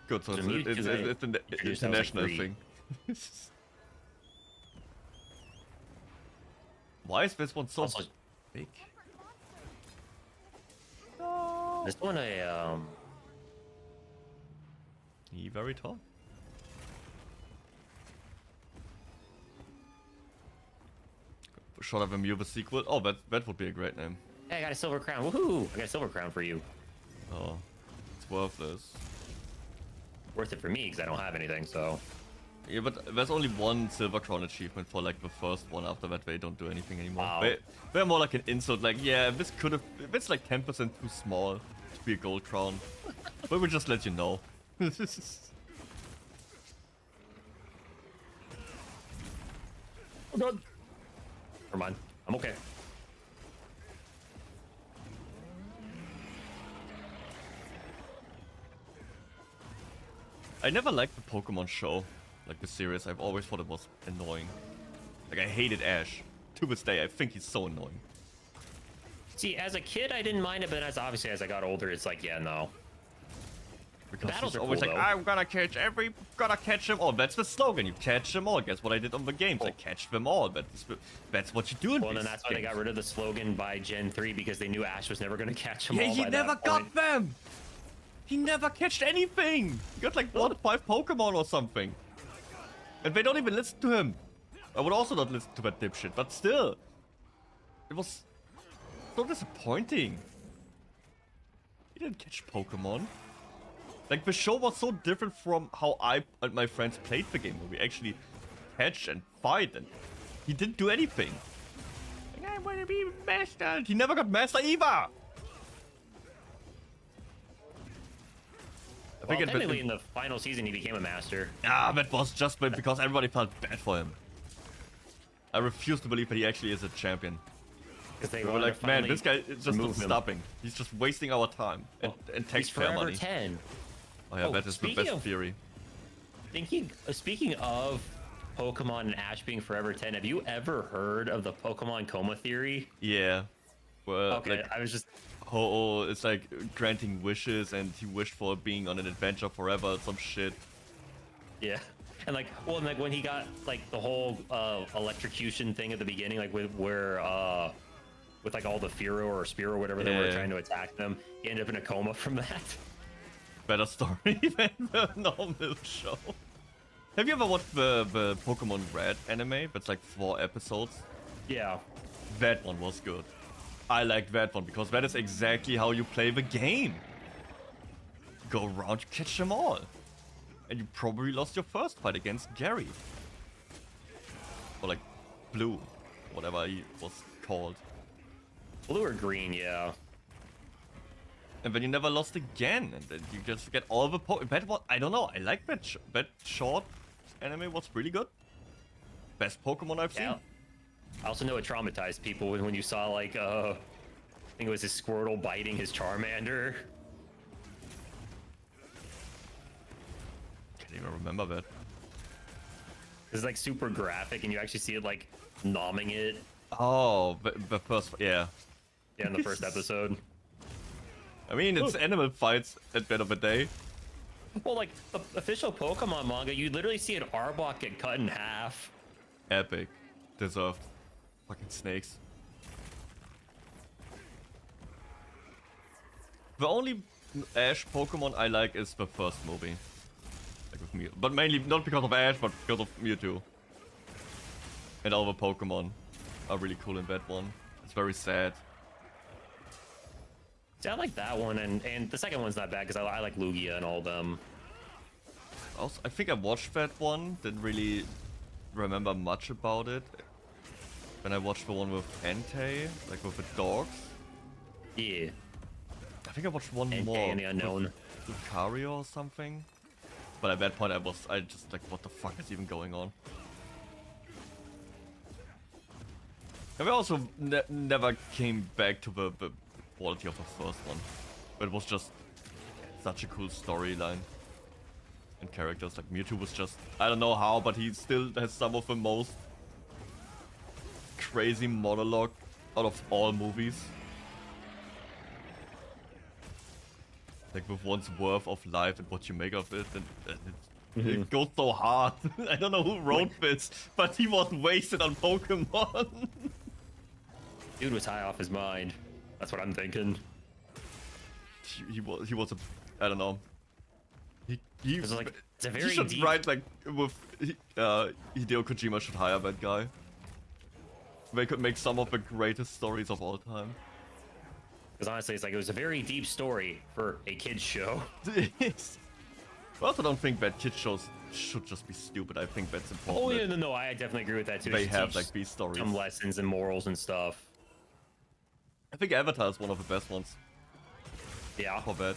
Good, so it's an international thing. Why is this one so big? No. This one He very tall. Shot of a Mew the sequel. Oh, that would be a great name. Hey, I got a silver crown. Woohoo! I got a silver crown for you. Oh, it's worthless. Worth it for me because I don't have anything. So. Yeah, but there's only one silver crown achievement for like the first one. After that, they don't do anything anymore. Wow. They're more like an insult. Like, yeah, this could have. It's like 10% too small to be a gold crown. But we'll just let you know. Oh god. Never mind. I'm okay. I never liked the Pokemon show, like the series. I've always thought it was annoying. Like, I hated Ash. To this day, I think he's so annoying. See, as a kid, I didn't mind it, but obviously as I got older, it's like, yeah, no. Because he's always like, I'm gonna catch them all. That's the slogan. You catch them all. Guess what I did on the games? I catch them all. That's what you do in Well, then that's why they got rid of the slogan by Gen 3 because they knew Ash was never gonna catch them all. Yeah, he never got them. He never catched anything. He got like 4 to 5 Pokemon or something. And they don't even listen to him. I would also not listen to that dipshit, but still. It was so disappointing. He didn't catch Pokemon. Like, the show was so different from how I and my friends played the game, where we actually catch and fight, and he didn't do anything. Like, I want to be master. He never got master either. I think technically in the final season he became a master. Ah, that was just because everybody felt bad for him. I refuse to believe that he actually is a champion. They were like, man, this guy is just not stopping. He's just wasting our time and taxpayer money. 10. Oh yeah, that is the best theory. Speaking of Pokemon and Ash being forever 10, have you ever heard of the Pokemon coma theory? Yeah. Well, okay, like, I was just... Oh, it's like granting wishes, and he wished for being on an adventure forever, some shit. Yeah. And like, well, and like when he got like the whole electrocution thing at the beginning, like with like all the Fearow or Spearow or whatever they were trying to attack them, he ended up in a coma from that. Better story than the normal show. Have you ever watched the Pokemon Red anime? That's like 4 episodes. Yeah. That one was good. I liked that one because that is exactly how you play the game. Go around, you catch them all. And you probably lost your first fight against Gary. Or like Blue, whatever he was called. Blue or green, yeah. And then you never lost again, and then you just get all the that was, I don't know, I like that short anime was really good. Best Pokemon I've seen. I also know it traumatized people when you saw like I think it was his Squirtle biting his Charmander. Can't even remember that. It's like super graphic, and you actually see it like nomming it. Oh, the first, yeah. Yeah, in the first episode. I mean, it's animal fights at the end of the day. Well, like the official Pokemon manga, you literally see an Arbok get cut in half. Epic. Deserved. Fucking snakes. The only Ash Pokemon I like is the first movie. Like with Mew. But mainly not because of Ash, but because of Mewtwo. And all the Pokemon are really cool in that one. It's very sad. See, I like that one, and the second one's not bad because I like Lugia and all of them. Also, I think I watched that one, didn't really remember much about it. Then I watched the one with Entei, like with the dogs. Yeah. I think I watched one Entei more. and the Unknown. Lucario or something. But at that point I just like, what the fuck is even going on? And we also never came back to the quality of the first one. But it was just such a cool storyline. And characters, like Mewtwo was just, I don't know how, but he still has some of the most crazy monologue out of all movies. Like with one's worth of life and what you make of it, and it goes so hard. I don't know who wrote this, but he was wasted on Pokemon. Dude was high off his mind. That's what I'm thinking. He was a, I don't know. He was like, it's a very he should deep... write like with Hideo Kojima should hire that guy. They could make some of the greatest stories of all time. Because honestly, it's like it was a very deep story for a kids show. I also don't think that kids shows should just be stupid. I think that's important. Oh yeah, no, I definitely agree with that too. They have like these stories, some lessons and morals and stuff. I think Avatar is one of the best ones. Yeah. For that.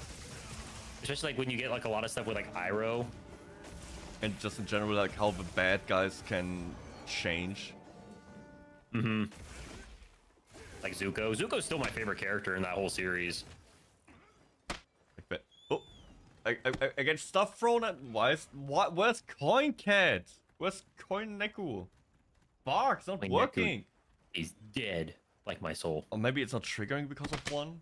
Especially like when you get like a lot of stuff with like Iroh. And just in general, like how the bad guys can change. Mm-hmm. Like Zuko. Zuko's still my favorite character in that whole series. Like that. Oh, I get stuff thrown at. Where's Coin Cat? Where's Coin Nekku? Fuck, it's not working. Nekku is dead, like my soul. Or maybe it's not triggering because of one.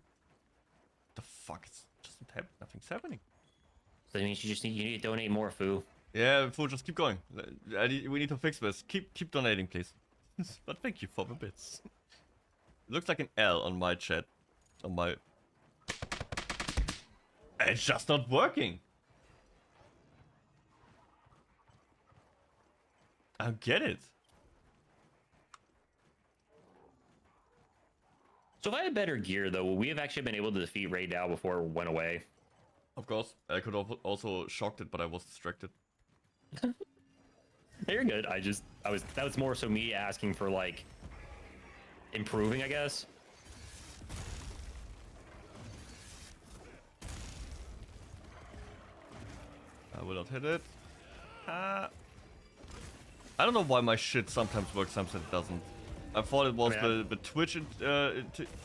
The fuck? It's just nothing's happening. So that means you need to donate more, Fu. Yeah, Fu, just keep going. We need to fix this. Keep donating, please. But thank you for the bits. It looks like an L on my chat. On my... It's just not working. I don't get it. So if I had better gear, though, would we have actually been able to defeat Raid Dow before it went away? Of course. I could have also shocked it, but I was distracted. You're good. That was more so me asking for, like, improving, I guess. I will not hit it. I don't know why my shit sometimes works, sometimes it doesn't. I thought it was the Twitch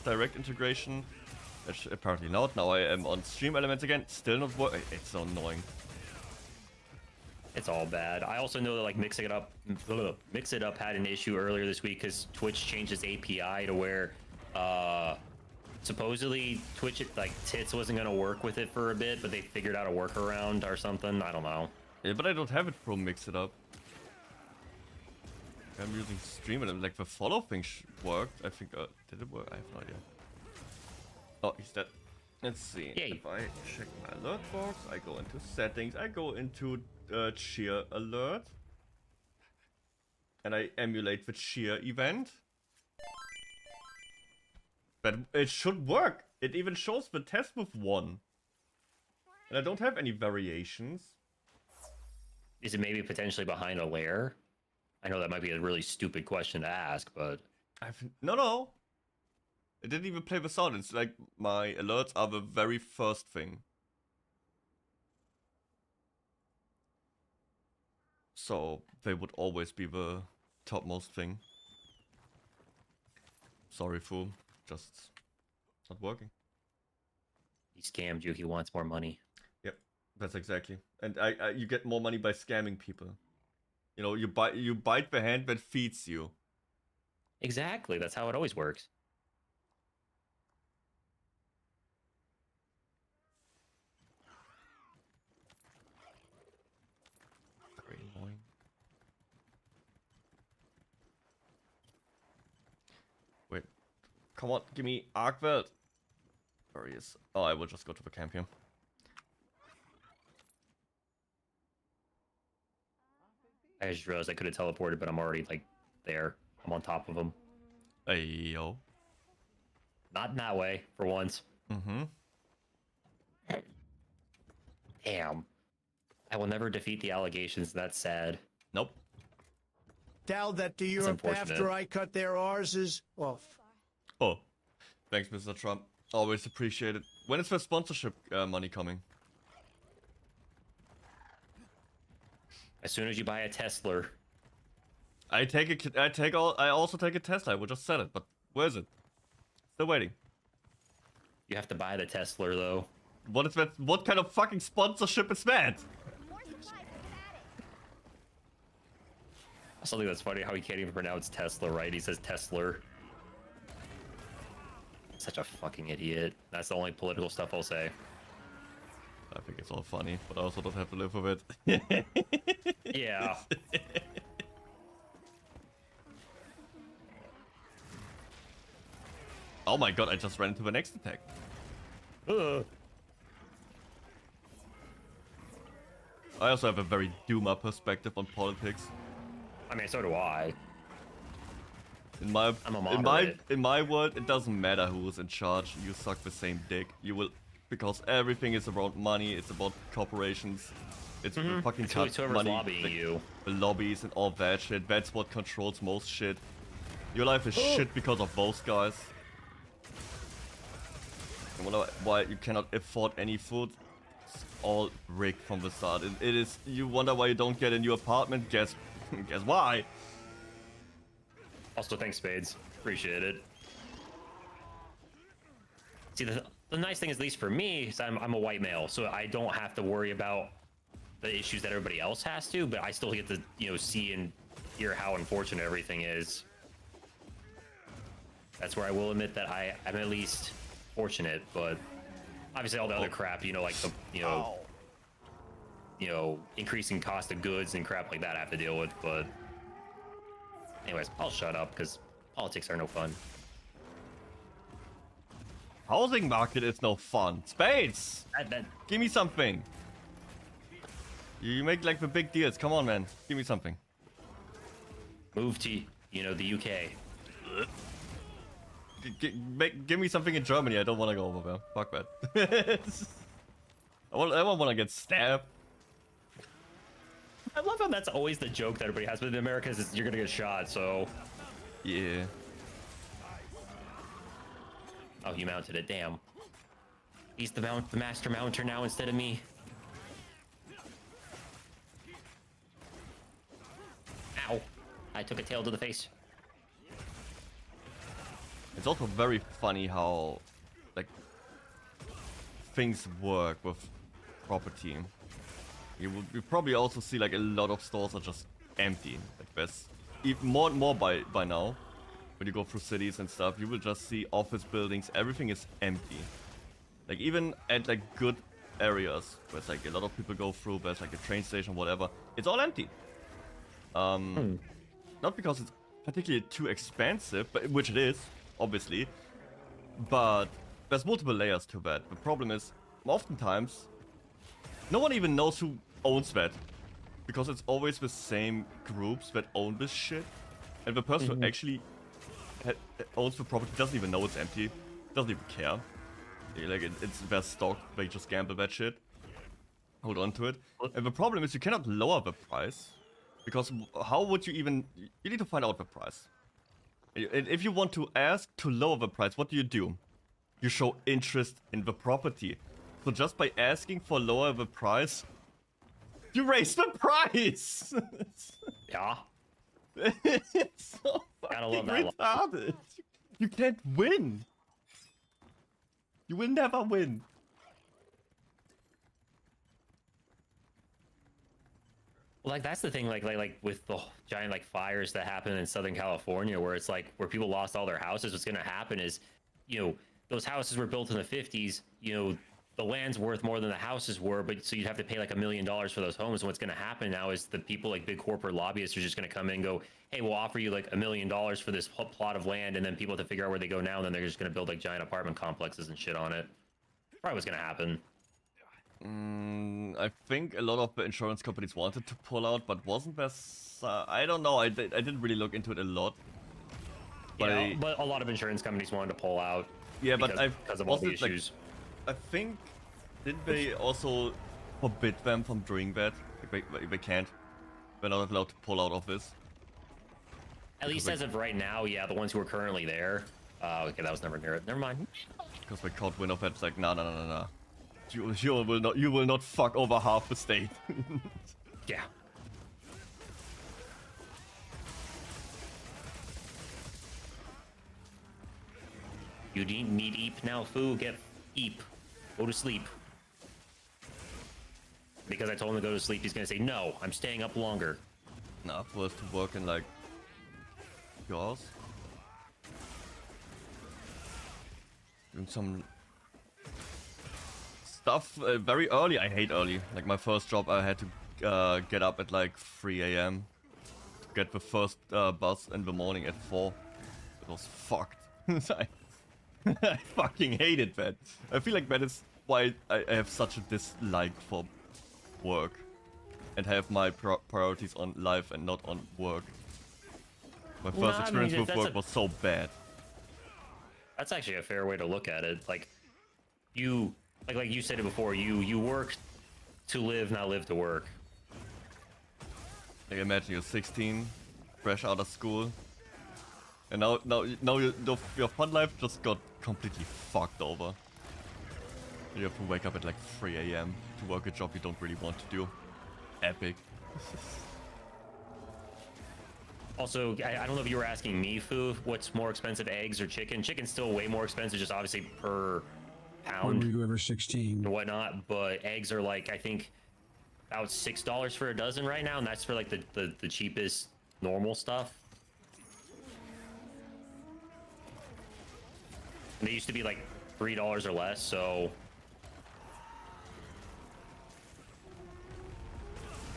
direct integration. Apparently not. Now I am on Stream Elements again. Still not working. It's so annoying. It's all bad. I also know that like Mix It Up had an issue earlier this week because Twitch changed its API to where supposedly Twitch like Tits wasn't gonna work with it for a bit, but they figured out a workaround or something. I don't know. Yeah, but I don't have it from Mix It Up. I'm using Stream Elements. Like the follow thing worked. I think. Did it work? I have no idea. Oh, he's dead. Let's see. Yay. If I check my alert box, I go into settings. I go into cheer alert, and I emulate the cheer event. But it should work. It even shows the test with 1. And I don't have any variations. Is it maybe potentially behind a layer? I know that might be a really stupid question to ask, but... No. It didn't even play the sound. It's like my alerts are the very first thing. So they would always be the topmost thing. Sorry, fool. Just not working. He scammed you. He wants more money. Yep, that's exactly. And you get more money by scamming people. You know, you bite the hand that feeds you. Exactly. That's how it always works. Very annoying. Wait. Come on, give me 𝐸. There he is. Oh, I will just go to the camp here. I just realized I could have teleported, but I'm already, like, there. I'm on top of him. Hey, yo. Not in that way, for once. Mm-hmm. Damn. I will never defeat the allegations. That's sad. Nope. Tell that to Europe after I cut their arses off. Oh. Thanks, Mr. Trump. Always appreciate it. When is the sponsorship money coming? As soon as you buy a Tesla. I also take a Tesla. I will just sell it, but where is it? Still waiting. You have to buy the Tesla though. What is that? What kind of fucking sponsorship is that? I still think that's funny how he can't even pronounce Tesla right. He says Tesla. Such a fucking idiot. That's the only political stuff I'll say. I think it's all funny, but I also don't have to live with it. Yeah. Oh my god, I just ran into the next attack. I also have a very doomer perspective on politics. I mean, so do I. In my I'm a moderate. in my world, it doesn't matter who's in charge. You suck the same dick. You will, because everything is about money. It's about corporations. It's the fucking It's always whoever's money, lobbying you. the lobbies and all that shit. That's what controls most shit. Your life is shit because of those guys. I wonder why you cannot afford any food. It's all rigged from the start. It is. You wonder why you don't get a new apartment. Guess why? Also, thanks, Spades. Appreciate it. See, the nice thing is, at least for me, is I'm a white male, so I don't have to worry about the issues that everybody else has to, but I still get to, you know, see and hear how unfortunate everything is. That's where I will admit that I'm at least fortunate, but obviously all the other crap, you know, like the, you know, increasing cost of goods and crap like that I have to deal with, but anyways, I'll shut up because politics are no fun. Housing market is no fun. Spades! Give me something. You make like the big deals. Come on, man. Give me something. Move to, you know, the UK. Give me something in Germany. I don't want to go over there. Fuck that. I don't want to get stabbed. I love how that's always the joke that everybody has, but in America is you're gonna get shot, so... Yeah. Oh, you mounted it, damn. He's the master mounter now instead of me. Ow. I took a tail to the face. It's also very funny how, like, things work with property. You probably also see like a lot of stores are just empty. Like there's even more and more by now. When you go through cities and stuff, you will just see office buildings. Everything is empty. Like even at like good areas, where it's like a lot of people go through. There's like a train station, whatever. It's all empty. Not because it's particularly too expensive, but which it is, obviously. But there's multiple layers to that. The problem is, oftentimes, no one even knows who owns that. Because it's always the same groups that own this shit. And the person who actually owns the property doesn't even know it's empty. Doesn't even care. Like it's their stock, they just gamble that shit. Hold on to it. And the problem is you cannot lower the price. Because how would you even... You need to find out the price. And if you want to ask to lower the price, what do? You show interest in the property. So just by asking for lower the price, you raise the price. Yeah. It's so fucking retarded. You can't win. You will never win. Well, like that's the thing, like with the giant like fires that happened in Southern California, where it's like where people lost all their houses. What's gonna happen is, you know, those houses were built in the 50s. You know, the land's worth more than the houses were, but so you'd have to pay like $1 million for those homes. And what's gonna happen now is the people like big corporate lobbyists are just gonna come in and go, hey, we'll offer you like $1 million for this plot of land, and then people have to figure out where they go now, and then they're just gonna build like giant apartment complexes and shit on it. Probably what's gonna happen. I think a lot of the insurance companies wanted to pull out, but wasn't there? I don't know. I didn't really look into it a lot. But, yeah, but a lot of insurance companies wanted to pull out. Yeah, because of all the issues. Like, I think didn't they also forbid them from doing that? Like they can't. They're not allowed to pull out of this. At least as of right now, yeah, the ones who are currently there. Okay, that was never near it. Never mind. Because they caught wind of it. It's like, nah. You will not fuck over half the state. Yeah. You need eep now, foo. Get eep. Go to sleep. Because I told him to go to sleep, he's gonna say, no, I'm staying up longer. Nah, for us to work in like 2 hours. Doing some stuff very early. I hate early. Like my first job, I had to get up at like 3 a.m. to get the first bus in the morning at 4. It was fucked. I fucking hated that. I feel like that is why I have such a dislike for work and have my priorities on life and not on work. My first experience with work was so bad. That's actually a fair way to look at it. Like you said it before, you work to live, not live to work. Like imagine you're 16, fresh out of school, and now your fun life just got completely fucked over. You have to wake up at like 3 a.m. to work a job you don't really want to do. Epic. Also, I don't know if you were asking me, Foo, what's more expensive, eggs or chicken? Chicken's still way more expensive, just obviously per pound. When we go over 16 and whatnot, but eggs are like, I think, about $6 for a dozen right now, and that's for like the cheapest normal stuff. And they used to be like $3 or less, so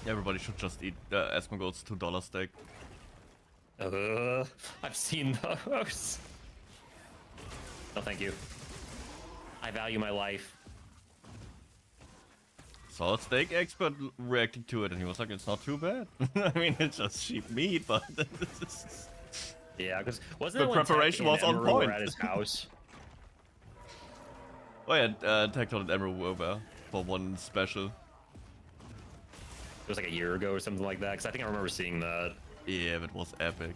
everybody should just eat Asmongold's $2 steak. I've seen those. No, thank you. I value my life. Saw a steak expert reacting to it, and he was like, "It's not too bad." I mean, it's just cheap meat, but yeah, because wasn't the preparation was on point. At his house. Oh yeah, Tecton and Emerald were there for one special. It was like a year ago or something like that, because I think I remember seeing that. Yeah, it was epic.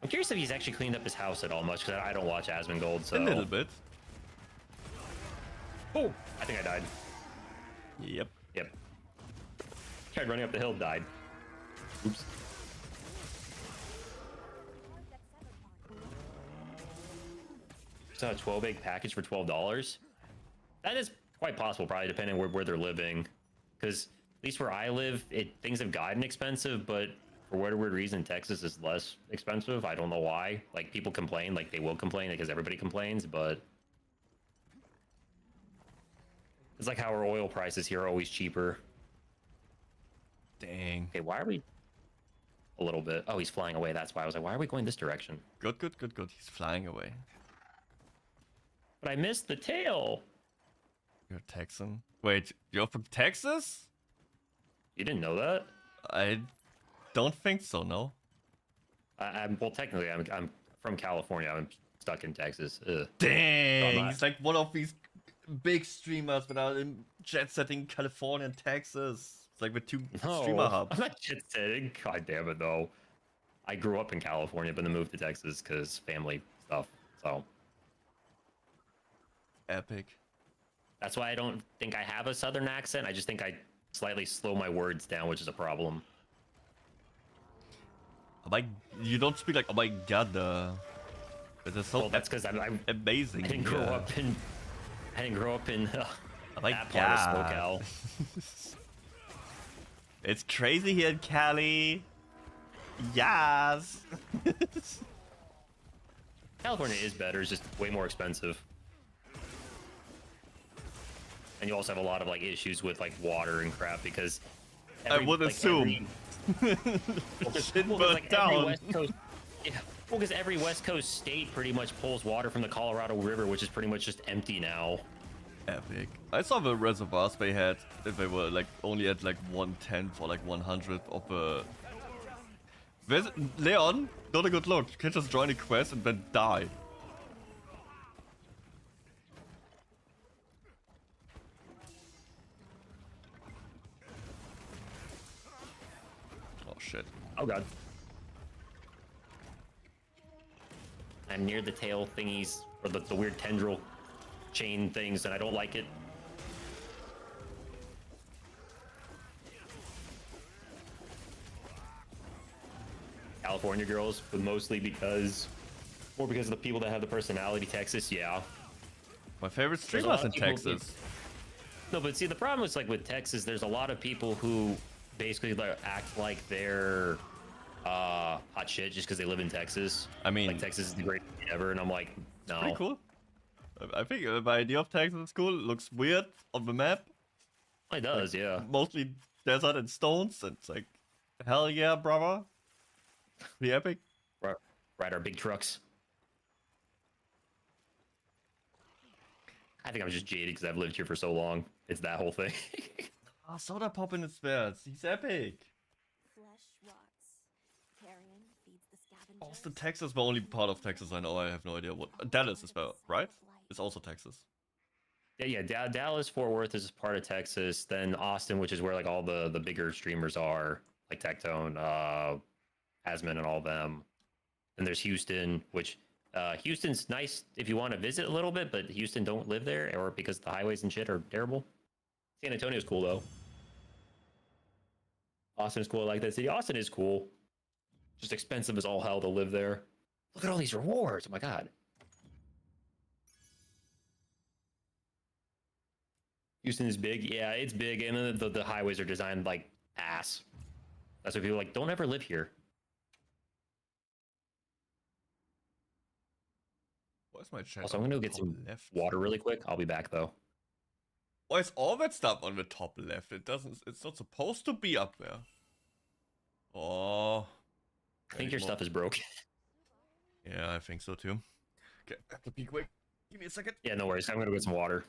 I'm curious if he's actually cleaned up his house at all much, because I don't watch Asmongold, so... A little bit. Oh! I think I died. Yep. Tried running up the hill, died. Oops. So a 12-egg package for $12? That is quite possible, probably depending on where they're living. Because at least where I live, things have gotten expensive, but for whatever weird reason, Texas is less expensive. I don't know why. Like, people complain, like they will complain because everybody complains, but it's like how our oil prices here are always cheaper. Dang. Okay, why are we a little bit? Oh, he's flying away. That's why I was like, why are we going this direction? Good. He's flying away. But I missed the tail. You're a Texan? Wait, you're from Texas? You didn't know that? I don't think so, no. Well, technically, I'm from California. I'm stuck in Texas. Ugh. Dang, So he's like one of these big streamers, but are in jet setting California and Texas. It's like with two streamer hubs. I'm not jet setting. God damn it, though. I grew up in California, but then moved to Texas because family stuff. So epic. That's why I don't think I have a Southern accent. I just think I slightly slow my words down, which is a problem. Oh my, you don't speak like, oh my god, that's so that's because I'm amazing. I didn't grow up in oh my that god. part of SoCal. It's crazy here in Cali. Yes. California is better. It's just way more expensive. And you also have a lot of like issues with like water and crap because I would assume. Because every West Coast state pretty much pulls water from the Colorado River, which is pretty much just empty now. Epic. I saw the reservoirs they had. If they were like only at like 1/10 or like 100 of a. Leon, not a good look. You can just join a quest and then die. Oh shit. Oh god. I'm near the tail thingies, or the weird tendril chain things, and I don't like it. California girls, but mostly because of the people that have the personality. Texas, yeah. My favorite streamers in Texas. No, but see, the problem is like with Texas, there's a lot of people who basically like, act like they're hot shit just because they live in Texas. I mean, like Texas is the greatest thing ever, and I'm like, no. Pretty cool. I think the idea of Texas is cool. It looks weird on the map. It does, like, yeah. Mostly desert and stones. It's like, hell yeah, brother. The epic. Ride our big trucks. I think I'm just jaded because I've lived here for so long. It's that whole thing. Oh, Soda Pop in his spells. He's epic. Austin, Texas, the only part of Texas I know. I have no idea what. Dallas as well, right? It's also Texas. Yeah. Dallas, Fort Worth is part of Texas. Then Austin, which is where like all the bigger streamers are, like Tectone, Asman, and all of them. And there's Houston, which Houston's nice if you want to visit a little bit, but Houston don't live there, or because the highways and shit are terrible. San Antonio's cool though. Austin's cool. I like that city. Austin is cool. Just expensive as all hell to live there. Look at all these rewards. Oh my god. Houston is big. Yeah, it's big. And then the highways are designed like ass. That's why people are like, don't ever live here. Where's my chat? Also, I'm gonna go get some water really quick. I'll be back though. Why is all that stuff on the top left? It's not supposed to be up there. Oh. I think your stuff is broken. Yeah, I think so too. Okay, I have to be quick. Give me a second. Yeah, no worries. I'm gonna get some water.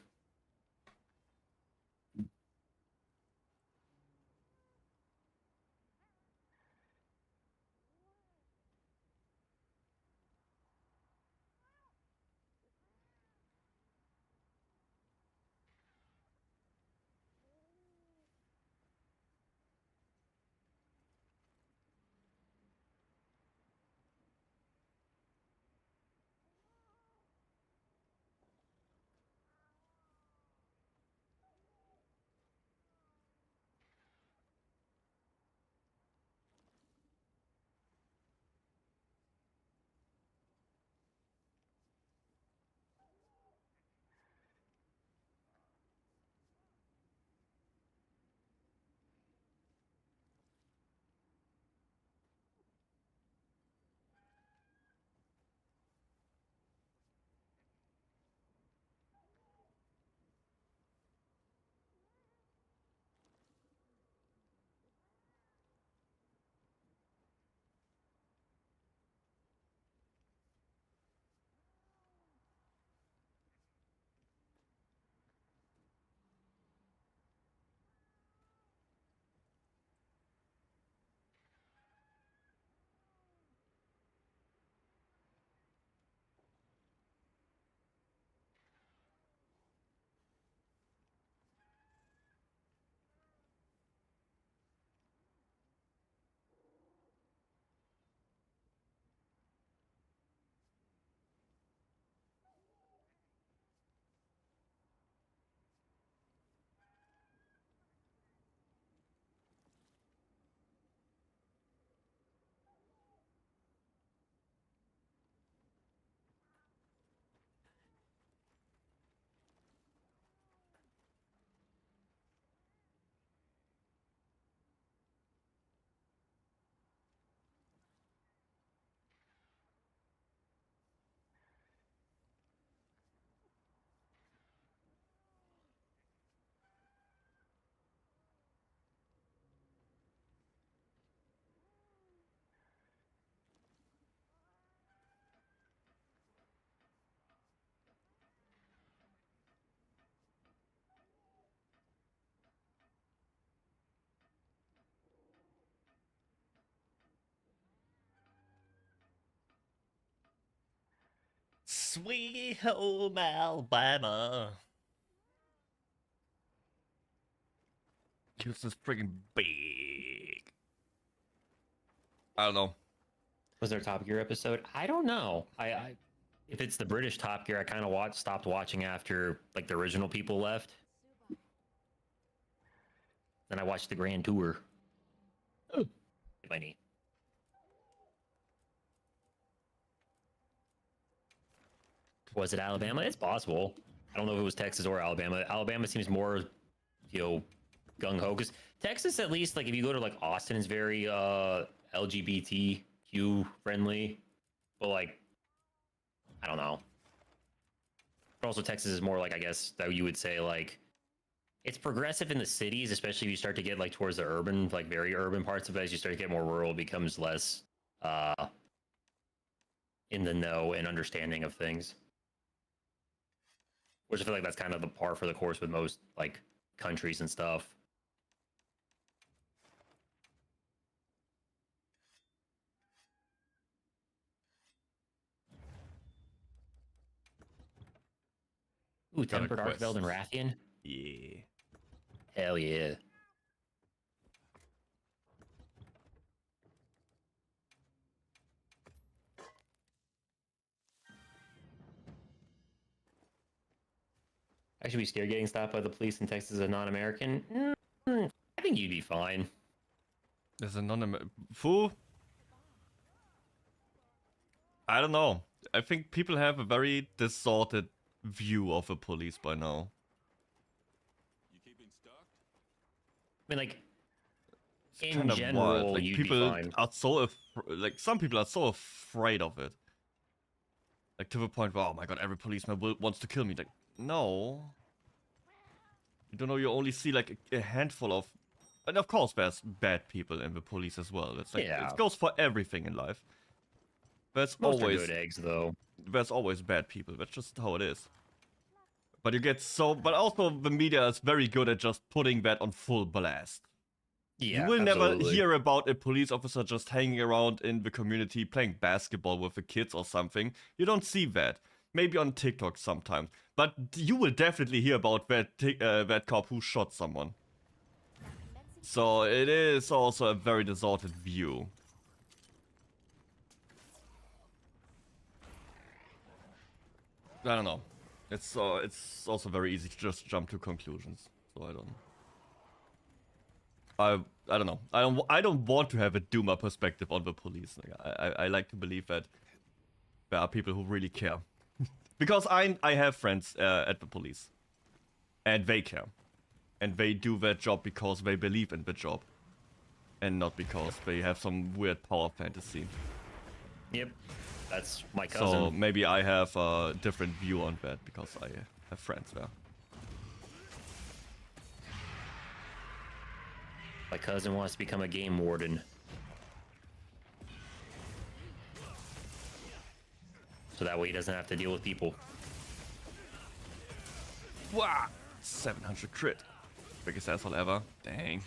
Sweet home Alabama. Houston's freaking big. I don't know. Was there a Top Gear episode? I don't know. I if it's the British Top Gear, I kind of stopped watching after like the original people left. Then I watched the Grand Tour. Oh, hit my knee. Was it Alabama? It's possible. I don't know if it was Texas or Alabama. Alabama seems more, you know, gung-ho. Because Texas, at least, like, if you go to, like, Austin, is very LGBTQ friendly. But, like, I don't know. But also, Texas is more, like, I guess, that you would say, like, it's progressive in the cities, especially if you start to get, like, towards the urban, like, very urban parts of it. As you start to get more rural, it becomes less in the know and understanding of things. Which I feel like that's kind of the par for the course with most, like, countries and stuff. Ooh, Tempered Archveld and Rathian? Yeah. Hell yeah. I should be scared getting stopped by the police in Texas as a non-American. I think you'd be fine. There's a non-American fool. I don't know. I think people have a very distorted view of the police by now. I mean, like, it's in general, like, you'd people be fine. are so like, some people are so afraid of it. Like, to the point where, oh my god, every policeman wants to kill me. Like, no. You don't know, you only see like a handful of... And of course there's bad people in the police as well. It's like, Yeah. it goes for everything in life. There's Most are always good eggs, though. There's always bad people. That's just how it is. But you get so... But also the media is very good at just putting that on full blast. Yeah, you will never absolutely. hear about a police officer just hanging around in the community playing basketball with the kids or something. You don't see that. Maybe on TikTok sometimes. But you will definitely hear about that cop who shot someone. So it is also a very distorted view. I don't know. It's also very easy to just jump to conclusions. So I don't know. I don't want to have a doomer perspective on the police. Like, I like to believe that there are people who really care. Because I have friends at the police. And they care. And they do their job because they believe in the job. And not because they have some weird power fantasy. Yep. That's my cousin. So maybe I have a different view on that because I have friends there. My cousin wants to become a game warden. So that way he doesn't have to deal with people. Wow! 700 crit. Biggest asshole ever. Dang.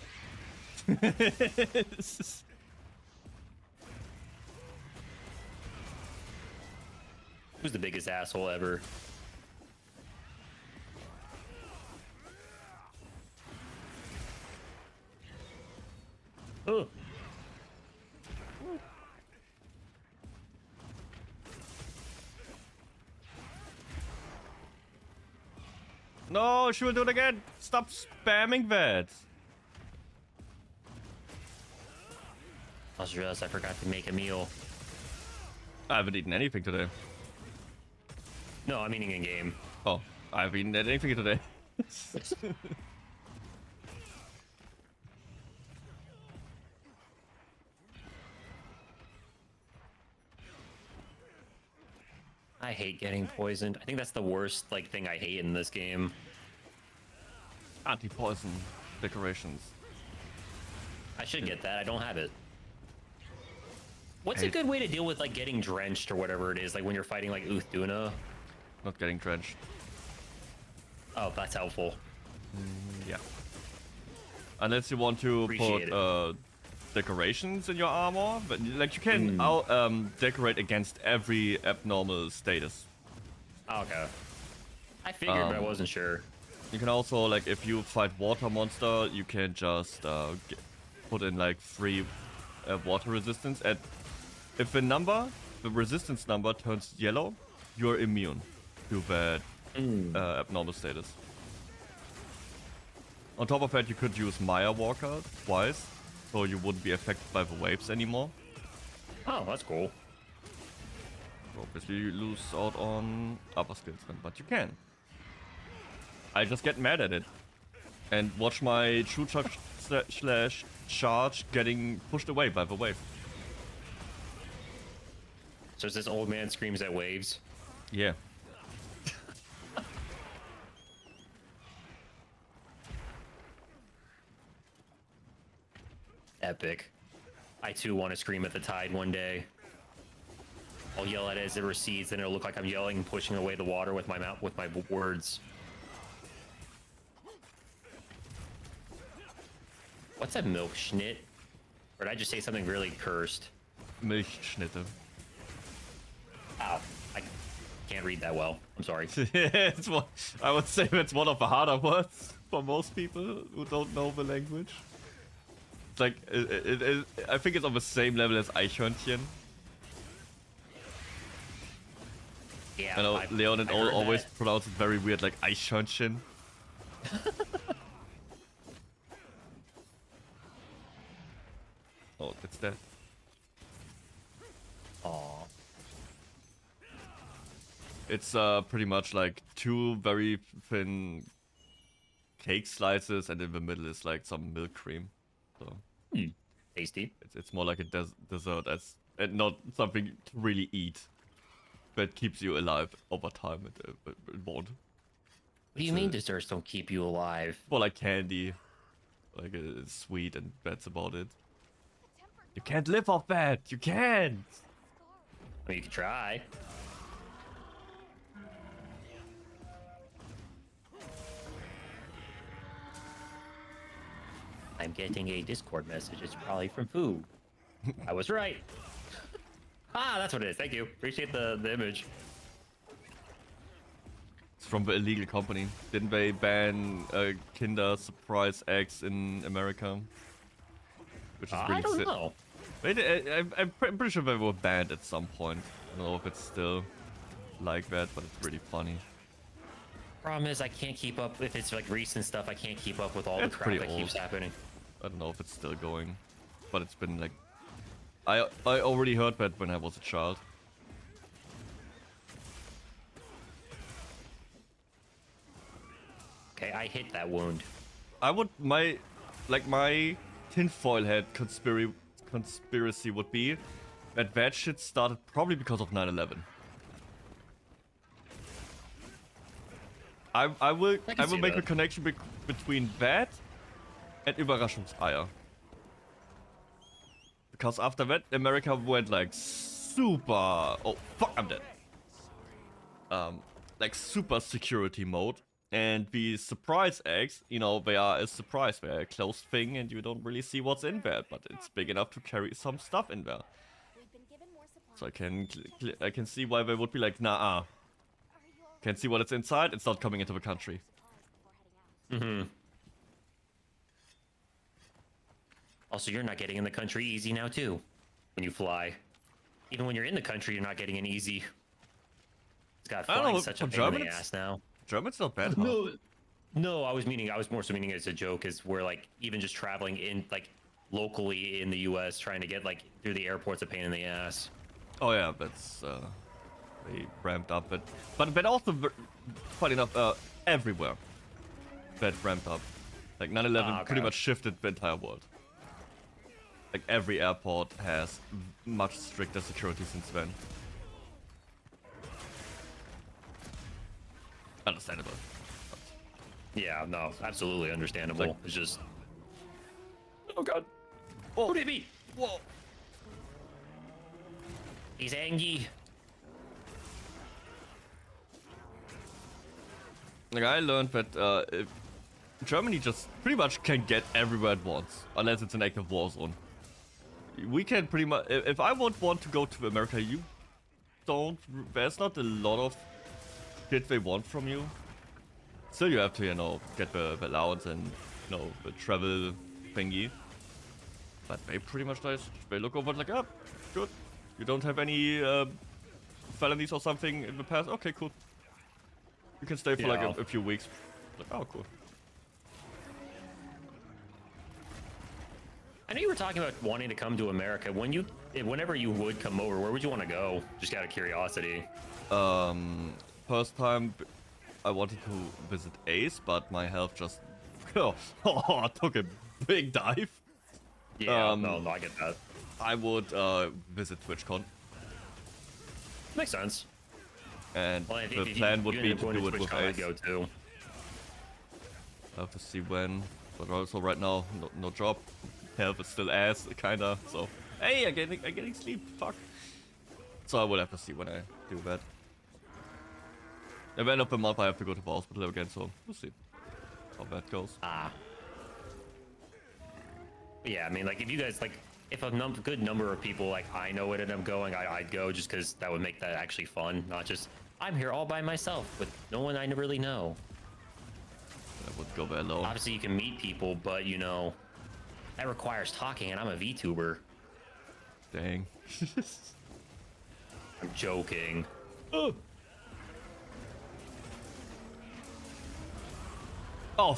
Who's the biggest asshole ever? Oh. No, she will do it again. Stop spamming that. I just realized I forgot to make a meal. I haven't eaten anything today. No, I'm eating in game. Oh, I haven't eaten anything today. I hate getting poisoned. I think that's the worst like thing I hate in this game. Anti-poison decorations. I should get that. I don't have it. What's a good way to deal with like getting drenched or whatever it is, like when you're fighting like Vtuber? Not getting drenched. Oh, that's helpful. Yeah. Unless you want to put decorations in your armor, but like you can decorate against every abnormal status. Okay. I figured, but I wasn't sure. You can also, like, if you fight water monster, you can just put in like 3 water resistance. And if the resistance number turns yellow, you're immune to that abnormal status. On top of that, you could use Maya Walker twice, so you wouldn't be affected by the waves anymore. Oh, that's cool. Obviously, you lose out on other skills, but you can. I just get mad at it and watch my true charge getting pushed away by the wave. So this old man screams at waves? Yeah. Epic. I too want to scream at the tide one day. I'll yell at it as it recedes, and it'll look like I'm yelling and pushing away the water with my mouth, with my words. What's a Milchschnitt? Or did I just say something really cursed? Milchschnitte. Ow. I can't read that well. I'm sorry. It's one, I would say it's one of the harder words for most people who don't know the language. It's like, I think it's on the same level as Eichhörnchen. Yeah, I know Leon and Ol always pronounce it very weird, like Eichhörnchen. Oh, it's that. Aww. It's pretty much like 2 very thin cake slices, and in the middle is like some milk cream. So tasty. It's more like a dessert, and not something to really eat, but keeps you alive over time. It won't. What do you mean desserts don't keep you alive? Well, like candy, like it's sweet, and that's about it. You can't live off that. You can't. Well, you can try. I'm getting a Discord message. It's probably from Foo. I was right. Ah, that's what it is. Thank you. Appreciate the image. It's from the illegal company. Didn't they ban Kinder Surprise eggs in America? Which is really I don't know. I'm pretty sure they were banned at some point. I don't know if it's still like that, but it's really funny. Problem is, I can't keep up. If it's like recent stuff, I can't keep up with all the crap that keeps happening. I don't know if it's still going, but it's been like... I already heard that when I was a child. Okay, I hit that wound. I would... my tinfoil head conspiracy would be that shit started probably because of 9/11. I will make a connection between that and Überraschungseier. Because after that, America went like super... Oh, fuck, I'm dead. Like super security mode. And the surprise eggs, you know, they are a surprise. They're a closed thing and you don't really see what's in there. But it's big enough to carry some stuff in there. So I can see why they would be like, nah. Can't see what it's inside, it's not coming into the country. Mm-hmm. Also, you're not getting in the country easy now, too. When you fly. Even when you're in the country, you're not getting in easy. It's got flying such a pain in the ass now. German's not bad, huh? No, I was more so meaning as a joke, is where, like, even just traveling in, like, locally in the US, trying to get, like, through the airport's a pain in the ass. Oh, yeah, that's, they ramped up, but also, funny enough, everywhere that ramped up. Like 9/11 pretty much shifted the entire world. Like every airport has much stricter security since then. Understandable. Yeah, no, absolutely understandable. Like, it's just... Oh god. Oh. Who did he? Whoa. He's angry. Like I learned that if Germany just pretty much can get everywhere at once, unless it's an active war zone. We can pretty much, if I would want to go to America, you don't, there's not a lot of shit they want from you. Still, you have to, you know, get the allowance and, you know, the travel thingy. But they pretty much they look over like, ah, good. You don't have any felonies or something in the past. Okay, cool. You can stay for like a few weeks. Like, oh, cool. I know you were talking about wanting to come to America. Whenever you would come over, where would you want to go? Just out of curiosity. First time I wanted to visit Ace, but my health just took a big dive. Yeah, no, I get that. I would visit TwitchCon. Makes sense. And the plan would be to do it with Ace. Go to. I have to see when, but also right now, no job. Health is still ass, kinda. So, hey, I'm getting sleep. Fuck. So I will have to see when I do that. At the end of the month, I have to go to the hospital again. So we'll see how that goes. Yeah, I mean, like if you guys if a good number of people like I know would end up going, I'd go just because that would make that actually fun. Not just I'm here all by myself with no one I really know. I would go there alone. Obviously, you can meet people, but you know. That requires talking, and I'm a VTuber. Dang. I'm joking. Oh,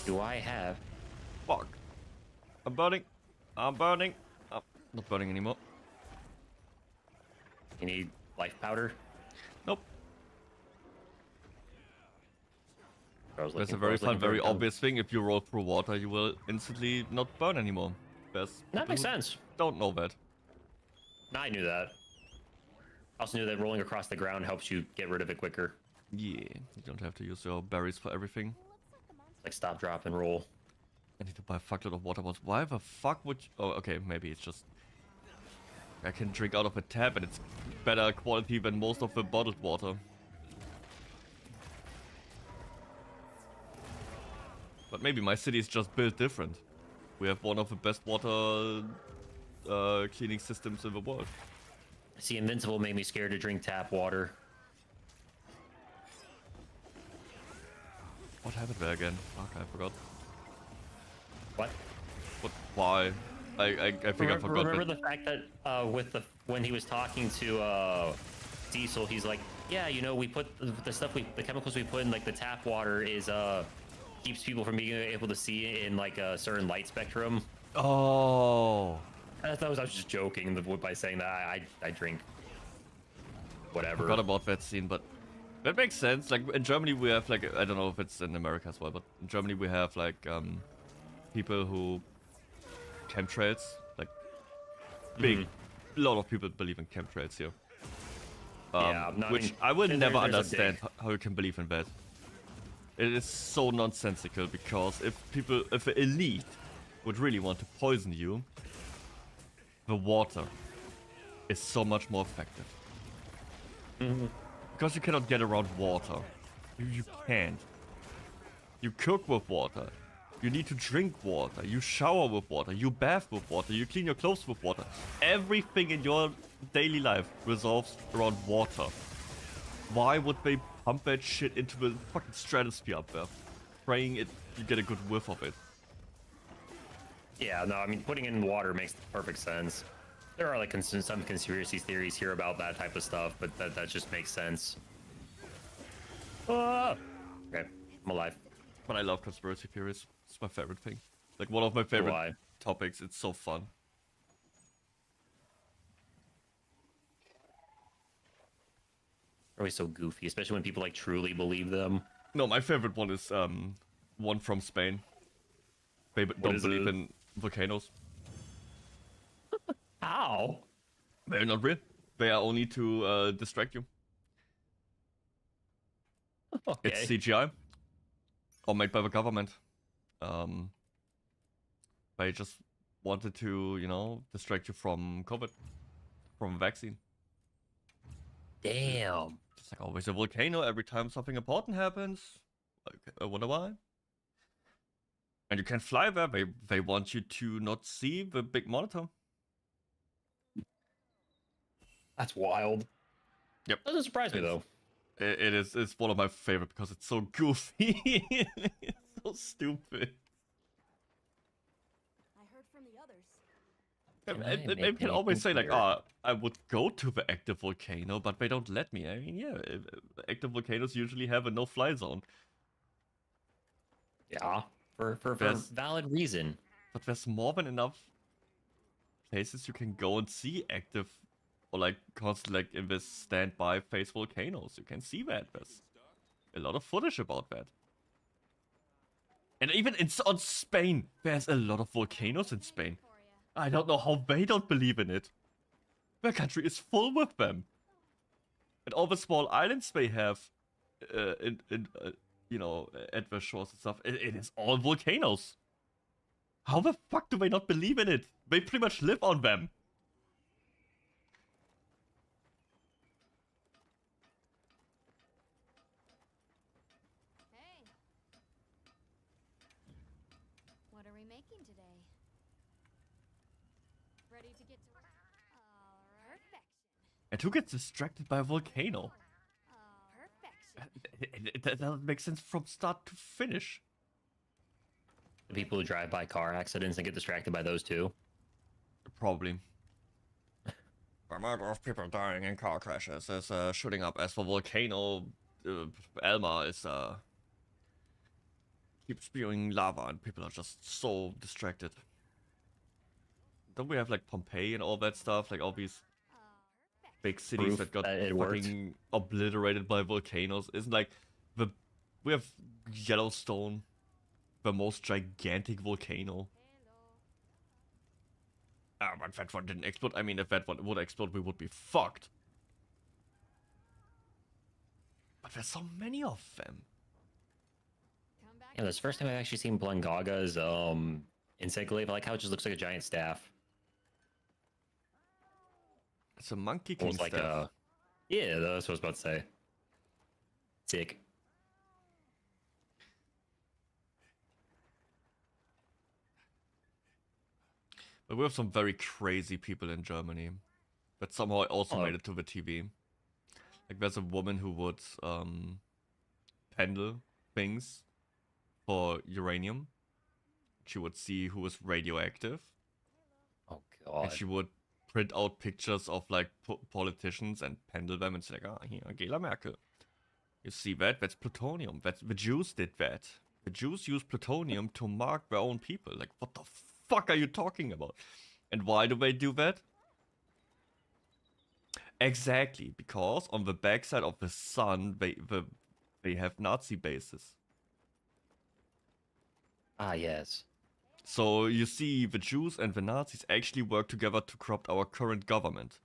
do I have? Fuck. I'm burning. I'm burning. I'm not burning anymore. You need life powder? Nope. That's a very fun, very obvious thing. If you roll through water, you will instantly not burn anymore. That makes sense. Don't know that. No, I knew that. I also knew that rolling across the ground helps you get rid of it quicker. Yeah, you don't have to use your berries for everything. Like stop, drop, and roll. I need to buy a fuckload of water bottles. Why the fuck would you... Oh, okay, maybe it's just... I can drink out of a tap and it's better quality than most of the bottled water. But maybe my city is just built different. We have one of the best water cleaning systems in the world. See, Invincible made me scared to drink tap water. What happened there again? Fuck, I forgot. What? What? Why? I think I forgot. Remember the fact that when he was talking to Diesel, he's like, yeah, you know, we put the chemicals we put in like the tap water is keeps people from being able to see in like a certain light spectrum. Oh. I was just joking by saying that I drink whatever. I forgot about that scene, but that makes sense. Like in Germany we have like, I don't know if it's in America as well, but in Germany we have like people who chemtrails, like big, a lot of people believe in chemtrails here. Which I will never understand how you can believe in that. It is so nonsensical because if the elite would really want to poison you, the water is so much more effective. Because you cannot get around water. You can't. You cook with water. You need to drink water. You shower with water. You bath with water. You clean your clothes with water. Everything in your daily life resolves around water. Why would they pump that shit into the fucking stratosphere up there? Praying you get a good whiff of it. Yeah, no, I mean, putting it in water makes perfect sense. There are like some conspiracy theories here about that type of stuff, but that just makes sense. Okay, I'm alive. But I love conspiracy theories. It's my favorite thing. Like one of my favorite topics. It's so fun. Always so goofy, especially when people like truly believe them. No, my favorite one is one from Spain. They don't believe in volcanoes. How? They're not real. They are only to distract you. Okay. It's CGI. Or made by the government. They just wanted to, you know, distract you from COVID. From a vaccine. Damn. It's like always a volcano every time something important happens. Like, I wonder why. And you can fly there. They want you to not see the big monitor. That's wild. Yep. Doesn't surprise me though. It's one of my favorite because it's so goofy. It's so stupid. I heard from the others. And they can always say like, oh, I would go to the active volcano, but they don't let me. I mean, yeah, active volcanoes usually have a no-fly zone. Yeah, for valid reason. But there's more than enough places you can go and see active, or like constantly like in this standby phase volcanoes. You can see that. There's a lot of footage about that. And even on Spain, there's a lot of volcanoes in Spain. I don't know how they don't believe in it. Their country is full with them. And all the small islands they have, you know, at the shores and stuff, it is all volcanoes. How the fuck do they not believe in it? They pretty much live on them. Hey. What are we making today? Ready to get to work? Perfection. And who gets distracted by a volcano? Perfection. That doesn't make sense from start to finish. The people who drive by car accidents and get distracted by those too. Probably. The amount of people dying in car crashes is shooting up as for volcano. Elma is keeps spewing lava and people are just so distracted. Don't we have like Pompeii and all that stuff? Like all these big cities that got fucking obliterated by volcanoes. Isn't like we have Yellowstone, the most gigantic volcano. But that one didn't explode. I mean, if that one would explode, we would be fucked. But there's so many of them. Yeah, this is the first time I've actually seen Blangaga's insect glaive. I like how it just looks like a giant staff. It's a monkey king like staff. Yeah, that's what I was about to say. Sick. But we have some very crazy people in Germany that somehow also made it to the TV. Like there's a woman who would pendle things for uranium. She would see who was radioactive. Oh god. And she would print out pictures of like politicians and pendle them and say like, ah, here, Angela Merkel. You see that? That's plutonium. The Jews did that. The Jews used plutonium to mark their own people. Like, what the fuck are you talking about? And why do they do that? Exactly, because on the backside of the sun, they have Nazi bases. Ah, yes. So you see, the Jews and the Nazis actually work together to corrupt our current government.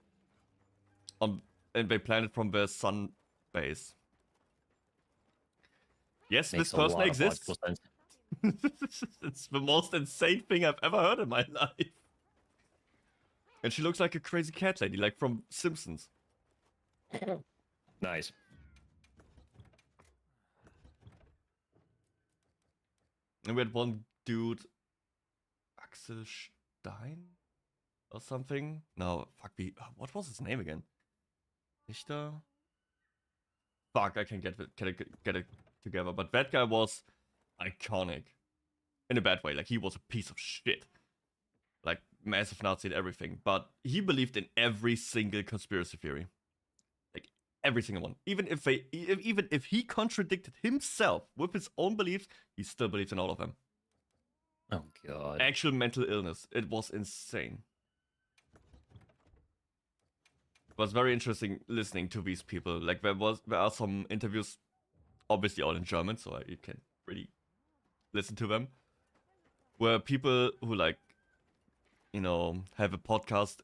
And they plan it from their sun base. Yes, this person exists. It's the most insane thing I've ever heard in my life. And she looks like a crazy cat lady, like from Simpsons. Nice. And we had one dude, Axel Stein? Or something? No, fuck me. What was his name again? Richter? Fuck, I can't get it together. But that guy was iconic. In a bad way. Like, he was a piece of shit. Like, massive Nazi and everything. But he believed in every single conspiracy theory. Like, every single one. Even if he contradicted himself with his own beliefs, he still believed in all of them. Oh, God. Actual mental illness. It was insane. It was very interesting listening to these people. Like, there are some interviews, obviously all in German, so you can really listen to them, where people who, like, you know, have a podcast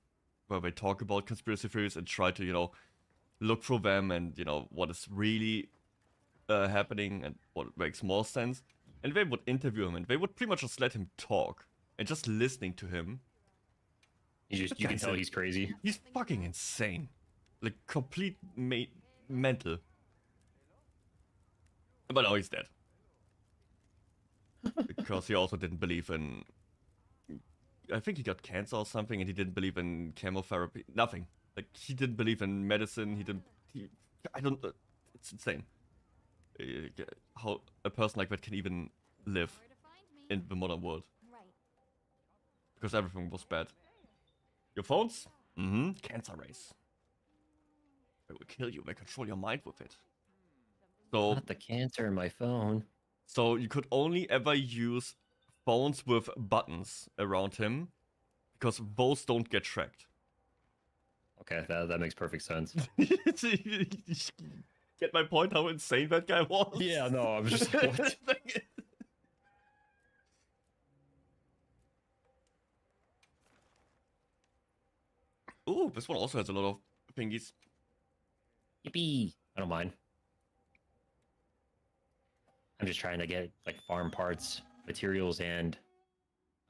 where they talk about conspiracy theories and try to, you know, look through them and, you know, what is really happening and what makes more sense. And they would interview him and they would pretty much just let him talk. And just listening to him, you can tell he's crazy. He's fucking insane. Like, complete mental. But now he's dead. Because he also didn't believe in... I think he got cancer or something and he didn't believe in chemotherapy. Nothing. Like, he didn't believe in medicine. It's insane. How a person like that can even live in the modern world. Because everything was bad. Your phones? Mm-hmm. Cancer rays. They will kill you. They control your mind with it. So not the cancer in my phone. So you could only ever use phones with buttons around him, because those don't get tracked. Okay, that makes perfect sense. Get my point? How insane that guy was? Yeah, no, I'm just what? Ooh, this one also has a lot of thingies. Yippee! I don't mind. I'm just trying to get like farm parts, materials, and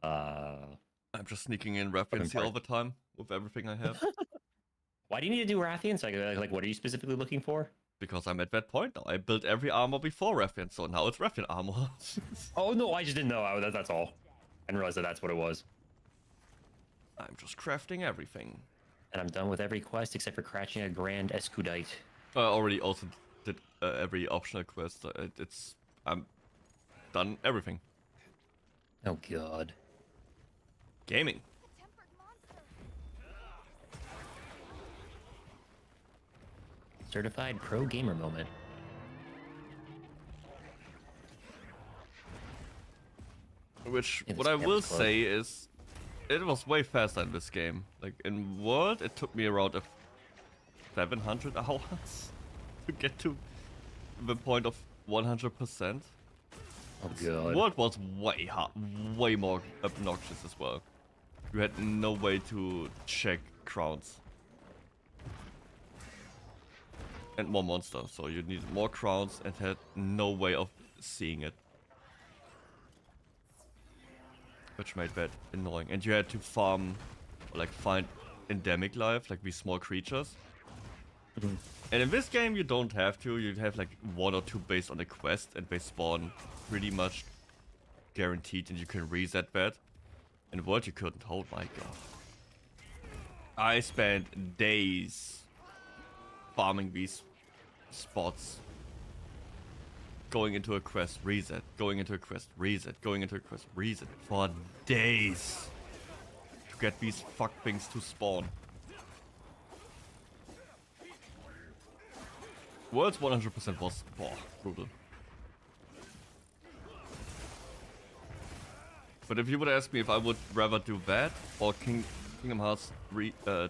I'm just sneaking in Raffians all the time with everything I have. Why do you need to do Raffians? Like, what are you specifically looking for? Because I'm at that point now. I built every armor before Raffian, so now it's Raffian armor. Oh no, I just didn't know. That's all. I didn't realize that's what it was. I'm just crafting everything. And I'm done with every quest except for catching a grand escudite. I already also did every optional quest. I'm done everything. Oh god. Gaming. Certified pro gamer moment. Which, what I will say is, it was way faster in this game. Like, in World, it took me around 700 hours to get to the point of 100%. Oh god. World was way hard, way more obnoxious as well. You had no way to check crowns. And more monsters, so you needed more crowns and had no way of seeing it. Which made that annoying. And you had to farm, or like find endemic life, like these small creatures. And in this game you don't have to, you have like 1 or 2 based on the quest, and they spawn pretty much guaranteed, and you can reset that. In World you couldn't, oh my god. I spent days farming these spots. Going into a quest, reset. Going into a quest, reset. Going into a quest, reset. For days. To get these fuck things to spawn. World's 100% was brutal. But if you would ask me if I would rather do that or Kingdom Hearts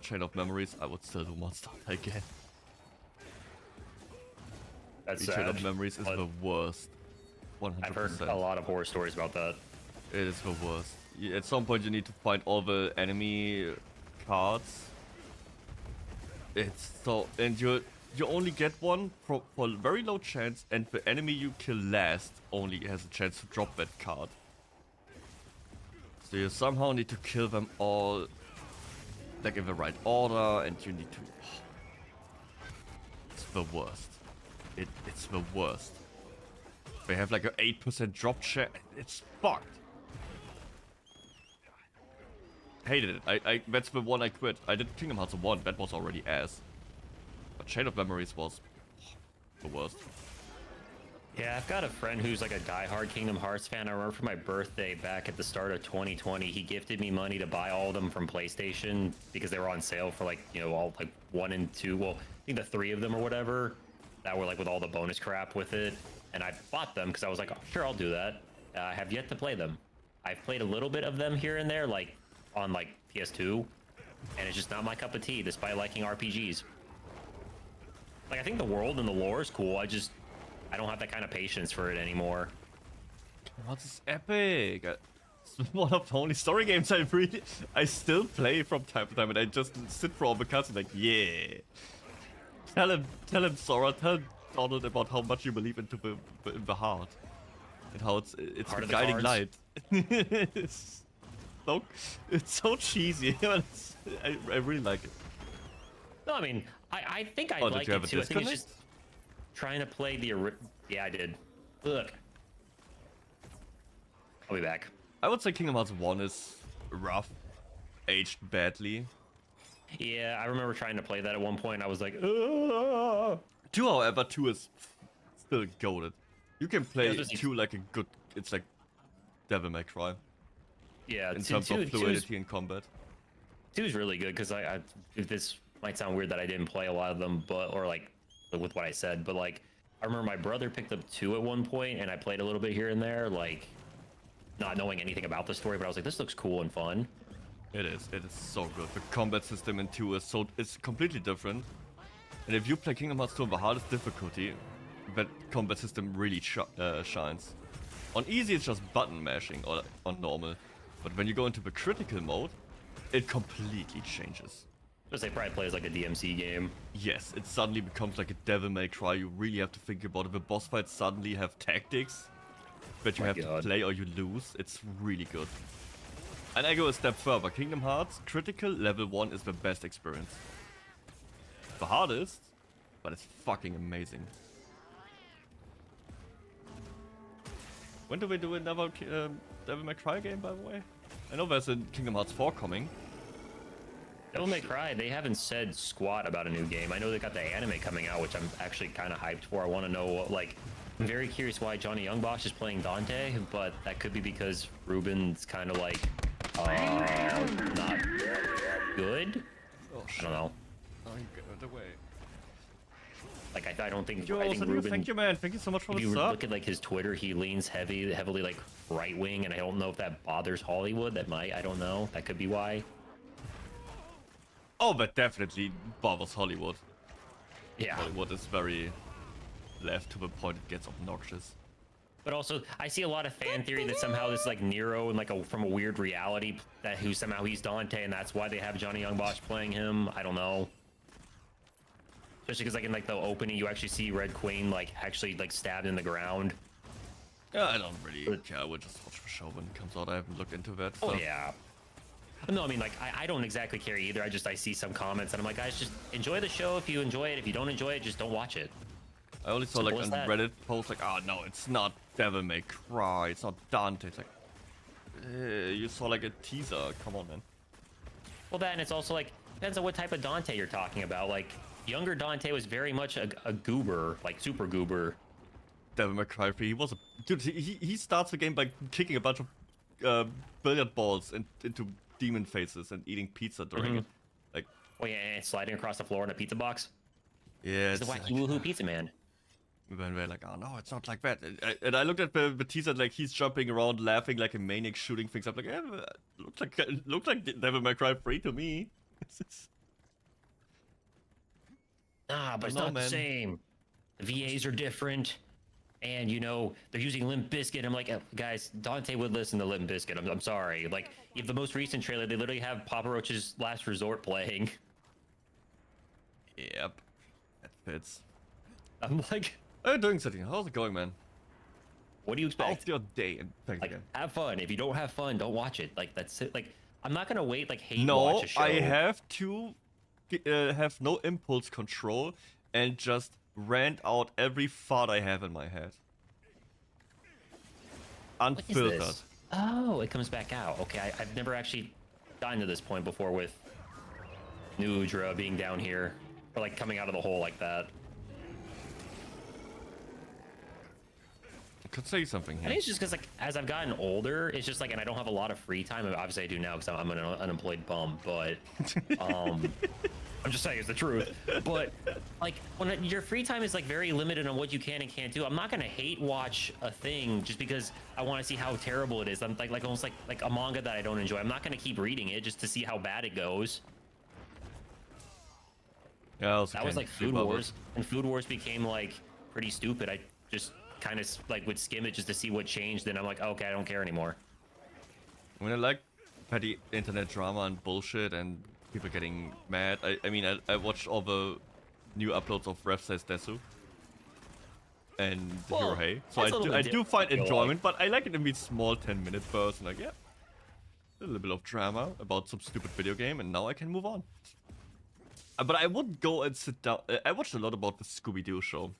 Chain of Memories, I would still do Monster Hunter again. That's Chain of Memories is the worst. 100%. I've heard a lot of horror stories about that. It is the worst. At some point you need to find all the enemy cards. It's so... And you only get one for very low chance, and the enemy you kill last only has a chance to drop that card. So you somehow need to kill them all, like in the right order, and you need to... It's the worst. It's the worst. They have like an 8% drop share. It's fucked. Hated it. That's the one I quit. I did Kingdom Hearts 1. That was already ass. But Chain of Memories was the worst. Yeah, I've got a friend who's like a diehard Kingdom Hearts fan. I remember for my birthday back at the start of 2020, he gifted me money to buy all of them from PlayStation because they were on sale for like, you know, all like 1 and 2. Well, I think the 3 of them or whatever that were like with all the bonus crap with it. And I bought them because I was like, oh, sure, I'll do that. I have yet to play them. I've played a little bit of them here and there, like on like PS2, and it's just not my cup of tea, despite liking RPGs. Like, I think the world and the lore is cool. I don't have that kind of patience for it anymore. What is epic? It's one of the only story games I still play from time to time, and I just sit for all the cutscenes like, yeah. Tell him, Sora, tell Donald about how much you believe into the heart, and how it's the guiding light. It's so cheesy, but I really like it. No, I mean, I think I like it too. I think it's just trying to play the yeah, I did. Look, I'll be back. I would say Kingdom Hearts 1 is rough, aged badly. Yeah, I remember trying to play that at one point. I was like, ugh. 2, however, 2 is still goated. You can play 2 like a good. It's like Devil May Cry. Yeah, in terms of fluidity in combat. 2 is really good because this might sound weird that I didn't play a lot of them, but or like with what I said, but like I remember my brother picked up 2 at one point, and I played a little bit here and there, like not knowing anything about the story, but I was like, this looks cool and fun. It is so good. The combat system in 2 is it's completely different. And if you play Kingdom Hearts 2 on the hardest difficulty, that combat system really shines. On easy, it's just button mashing, or on normal. But when you go into the critical mode, it completely changes. Because they probably play as like a DMC game. Yes, it suddenly becomes like a Devil May Cry. You really have to think about it. The boss fights suddenly have tactics that you have to play or you lose. It's really good. And I go a step further. Kingdom Hearts Critical Level 1 is the best experience. The hardest, but it's fucking amazing. When do we do another Devil May Cry game, by the way? I know there's a Kingdom Hearts 4 coming. Devil May Cry, they haven't said squat about a new game. I know they got the anime coming out, which I'm actually kind of hyped for. I want to know, like, I'm very curious why Johnny Youngbosch is playing Dante, but that could be because Ruben's kind of like, not good? Oh, I don't know. Away. Like, I don't think, Yo, I think Ruben, thank you, man. Thank you so much for the if you sub. look at like his Twitter, he leans heavily like right wing, and I don't know if that bothers Hollywood. That might, I don't know. That could be why. Oh, that definitely bothers Hollywood. Yeah. Hollywood is very left to the point it gets obnoxious. But also, I see a lot of fan theory that somehow this is like Nero and like from a weird reality that somehow he's Dante, and that's why they have Johnny Youngbosch playing him. I don't know. Especially because like in like the opening, you actually see Red Queen like actually like stabbed in the ground. Yeah, I don't really care. I would just watch the show when it comes out. I haven't looked into that. Oh yeah. No, I mean like I don't exactly care either. I see some comments and I'm like, guys, just enjoy the show if you enjoy it. If you don't enjoy it, just don't watch it. I only saw like on Reddit posts like, oh no, it's not Devil May Cry, it's not Dante. It's like, you saw like a teaser. Come on, man. Well, then it's also like depends on what type of Dante you're talking about. Like younger Dante was very much a goober, like super goober. Devil May Cry 3, he was a dude. He starts the game by kicking a bunch of billiard balls into demon faces and eating pizza during it. Like, oh yeah, and sliding across the floor in a pizza box. Yeah, it's the wacky woohoo pizza man. When we're like, oh no, it's not like that. And I looked at the teaser, like he's jumping around, laughing like a maniac, shooting things up. Like, yeah, looks like Devil May Cry 3 to me. But it's not the same. The VAs are different, and you know they're using Limp Bizkit. I'm like, guys, Dante would listen to Limp Bizkit. I'm sorry. Like, if the most recent trailer, they literally have Papa Roach's Last Resort playing. Yep, that fits. I'm like, how are you doing, City? How's it going, man? What do you expect? How's your day? And thanks like, again. Have fun. If you don't have fun, don't watch it. Like, that's it. Like, I'm not gonna wait. Like, hate no, watch a show. I have to have no impulse control and just rant out every thought I have in my head. Unfiltered. Oh, it comes back out. Okay, I've never actually gotten to this point before with Nudra being down here, or like coming out of the hole like that. I could say something here. I think it's just because like as I've gotten older, it's just like, and I don't have a lot of free time. Obviously, I do now because I'm an unemployed bum. But I'm just saying it's the truth. But like when your free time is like very limited on what you can and can't do, I'm not gonna hate watch a thing just because I want to see how terrible it is. I'm like almost like a manga that I don't enjoy. I'm not gonna keep reading it just to see how bad it goes. Yeah, that was like Food Wars, and Food Wars became like pretty stupid. I just kind of like would skim it just to see what changed, and I'm like, okay, I don't care anymore. I mean, I like petty internet drama and bullshit and people getting mad. I mean, I watched all the new uploads of Ref Says Desu and Hirohei, so I do find enjoyment, but I like it in these small 10-minute bursts, and like, yeah, a little bit of drama about some stupid video game, and now I can move on. But I would go and sit down. I watched a lot about the Scooby-Doo show.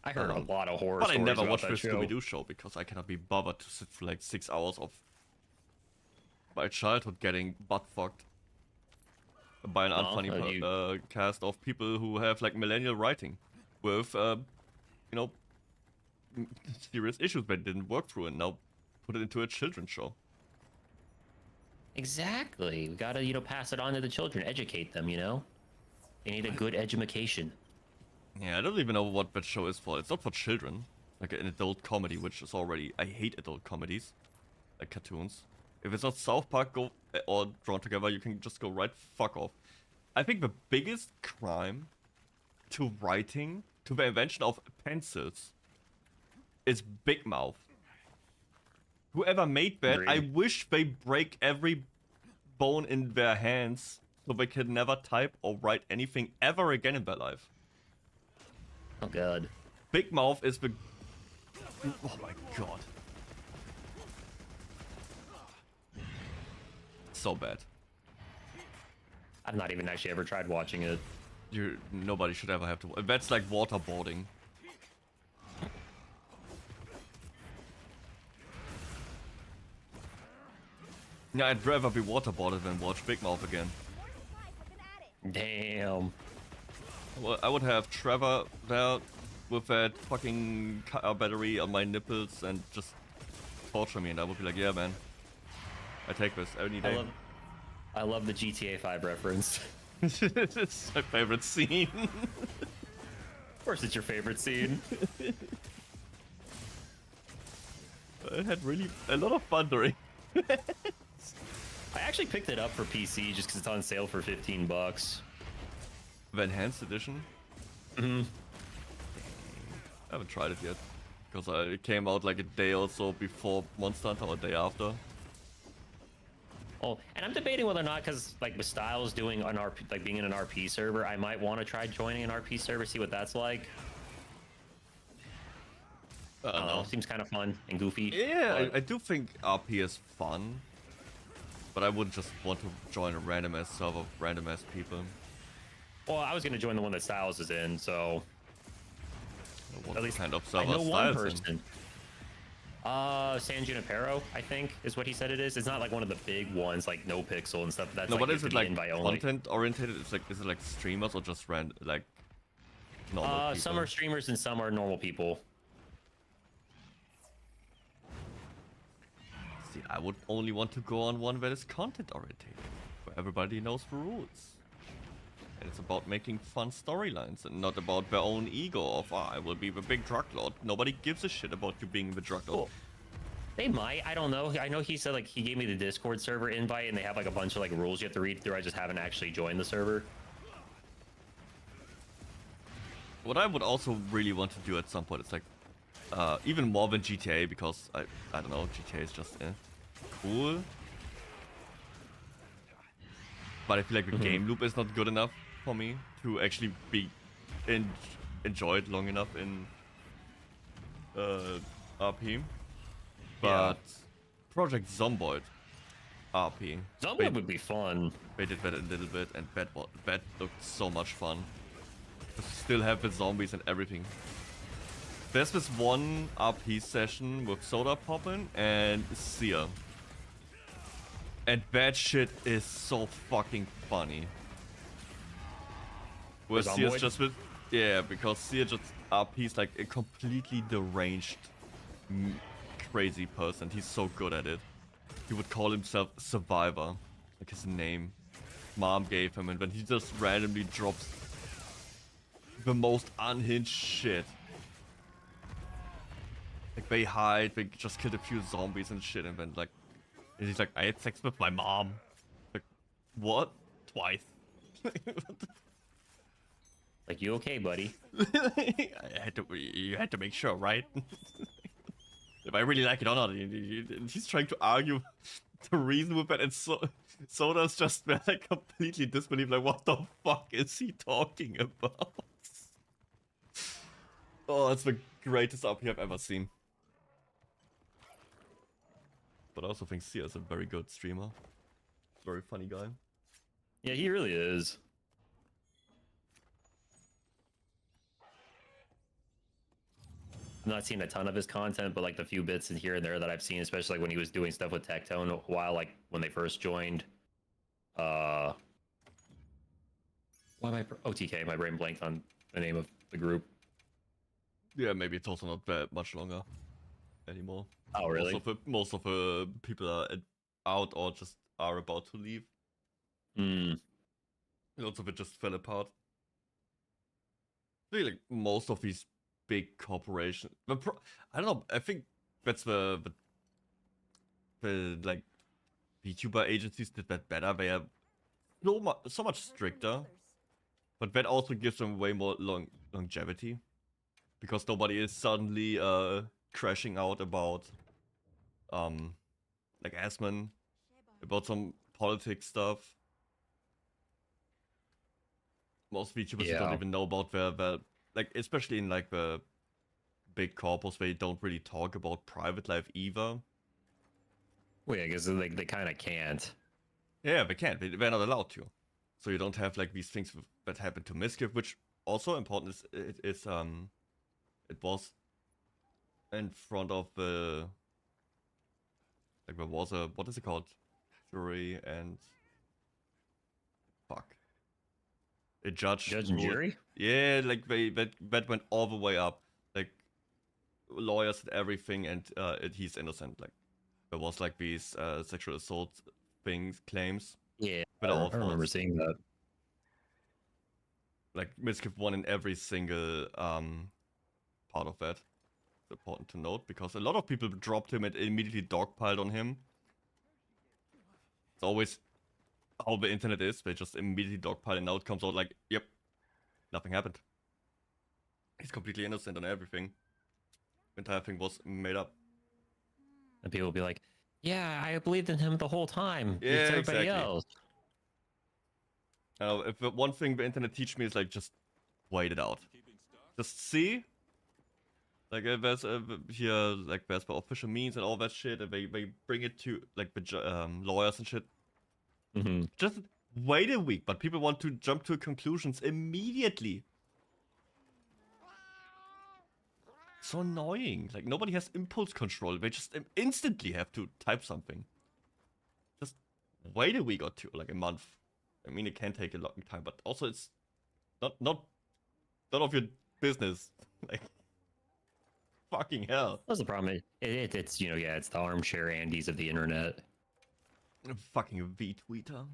I heard a lot of horror but stories I never about watched the that show. Scooby-Doo show because I cannot be bothered to sit for like 6 hours of my childhood getting butt fucked. by an unfunny cast of people who have like millennial writing with, you know, serious issues that didn't work through and now put it into a children's show. Exactly. We gotta, you know, pass it on to the children, educate them, you know? They need a good education. Yeah, I don't even know what that show is for. It's not for children. Like an adult comedy, which is already... I hate adult comedies. Like cartoons. If it's not South Park or Drawn Together, you can just go right fuck off. I think the biggest crime to writing, to the invention of pencils, is Big Mouth. Whoever made that, I wish they break every bone in their hands so they can never type or write anything ever again in their life. Oh god. Big Mouth is the... Oh my god. So bad. I've not even actually ever tried watching it. Nobody should ever have to... That's like waterboarding. Yeah, I'd rather be waterboarded than watch Big Mouth again. Damn. Well, I would have Trevor there with that fucking car battery on my nipples and just torture me, and I would be like, yeah, man. I take this any day. I love the GTA 5 reference. It's my favorite scene. Of course it's your favorite scene. I had really a lot of fun during. I actually picked it up for PC just because it's on sale for $15. The enhanced edition? Mm-hmm. I haven't tried it yet. Because it came out like a day or so before Monster Hunter or a day after. Oh, and I'm debating whether or not, because like with Styles doing an RP, like being in an RP server, I might want to try joining an RP server, see what that's like. I don't know. Seems kind of fun and goofy. Yeah, I do think RP is fun. But I wouldn't just want to join a random ass server of random ass people. Well, I was going to join the one that Styles is in, so... What at least kind of server I know one Styles person. San Junipero, I think, is what he said it is. It's not like one of the big ones, like No Pixel and stuff. That's no, like, but is it like only. content oriented? It's like, is it like streamers or just like normal people? Some are streamers and some are normal people. See, I would only want to go on one that is content oriented, where everybody knows the rules. And it's about making fun storylines and not about their own ego of, I will be the big drug lord. Nobody gives a shit about you being the drug lord. Cool. They might, I don't know. I know he said like he gave me the Discord server invite and they have like a bunch of like rules you have to read through. I just haven't actually joined the server. What I would also really want to do at some point is like, even more than GTA, because I don't know, GTA is just cool. But I feel like the game loop is not good enough for me to actually be enjoyed long enough in RP. But Project Zomboid RP. Zomboid would be fun. They did that a little bit, and that looked so much fun. Still have the zombies and everything. There's this one RP session with Soda Poppin' and Seer. And that shit is so fucking funny. Where Seer's just with... Yeah, because Seer just RP's like a completely deranged, crazy person. He's so good at it. He would call himself Survivor. Like his name. Mom gave him, and then he just randomly drops the most unhinged shit. Like they hide, they just killed a few zombies and shit, and then like... And he's like, I had sex with my mom. Like, what? Twice. Like, you okay, buddy? You had to make sure, right? If I really like it or not. He's trying to argue the reason with that, and Soda's just like completely disbelief. Like, what the fuck is he talking about? Oh, it's the greatest RP I've ever seen. But I also think Sia is a very good streamer. Very funny guy. Yeah, he really is. I've not seen a ton of his content, but like the few bits in here and there that I've seen, especially like when he was doing stuff with Tectone a while, like when they first joined Why am I OTK? My brain blanked on the name of the group. Yeah, maybe it's also not that much longer anymore. Oh, really? Most of the people are out or just are about to leave. Lots of it just fell apart. I feel like most of these big corporations, I don't know. I think that's the like VTuber agencies did that better. They are so much stricter, but that also gives them way more longevity, because nobody is suddenly crashing out about like Asman, about some politics stuff. Most VTubers don't even know about their like, especially in like the big corpos, they don't really talk about private life either. Well, yeah, because like they kind of can't. Yeah, they can't. They're not allowed to. So you don't have like these things that happen to 𝐑𝐿, which also important is it was in front of the, like, there was a, what is it called, jury and fuck, a judge and jury. Yeah, like that went all the way up, like lawyers and everything, and he's innocent. Like there was like these sexual assault claims. Yeah, I remember seeing that. Like 𝐑𝐿 won in every single part of that. It's important to note, because a lot of people dropped him and immediately dogpiled on him. It's always how the internet is. They just immediately dogpile, and now it comes out like, yep, nothing happened. He's completely innocent on everything. The entire thing was made up. And people will be like, yeah, I believed in him the whole time. Yeah, it's everybody exactly. else. If the one thing the internet teach me is like, just wait it out. Just see. Like there's here, like there's the official means and all that shit, and they bring it to like the lawyers and shit. Just wait a week, but people want to jump to conclusions immediately. So annoying. Like nobody has impulse control. They just instantly have to type something. Just wait a week or two, like a month. I mean, it can take a long time, but also it's not none of your business. Like, fucking hell. That's the problem. It's you know, yeah, it's the armchair Andes of the internet. Fucking V-tweeter.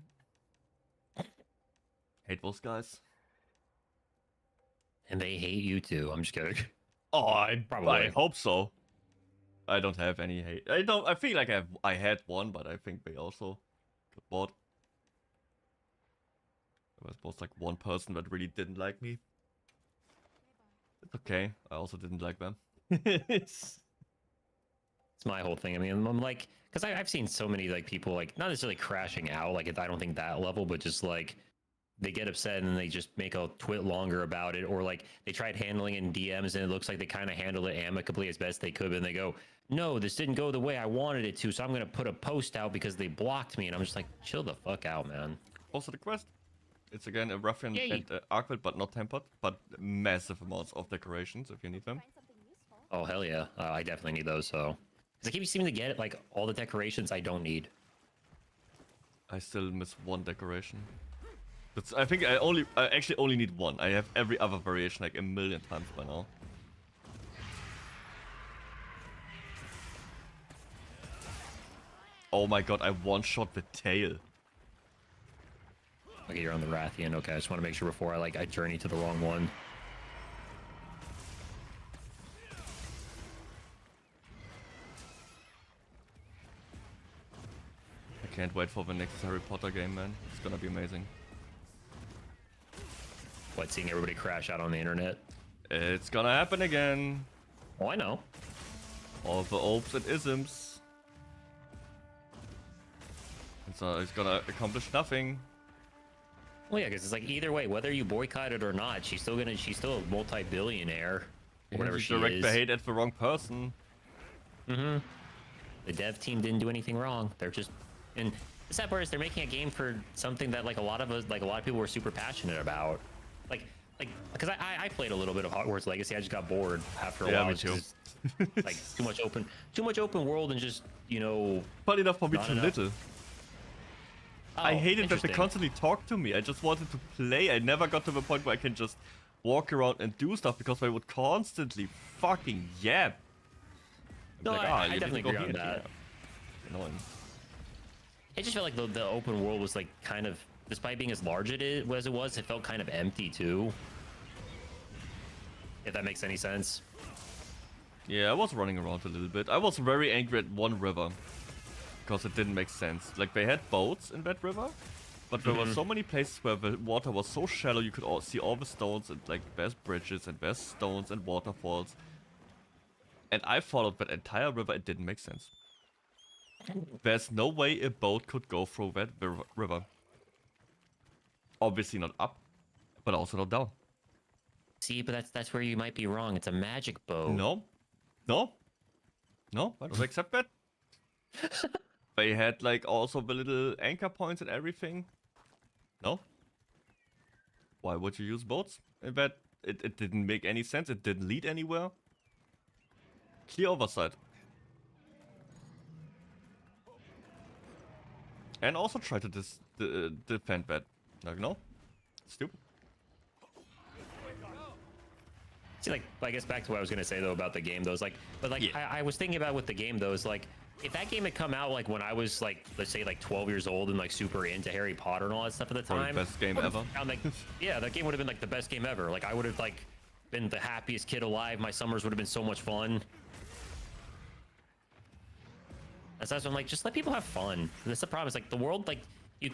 Hate those guys. And they hate you too. I'm just kidding. Oh, I hope so. I don't have any hate. I feel like I had one, but I think they also got bought. There was both like one person that really didn't like me. It's okay. I also didn't like them. It's my whole thing. I mean, I'm like, because I've seen so many like people like not necessarily crashing out. Like I don't think that level, but just like they get upset and then they just make a twit longer about it, or like they tried handling it in DMs and it looks like they kind of handled it amicably as best they could, and they go, no, this didn't go the way I wanted it to, so I'm gonna put a post out because they blocked me, and I'm just like, chill the fuck out, man. Also the quest. It's again a ruffian and addquote, but not tempered, but massive amounts of decorations if you need them. Oh hell yeah, I definitely need those. So, because I keep seeming to get like all the decorations I don't need. I still miss one decoration. I think I actually only need one. I have every other variation like a million times by now. Oh my god, I one-shot the tail. Okay, you're on the Rathian. Okay, I just want to make sure before I journey to the wrong one. I can't wait for the next Harry Potter game, man. It's gonna be amazing. What, seeing everybody crash out on the internet? It's gonna happen again. Oh, I know. All the opes and isms. It's gonna accomplish nothing. Well, yeah, because it's like either way, whether you boycott it or not, she's still a multi-billionaire. Yeah, whatever she direct is. the hate at the wrong person. The dev team didn't do anything wrong. They're just, and the sad part is they're making a game for something that like a lot of people were super passionate about. Like because I played a little bit of Hogwarts Legacy. I just got bored after a while. Me too. Like too much open world, and just, you know, but enough for me too little. I hated that they constantly talked to me. I just wanted to play. I never got to the point where I can just walk around and do stuff because they would constantly fucking yap. No, like, I definitely agree on that. Annoying. It just felt like the open world was like kind of, despite being as large as it was, it felt kind of empty too. If that makes any sense. Yeah, I was running around a little bit. I was very angry at one river because it didn't make sense. Like, they had boats in that river, but there were so many places where the water was so shallow you could see all the stones, and like there's bridges and there's stones and waterfalls. And I followed that entire river. It didn't make sense. There's no way a boat could go through that river. Obviously not up, but also not down. See, but that's where you might be wrong. It's a magic boat. No. No, I don't accept that. They had like also the little anchor points and everything. No. Why would you use boats? In that it didn't make any sense. It didn't lead anywhere. Clear oversight. And also try to defend that. Like, no, stupid. See, like, I guess back to what I was gonna say though about the game, though, is like, but like, yeah. I was thinking about with the game though, is like, if that game had come out like when I was like, let's say like 12 years old and like super into Harry Potter and all that stuff at the time, best game ever. Like, yeah, that game would have been like the best game ever. Like, I would have like been the happiest kid alive. My summers would have been so much fun. That's why I'm like, just let people have fun. And that's the problem. Is like the world, like you,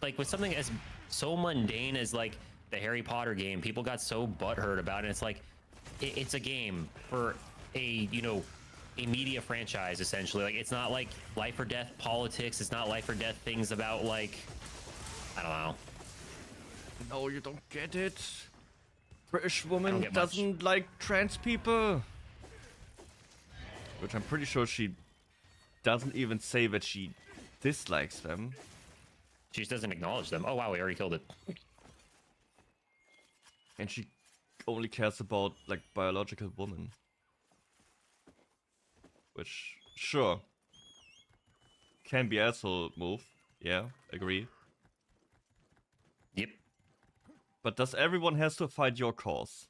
like with something as so mundane as like the Harry Potter game, people got so butthurt about it. And it's like, it's a game for a, you know, a media franchise, essentially. Like, it's not like life or death politics. It's not life or death things about, like, I don't know. No, you don't get it. British woman doesn't like trans people. Which I'm pretty sure she doesn't even say that she dislikes them. She just doesn't acknowledge them. Oh, wow, we already killed it. And she only cares about like biological women, which sure can be asshole move. Yeah, agree. Yep. But does everyone has to fight your cause?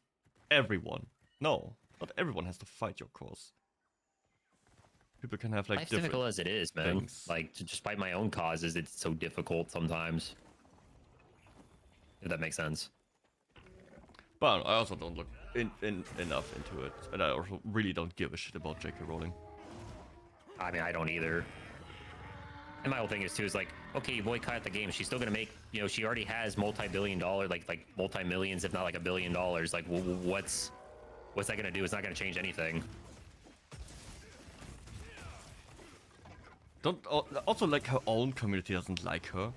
Everyone? No, not everyone has to fight your cause. People can have like life's difficult as it is, man. Things. Like, to just fight my own causes, it's so difficult sometimes. If that makes sense. But I also don't look enough into it, and I also really don't give a shit about J.K. Rowling. I mean, I don't either. And my whole thing is too is like, okay, you boycott the game. She's still gonna make, you know, she already has multi-billion-dollar, like multi-millions, if not like $1 billion. Like, what's that gonna do? It's not gonna change anything. Also, like, her own community doesn't like her.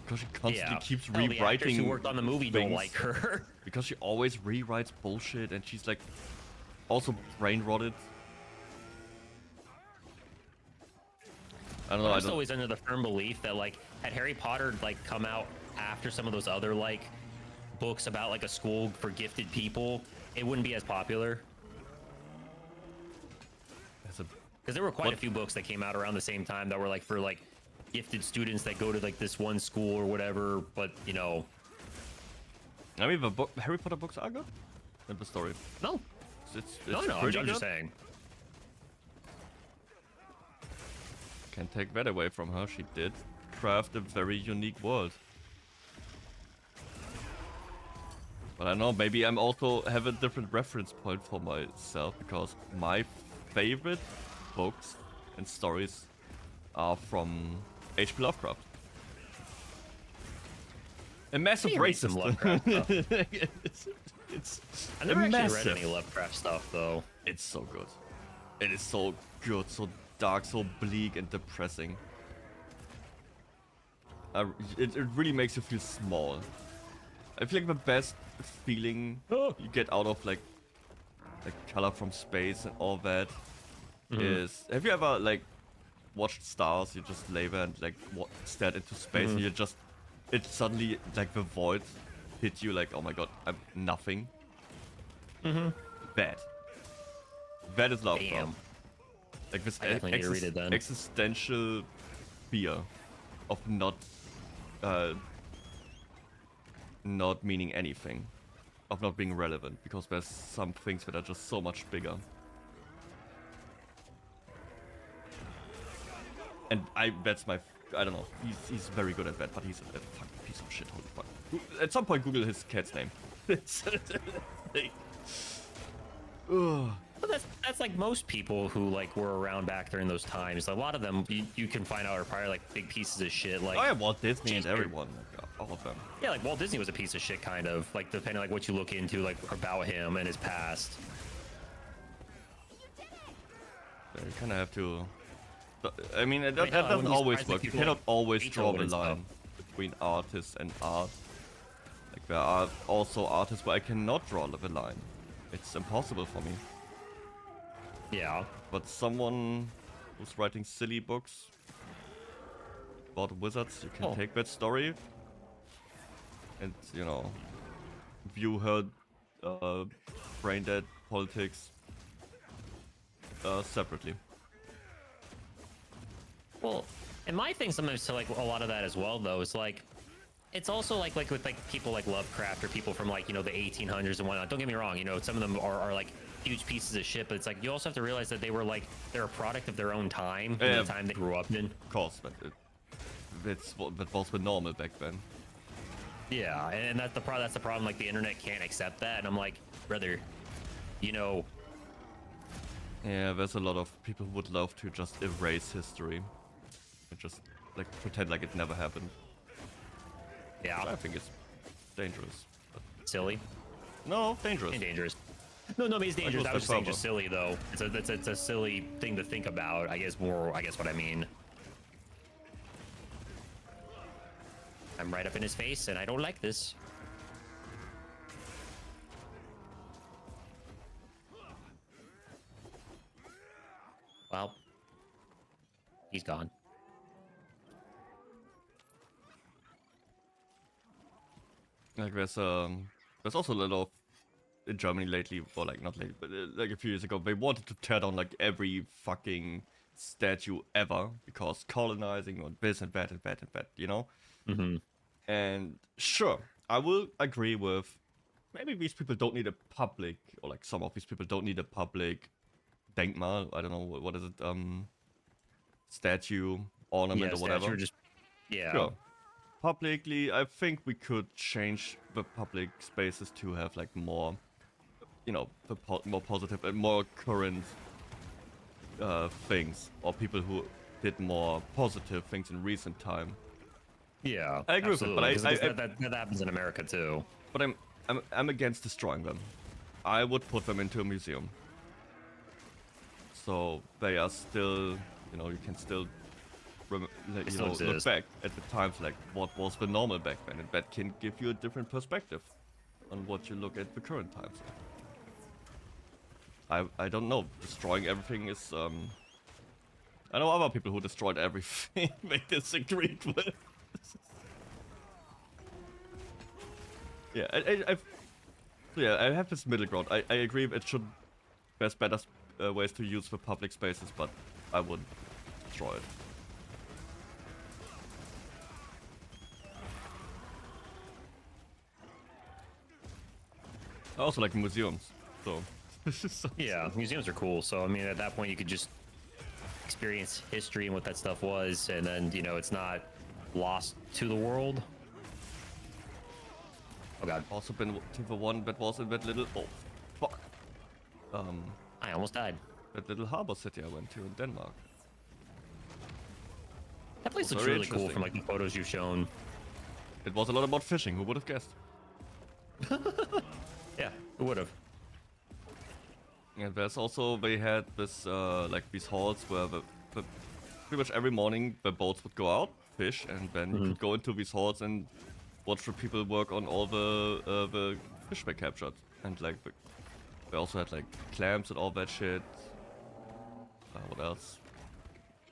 Because she constantly keeps rewriting. The actors who worked on the movie don't like her. Because she always rewrites bullshit, and she's like also brain rotted. I don't know. I'm always under the firm belief that like had Harry Potter like come out after some of those other like books about like a school for gifted people, it wouldn't be as popular. Because there were quite a few books that came out around the same time that were like for like gifted students that go to like this one school or whatever, but you know. I mean, the Harry Potter books are good. And the story. No. It's no, I'm just saying. Can't take that away from her. She did craft a very unique world. But I don't know, maybe I'm also have a different reference point for myself, because my favorite books and stories are from H.P. Lovecraft. A massive racist. it's I never actually read any Lovecraft stuff though. It's so good. It is so good, so dark, so bleak and depressing. It really makes you feel small. I feel like the best feeling you get out of like Color from Space and all that is, have you ever like watched stars? You just lay there and like stared into space and you just, it suddenly like the void hit you like, oh my god, I'm nothing. That is Lovecraft. Like this existential fear. of not meaning anything, of not being relevant, because there's some things that are just so much bigger. And that's my, I don't know, he's very good at that, but he's a fucking piece of shit, holy fuck. At some point Google his cat's name. But that's like most people who like were around back during those times. A lot of them you can find out are probably like big pieces of shit. Like, oh yeah, Walt Disney and everyone, like, all of them. Yeah, like Walt Disney was a piece of shit, kind of, like depending like what you look into, like about him and his past. So you kind of have to. I mean, that doesn't always work. You cannot always draw the line between artists and art. Like there are also artists where I cannot draw the line. It's impossible for me. Yeah. But someone who's writing silly books about wizards, you can take that story and, you know, view her brain dead politics separately. Well, and my thing sometimes to like a lot of that as well, though, is like, it's also like with like people like Lovecraft or people from like, you know, the 1800s and whatnot. Don't get me wrong, you know, some of them are like huge pieces of shit, but it's like you also have to realize that they were like, they're a product of their own time, the time they grew up in. Of course, but that was the normal back then. Yeah, and that's the problem. Like the internet can't accept that, and I'm like, brother, you know. Yeah, there's a lot of people who would love to just erase history and just like pretend like it never happened. Yeah, I think it's dangerous. Silly? No, dangerous. And dangerous. No, it's dangerous. I was just saying just silly though. It's a silly thing to think about. I guess what I mean. I'm right up in his face, and I don't like this. Well, he's gone. Like there's also a lot of in Germany lately, or like not lately, but like a few years ago, they wanted to tear down like every fucking statue ever because colonizing or this and that and that and that, you know. Mm-hmm. And sure, I will agree with maybe these people don't need a public, or like some of these people don't need a public Denkmal. I don't know what is it, statue, ornament, or whatever. Just, yeah. Sure. Publicly, I think we could change the public spaces to have like more, you know, more positive and more current things, or people who did more positive things in recent time. Yeah, I agree with it, but that happens in America too. But I'm against destroying them. I would put them into a museum, so they are still, you know, you can still look back at the times, like what was the normal back then, and that can give you a different perspective on what you look at the current times. I don't know, destroying everything is I know other people who destroyed everything they disagreed with. Yeah, I have this middle ground. I agree there's better ways to use the public spaces, but I wouldn't destroy it. I also like museums, so... Yeah, museums are cool, so I mean at that point you could just experience history and what that stuff was, and then, you know, it's not lost to the world. Oh god. Also been to the one that was in that little... Oh, fuck. I almost died. That little harbor city I went to in Denmark. That place looks really cool from like the photos you've shown. It was a lot about fishing, who would have guessed? Yeah, who would have? And there's also, they had this, like these halls where pretty much every morning the boats would go out, fish, and then you could go into these halls and watch the people work on all the fish they captured. And like, they also had like clams and all that shit. What else?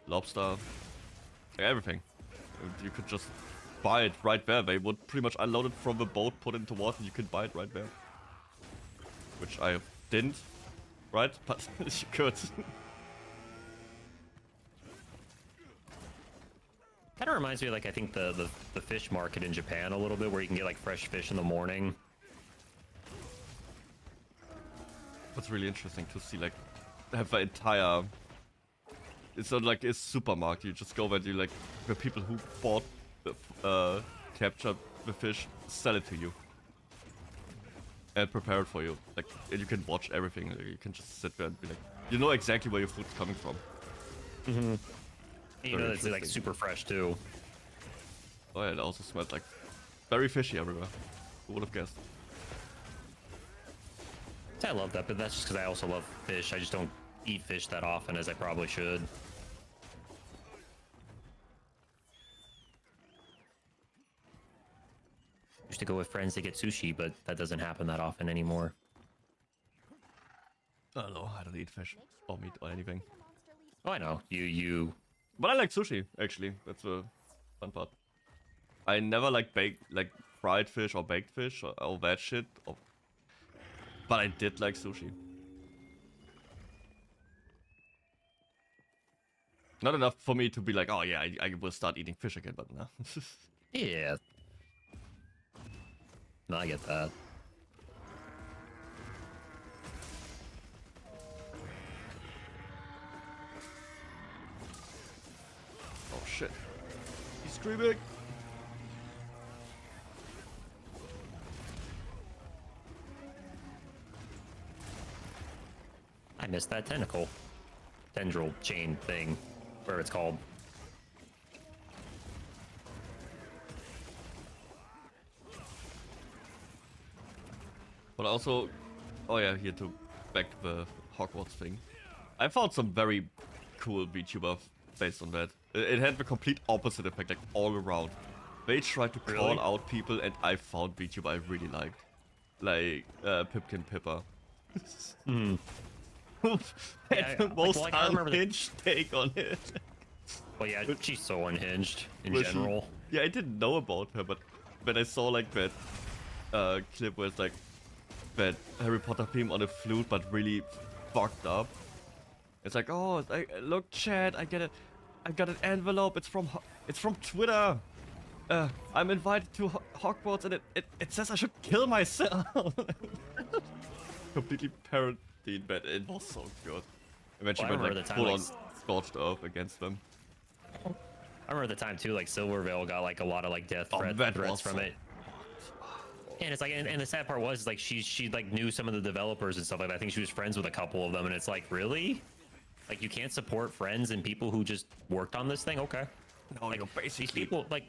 Lobster. Like, everything. You could just buy it right there. They would pretty much unload it from the boat, put it into water, and you could buy it right there. Which I didn't, right? But you could. Kind Kind of reminds me of, like, I think the fish market in Japan a little bit, where you can get like fresh fish in the morning. What's really interesting to see, like, have an entire. It's not like a supermarket. You just go where you like where people who bought, captured the fish, sell it to you, and prepare it for you. Like, and you can watch everything. Like, you can just sit there and be like, you know exactly where your food's coming from. Mm-hmm. You know, it's like super fresh too. Oh yeah, it also smells like very fishy everywhere. Who would have guessed? I love that, but that's just because I also love fish. I just don't eat fish that often as I probably should. Used to go with friends to get sushi, but that doesn't happen that often anymore. Oh no, I don't eat fish or meat or anything. Oh, I know. You. But I like sushi, actually. That's the fun part. I never like fried fish or baked fish or all that shit. But I did like sushi. Not enough for me to be like, oh yeah, I will start eating fish again, but no. Yeah. No, I get that. Oh shit. He's screaming. I missed that tentacle. Tendril chain thing, whatever it's called. But also, oh yeah, here to back to the Hogwarts thing. I found some very cool VTuber based on that. It had the complete opposite effect, like all around. They tried to call out people, and I found VTuber I really liked, like Pipkin Pippa. Had the most unhinged take on it. Well, yeah, she's so unhinged in Was general. Yeah, I didn't know about her, but when I saw like that clip where it's like that Harry Potter theme on a flute, but really fucked up. It's like, oh, look, chat, I get it. I got an envelope. It's from Twitter. I'm invited to Hogwarts, and it says I should kill myself. Completely parodied, but it was so good. Eventually, Well, I went remember like the time, full like, on scorched earth against them. I remember the time too, like Silvervale got like a lot of like death threats from it. And it's like, and the sad part was like she like knew some of the developers and stuff like that. I think she was friends with a couple of them, and it's like, really? Like, you can't support friends and people who just worked on this thing? Okay. No, like, basically. These people, like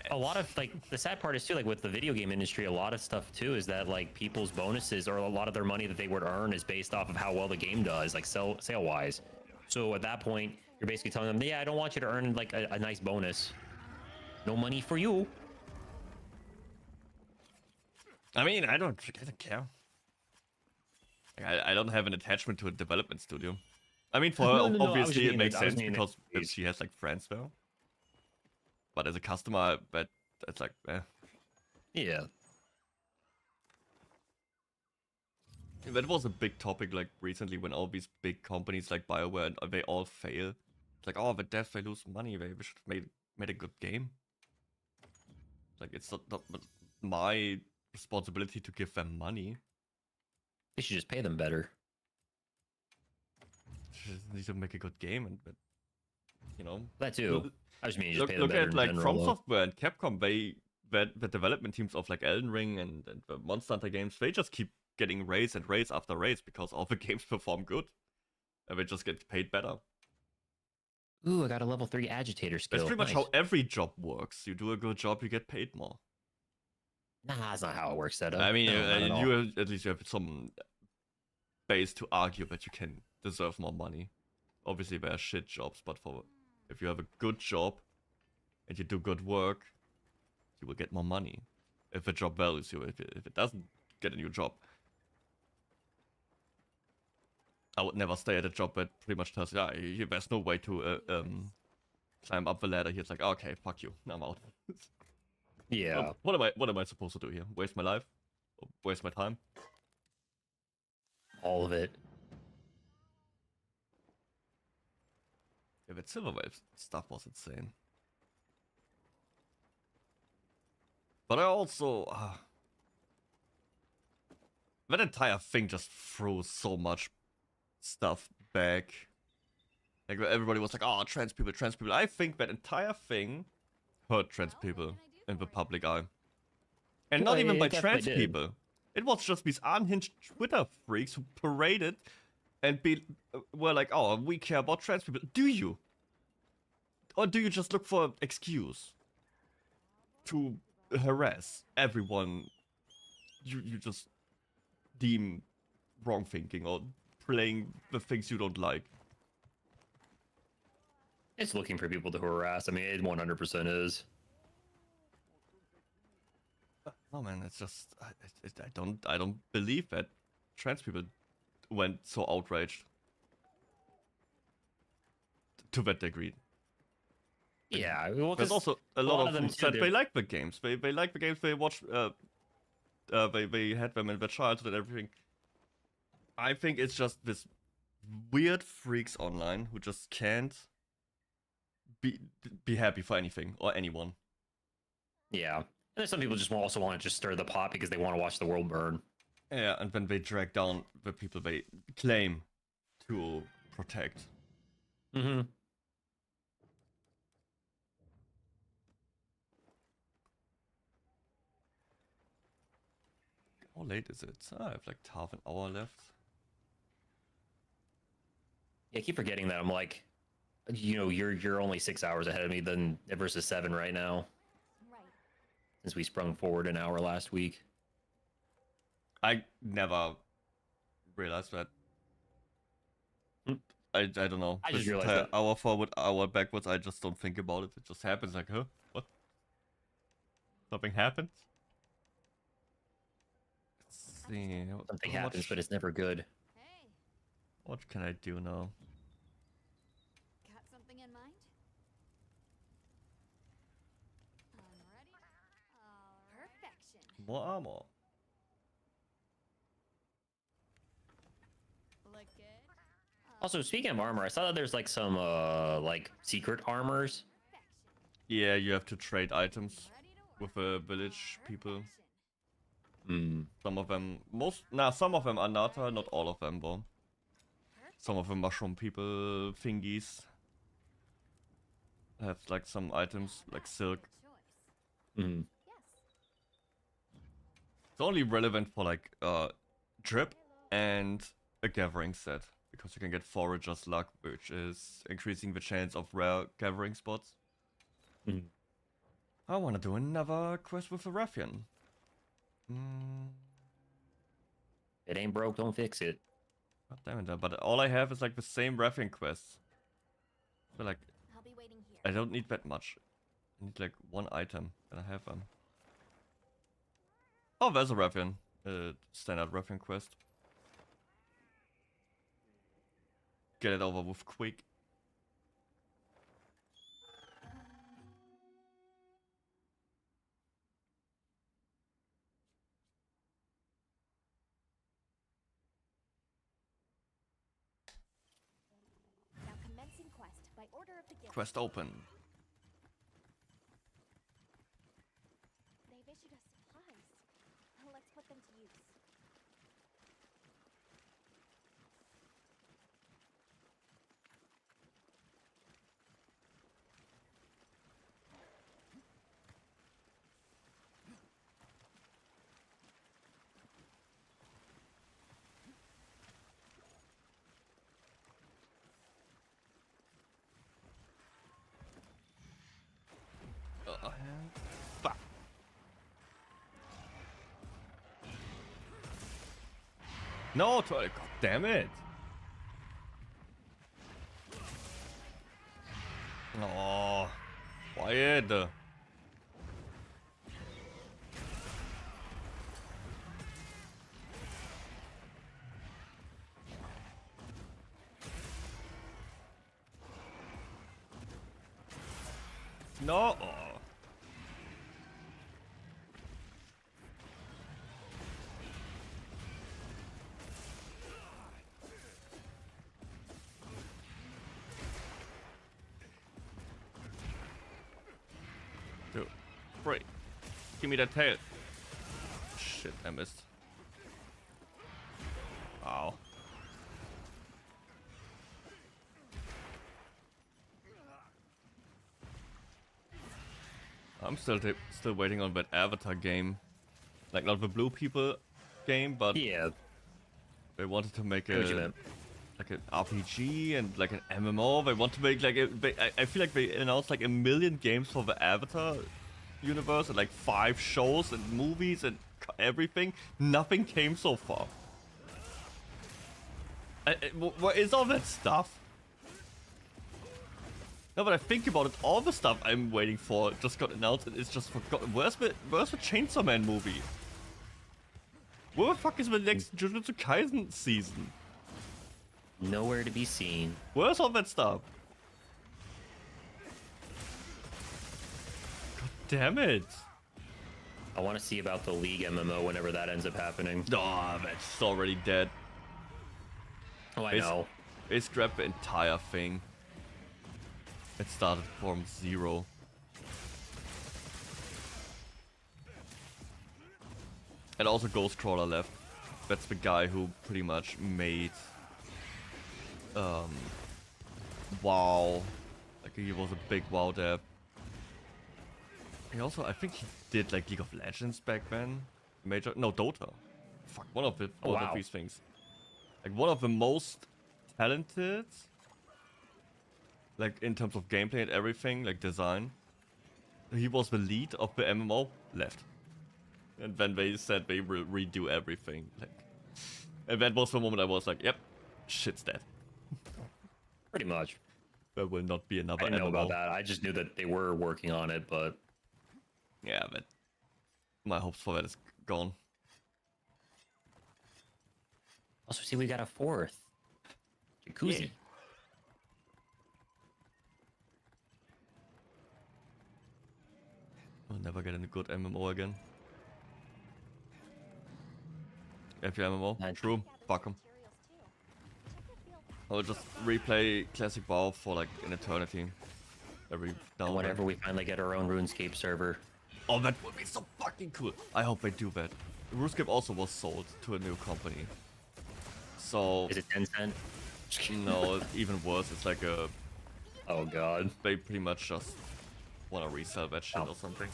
a lot of, like, the sad part is too, like, with the video game industry, a lot of stuff too is that, like, people's bonuses or a lot of their money that they would earn is based off of how well the game does, like, sale-wise. So at that point, you're basically telling them, yeah, I don't want you to earn, like, a nice bonus. No money for you. I mean, I don't care. I don't have an attachment to a development studio. I mean, for her, obviously it makes sense because she has like friends there. But as a customer, that's like, yeah. That was a big topic like recently when all these big companies like BioWare, they all fail. It's like, oh, the devs, they lose money. They should have made a good game. Like, it's not my responsibility to give them money. They should just pay them better. Just need to make a good game, and you know that too. I just mean just pay them look better. At like in From general, Software and Capcom. The development teams of like Elden Ring and the Monster Hunter games, they just keep getting raise and raise after raise because all the games perform good, and they just get paid better. Ooh, I got a level 3 agitator skill. That's pretty much how every job works. You do a good job, you get paid more. Nah, that's not how it works, Deddo. I mean, No, at least you have some base to argue that you can deserve more money. Obviously, there are shit jobs, but if you have a good job and you do good work, you will get more money. If a job values you, if it doesn't get a new job, I would never stay at a job that pretty much tells you, there's no way to climb up the ladder. Here, it's like, okay, fuck you, I'm out. Yeah. What am I supposed to do here? Waste my life? Or waste my time? all of it. Yeah, but Silverwave stuff was insane. But I also... that entire thing just threw so much stuff back. Like, everybody was like, oh, trans people, trans people. I think that entire thing hurt trans people in the public eye. And not even by trans people. It was just these unhinged Twitter freaks who paraded and were like, oh, we care about trans people. Do you? Or do you just look for an excuse to harass everyone you just deem wrong thinking or playing the things you don't like? It's looking for people to harass. I mean, it 100% is. Oh man, it's just I don't believe that trans people went so outraged to that degree. Yeah, well, there's also a lot of them said they like the games. They like the games. They watch. They had them in their childhood and everything. I think it's just this weird freaks online who just can't be happy for anything or anyone. Yeah, and then some people just also want to just stir the pot because they want to watch the world burn. Yeah, and then they drag down the people they claim to protect. Mm-hmm. How late is it? I have like half an hour left. Yeah, I keep forgetting that. I'm like, you know, you're only 6 hours ahead of me than versus 7 right now. Right. Since we sprung forward an hour last week. I never realized that. I don't know. I just realized that. Hour forward, hour backwards, I just don't think about it. It just happens like, huh? What? Something happened? Let's see. Something happens, but it's never good. What can I do now? Got something in mind? I'm ready. Perfection. More armor. Look good. Also, speaking of armor, I saw that there's like some like secret armors. Yeah, you have to trade items with the village people. Some of them, some of them are Nata, not all of them though. Some of the mushroom people thingies have like some items like silk. It's only relevant for like drip and a gathering set, because you can get forager's luck, which is increasing the chance of rare gathering spots. I want to do another quest with a ruffian. It ain't broke, don't fix it. God damn it, but all I have is like the same ruffian quests. So like, I'll be waiting here. I don't need that much. I need like one item, and I have them. Oh, there's a ruffian. Standard ruffian quest. Get it over with quick. Now commencing quest by order of the guild. Quest open. They've issued us supplies. Let's put them to use. Fuck. No, god damn it. Oh, quiet. No. 2, 3. Give me that tail. Shit, I missed. Wow. I'm still waiting on that Avatar game. Like, not the Blue People game, but yeah, they wanted to make a like an RPG and like an MMO. They want to make like I feel like they announced like 1 million games for the Avatar universe and like 5 shows and movies and everything. Nothing came so far. What is all that stuff? No, but I think about it, all the stuff I'm waiting for just got announced and it's just forgotten. Where's the Chainsaw Man movie? Where the fuck is the next Jujutsu Kaisen season? Nowhere to be seen. Where's all that stuff? God damn it. I want to see about the League MMO whenever that ends up happening. Oh, that's already dead. Oh, I know. They scrapped the entire thing. It started from 0. And also Ghostcrawler left. That's the guy who pretty much made WoW. Like he was a big WoW dev. He also, I think he did like League of Legends back then. No, Dota. Fuck, one of these things. Like one of the most talented, like in terms of gameplay and everything, like design. He was the lead of the MMO, left. And then they said they will redo everything. Like, and that was the moment I was like, yep, shit's dead. Pretty much. There will not be another I didn't know MMO. about that. I just knew that they were working on it, but... Yeah, but my hopes for that is gone. Also, see, we got a 4th. Jacuzzi. Yeah. We'll never get a good MMO again. If you MMO, true, fuck 'em. I'll just replay Classic WoW for like an eternity. Every now and whenever we finally get our own RuneScape server. Oh, that would be so fucking cool. I hope they do that. RuneScape also was sold to a new company. So... Is it 10 cent? No, even worse. It's like a... Oh god. They pretty much just want to resell that shit or something.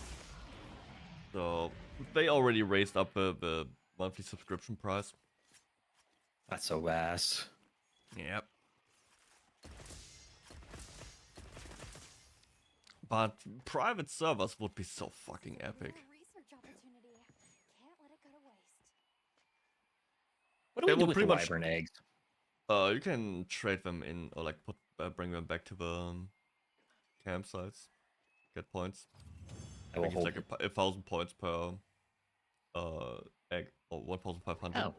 So they already raised up the monthly subscription price. That's so ass. Yep. But private servers would be so fucking epic. What do we do with the wyvern eggs? You can trade them in, or like bring them back to the campsites. Get points. I think it's like 1,000 points per egg, or 1,500. Oh,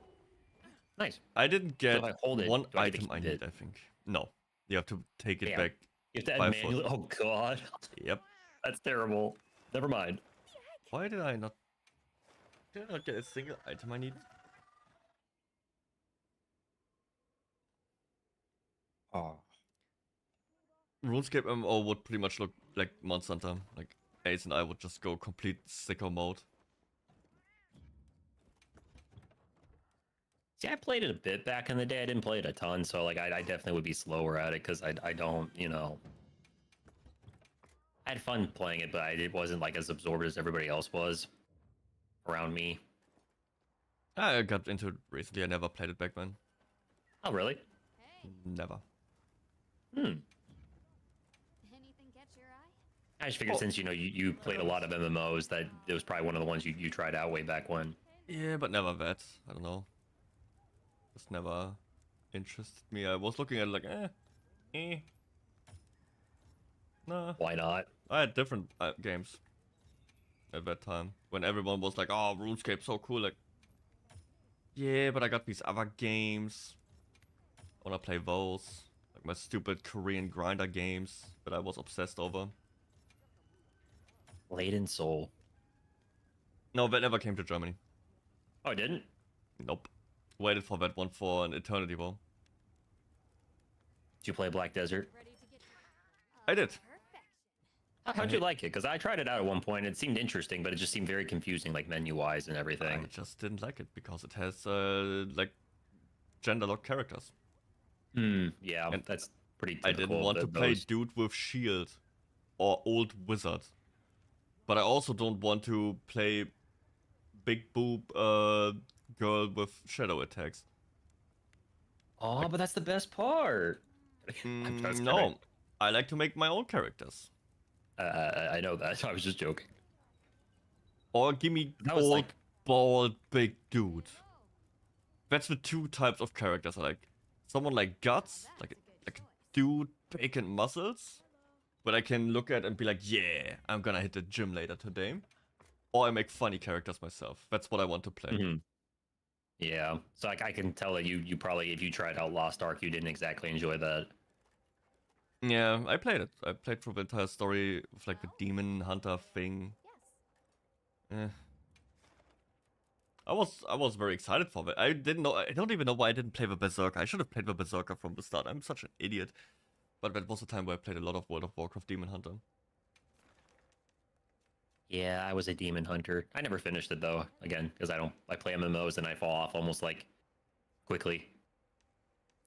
nice. I didn't get hold it, one item I need. I think no. You have to take it back. You have to add manually. Oh god. Yep. That's terrible. Never mind. Why did I not? Did I not get a single item I need? Oh. RuneScape MMO would pretty much look like Monster Hunter. Like Ace and I would just go complete sicko mode. See, I played it a bit back in the day. I didn't play it a ton, so like I definitely would be slower at it because I don't, you know. I had fun playing it, but it wasn't like as absorbed as everybody else was around me. I got into it recently. I never played it back then. Oh, really? Never. Anything catch your eye? I just figured since, you know, you played a lot of MMOs, that it was probably one of the ones you tried out way back when. Yeah, but never that. I don't know. Just never interested me. I was looking at it like, Nah. Why not? I had different games at that time. When everyone was like, oh, RuneScape's so cool. Like, yeah, but I got these other games. I wanna play those. Like my stupid Korean grinder games that I was obsessed over. Laden Soul. No, that never came to Germany. Oh, it didn't? Nope. Waited for that one for an eternity, though. Did you play Black Desert? I did. How'd you like it? Because I tried it out at one point. It seemed interesting, but it just seemed very confusing, like menu-wise and everything. I just didn't like it because it has like gender-locked characters. Yeah, and that's pretty typical. I didn't want to play dude with shield or old wizard, but I also don't want to play big boob girl with shadow attacks. Oh, but that's the best part. No, I like to make my own characters. I know that. I was just joking. Or give me old, bald, big dude. That's the two types of characters I like. Someone like Guts, like a dude, big and muscles, but I can look at and be like, yeah, I'm gonna hit the gym later today. Or I make funny characters myself. That's what I want to play. Yeah, so I can tell that you probably, if you tried out Lost Ark, you didn't exactly enjoy that. Yeah, I played it. I played through the entire story with like the demon hunter thing. I was very excited for it. I don't even know why I didn't play the Berserker. I should have played the Berserker from the start. I'm such an idiot. But that was the time where I played a lot of World of Warcraft Demon Hunter. Yeah, I was a demon hunter. I never finished it though, again, because I play MMOs and I fall off almost like quickly.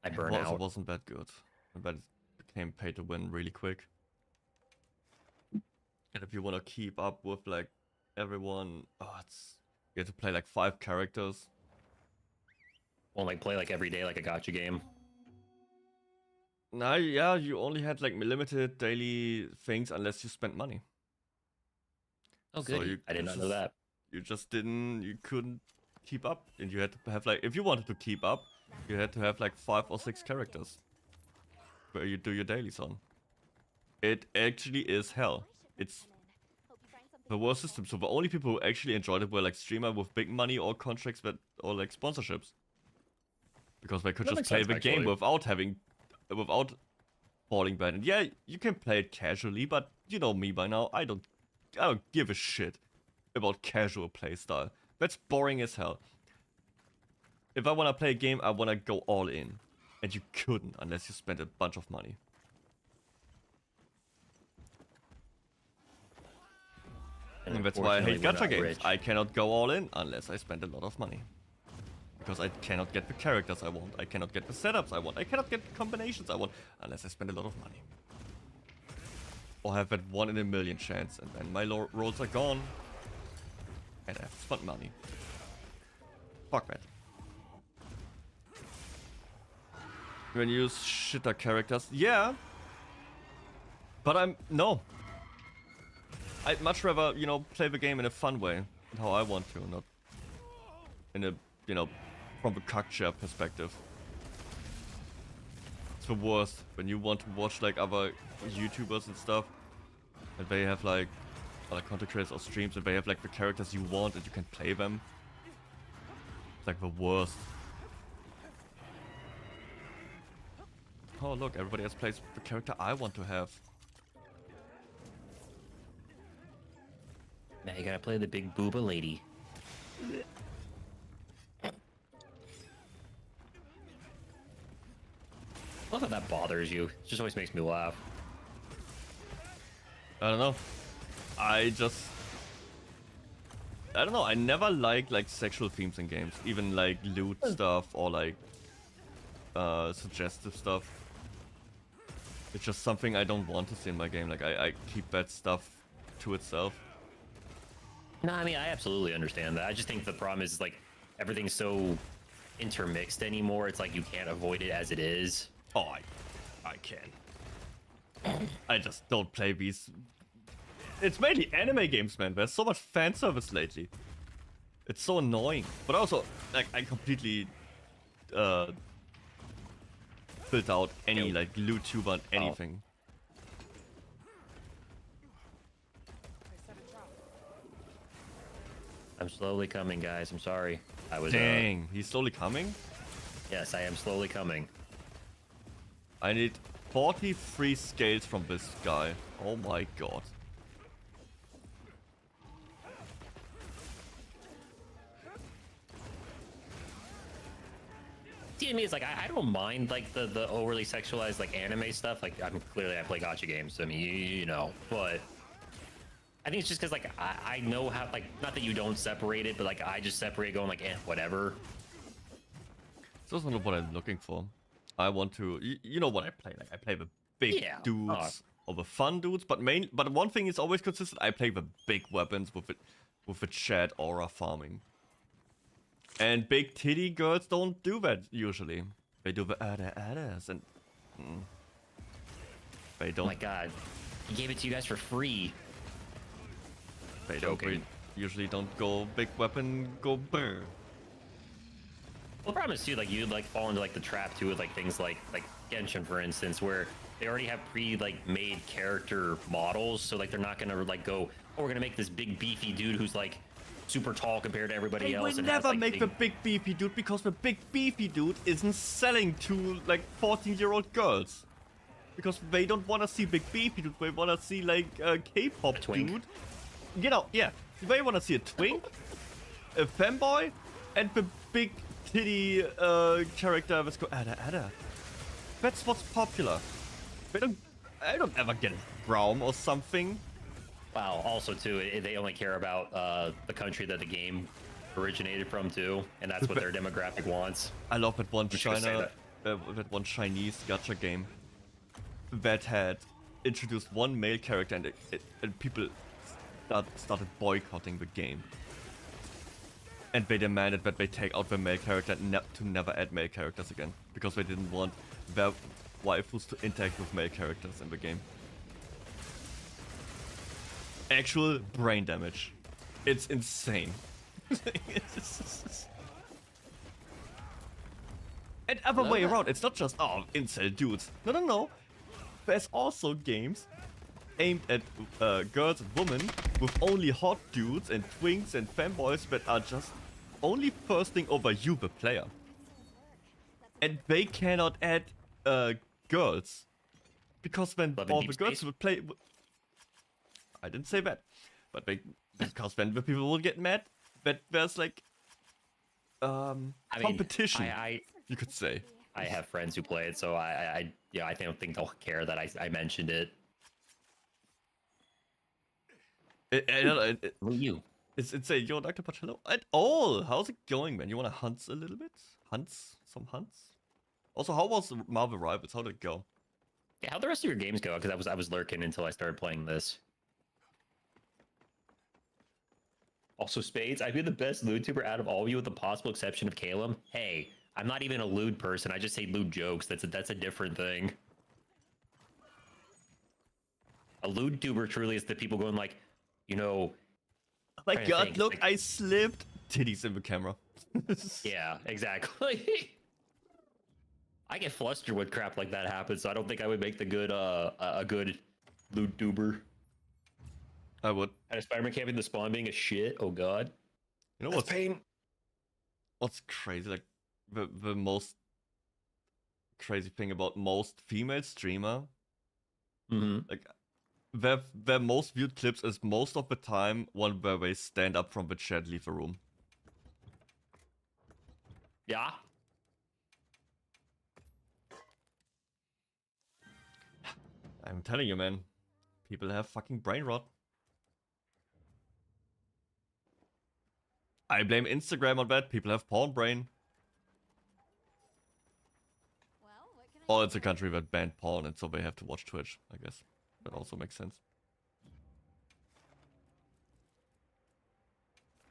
I burn out. It wasn't that good. But it became pay to win really quick. And if you want to keep up with like everyone, you have to play like 5 characters. Well, like play like every day like a gacha game. Nah, yeah, you only had like limited daily things unless you spent money. Oh, good. So I did not know that. You couldn't keep up. And you had to have like, if you wanted to keep up, you had to have like 5 or 6 characters where you do your dailies on. It actually is hell. It's the worst system. So the only people who actually enjoyed it were like streamers with big money or contracts or like sponsorships. Because they could just play the game without falling bad. And yeah, you can play it casually, but you know me by now. I don't give a shit about casual playstyle. That's boring as hell. If I want to play a game, I want to go all in. And you couldn't unless you spent a bunch of money. And that's why I hate gacha games. Rich. I cannot go all in unless I spend a lot of money. Because I cannot get the characters I want. I cannot get the setups I want. I cannot get the combinations I want unless I spend a lot of money. Or have that 1 in a million chance, and then my rolls are gone. And I have spent money. Fuck that. You can use shitter characters. Yeah. But no. I'd much rather, play the game in a fun way. How I want to, not in a, from the 𝐑𝐿 perspective. It's the worst when you want to watch like other YouTubers and stuff, and they have like other content creators or streams, and they have like the characters you want and you can play them. It's like the worst. Oh look, everybody else plays the character I want to have. Now you gotta play the big booba lady. I love how that bothers you. It just always makes me laugh. I don't know. I don't know. I never liked like sexual themes in games. Even like loot stuff or like suggestive stuff. It's just something I don't want to see in my game. Like I keep that stuff to itself. No, I mean, I absolutely understand that. I just think the problem is like everything's so intermixed anymore. It's like you can't avoid it as it is. Oh, I can. I just don't play these. It's mainly anime games, man. There's so much fan service lately. It's so annoying. But also, like, I completely built out any like Vtuber and anything. I'm slowly coming, guys. I'm sorry. I was. Dang, he's slowly coming? Yes, I am slowly coming. I need 43 scales from this guy. Oh my god. See, to me, it's like I don't mind like the overly sexualized like anime stuff. Like I play gacha games. I mean, you know, but I think it's just because, like, I know how, like, not that you don't separate it, but, like, I just separate going, like, whatever. It's also not what I'm looking for. I want to, you know what I play, like, I play the big dudes or the fun dudes, but one thing is always consistent, I play the big weapons with the chat aura farming. And big titty girls don't do that usually. They do the adders and they don't. Oh my god, he gave it to you guys for free. They usually don't go big weapon, go brr. Well, the problem is too, like, you'd like fall into like the trap too with like things like Genshin, for instance, where they already have made character models, so like they're not gonna like go, oh, we're gonna make this big beefy dude who's like super tall compared to everybody else. They will never make the big beefy dude because the big beefy dude isn't selling to like 14-year-old girls. Because they don't want to see big beefy dude, they want to see like a K-pop dude. You know, yeah, they want to see a twink, a femboy, and the big titty character. Let's go Ada. That's what's popular. I don't ever get Braum or something. Wow, also too, they only care about the country that the game originated from too, and that's what their demographic wants. I love that one that one Chinese gacha game that had introduced one male character and people started boycotting the game. And they demanded that they take out the male character to never add male characters again, because they didn't want their waifus to interact with male characters in the game. Actual brain damage. It's insane. And other way around, it's not just, oh, incel dudes. No. There's also games aimed at girls and women with only hot dudes and twinks and fanboys that are just only thirsting over you, the player. And they cannot add girls. Because then all the girls would play... I didn't say that. But because then the people will get mad that there's like... competition, you could say. I have friends who play it, so I don't think they'll care that I mentioned it. It's insane. Yo, Dr. Patch, hello at all. How's it going, man? You want to hunt a little bit? Some hunts? Also, how was Marvel Rivals? How did it go? Yeah, how'd the rest of your games go? Because I was lurking until I started playing this. Also, Spades, I'd be the best lewdtuber out of all of you with the possible exception of 𝐑𝐮𝐥𝐸. Hey, I'm not even a lewd person. I just say lewd jokes. That's a different thing. A lewdtuber truly is the people going like, you know... Oh my god, look, like, I slipped. Titties in the camera. Yeah, exactly. I get flustered when crap like that happens, so I don't think I would make the good, a good lewdtuber. I would. And a Spider-Man camping the spawn being a shit. Oh god. You know what's crazy? Like the most crazy thing about most female streamer, like their most viewed clips is most of the time one where they stand up from the chat, leave the room. Yeah. I'm telling you, man. People have fucking brain rot. I blame Instagram on that. People have porn brain. Or it's a country that banned porn and so they have to watch Twitch, I guess. That also makes sense.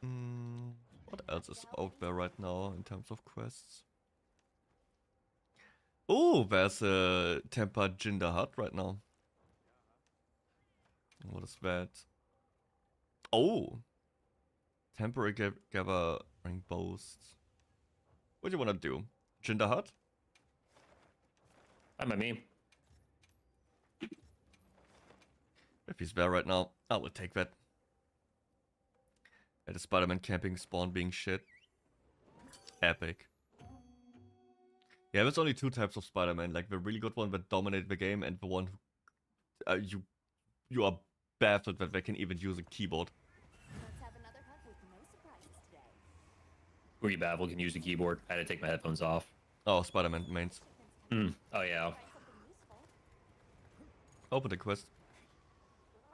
What else is out there right now in terms of quests? Oh, there's a Temper Jinder Hut right now. What is that? Oh! Temporary gathering boasts. What do you want to do? Jinder Hut? I'm a meme. If he's there right now, I will take that. At a Spider-Man camping spawn being shit. Epic. Yeah, there's only two types of Spider-Man, like the really good one that dominate the game and the one who you are baffled that they can even use a keyboard. Were you baffled can use the keyboard? I had to take my headphones off. Oh, Spider-Man mains. Oh yeah. Open the quest.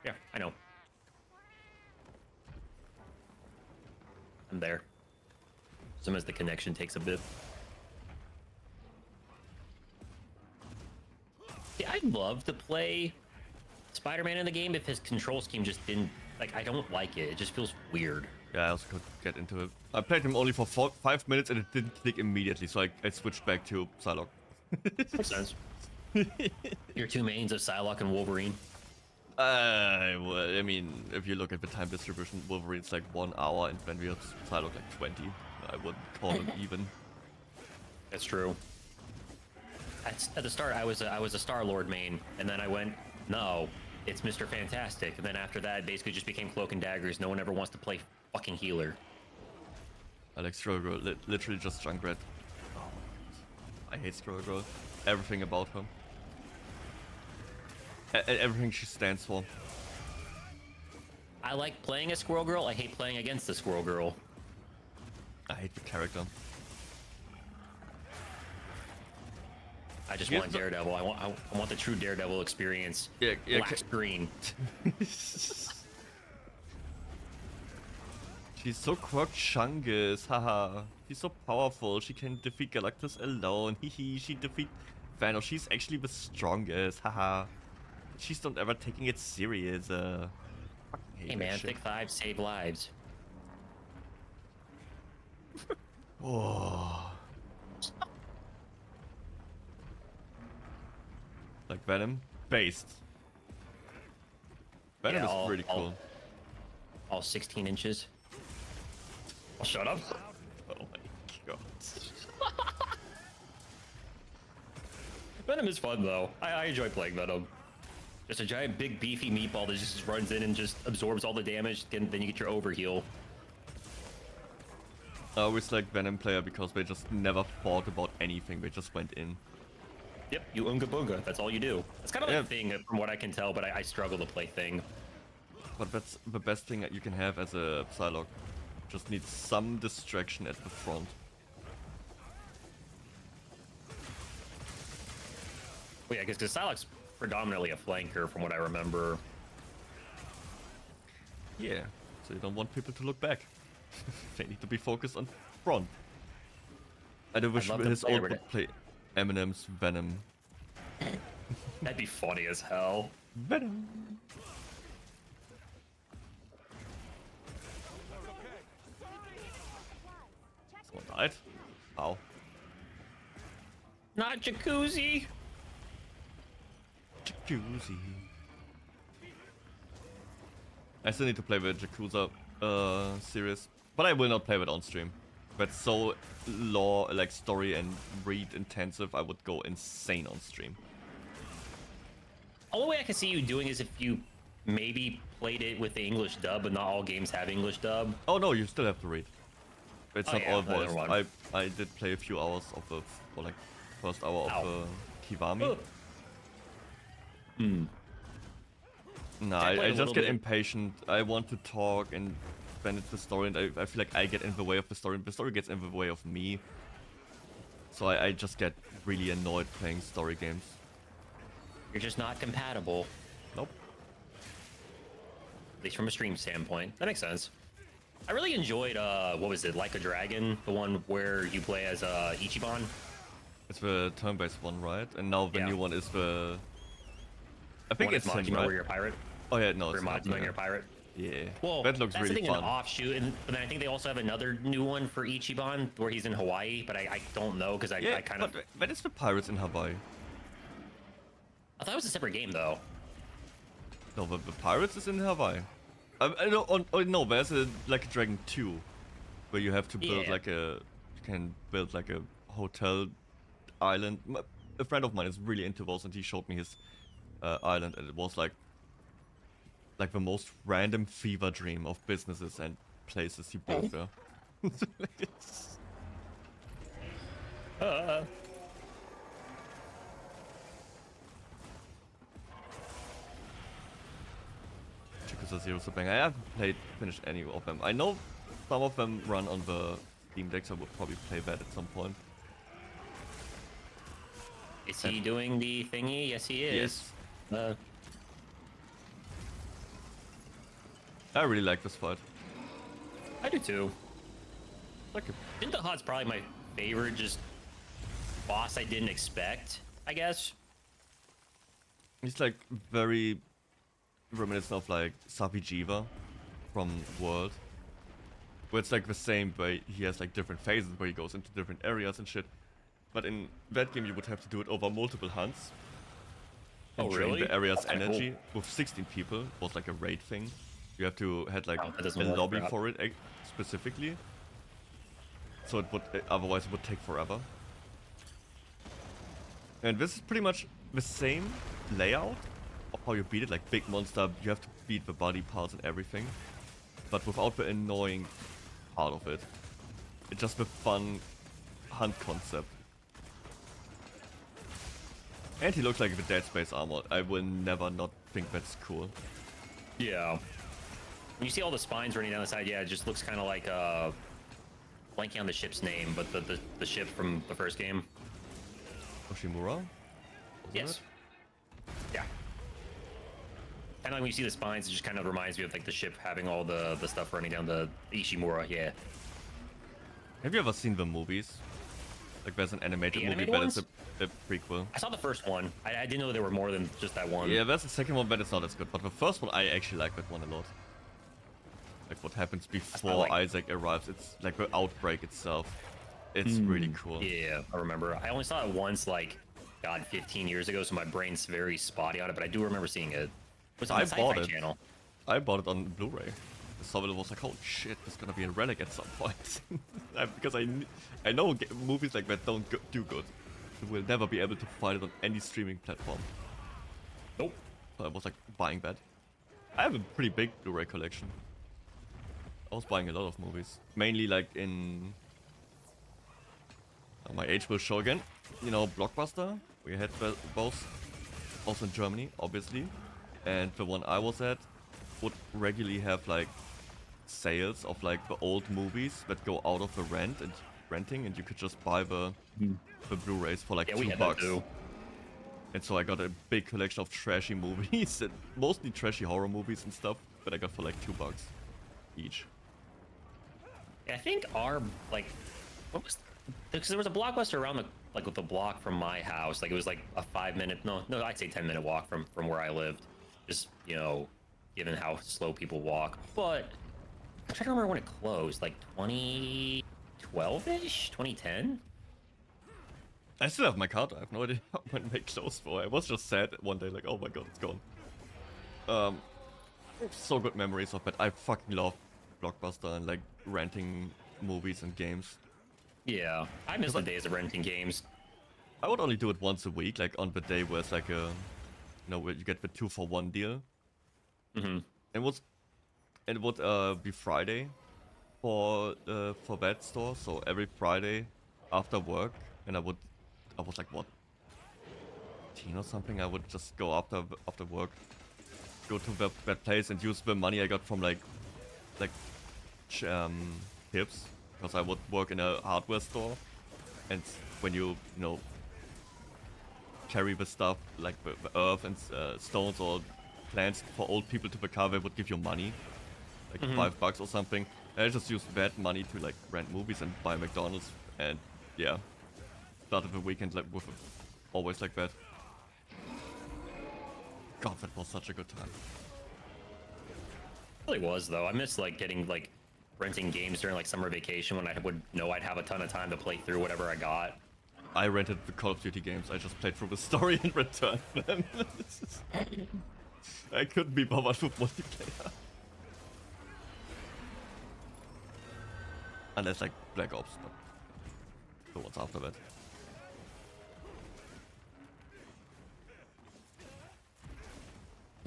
Yeah, I know. I'm there. Sometimes the connection takes a bit. Yeah, I'd love to play Spider-Man in the game if his control scheme just didn't... Like, I don't like it. It just feels weird. Yeah, I also could get into it. I played him only for 5 minutes and it didn't click immediately, so I switched back to Psylocke. Makes sense. Your two mains of Psylocke and Wolverine? Well, I mean, if you look at the time distribution, Wolverine's like 1 hour and then we have Psylocke like 20. I wouldn't call it even. That's true. At the start, I was a Star-Lord main, and then I went, no, it's Mr. Fantastic. And then after that, it basically just became Cloak and Daggers. No one ever wants to play fucking healer. I like Squirrel Girl, literally just Junkrat. Oh, I hate Squirrel Girl. Everything about her. Everything she stands for. I like playing a Squirrel Girl. I hate playing against the Squirrel Girl. I hate the character. I just want Daredevil. I want the true Daredevil experience. Yeah, Black screen. She's so quirk-chungus, haha. She's so powerful. She can defeat Galactus alone. Hihi. She defeat Thanos. She's actually the strongest, haha. She's not ever taking it serious. Hey man, Thick 5 save lives. Oh. Like Venom? Based. Venom is pretty cool. All 16 inches. Oh, shut up. Oh my god. Venom is fun though. I enjoy playing Venom. Just a giant big beefy meatball that just runs in and just absorbs all the damage, then you get your overheal. I always like Venom player because they just never thought about anything, they just went in. Yep, you unga bunga, that's all you do. It's kind of like a thing from what I can tell, but I struggle to play thing. But that's the best thing that you can have as a Psylocke. Just need some distraction at the front. Well, yeah, because Psylocke's predominantly a flanker from what I remember. Yeah, so you don't want people to look back. They need to be focused on front. I do wish his old would play Eminem's Venom. That'd be funny as hell. Venom. Someone died? Ow. Not Jacuzzi. Jacuzzi. I still need to play the Yakuza series, but I will not play it on stream. That's so story and read intensive. I would go insane on stream. Only way I can see you doing is if you maybe played it with the English dub, but not all games have English dub. Oh no, you still have to read. It's not all voiced. I did play a few hours of the first hour of Kiwami. Nah, I just get impatient. I want to talk and then it's the story, and I feel like I get in the way of the story, and the story gets in the way of me. So I just get really annoyed playing story games. You're just not compatible. Nope. At least from a stream standpoint. That makes sense. I really enjoyed, what was it, Like a Dragon? The one where you play as Ichiban? It's the turn-based one, right? And now the new one is the... I think it's Majima, right? where you're a pirate. Oh yeah, no, it's not. You're a pirate. Yeah. Well, that looks that's really the thing, fun. An offshoot, but then I think they also have another new one for Ichiban where he's in Hawaii, but I don't know because I kind of. But it's the pirates in Hawaii. I thought it was a separate game though. No, but the pirates is in Hawaii. No, there's Like a Dragon 2, where you have to build you can build like a hotel island. A friend of mine is really into those, and he showed me his island, and it was like the most random fever dream of businesses and places he built there. Yakuza 0 is a banger. I haven't finished any of them. I know some of them run on the Steam Deck, so I would probably play that at some point. Is he doing the thingy? Yes, he is. Yes. I really like this fight. I do too. Jinta Hot's probably my favorite, just boss I didn't expect, I guess. He's like very reminiscent of like Safijiva from World. Where it's like the same way, he has like different phases where he goes into different areas and shit. But in that game you would have to do it over multiple hunts. And drain the area's energy with 16 people. It was like a raid thing. You have to had like a lobby for it specifically. So it would, otherwise it would take forever. And this is pretty much the same layout of how you beat it, like big monster, you have to beat the body parts and everything. But without the annoying part of it. It's just the fun hunt concept. And he looks like the Dead Space armor. I will never not think that's cool. Yeah. When you see all the spines running down the side, yeah, it just looks kind of like blanking on the ship's name, but the ship from the first game. Oshimura? Yes. Yeah. And like when you see the spines, it just kind of reminds me of like the ship having all the stuff running down the Ishimura. Yeah. Have you ever seen the movies? Like there's an animated movie, but it's a prequel. I saw the first one. I didn't know there were more than just that one. Yeah, there's a second one, but it's not as good. But the first one, I actually like that one a lot. Like what happens before Isaac arrives. It's like the outbreak itself. It's really cool. Yeah, I remember. I only saw it once, like, God, 15 years ago, so my brain's very spotty on it, but I do remember seeing it. It was on the Sci-Fi Channel. I bought it on Blu-ray. I saw it, was like, holy shit, there's gonna be a relic at some point. Because I know movies like that don't do good. You will never be able to find it on any streaming platform. Nope. So I was like buying that. I have a pretty big Blu-ray collection. I was buying a lot of movies. Mainly like in... my age will show again. You know, Blockbuster. We had both. Also in Germany, obviously. And the one I was at would regularly have like sales of like the old movies that go out of the renting, and you could just buy the Blu-rays for like $2. And so I got a big collection of trashy movies, and mostly trashy horror movies and stuff, that I got for like $2 each. I think our like, what was? Because there was a Blockbuster around the block from my house. Like it was like a 5-minute, no, I'd say 10-minute walk from where I lived. Just, you know, given how slow people walk. But I'm trying to remember when it closed, like 2012-ish, 2010. I still have my card. I have no idea when they closed for. I was just sad one day, like, oh my god, it's gone. So good memories of it. I fucking love Blockbuster and like renting movies and games. Yeah, I miss the days of renting games. I would only do it once a week, like on the day where it's like a, you know, where you get the 2-for-1 deal. Mm-hmm. It would be Friday for that store. So every Friday after work, and I was like what, 18 or something. I would just go after work, go to that place and use the money I got from like tips. Because I would work in a hardware store, and when you know, carry the stuff like the earth and stones or plants for old people to the car, they would give you money, like $5 or something. And I just used that money to like rent movies and buy McDonald's, and yeah, started the weekend like with always like that. God, that was such a good time. It really was though. I miss like getting like renting games during like summer vacation when I would know I'd have a ton of time to play through whatever I got. I rented the Call of Duty games. I just played through the story and returned them. I couldn't be bothered with multiplayer. Unless like Black Ops, but the ones after that.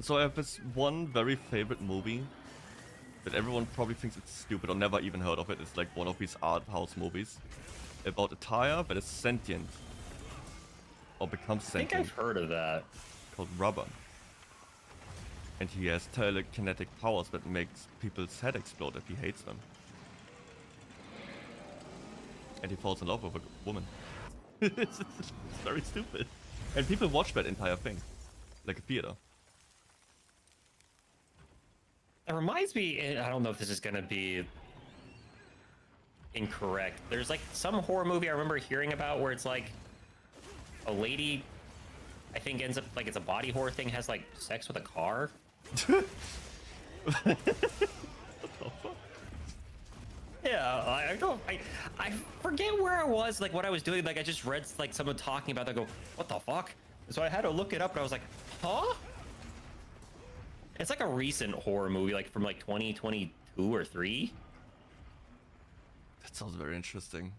So I have this one very favorite movie that everyone probably thinks it's stupid or never even heard of it. It's like one of these art house movies about a tire that is sentient or becomes sentient. I think I've heard of that. Called Rubber. And he has telekinetic powers that makes people's head explode if he hates them. And he falls in love with a woman. It's very stupid. And people watch that entire thing. Like a theater. It reminds me, I don't know if this is going to be incorrect. There's like some horror movie I remember hearing about where it's like a lady, I think ends up like it's a body horror thing, has like sex with a car. Yeah, I forget where I was, like what I was doing. Like I just read like someone talking about that. I go, what the fuck? So I had to look it up, and I was like, huh? It's like a recent horror movie, like from like 2022 or 3. That sounds very interesting.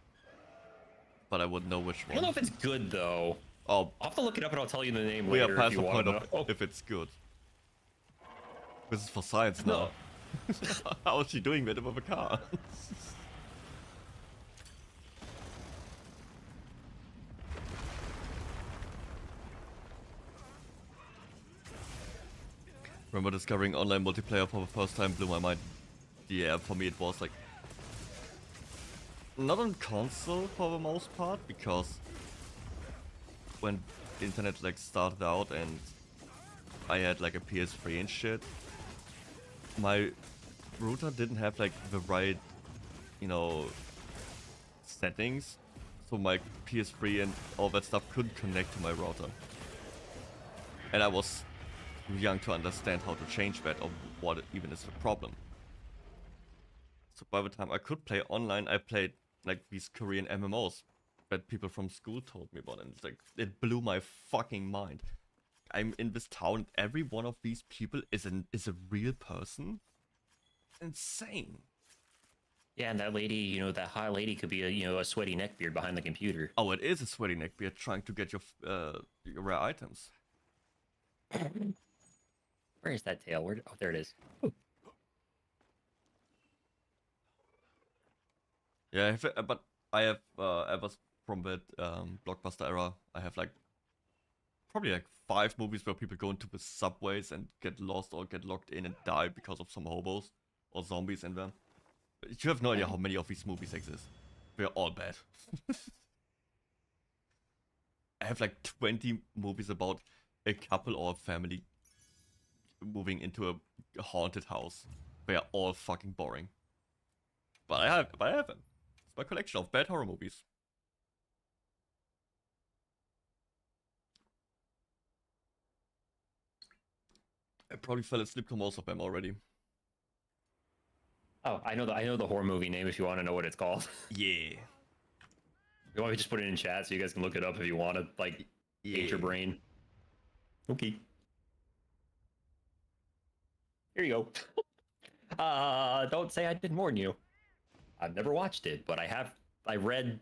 But I wouldn't know which one. I don't know if it's good though. Oh, I'll have to look it up and I'll tell you the name we later are past if the you point want to of know. if it's good. This is for science now. How is she doing with it with a car? Remember discovering online multiplayer for the first time blew my mind. Yeah, for me it was like not on console for the most part, because when the internet like started out and I had like a PS3 and shit, my router didn't have like the right, you know, settings, so my PS3 and all that stuff couldn't connect to my router, and I was too young to understand how to change that or what even is the problem. So by the time I could play online, I played like these Korean MMOs that people from school told me about, and it's like it blew my fucking mind. I'm in this town, every one of these people is a real person. Insane. Yeah, and that lady, you know, that hot lady could be a, you know, a sweaty neckbeard behind the computer. Oh, it is a sweaty neckbeard trying to get your rare items. Where is that tail? Where? Oh, there it is. Ooh. Yeah, but I have ever from that blockbuster era, I have like probably like 5 movies where people go into the subways and get lost or get locked in and die because of some hobos or zombies in them. You have no idea how many of these movies exist. They're all bad. I have like 20 movies about a couple or a family moving into a haunted house. They are all fucking boring. But I have them. It's my collection of bad horror movies. I probably fell asleep to most of them already. Oh, I know the horror movie name if you want to know what it's called. Yeah. You want me to just put it in chat so you guys can look it up if you want to, like, age your brain? Okay. Here you go. Don't say I didn't warn you. I've never watched it, but I read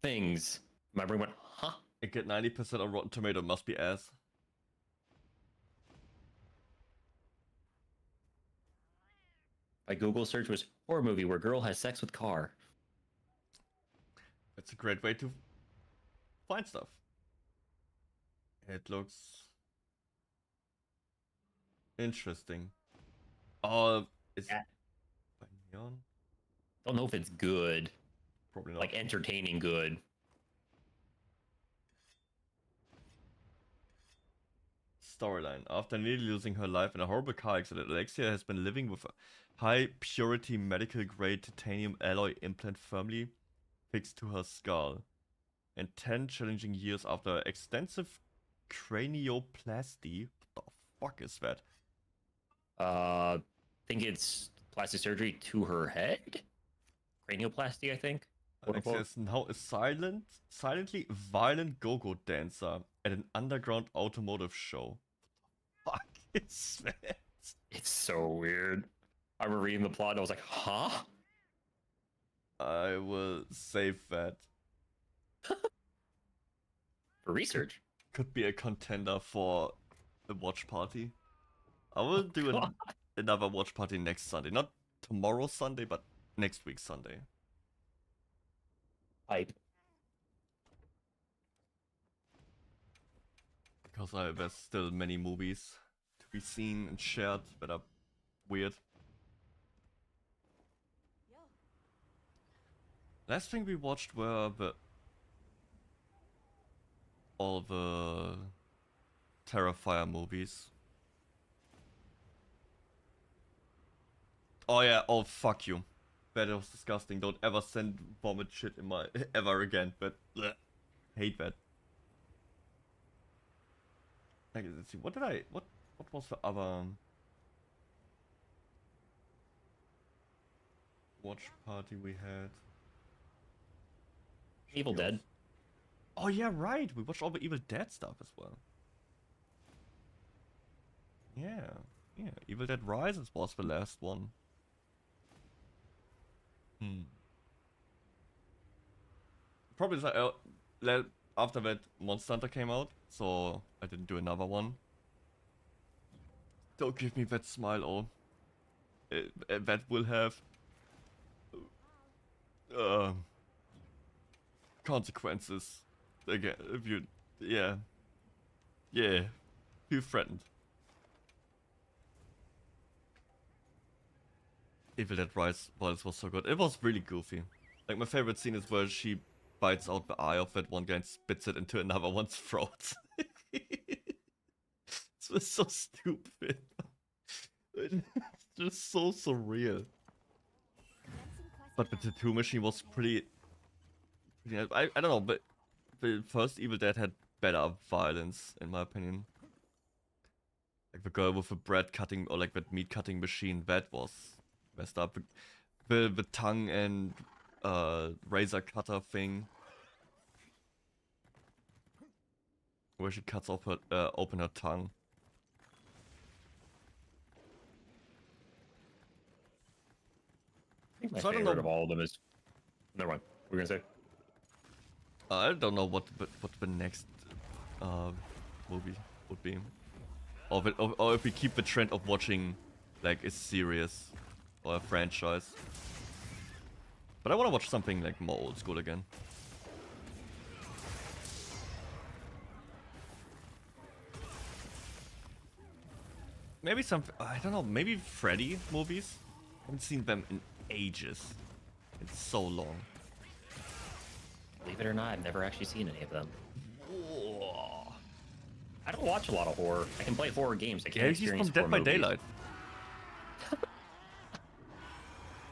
things. My brain went, huh? It get 90% on Rotten Tomato, must be ass. My Google search was horror movie where girl has sex with car. It's a great way to find stuff. It looks interesting. Oh, it's by Neon? Don't know if it's good. Probably not. Like entertaining good. Storyline. After nearly losing her life in a horrible car accident, Alexia has been living with a high purity medical grade titanium alloy implant firmly fixed to her skull. And 10 challenging years after extensive cranioplasty. What the fuck is that? I think it's plastic surgery to her head? Cranioplasty, I think. Alexia is now a silently violent go-go dancer at an underground automotive show. What the fuck is that? It's so weird. I remember reading the plot and I was like, huh? I will save that. For research. Could be a contender for a watch party. I will do another watch party next Sunday. Not tomorrow Sunday, but next week Sunday. Hype. Because there's still many movies to be seen and shared that are weird. Last thing we watched were all the Terrifier movies. Oh yeah, oh fuck you. That was disgusting. Don't ever send vomit shit in my ever again. But bleh, hate that. Like, let's see. What was the other watch party we had? Evil Dead. Oh yeah, right. We watched all the Evil Dead stuff as well. Yeah, yeah. Evil Dead Rises was the last one. Probably after that Monster Hunter came out, so I didn't do another one. Don't give me that smile, oh. That will have consequences. Again, if you, yeah, feel threatened. Evil Dead Rise was so good. It was really goofy. Like, my favorite scene is where she bites out the eye of that one guy and spits it into another one's throat. It's just so stupid. It's just so surreal. But the tattoo machine was pretty I don't know, but the first Evil Dead had better violence, in my opinion. Like the girl with the bread cutting, or like that meat cutting machine, that was messed up. The tongue and razor cutter thing, where she cuts off her open her tongue. I think my favorite of all of them is. Never mind. What were you gonna say? I don't know what the next movie would be, or if we keep the trend of watching like a series or a franchise. But I want to watch something like more old school again. Maybe some, I don't know, maybe Freddy movies. I haven't seen them in ages. It's so long. Believe it or not, I've never actually seen any of them. I don't watch a lot of horror. I can play horror games. I can't experience from Dead by Daylight.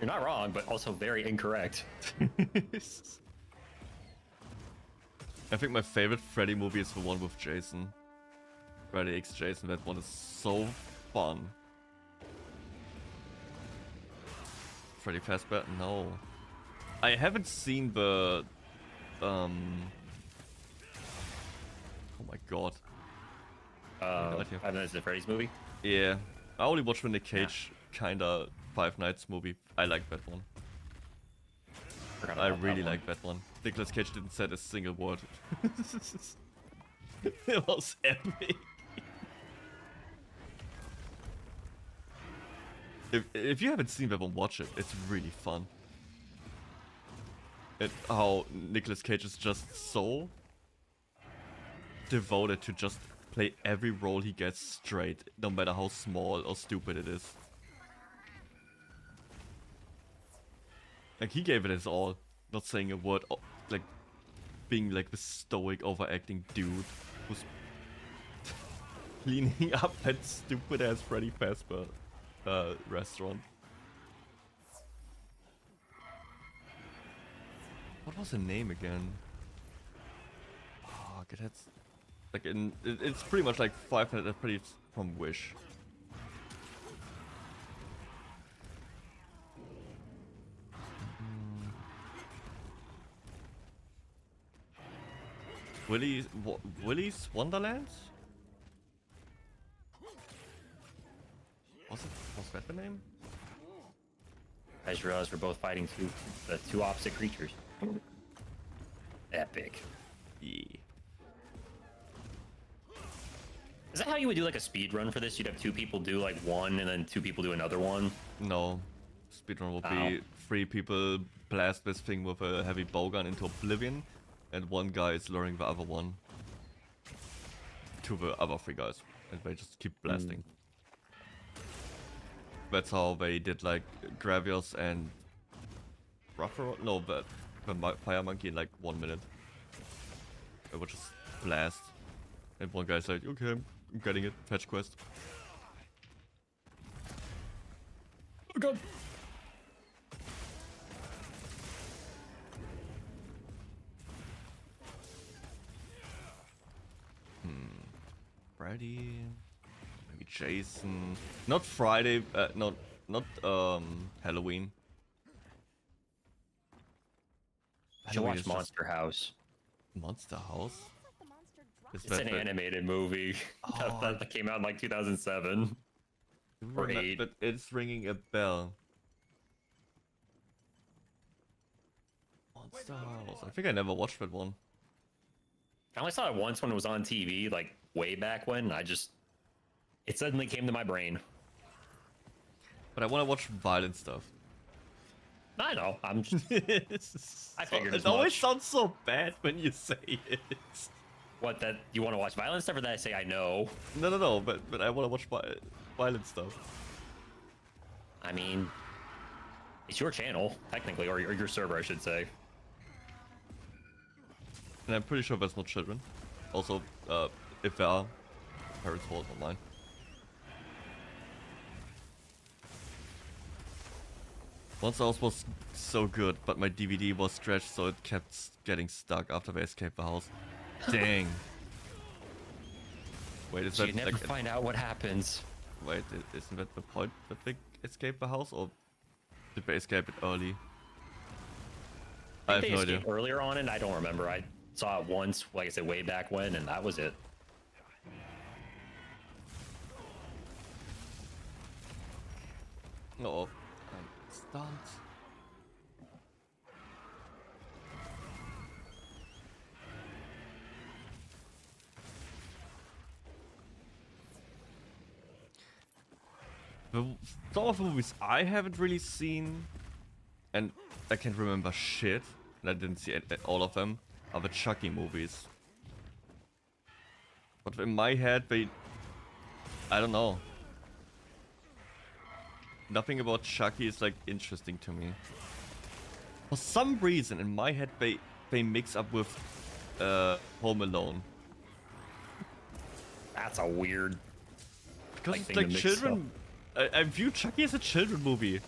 You're not wrong, but also very incorrect. I think my favorite Freddy movie is the one with Jason. Freddy X Jason. That one is so fun. Freddy Fazbear? No. I haven't seen the... Oh my god. I don't know, is it a Freddy's movie? Yeah. I only watched the Nick Cage kinda Five Nights movie. I like that one. I really like that one. Nicolas Cage didn't say a single word. It was epic. If you haven't seen that one, watch it. It's really fun. And how Nicolas Cage is just so devoted to just play every role he gets straight, no matter how small or stupid it is. Like, he gave it his all, not saying a word, like being like the stoic, overacting dude who's cleaning up that stupid ass Freddy Fazbear restaurant. What was the name again? Oh, that's like it's pretty much like Five Nights at Freddy's from Wish. Willy's Wonderland? Was that the name? I just realized we're both fighting two opposite creatures. Epic. Yeah. Is that how you would do like a speed run for this? You'd have two people do like one and then two people do another one? No. Speedrun will be 3 people blast this thing with a heavy bowgun into oblivion, and one guy is luring the other one to the other 3 guys, and they just keep blasting. That's how they did like Gravios and Ruffer. No, the Fire Monkey in like 1 minute. They would just blast, and one guy's like, "Okay, I'm getting it. Fetch quest." Oh god. Freddy, maybe Jason. Not Friday. Not Halloween. I should watch Monster House. Monster House? It's an animated movie that came out in like 2007 or 8. But it's ringing a bell. Monster House. I think I never watched that one. I only saw it once when it was on TV, like way back when. It suddenly came to my brain. But I want to watch violent stuff. I know. I'm just. I figured it always sounds so bad when you say it. What, that you want to watch violent stuff, or that I say I know? No. But I want to watch violent stuff. I mean, it's your channel technically, or your server, I should say. And I'm pretty sure there's no children. Also, if there are, parents hold online. Monster House was so good, but my DVD was stretched, so it kept getting stuck after they escaped the house. Dang. Wait, is So that you never like, find out what happens. Wait, isn't that the point that they escaped the house, or did they escape it early? I have they no escaped idea. earlier on, and I don't remember. I saw it once, like I said, way back when, and that was it. No, I'm stunned. Some of the movies I haven't really seen, and I can't remember shit, and I didn't see all of them, are the Chucky movies. But in my head, I don't know. Nothing about Chucky is like interesting to me. For some reason, in my head, they mix up with Home Alone. That's a weird. Because it's like children. I view Chucky as a children movie.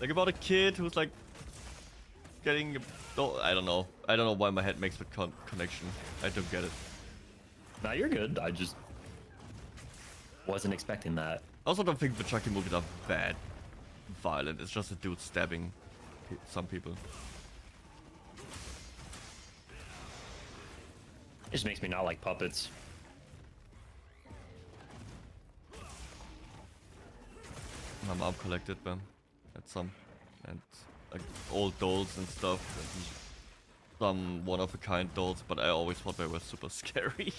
Like about a kid who's like getting. I don't know. I don't know why my head makes the connection. I don't get it. Nah, you're good. I just wasn't expecting that. I also don't think the Chucky movies are bad violent. It's just a dude stabbing some people. It just makes me not like puppets. My mom collected them at some, and like old dolls and stuff, and some one-of-a-kind dolls, but I always thought they were super scary.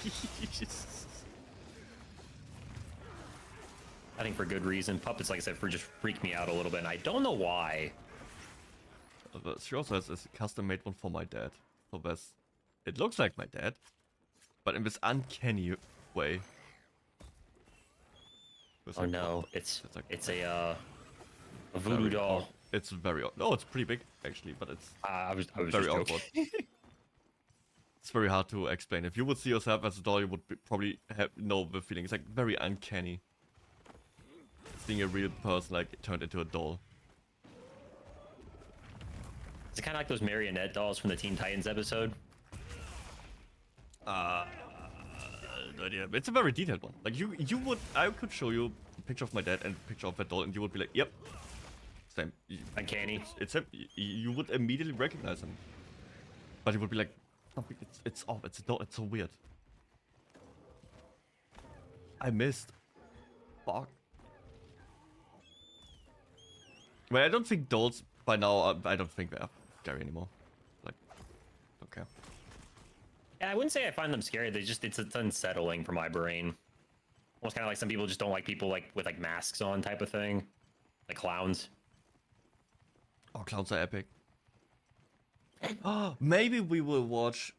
I think for good reason. Puppets, like I said, just freak me out a little bit, and I don't know why. She also has a custom-made one for my dad. So it looks like my dad, but in this uncanny way. Oh no, it's a voodoo doll. It's very no, it's pretty big actually, but it's I was very just awkward. It's very hard to explain. If you would see yourself as a doll, you would probably know the feeling. It's like very uncanny. Seeing a real person like turned into a doll. Is it kind of like those marionette dolls from the Teen Titans episode? No idea. It's a very detailed one. Like I could show you a picture of my dad and a picture of that doll, and you would be like, "Yep, same." Uncanny. It's him. You would immediately recognize him, but you would be like, "It's off. It's a doll. It's so weird." I missed. Fuck. Well, I don't think dolls by now. I don't think they're scary anymore. Like, okay. Yeah, I wouldn't say I find them scary. It's unsettling for my brain. Almost kind of like some people just don't like people like with like masks on type of thing, like clowns. Oh, clowns are epic. Maybe we will watch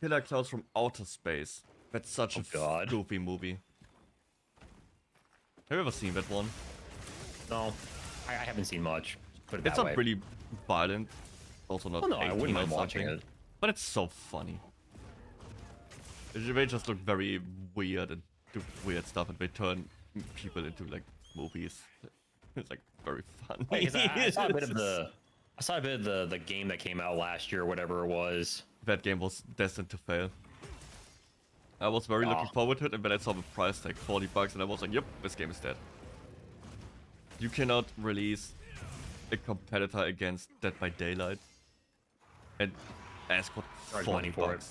Killer Clowns from Outer Space. That's such a goofy movie. Have you ever seen that one? No, I haven't seen much. Put it it's that not way. really violent. Also not. Oh, no, I 18 wouldn't or mind watching something. it. But it's so funny. They just look very weird and do weird stuff, and they turn people into like movies. It's like very fun. Wait, 'cause I saw a bit of the game that came out last year, or whatever it was. That game was destined to fail. I was very looking forward to it, and then I saw the price tag, $40, and I was like, yep, this game is dead. You cannot release a competitor against Dead by Daylight and ask for $40.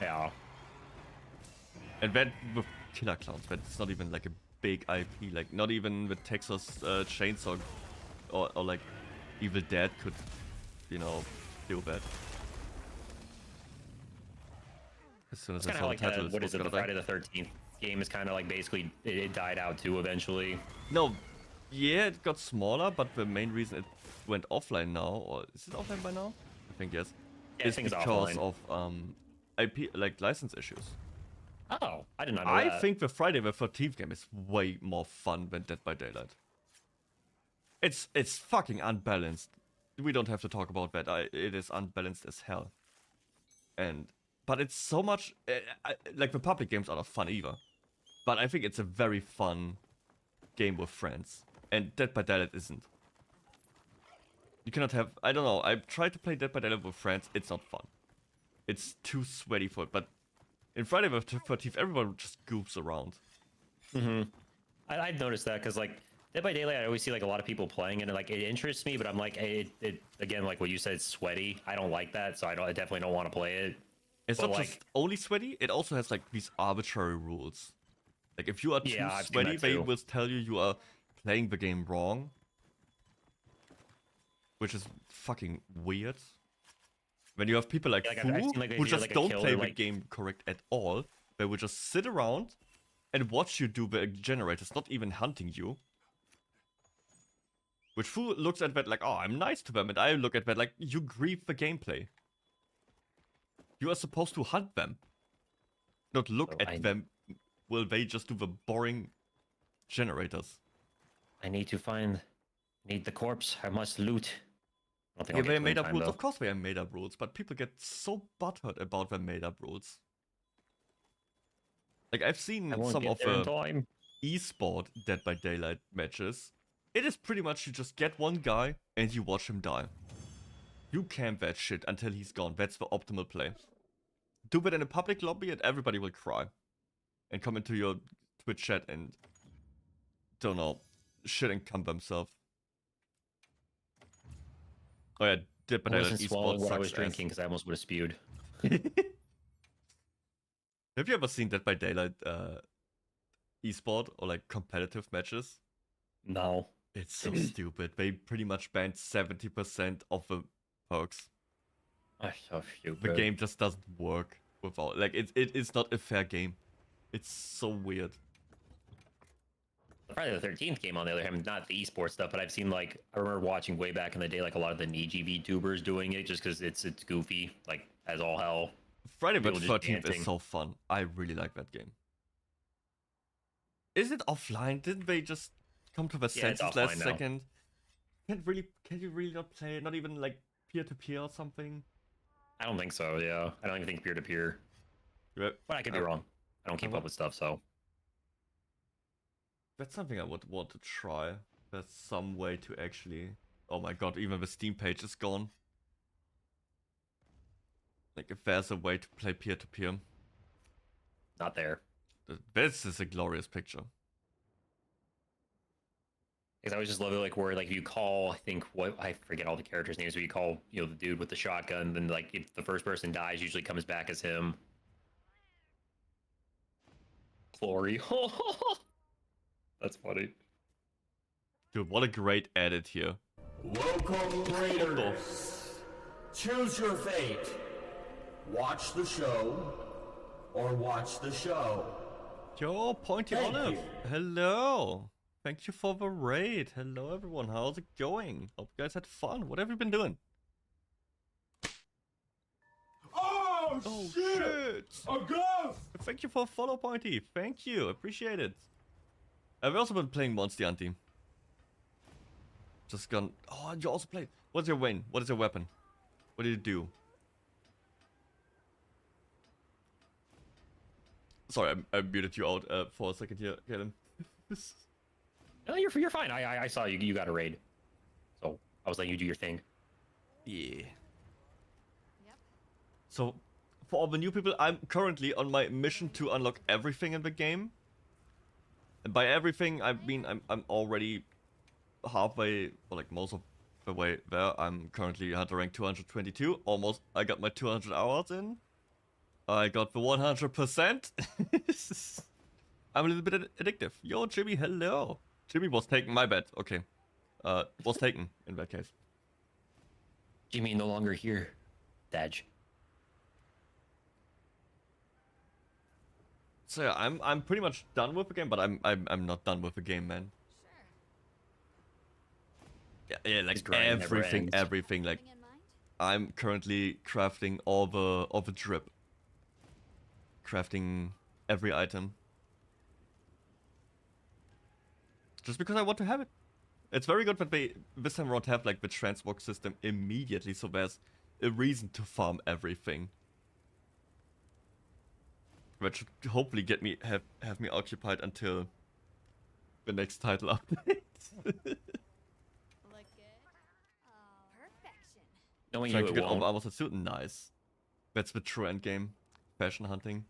Yeah. And then with Killer Clowns, that's not even like a big IP, like not even the Texas Chainsaw or like Evil Dead could, you know, do that. As soon as It's I kind saw of the like title, what is it? The Friday the 13th game is kind of like basically it died out too eventually. No, yeah, it got smaller, but the main reason it went offline now, or is it offline by now? I think yes. Yeah, is because of IP like license issues. Oh, I did not know I that. think the Friday the 13th game is way more fun than Dead by Daylight. It's fucking unbalanced. We don't have to talk about that. It is unbalanced as hell. But it's so much like the public games are not fun either. But I think it's a very fun game with friends, and Dead by Daylight isn't. You cannot have. I don't know. I've tried to play Dead by Daylight with friends. It's not fun. It's too sweaty for it. But in Friday the 13th, everyone just goofs around. I've noticed that because like Dead by Daylight, I always see like a lot of people playing it, and like it interests me, but I'm like it again, like what you said, it's sweaty. I don't like that, so I definitely don't want to play it. It's not just only sweaty, it also has like these arbitrary rules. Like if you are too sweaty, they will tell you are playing the game wrong. Which is fucking weird. When you have people like Fu, who just don't play the game correct at all, they will just sit around and watch you do the generators, not even hunting you. Which Fu looks at that like, oh, I'm nice to them, and I look at that like, you grieve the gameplay. You are supposed to hunt them, not look at them. Will they just do the boring generators? I need the corpse. I must loot. I don't think yeah, they made up rules. Of course, they are made up rules, but people get so butthurt about their made up rules. Like I've seen some of the esport Dead by Daylight matches. It is pretty much you just get one guy and you watch him die. You camp that shit until he's gone. That's the optimal play. Do that in a public lobby and everybody will cry. And come into your Twitch chat and, don't know, shit and cum themselves. Oh yeah, Dead by Daylight esports what I was drinking because I almost would have spewed. Have you ever seen Dead by Daylight esport or like competitive matches? No. It's so stupid. They pretty much banned 70% of the perks. That's so stupid. The game just doesn't work without, like, it's not a fair game. It's so weird. The Friday the 13th game, on the other hand, not the esports stuff, but I've seen, like, I remember watching way back in the day, like, a lot of the Niji VTubers doing it just because it's goofy, like, as all hell. Friday the 13th is so fun. I really like that game. Is it offline? Didn't they just come to the senses last second? Can you really not play it? Not even, like, peer-to-peer or something? I don't think so, yeah. I don't even think peer-to-peer. Yep. But I could be wrong. I don't keep up with stuff, so... That's something I would want to try. There's some way to actually... Oh my god, even the Steam page is gone. Like, if there's a way to play peer-to-peer. Not there. This is a glorious picture. Because I always just love it, like, where, like, you call, I think, I forget all the characters' names, but you call, you know, the dude with the shotgun, then, like, if the first person dies, usually comes back as him. Glory. That's funny. Dude, what a great edit here. Welcome, Raiders. Choose your fate. Watch the show or watch the show. Yo, Pointy Olive. Hello. Thank you for the raid. Hello, everyone. How's it going? Hope you guys had fun. What have you been doing? Oh shit! A ghost! Thank you for follow, Pointy. Thank you. Appreciate it. I've also been playing Monster Hunting. Just gone. Oh, you also played. What's your win? What is your weapon? What did you do? Sorry, I muted you out for a second here, Kaden. No, you're fine. I saw you got a raid. So I was letting you do your thing. Yeah. Yep. So, for all the new people, I'm currently on my mission to unlock everything in the game. And by everything, I mean I'm already halfway, or like most of the way there. I'm currently hunter rank 222. Almost, I got my 200 hours in. I got the 100%. I'm a little bit addictive. Yo, Jimmy, hello. Jimmy was taken, my bad. Okay. Was taken in that case. Jimmy no longer here. Daj. So yeah, I'm pretty much done with the game, but I'm not done with the game, man. Yeah, like everything. Like, I'm currently crafting all the drip. Crafting every item. Just because I want to have it. It's very good that they this time around have like the transmog system immediately, so there's a reason to farm everything. That should hopefully get me have me occupied until the next title update. Knowing Trying you, to it get all won't. the armor suit, nice. That's the true end game. Fashion hunting.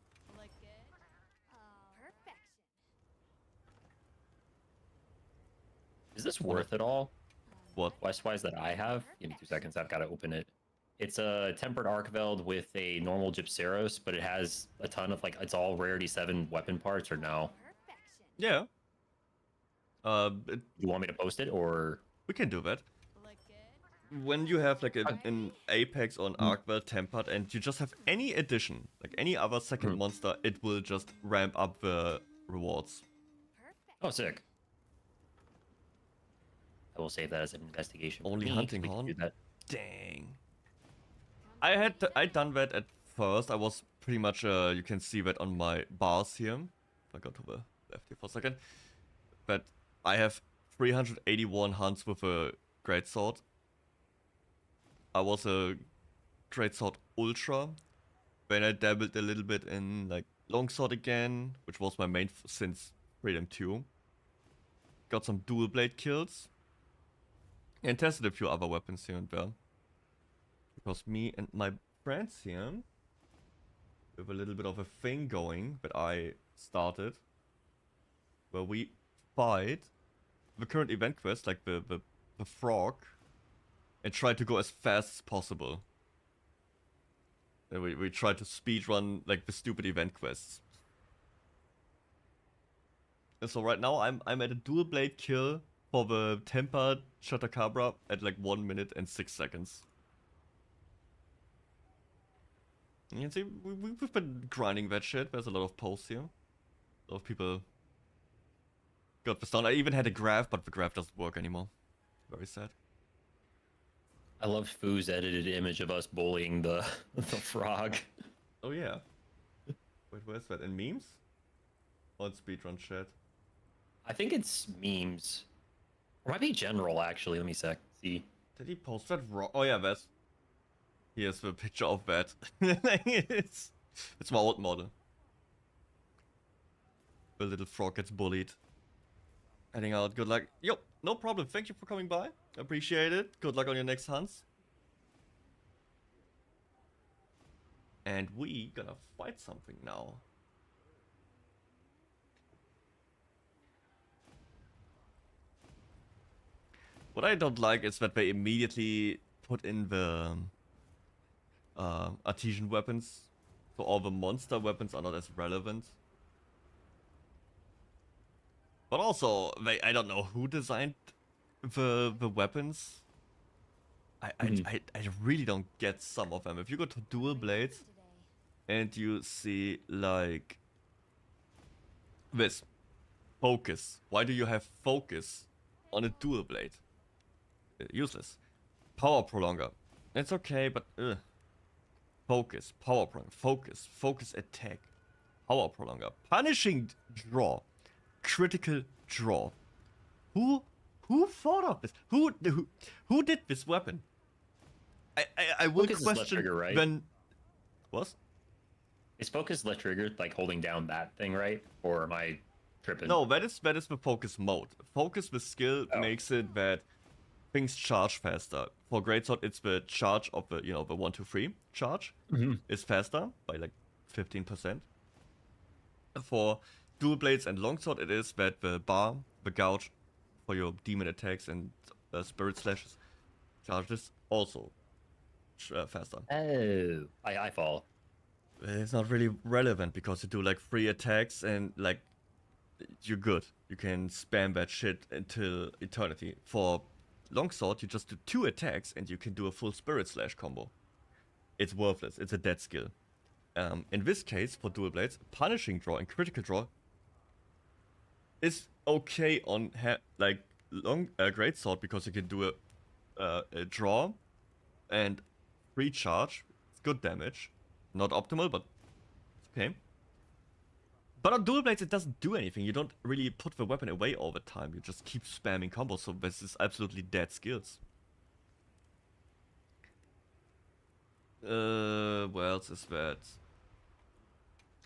Is this worth it all? What? Quest-wise that I have? Give me 2 seconds, I've got to open it. It's a tempered Archveld with a normal Gypceros, but it has a ton of, like, it's all rarity 7 weapon parts, or no? Yeah. You want me to post it, or? We can do that. When you have like an Apex or an Archveld tempered and you just have any addition, like any other second monster, it will just ramp up the rewards. Oh, sick. I will save that as an investigation. Only hunting horn? That. Dang. I done that at first. I was pretty much, you can see that on my bars here. If I go to the left here for a second. But I have 381 hunts with a greatsword. I was a greatsword ultra. Then I dabbled a little bit in like longsword again, which was my main since Freedom 2. Got some dual blade kills. And tested a few other weapons here and there. Because me and my friends here have a little bit of a thing going that I started. Where we fight the current event quest, like the frog. And try to go as fast as possible. And we try to speedrun like the stupid event quests. And so right now I'm at a dual blade kill for the tempered Chatacabra at like 1 minute and 6 seconds. You can see we've been grinding that shit. There's a lot of posts here. A lot of people got this done. I even had a graph, but the graph doesn't work anymore. Very sad. I love Foo's edited image of us bullying the frog. Oh yeah. Wait, where's that? In memes? Or in speedrun chat? I think it's memes. Or might be general, actually. Let me see. Did he post that wrong? Oh yeah, that's... Here's the picture of that. it's my old model. The little frog gets bullied. Heading out, good luck. Yo, no problem. Thank you for coming by. Appreciate it. Good luck on your next hunts. And we gonna fight something now. What I don't like is that they immediately put in the artesian weapons. So all the monster weapons are not as relevant. But also, I don't know who designed the weapons. I really don't get some of them. If you go to dual blades and you see like this focus, why do you have focus on a dual blade? Useless. Power prolonger. It's okay, but focus, power prolonger, focus attack, power prolonger, punishing draw. Critical draw. Who thought of this? Who did this weapon? I will question trigger, right? when. What? Is focus left triggered, like holding down that thing, right? Or am I tripping? No, that is the focus mode. Focus with skill makes it that things charge faster. For greatsword, it's the charge of the, you know, the 1, 2, 3 charge is faster by like 15%. For dual blades and longsword, it is that the bar, the gouge for your demon attacks and spirit slashes charges also faster. Oh, I fall. It's not really relevant because you do like 3 attacks and like you're good. You can spam that shit until eternity. For longsword, you just do 2 attacks and you can do a full spirit slash combo. It's worthless. It's a dead skill. In this case, for dual blades, punishing draw and critical draw is okay on like greatsword because you can do a draw and 3 charge. It's good damage. Not optimal, but it's okay. But on dual blades, it doesn't do anything. You don't really put the weapon away all the time. You just keep spamming combos. So this is absolutely dead skills. What else is that?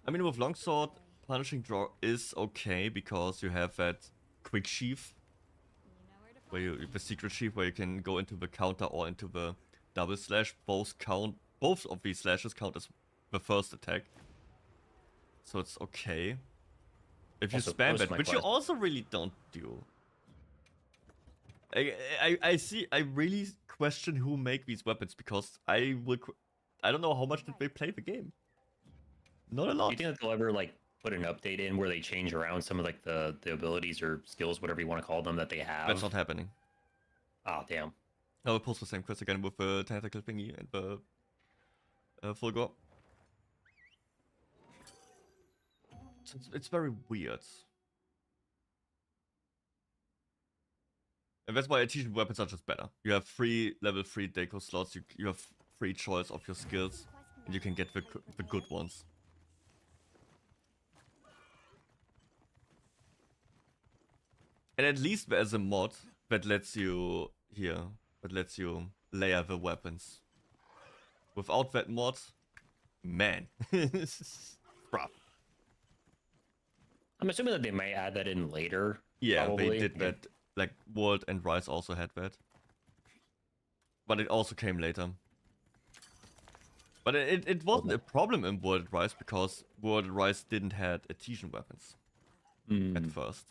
I mean, with longsword, punishing draw is okay because you have that quick sheath, where you the secret sheath where you can go into the counter or into the double slash. Both of these slashes count as the first attack, so it's okay if you Also, spam it, which you also really don't do. I really question who make these weapons because I don't know how much did they play the game. Not a lot. Do you think that they'll ever like put an update in where they change around some of like the abilities or skills, whatever you want to call them, that they have? That's not happening. Oh, damn. I will post the same quest again with the tentacle thingy and the full gore. It's very weird. And that's why artisan weapons are just better. You have 3 level 3 deco slots, you have free choice of your skills, and you can get the good ones. And at least there's a mod that lets you layer the weapons. Without that mod, man, rough. I'm assuming that they may add that in later. Yeah, probably. they did that. Like World and Rise also had that, but it also came later. But it wasn't a problem in World and Rise because World and Rise didn't have artisan weapons at first.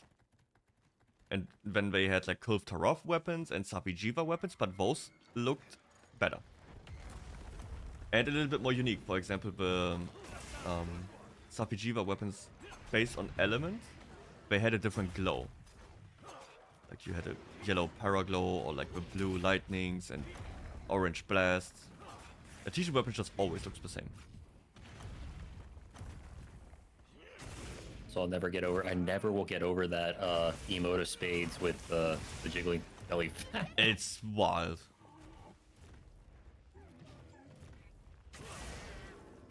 And then they had like Kulv Tarov weapons and Safijiva weapons, but those looked better. And a little bit more unique. For example, the Safijiva weapons based on elements, they had a different glow. Like you had a yellow paraglow or like the blue lightnings and orange blasts. Artisan weapon just always looks the same. So I never will get over that emote of spades with the jiggling belly. It's wild.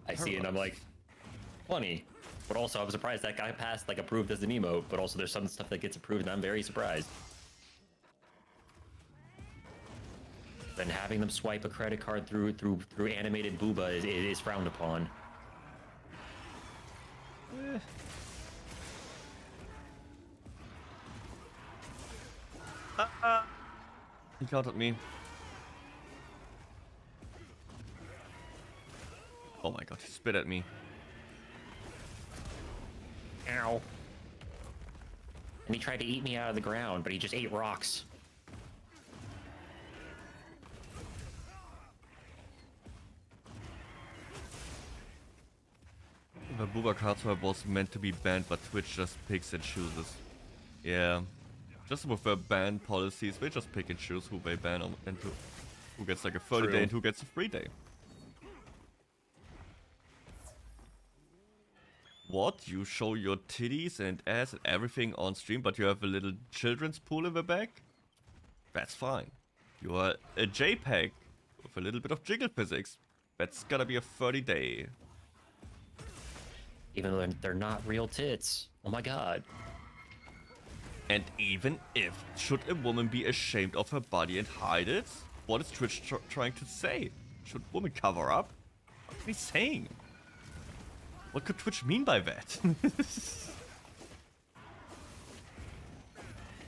I see it and I'm like, funny. But also I was surprised that guy passed like approved as an emote, but also there's some stuff that gets approved and I'm very surprised. Then having them swipe a credit card through animated booba is frowned upon. He countered me. Oh my god, he spit at me. Ow. And he tried to eat me out of the ground, but he just ate rocks. The Booba card swap was meant to be banned, but Twitch just picks and chooses. Yeah. Just with their ban policies, they just pick and choose who they ban and who gets like a 30-day and who gets a free day. What? You show your titties and ass and everything on stream, but you have a little children's pool in the back? That's fine. You are a JPEG with a little bit of jiggle physics. That's gotta be a 30-day. Even though they're not real tits. Oh my god. And even if, should a woman be ashamed of her body and hide it? What is Twitch trying to say? Should women cover up? What are they saying? What could Twitch mean by that?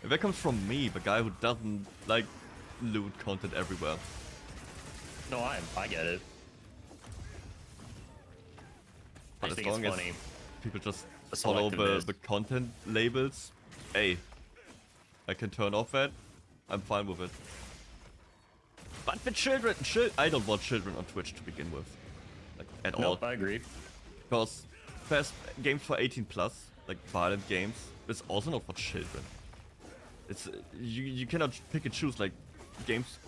If that comes from me, the guy who doesn't like loot content everywhere. No, I get it. But I as think it's long as funny. people just follow the content labels, hey, I can turn off that. I'm fine with it. But the children, I don't want children on Twitch to begin with, like at all. I agree. Because fast games for 18 plus, like violent games, is also not for children. It's you cannot pick and choose. Like games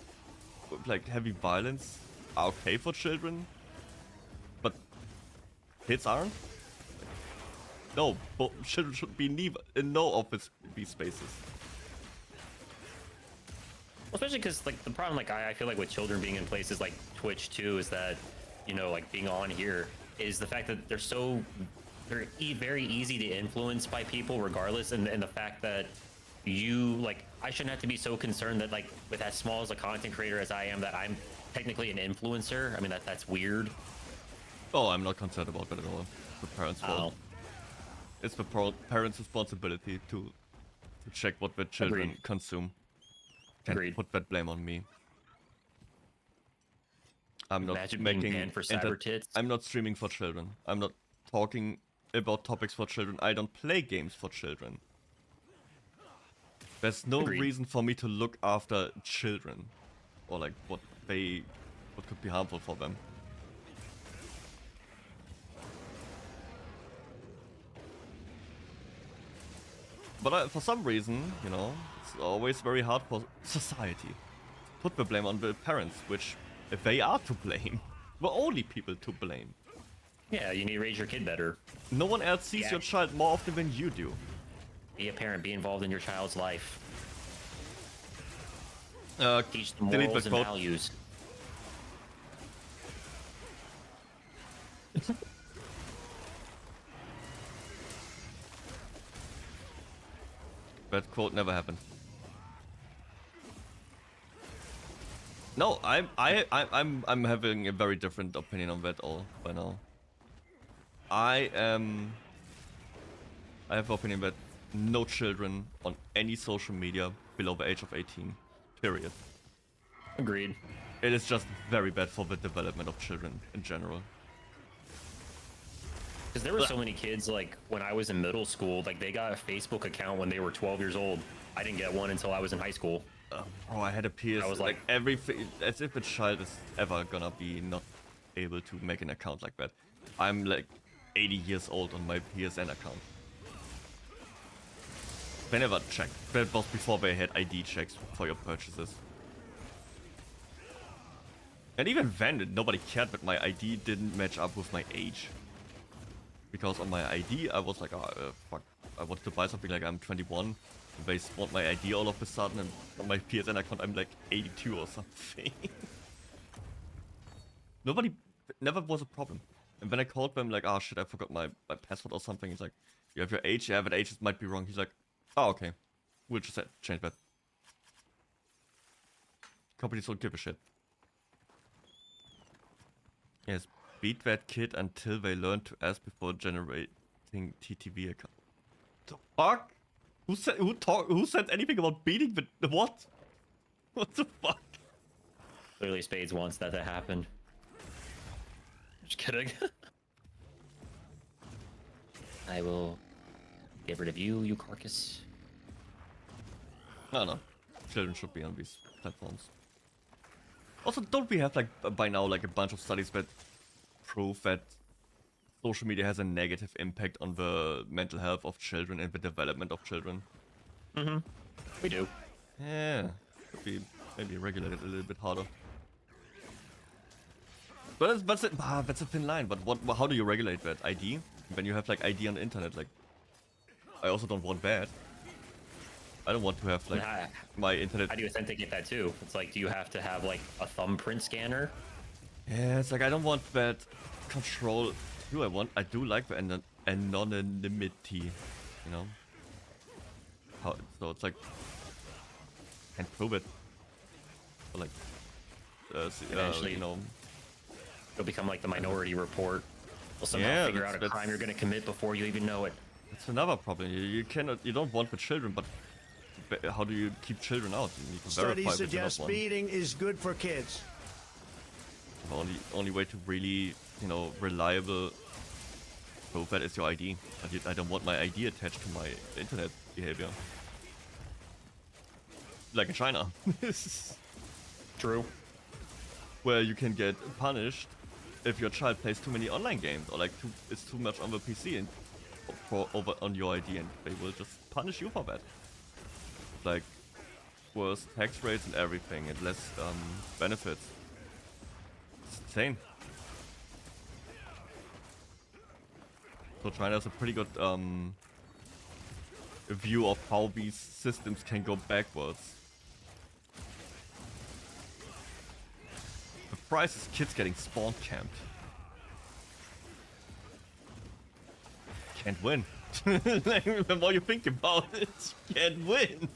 with like heavy violence are okay for children, but kids aren't. No, but children should be in no office spaces. Especially because like the problem, like I feel like with children being in places like Twitch too, is that, you know, like being on here is the fact that they're very easy to influence by people regardless, and the fact that you, like, I shouldn't have to be so concerned that, like, with as small as a content creator as I am, that I'm technically an influencer. I mean, that's weird. Oh, I'm not concerned about that at all. It's the parents' fault. It's the parents' responsibility to check what their children consume. Can't put that blame on me. I'm not making for cyber tits. I'm not streaming for children. I'm not talking about topics for children. I don't play games for children. There's no reason for me to look after children, or like what could be harmful for them. But for some reason, you know, it's always very hard for society to put the blame on the parents, which, if they are to blame, we're only people to blame. Yeah, you need to raise your kid better. No one else sees your child more often than you do. Be a parent, be involved in your child's life. Teach them delete morals the and quote. values. That quote never happened. No, I'm having a very different opinion on that all by now. I have the opinion that no children on any social media below the age of 18. Period. Agreed. It is just very bad for the development of children in general. Because there were so many kids, like, when I was in middle school, like, they got a Facebook account when they were 12 years old. I didn't get one until I was in high school. Bro, I had a PS. I was like everything, as if a child is ever gonna be not able to make an account like that. I'm like 80 years old on my PSN account. They never checked. That was before they had ID checks for your purchases. And even then, nobody cared that my ID didn't match up with my age. Because on my ID, I was like, oh, fuck, I wanted to buy something like I'm 21. And they spawned my ID all of a sudden, and on my PSN account, I'm like 82 or something. Never was a problem. And when I called them, like, oh shit, I forgot my password or something, he's like, you have your age? Yeah, but age might be wrong. He's like, oh, okay. We'll just change that. Companies don't give a shit. Yes, beat that kid until they learn to ask before generating TTV account. The fuck? Who said anything about beating the what? What the fuck? Clearly Spades wants that to happen. Just kidding. I will get rid of you, you carcass. No. Children should be on these platforms. Also, don't we have, like, by now, like, a bunch of studies that prove that social media has a negative impact on the mental health of children and the development of children? Mm-hmm. We do. Yeah. Could be maybe regulated a little bit harder. But that's a thin line. But how do you regulate that? ID? When you have, like, ID on the internet, like, I also don't want that. I don't want to have, like, my internet... How do you authenticate that, too? It's like, do you have to have, like, a thumbprint scanner? Yeah, it's like, I don't want that control. I do like the anonymity, you know? So it's like, can't prove it. But like, Eventually, you know... It'll become like the Minority Report. You'll somehow figure out a crime you're gonna commit before you even know it. That's another problem. You don't want the children, but how do you keep children out? You need to Studies verify that you're not suggest one. beating is good for kids. The only way to really, you know, reliable prove that is your ID. I don't want my ID attached to my internet behavior. Like in China. True. Where you can get punished if your child plays too many online games or like is too much on the PC and over on your ID, and they will just punish you for that. Like worse tax rates and everything, and less benefits. It's insane. So China has a pretty good view of how these systems can go backwards. The price is kids getting spawn camped. Can't win. Like, the more you think about it, you can't win.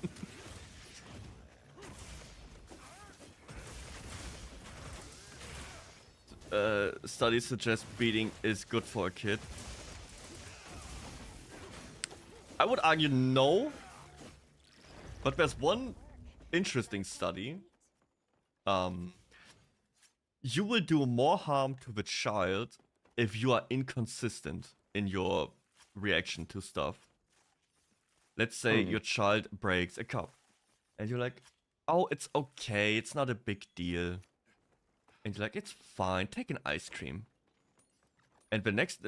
Studies suggest beating is good for a kid. I would argue no, but there's one interesting study. You will do more harm to the child if you are inconsistent in your reaction to stuff. Let's say your child breaks a cup, and you're like, oh, it's okay, it's not a big deal. And you're like, it's fine, take an ice cream. And the next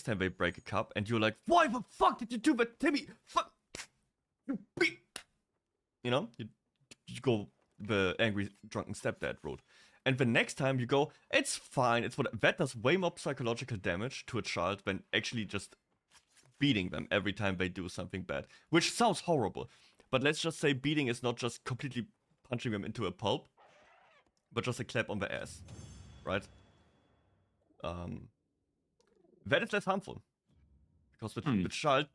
time they break a cup, and you're like, why the fuck did you do that, Timmy? Fuck! You beat! You know? You go the angry, drunken stepdad route. And the next time you go, it's fine, it's what that does way more psychological damage to a child than actually just beating them every time they do something bad. Which sounds horrible. But let's just say beating is not just completely punching them into a pulp, but just a clap on the ass. Right? That is less harmful. Because the child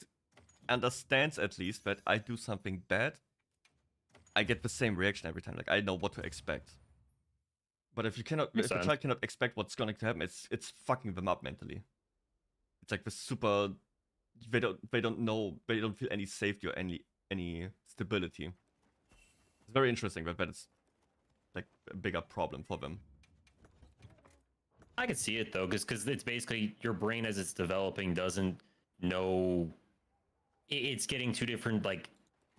understands at least that I do something bad, I get the same reaction every time. Like, I know what to expect. But if the child cannot expect what's going to happen, it's fucking them up mentally. It's like the super, they don't know, they don't feel any safety or any stability. It's very interesting that it's like a bigger problem for them. I could see it though, because it's basically your brain as it's developing doesn't know, it's getting two different like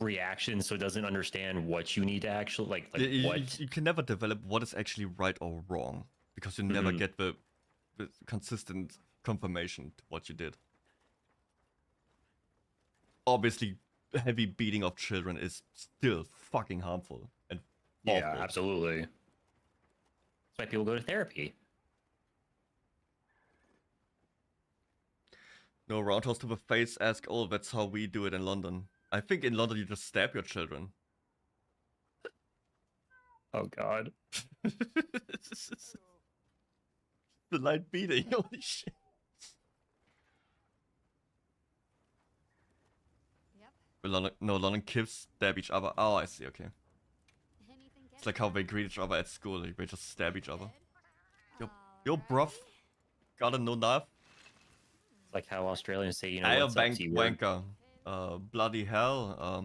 reactions, so it doesn't understand what you need to actually like what you can never develop what is actually right or wrong, because you never get the consistent confirmation to what you did. Obviously, heavy beating of children is still fucking harmful and awful. Yeah, absolutely. That's why people go to therapy. No, roundhouse to the face, ask, oh, that's how we do it in London. I think in London you just stab your children. Oh god. The light beating, holy shit. Yep. London kids stab each other. Oh, I see, okay. It's like how they greet each other at school, like they just stab each other. Yo, bruv, got a no knife? It's like how Australians say, you know, I what's bank up to you? wanker. Bloody hell.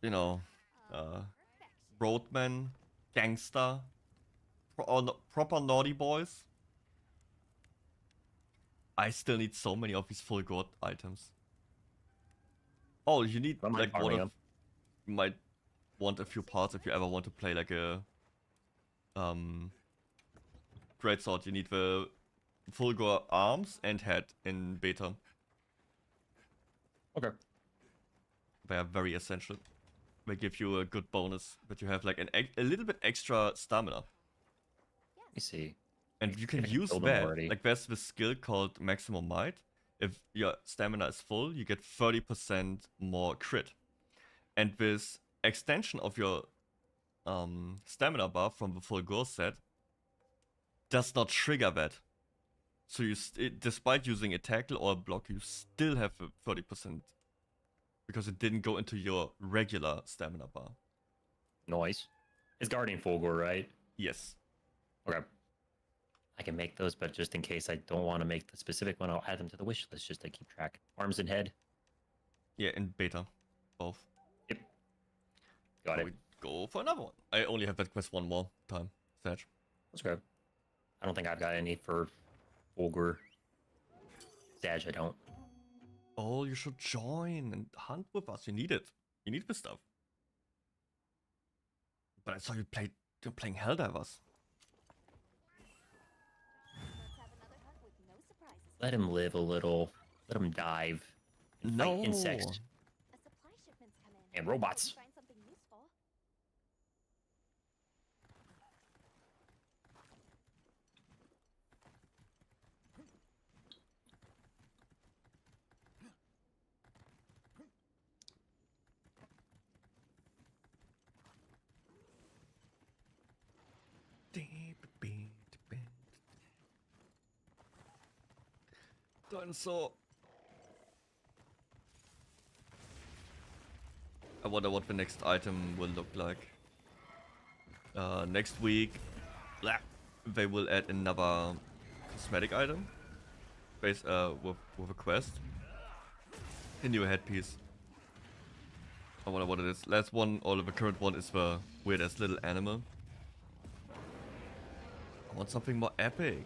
You know, roadman, gangster, proper naughty boys. I still need so many of these full god items. Oh, you need like one of, you might want a few parts if you ever want to play like a greatsword. You need the full gore arms and head in beta. Okay. They are very essential. They give you a good bonus, but you have like a little bit extra stamina. You see. And you can use that. Like there's this skill called Maximum Might. If your stamina is full, you get 30% more crit. And this extension of your stamina bar from the full gore set does not trigger that. So you, despite using a tackle or a block, you still have a 30%. Because it didn't go into your regular stamina bar. Nice. It's Guardian full gore, right? Yes. Okay. I can make those, but just in case I don't want to make the specific one, I'll add them to the wish list just to keep track. Arms and head. Yeah, in beta. Both. Yep. Got it. We go for another one. I only have that quest one more time. Sage. That's good. I don't think I've got any for Ogre. Sage, I don't. Oh, you should join and hunt with us. You need it. You need this stuff. But I saw you're playing Helldivers. Let him live a little. Let him dive. And No. fight insects. And robots. Dinosaur. I wonder what the next item will look like. Next week, they will add another cosmetic item, based with a quest. A new headpiece. I wonder what it is. Last one, or the current one, is the weirdest little animal. I want something more epic.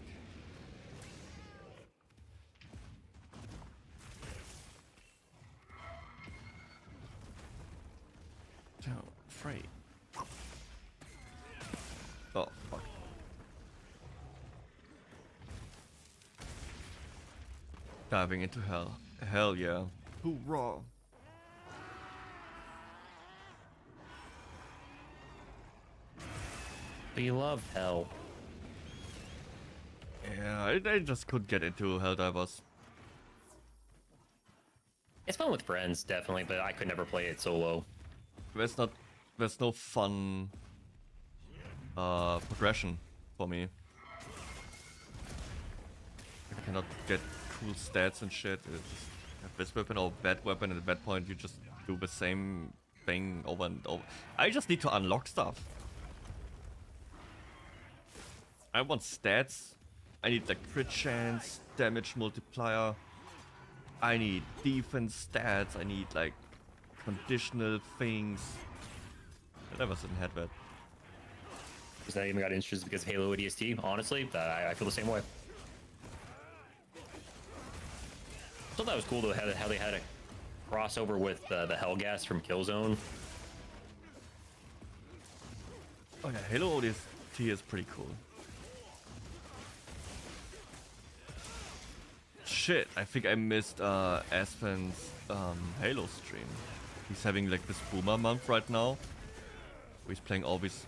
Free. Oh, fuck. Diving into hell. Hell yeah. Hoorah. We love hell. Yeah, I just couldn't get into Helldivers. It's fun with friends, definitely, but I could never play it solo. There's no fun progression for me. I cannot get cool stats and shit. It's just have this weapon or that weapon, and at that point you just do the same thing over and over. I just need to unlock stuff. I want stats. I need like crit chance, damage multiplier. I need defense stats. I need like conditional things. I never had that. Because I even got interested because of Halo ODST. Honestly, I feel the same way. I thought that was cool though how they had a crossover with the Hellgas from Killzone. Oh yeah, Halo ODST is pretty cool. Shit, I think I missed Aspen's Halo stream. He's having like this boomer month right now. He's playing all these.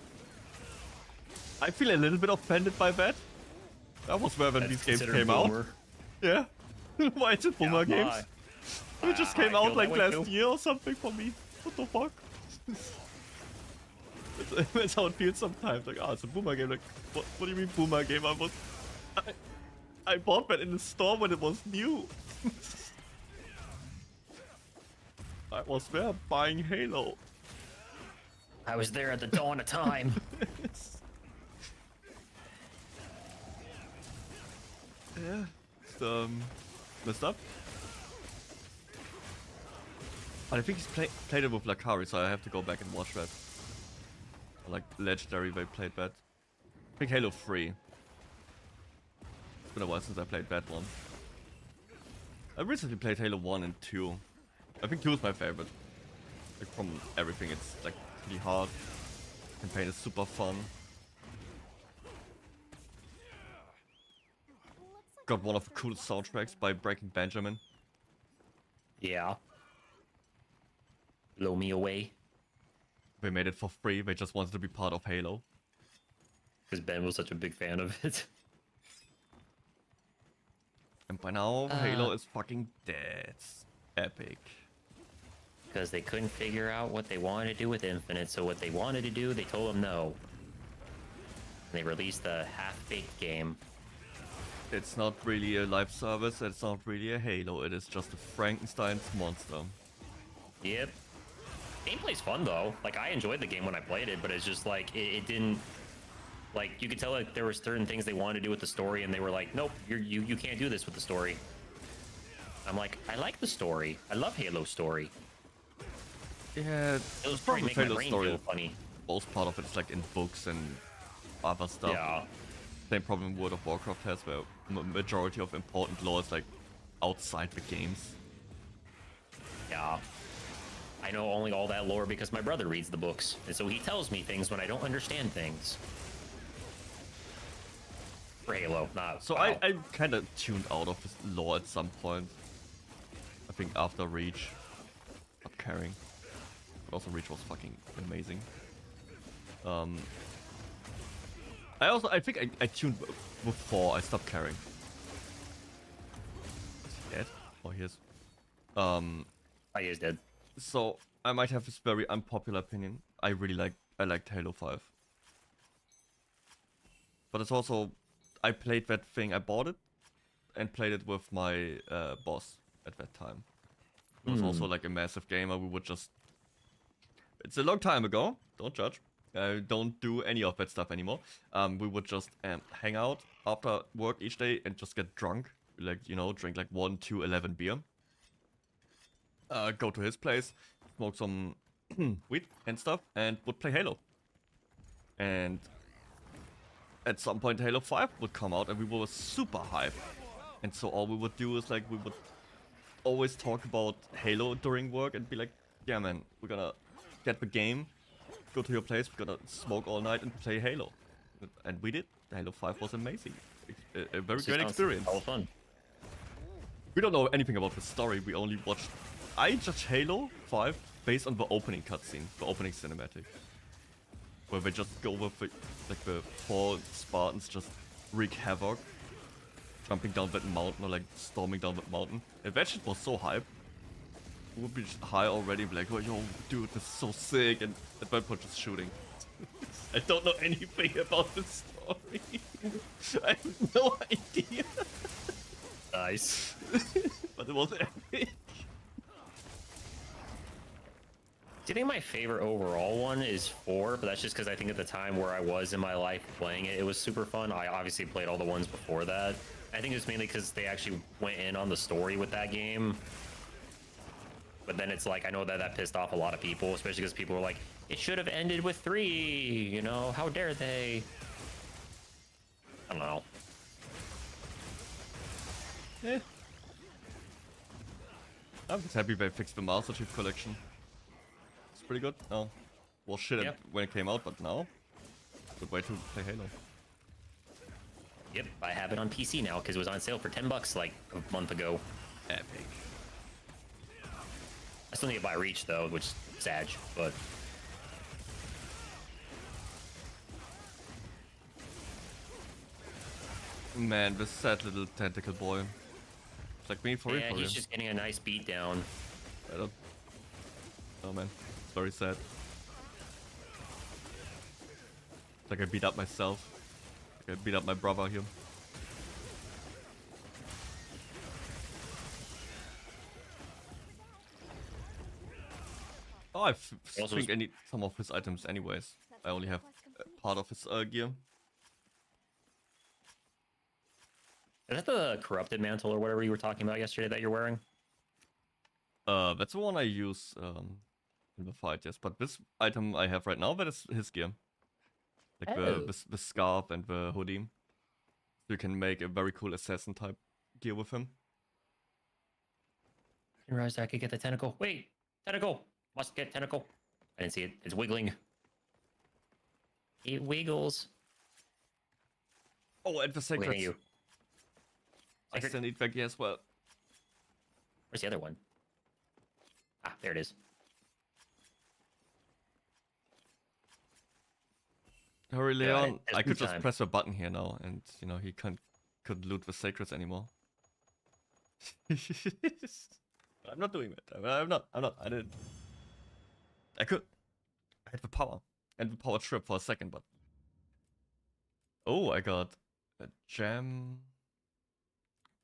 I feel a little bit offended by that. That was where when these games came out. Yeah. Why is it boomer games? It just came out like last year or something for me. What the fuck? That's how it feels sometimes. Like, it's a boomer game. Like, what do you mean boomer game? I bought that in the store when it was new. I was there buying Halo. I was there at the dawn of time. Yeah, it's messed up. But I think he's played it with Lakari, so I have to go back and watch that. Like Legendary, they played that. I think Halo 3. It's been a while since I played that one. I recently played Halo 1 and 2. I think 2 is my favorite. Like from everything, it's like pretty hard. Campaign is super fun. Got one of the coolest soundtracks by Breaking Benjamin. Yeah. Blow me away. They made it for free, they just wanted to be part of Halo. Because Ben was such a big fan of it. And by now, Halo is fucking dead. Epic. Because they couldn't figure out what they wanted to do with Infinite, so what they wanted to do, they told them no. And they released a half-baked game. It's not really a live service, it's not really a Halo, it is just a Frankenstein's monster. Yep. Gameplay's fun though. Like, I enjoyed the game when I played it, but it's just like, it didn't... Like, you could tell like there were certain things they wanted to do with the story, and they were like, nope, you can't do this with the story. I'm like, I like the story. I love Halo story. Yeah, Halo's story make my brain feel funny. Most part of it's like in books and other stuff. Yeah. Same problem World of Warcraft has, where majority of important lore is like outside the games. Yeah. I know only all that lore because my brother reads the books, and so he tells me things when I don't understand things. For Halo, not so WoW. I kind of tuned out of this lore at some point. I think after Reach, not caring. But also Reach was fucking amazing. I think I tuned before I stopped caring. Is he dead? Oh, he is. He is dead. So I might have this very unpopular opinion. I liked Halo 5. But it's also, I played that thing, I bought it and played it with my boss at that time. It was also like a massive gamer. We would just, it's a long time ago, don't judge. I don't do any of that stuff anymore. We would just hang out after work each day and just get drunk. Like, you know, drink like 1, 2, 11 beer. Go to his place, smoke some weed and stuff, and would play Halo. And at some point Halo 5 would come out and we were super hyped. And so all we would do is like, we would always talk about Halo during work and be like, yeah man, we're gonna get the game, go to your place, we're gonna smoke all night and play Halo. And we did. Halo 5 was amazing. A very great experience. All fun. We don't know anything about the story, we only watched... I judge Halo 5 based on the opening cutscene, the opening cinematic. Where they just go with the 4 Spartans just wreak havoc. Jumping down that mountain or like storming down that mountain. And that shit was so hype. We would be just high already, be like, oh yo dude, this is so sick, and at that point just shooting. I don't know anything about the story. I have no idea. Nice. But it was epic. Do you think my favorite overall one is 4? But that's just because I think at the time where I was in my life playing it, it was super fun. I obviously played all the ones before that. I think it's mainly because they actually went in on the story with that game. But then it's like, I know that pissed off a lot of people, especially because people were like, it should have ended with 3, you know, how dare they? I don't know. Eh. I'm just happy they fixed the Master Chief Collection. It's pretty good. Oh, well shit when it came out, but now, good way to play Halo. Yep, I have it on PC now because it was on sale for $10 like a month ago. Epic. I still need to buy Reach though, which is sad, but... Man, this sad little tentacle boy. It's like me for real. Yeah, he's just getting a nice beat down. I don't... Oh man, it's very sad. It's like I beat up myself. Like I beat up my brother here. Oh, I think I need some of his items anyways. I only have part of his gear. Is that the corrupted mantle or whatever you were talking about yesterday that you're wearing? That's the one I use in the fight, yes. But this item I have right now, that is his gear. Like the scarf and the hoodie. So you can make a very cool assassin type gear with him. I didn't realize I could get the tentacle. Wait! Tentacle! Must get tentacle. I didn't see it. It's wiggling. It wiggles. Oh, and the sacred. You. I still need that gear as well. Where's the other one? Ah, there it is. Hurry, Leon. I could just press a button here now, and you know he couldn't loot the sacreds anymore. I'm not doing that. I'm not. I didn't. I could. I had the power and the power trip for a second, but oh, I got a gem.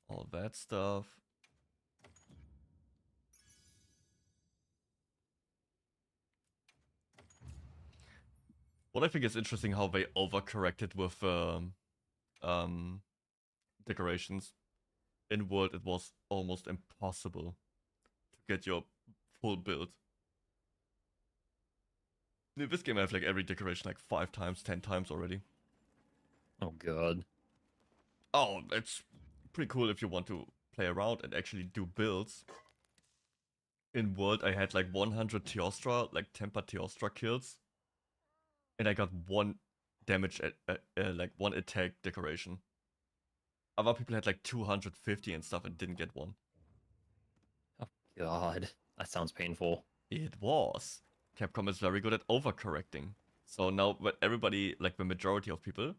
All that stuff. What I think is interesting how they overcorrected with decorations. in World it was almost impossible to get your full build. In this game I have like every decoration like 5 times, 10 times already. Oh god. Oh, it's pretty cool if you want to play around and actually do builds. In World I had like 100 Teostra, like tempered Teostra kills. And I got 1 damage at like 1 attack decoration. Other people had like 250 and stuff and didn't get 1. Oh god, that sounds painful. It was. Capcom is very good at overcorrecting. So now when everybody, like the majority of people,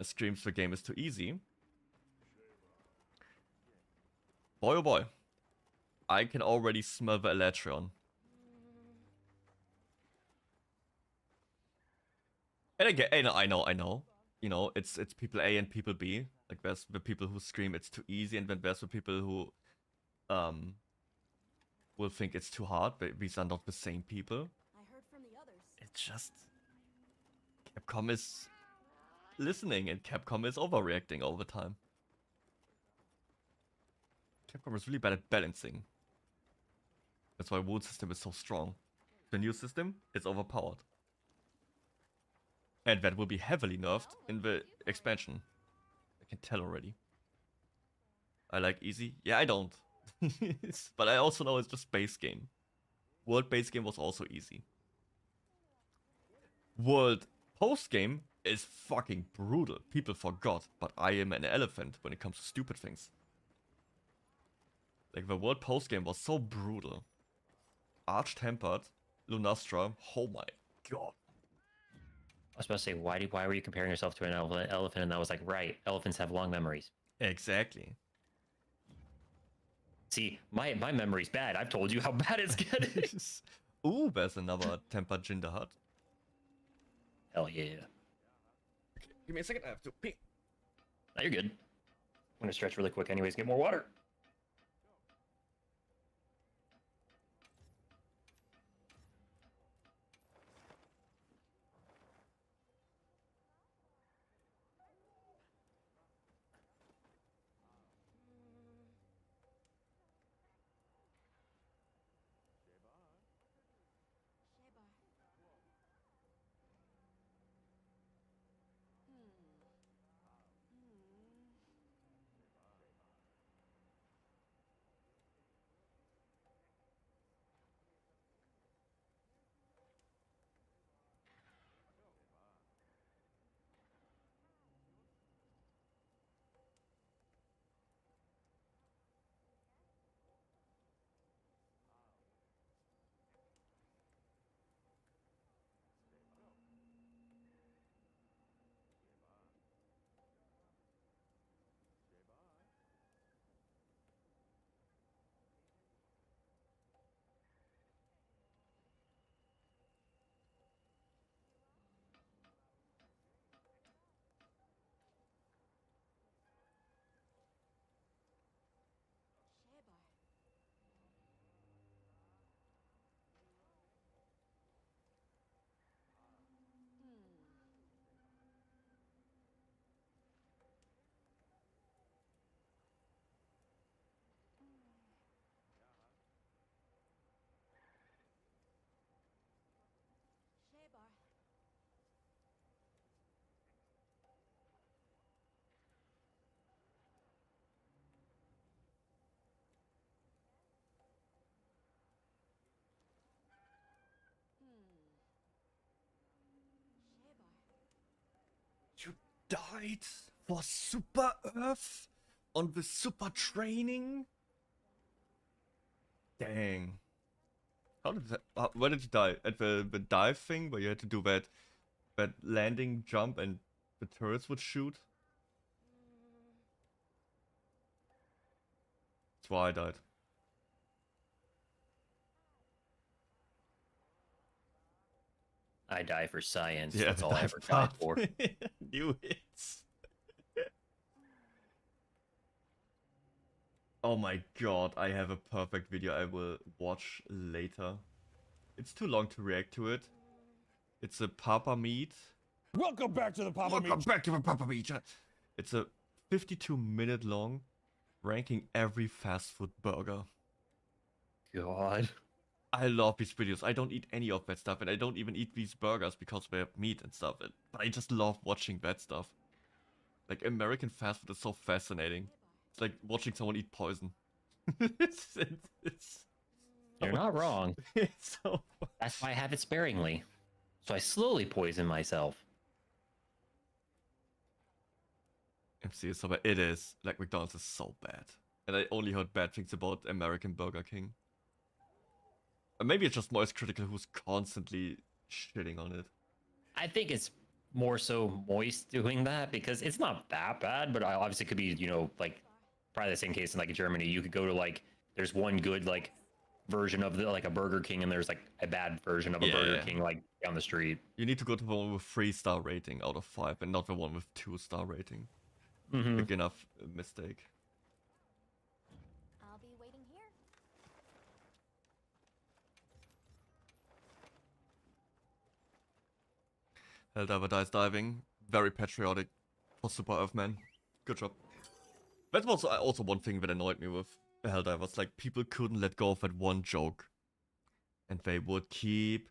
screams the game is too easy. Boy oh boy. I can already smell the Elatreon. And again, I know. You know, it's people A and people B. Like there's the people who scream it's too easy, and then there's the people who will think it's too hard, but these are not the same people. I heard from the others. It's just Capcom is listening and Capcom is overreacting all the time. Capcom is really bad at balancing. That's why World system is so strong. The new system is overpowered. And that will be heavily nerfed in the expansion. I can tell already. I like easy? Yeah, I don't. But I also know it's just base game. World base game was also easy. World post game is fucking brutal. People forgot, but I am an elephant when it comes to stupid things. Like the World post game was so brutal. Arch tempered, Lunastra, oh my god. I was about to say, why were you comparing yourself to an elephant? And I was like, right, elephants have long memories. Exactly. See, my memory's bad. I've told you how bad it's getting. Ooh, there's another tempered Jinder hut. Hell yeah. Okay, give me a second, I have to pee. No, you're good. I'm gonna stretch really quick anyways, get more water. You died for Super Earth on the Super Training? Dang. How did that... where did you die? At the dive thing where you had to do that landing jump and the turrets would shoot? That's why I died. I die for science. Yeah, that's all I ever died for. New hits. Oh my god, I have a perfect video I will watch later. It's too long to react to it. It's a Papa Meat. Welcome back to the Papa Meat. Welcome back to the Papa Meat. It's a 52-minute long ranking every fast food burger. God. I love these videos. I don't eat any of that stuff, and I don't even eat these burgers because they have meat and stuff. But I just love watching that stuff. Like, American fast food is so fascinating. It's like watching someone eat poison. it's You're not wrong. It's so fun. That's why I have it sparingly. So I slowly poison myself. MC is so bad. It is. Like, McDonald's is so bad. And I only heard bad things about American Burger King. And maybe it's just Moist Critical who's constantly shitting on it. I think it's more so Moist doing that because it's not that bad, but obviously it could be, you know, like probably the same case in like Germany. You could go to like, there's one good like version of the, like a Burger King, and there's like a bad version of a Burger King like down the street. You need to go to the one with 3-star rating out of 5 and not the one with 2-star rating. Big enough mistake. I'll be waiting here. Helldiver dies diving. Very patriotic for Super Earthman. Good job. That was also one thing that annoyed me with Helldivers. Like, people couldn't let go of that one joke. And they would keep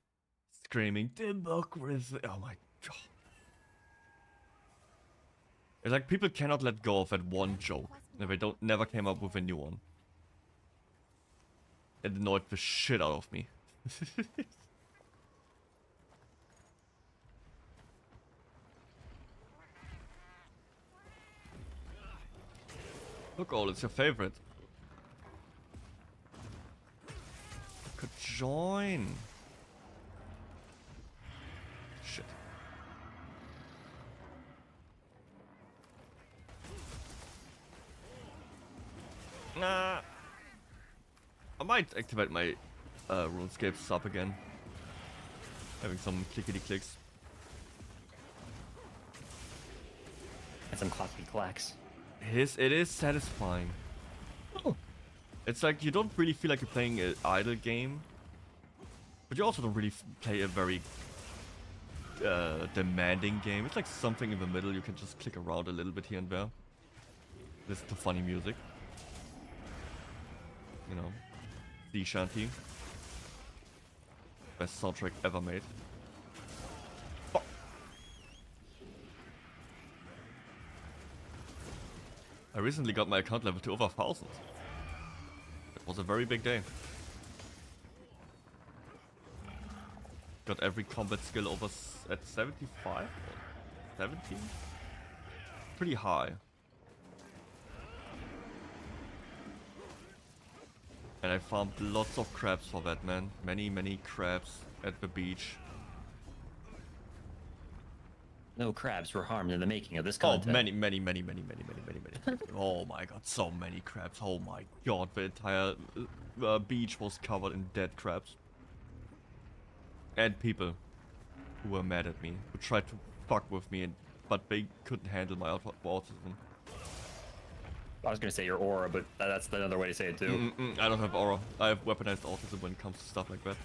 screaming, democracy. Oh my god. It's like, people cannot let go of that one joke. And they never came up with a new one. It annoyed the shit out of me. Look, Ol, it's your favorite. Could join. Shit. Nah. I might activate my RuneScape sub again. Having some clickety clicks. And some clacky clacks. It is satisfying. Oh. It's like you don't really feel like you're playing an idle game, but you also don't really play a very demanding game. It's like something in the middle. You can just click around a little bit here and there. Listen to funny music. You know, sea shanty. Best soundtrack ever made. I recently got my account level to over 1,000. It was a very big day. Got every combat skill over at 75 or 70? Pretty high. And I farmed lots of crabs for that, man. Many crabs at the beach. No crabs were harmed in the making of this Oh, content. many. Oh my god, so many crabs. Oh my god, the entire beach was covered in dead crabs. And people who were mad at me, who tried to fuck with me, but they couldn't handle my autism. I was gonna say your aura, but that's another way to say it too. I don't have aura. I have weaponized autism when it comes to stuff like that.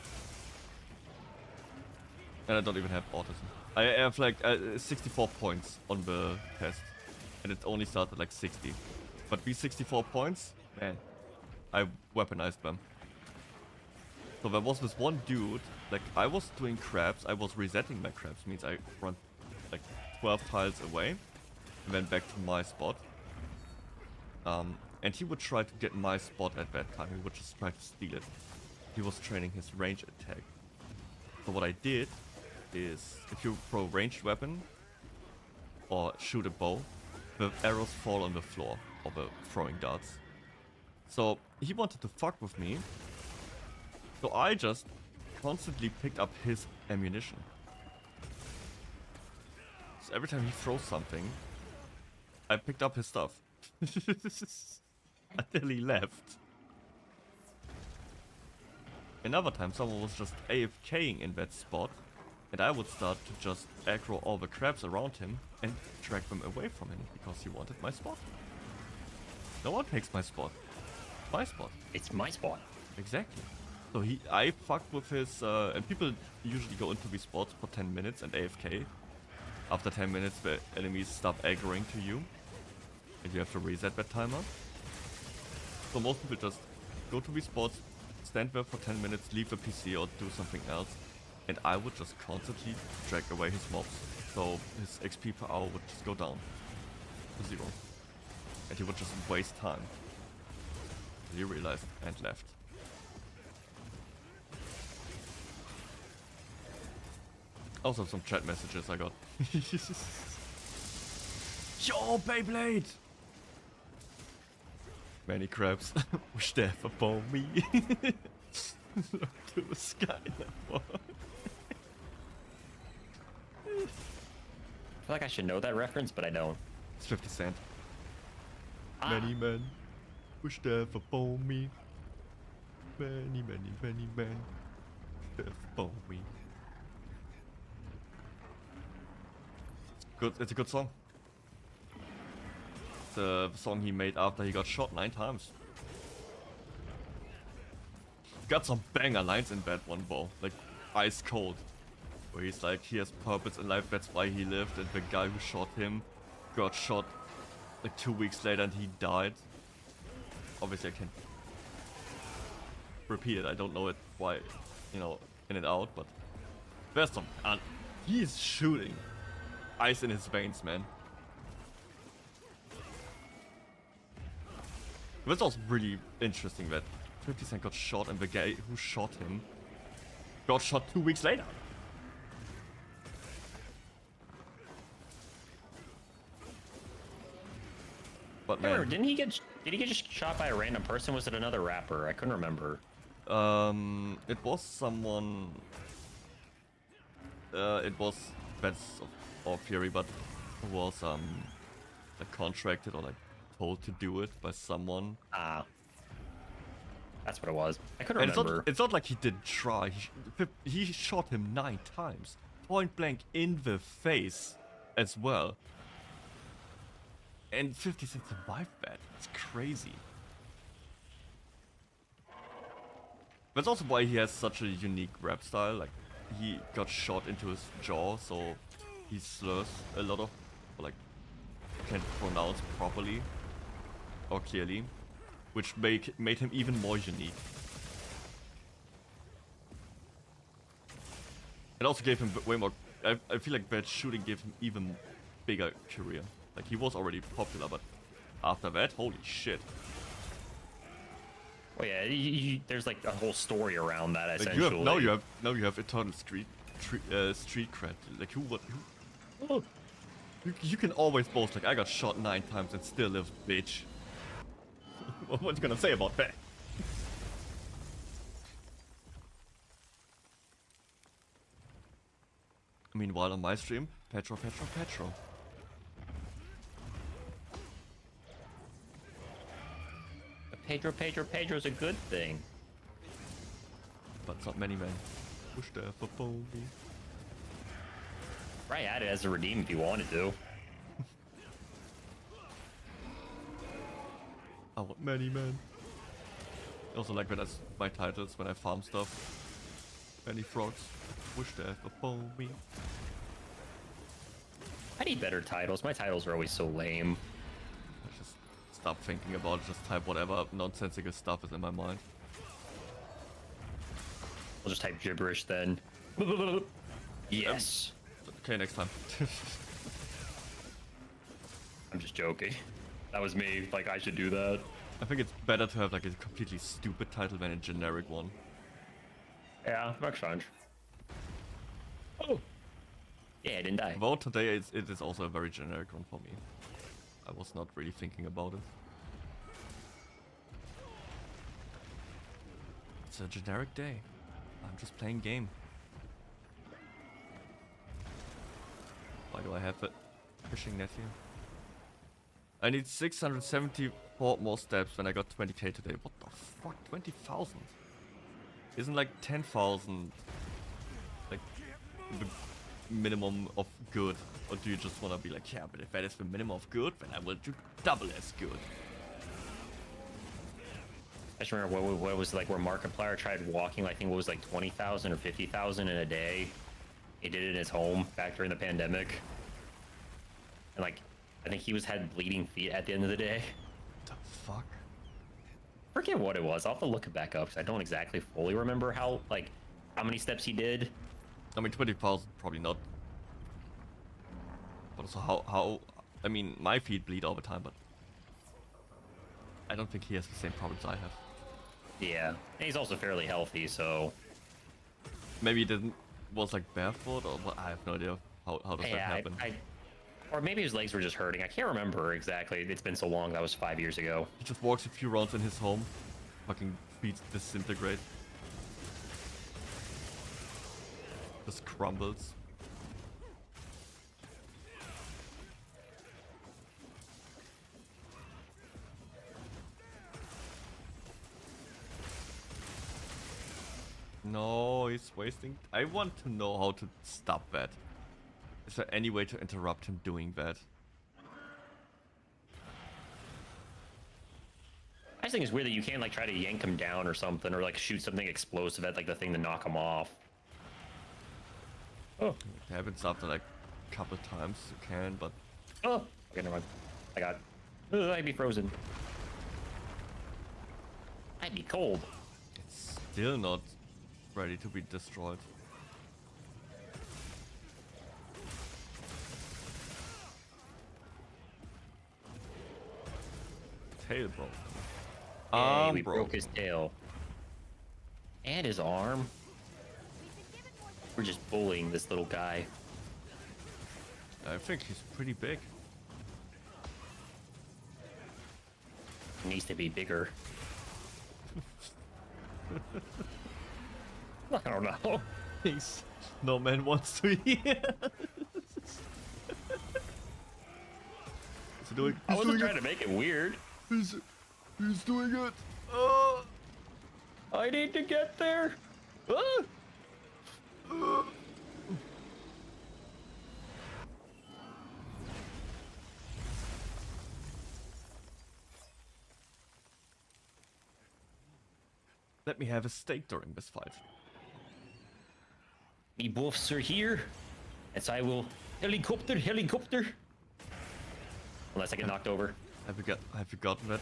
And I don't even have autism. I have like 64 points on the test. And it only started like 60. But these 64 points, man, I weaponized them. So there was this one dude, like I was doing crabs, I was resetting my crabs, means I run like 12 tiles away and then back to my spot. And he would try to get my spot at that time, he would just try to steal it. He was training his range attack. So what I did is, if you throw a ranged weapon or shoot a bow, the arrows fall on the floor of the throwing darts. So he wanted to fuck with me, so I just constantly picked up his ammunition. So every time he throws something, I picked up his stuff. Until he left. Another time someone was just AFKing in that spot, and I would start to just aggro all the crabs around him and drag them away from him because he wanted my spot. No one takes my spot. My spot. It's my spot. Exactly. So I fucked with his, and people usually go into these spots for 10 minutes and AFK. After 10 minutes the enemies stop aggroing to you, and you have to reset that timer. So most people just go to these spots, stand there for 10 minutes, leave the PC or do something else, and I would just constantly drag away his mobs. So his XP per hour would just go down to 0. And he would just waste time. He realized and left. Also some chat messages I got. Yo, Beyblade! Many crabs wish death upon me. Look to the sky now. I feel like I should know that reference, but I don't. It's 50 Cent. Many men wish death upon me. Many men wish death upon me. Good, it's a good song. It's a song he made after he got shot 9 times. Got some banger lines in that one, bro. Like, ice cold. Where he's like, he has purpose in life, that's why he lived. And the guy who shot him got shot like 2 weeks later and he died. Obviously I can't repeat it, I don't know it why, you know, in and out, but there's some, and he's shooting ice in his veins, man. It's also really interesting that 50 Cent got shot and the guy who shot him got shot 2 weeks later. But man, did he get just shot by a random person? Was it another rapper? I couldn't remember. It was someone. It was Bets of Fury, but who was like contracted or like told to do it by someone. Ah, that's what it was. I couldn't remember. It's not like he didn't try. He shot him 9 times, point blank in the face, as well. And 50 Cent survived that. It's crazy. That's also why he has such a unique rap style. Like, he got shot into his jaw, so he slurs a lot of, like, can't pronounce properly or clearly, which made him even more unique. It also gave him way more. I feel like that shooting gave him even bigger career. Like, he was already popular, but after that, holy shit. Oh yeah, there's like a whole story around that, Like essentially. now you have eternal street cred. Like you can always boast like, I got shot 9 times and still live, bitch. What are you gonna say about that? Meanwhile on my stream, Petro. Pedro's a good thing. But it's not many men. Push there for Bobby. Right, add it as a redeem if you wanted to. I want many men. I also like that as my titles when I farm stuff. Many frogs. Push there for Bobby. I need better titles. My titles are always so lame. Stop thinking about it, just type whatever nonsensical stuff is in my mind. I'll just type gibberish then. Yes. Okay, next time. I'm just joking. That was me, like I should do that. I think it's better to have like a completely stupid title than a generic one. Yeah, makes sense. Oh! Yeah, I didn't die. Though today it is also a very generic one for me. I was not really thinking about it. It's a generic day. I'm just playing game. Why do I have a fishing net here? I need 674 more steps when I got 20k today. What the fuck? 20,000? Isn't like 10,000 like the minimum of good? Or do you just want to be like, yeah, but if that is the minimum of good, then I will do double as good? I just remember what was like where Markiplier tried walking, I think it was like 20,000 or 50,000 in a day. He did it in his home back during the pandemic. And like, I think he had bleeding feet at the end of the day. The fuck? forget what it was. I'll have to look it back up because I don't exactly fully remember how many steps he did. I mean, 20,000 probably not. But also how I mean, my feet bleed all the time, but I don't think he has the same problems I have. Yeah, and he's also fairly healthy, so maybe it was like barefoot, or what? I have no idea. How does that happen? Or maybe his legs were just hurting. I can't remember exactly. It's been so long. That was 5 years ago. He just walks a few rounds in his home. Fucking feet disintegrate. Just crumbles. No, he's wasting. I want to know how to stop that. Is there any way to interrupt him doing that? I just think it's weird that you can't like try to yank him down or something, or like shoot something explosive at like the thing to knock him off. Oh, it happens after like a couple times you can, but okay, never mind. I got. I'd be frozen. I'd be cold. It's still not ready to be destroyed. Tail broke. Hey, we broke his tail. And his arm. We're just bullying this little guy. I think he's pretty big. He needs to be bigger. I don't know. He's no man wants to hear. I wasn't trying to make it weird. He's doing it. I need to get there. Let me have a steak during this fight. Me buffs are here, as I will helicopter. Unless I get knocked over. Have you gotten that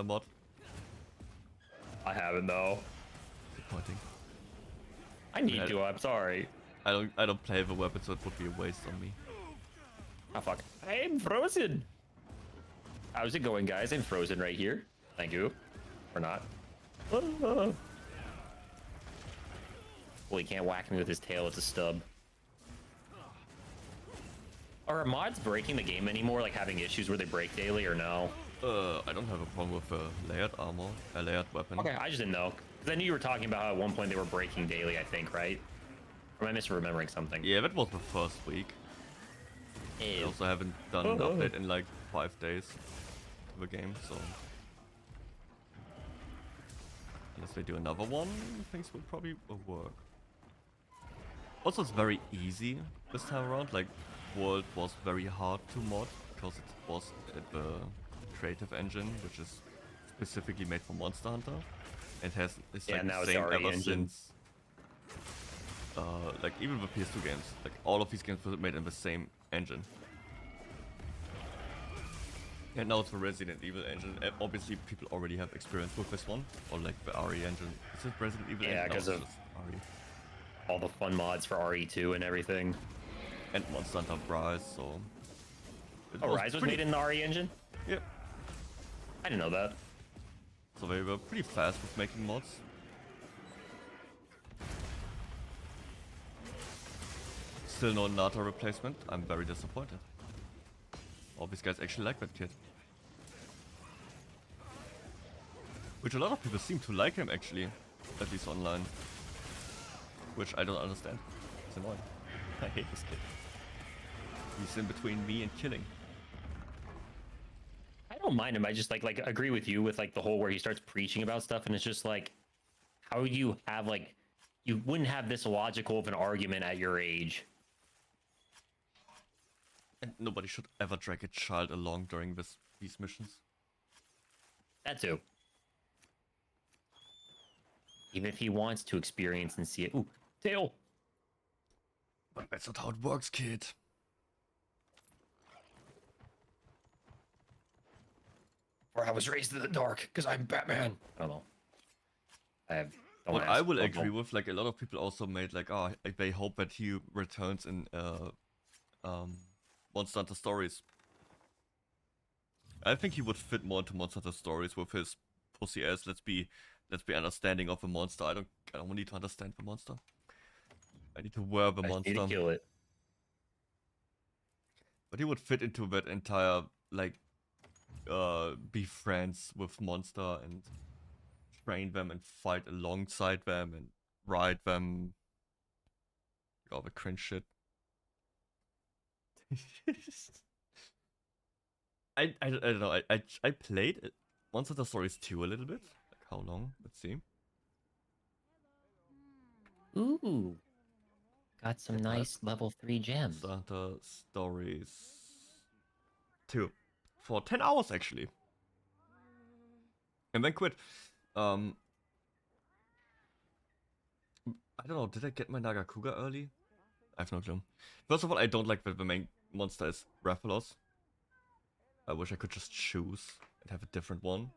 mod? I haven't though. Disappointing. I need to. I'm sorry. I don't play the weapon, so it would be a waste on me. Oh fuck! I'm frozen. How's it going, guys? I'm frozen right here. Thank you. Or not. Well, he can't whack me with his tail. It's a stub. Are mods breaking the game anymore? Like having issues where they break daily, or no? I don't have a problem with layered armor, a layered weapon. Okay, I just didn't know. Because I knew you were talking about how at one point they were breaking daily, I think, right? Or am I misremembering something? Yeah, that was the first week. I also haven't done an update in like 5 days of the game, so unless they do another one, things will probably work. Also, it's very easy this time around. Like, World was very hard to mod because it was the creative engine, which is specifically made for Monster Hunter. It's like the same ever since. Like even the PS2 games, like all of these games were made in the same engine. And now it's the Resident Evil engine. Obviously, people already have experience with this one, or like the RE engine. Is it Resident Evil engine? Yeah, because of RE. All the fun mods for RE2 and everything. And Monster Hunter Rise, so... Rise was made in the RE engine? Yep. I didn't know that. So they were pretty fast with making mods. Still no Nata replacement. I'm very disappointed. All these guys actually like that kid. Which a lot of people seem to like him actually, at least online. Which I don't understand. It's annoying. I hate this kid. He's in between me and killing. I don't mind him. I just like agree with you with like the whole where he starts preaching about stuff, and it's just like, how you have like, you wouldn't have this logical of an argument at your age. And nobody should ever drag a child along during these missions. That too. Even if he wants to experience and see it. Ooh, tail. But that's not how it works, kid. Or I was raised in the dark because I'm Batman. I don't know. What I will agree with, like a lot of people also made like, oh, they hope that he returns in Monster Hunter Stories. I think he would fit more into Monster Hunter Stories with his pussy ass. Let's be understanding of a monster. I don't need to understand the monster. I need to wear the monster. I need to kill it. But he would fit into that entire like be friends with monster and train them and fight alongside them and ride them. All the cringe shit. I don't know. I played Monster Hunter Stories 2 a little bit. Like how long? Let's see. Ooh. Got some nice level 3 gems. Monster Hunter Stories 2. For 10 hours actually. And then quit. I don't know, did I get my Nagakuga early? I have no clue. First of all, I don't like that the main monster is Rathalos. I wish I could just choose and have a different one.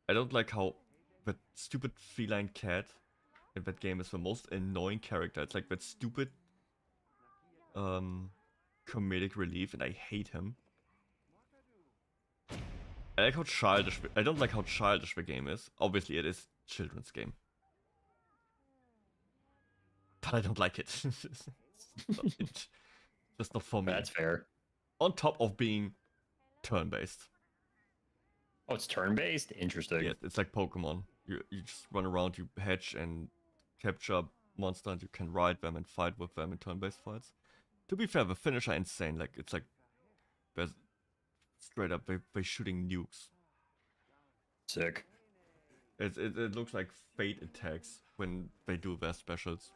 I don't like how that stupid feline cat in that game is the most annoying character. It's like that stupid comedic relief, and I hate him. I like how childish. I don't like how childish the game is. Obviously, it is a children's game, but I don't like it. It's just not for me. That's fair. On top of being turn-based. Oh, it's turn-based? Interesting. Yeah, it's like Pokemon. You just run around, you hatch and capture monsters, and you can ride them and fight with them in turn-based fights. To be fair, the finisher are insane. Like it's like there's straight up they're shooting nukes. Sick. It looks like Fate attacks when they do their specials.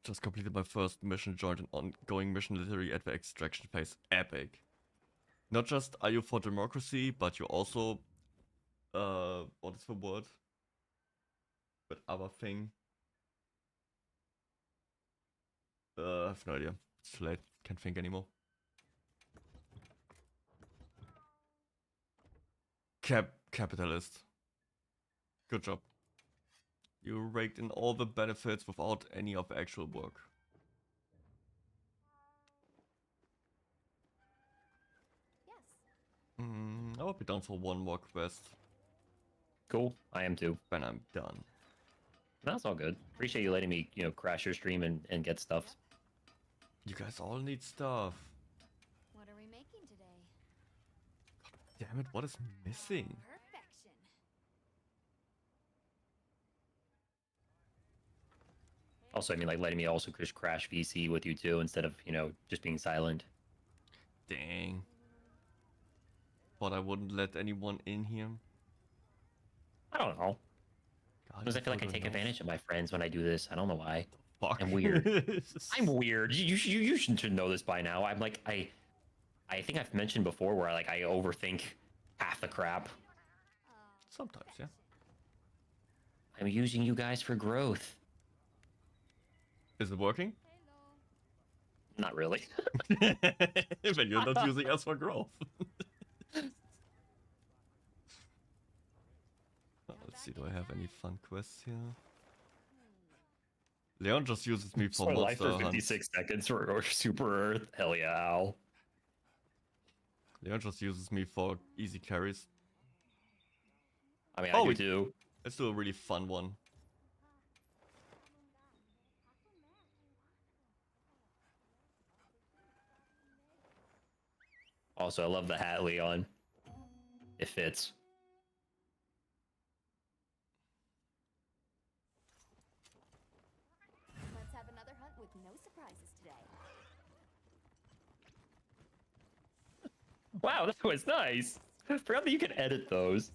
Just completed my first mission, joined an ongoing mission literally at the extraction phase. Epic. Not just are you for democracy, but you also what is the word? That other thing. I have no idea. It's too late. Can't think anymore. Capitalist. Good job. You raked in all the benefits without any of the actual work. Yes. I will be done for one more quest. Cool. I am too. Then I'm done. That's all good. Appreciate you letting me, crash your stream and get stuff. You guys all need stuff. What are we making today? God damn it, what is missing? Perfection. Also, I mean, like, letting me also just crash VC with you too, instead of, just being silent. Dang. But I wouldn't let anyone in here. I don't know. Because I feel like I take advantage of my friends when I do this. I don't know why. Fuck. I'm weird. I'm weird. You should know this by now. I'm like, I think I've mentioned before where I overthink half the crap. Sometimes, yeah. I'm using you guys for growth. Is it working? Not really. But you're not using us for growth. Let's see, do I have any fun quests here? Leon just uses me for life monster for 56 seconds or Super Earth. Hell yeah, Al. Leon just uses me for easy carries. I mean, I do too. Let's do a really fun one. Also, I love the hat, Leon. It fits. Let's have another hunt with no surprises today. Wow, that was nice. I forgot that you could edit those.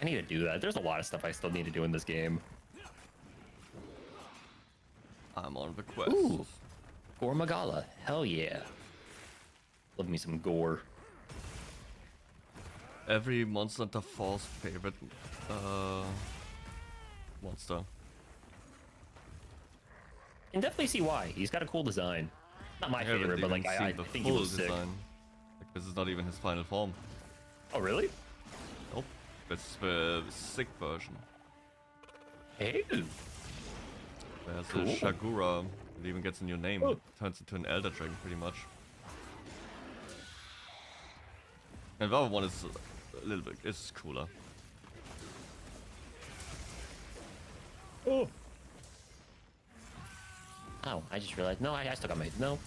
I need to do that. There's a lot of stuff I still need to do in this game. I'm on the quest. Ooh. Gore Magala. Hell yeah. Love me some gore. Every Monster Hunter Falls favorite monster. Can definitely see why. He's got a cool design. Not my favorite, but like I think he was sick. Like, this is not even his final form. Oh really? Nope. It's the sick version. Hey. There's Cool. a Shagura. It even gets a new name. It turns into an Elder Dragon, pretty much. And the other one is a little bit. It's cooler. Oh. Oh, I just realized. No, I still got my. No.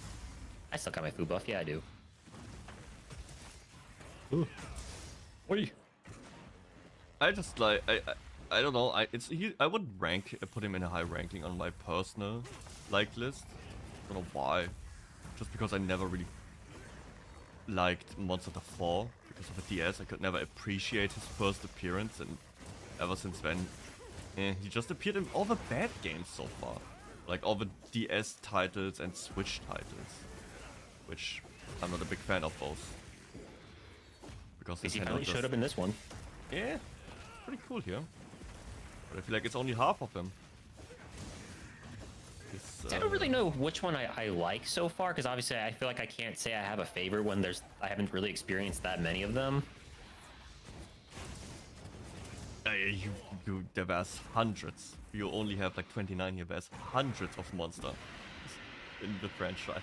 I still got my food buff. Yeah, I do. Ooh. What? I just like. I don't know. I would put him in a high ranking on my personal like list. I don't know why. Just because I never really liked Monster Hunter 4 because of the DS. I could never appreciate his first appearance, and ever since then, he just appeared in all the bad games so far. Like all the DS titles and Switch titles, which I'm not a big fan of both. Because he finally showed up in this one. Yeah, pretty cool here. But I feel like it's only half of him. I don't really know which one I like so far, because obviously I feel like I can't say I have a favorite when I haven't really experienced that many of them. There was hundreds. You only have like 29 here. There's hundreds of monsters in the franchise.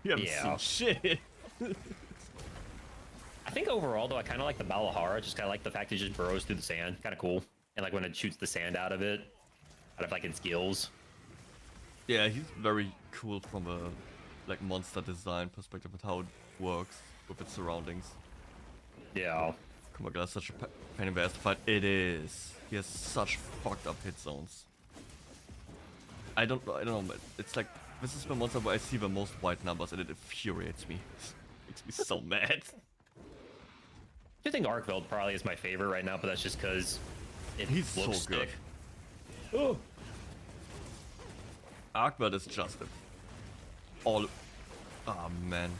You haven't seen shit. I think overall though, I kind of like the Balahara. Just kind of like the fact it just burrows through the sand. Kind of cool. And like when it shoots the sand out of like its gills. Yeah, he's very cool from a like monster design perspective with how it works with its surroundings. Yeah. Come on, that's such a pain in the ass to fight. It is. He has such fucked up hit zones. I don't know, but it's like this is the monster where I see the most white numbers and it infuriates me. Makes me so mad. I do think Arkveld probably is my favorite right now, but that's just because he's looks so good. sick. Oh. Arkveld is just all. Ah man,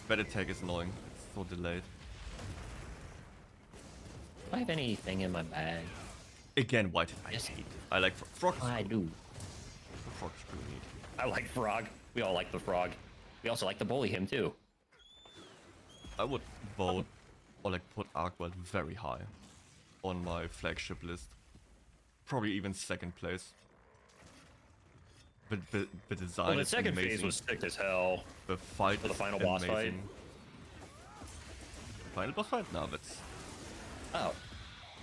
that attack is annoying. It's so delayed. Do I have anything in my bag? Again, white I hate. I like frog. I do. Frog's pretty neat. I like frog. We all like the frog. We also like to bully him too. I would vote or like put Arkveld very high on my flagship list. Probably even second place. The design. Well, the is second amazing. phase was sick as hell. The fight. For the final boss fight. Final boss fight? No, that's. Oh,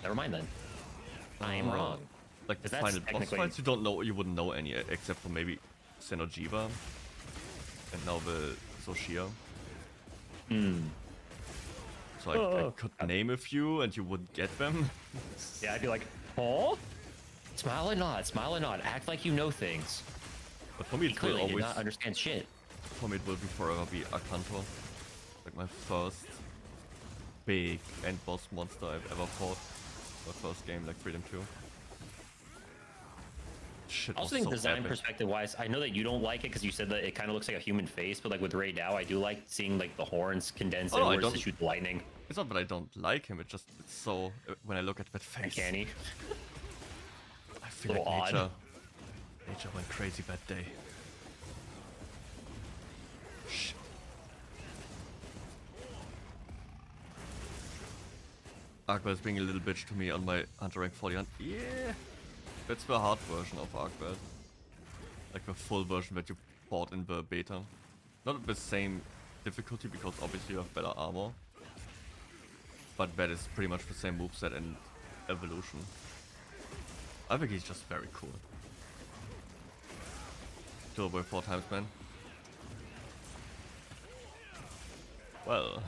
never mind then. I am wrong. Like the final boss fights, you don't know. You wouldn't know any except for maybe Xeno'jiiva and now the Soshia. So I could name a few and you wouldn't get them. Yeah, I'd be like, oh, smile and nod, act like you know things. But for me, it will clearly always did not understand shit. For me, it will forever be Akanto, like my first big end boss monster I've ever fought. My first game, like Freedom 2. Shit, I also think design perspective wise, I know that you don't like it because you said that it kind of looks like a human face, but like with Ray Dow, I do like seeing like the horns condense inwards to shoot the lightning. It's not that I don't like him, it's so when I look at that face. Uncanny. I feel like odd. Nature went crazy that day. Shit. Arkveld is being a little bitch to me on my Hunter rank 40. Yeah, that's the hard version of Arkveld. Like the full version that you bought in the beta. Not the same difficulty because obviously you have better armor. But that is pretty much the same moveset and evolution. I think he's just very cool. Kill away 4 times, man. Well.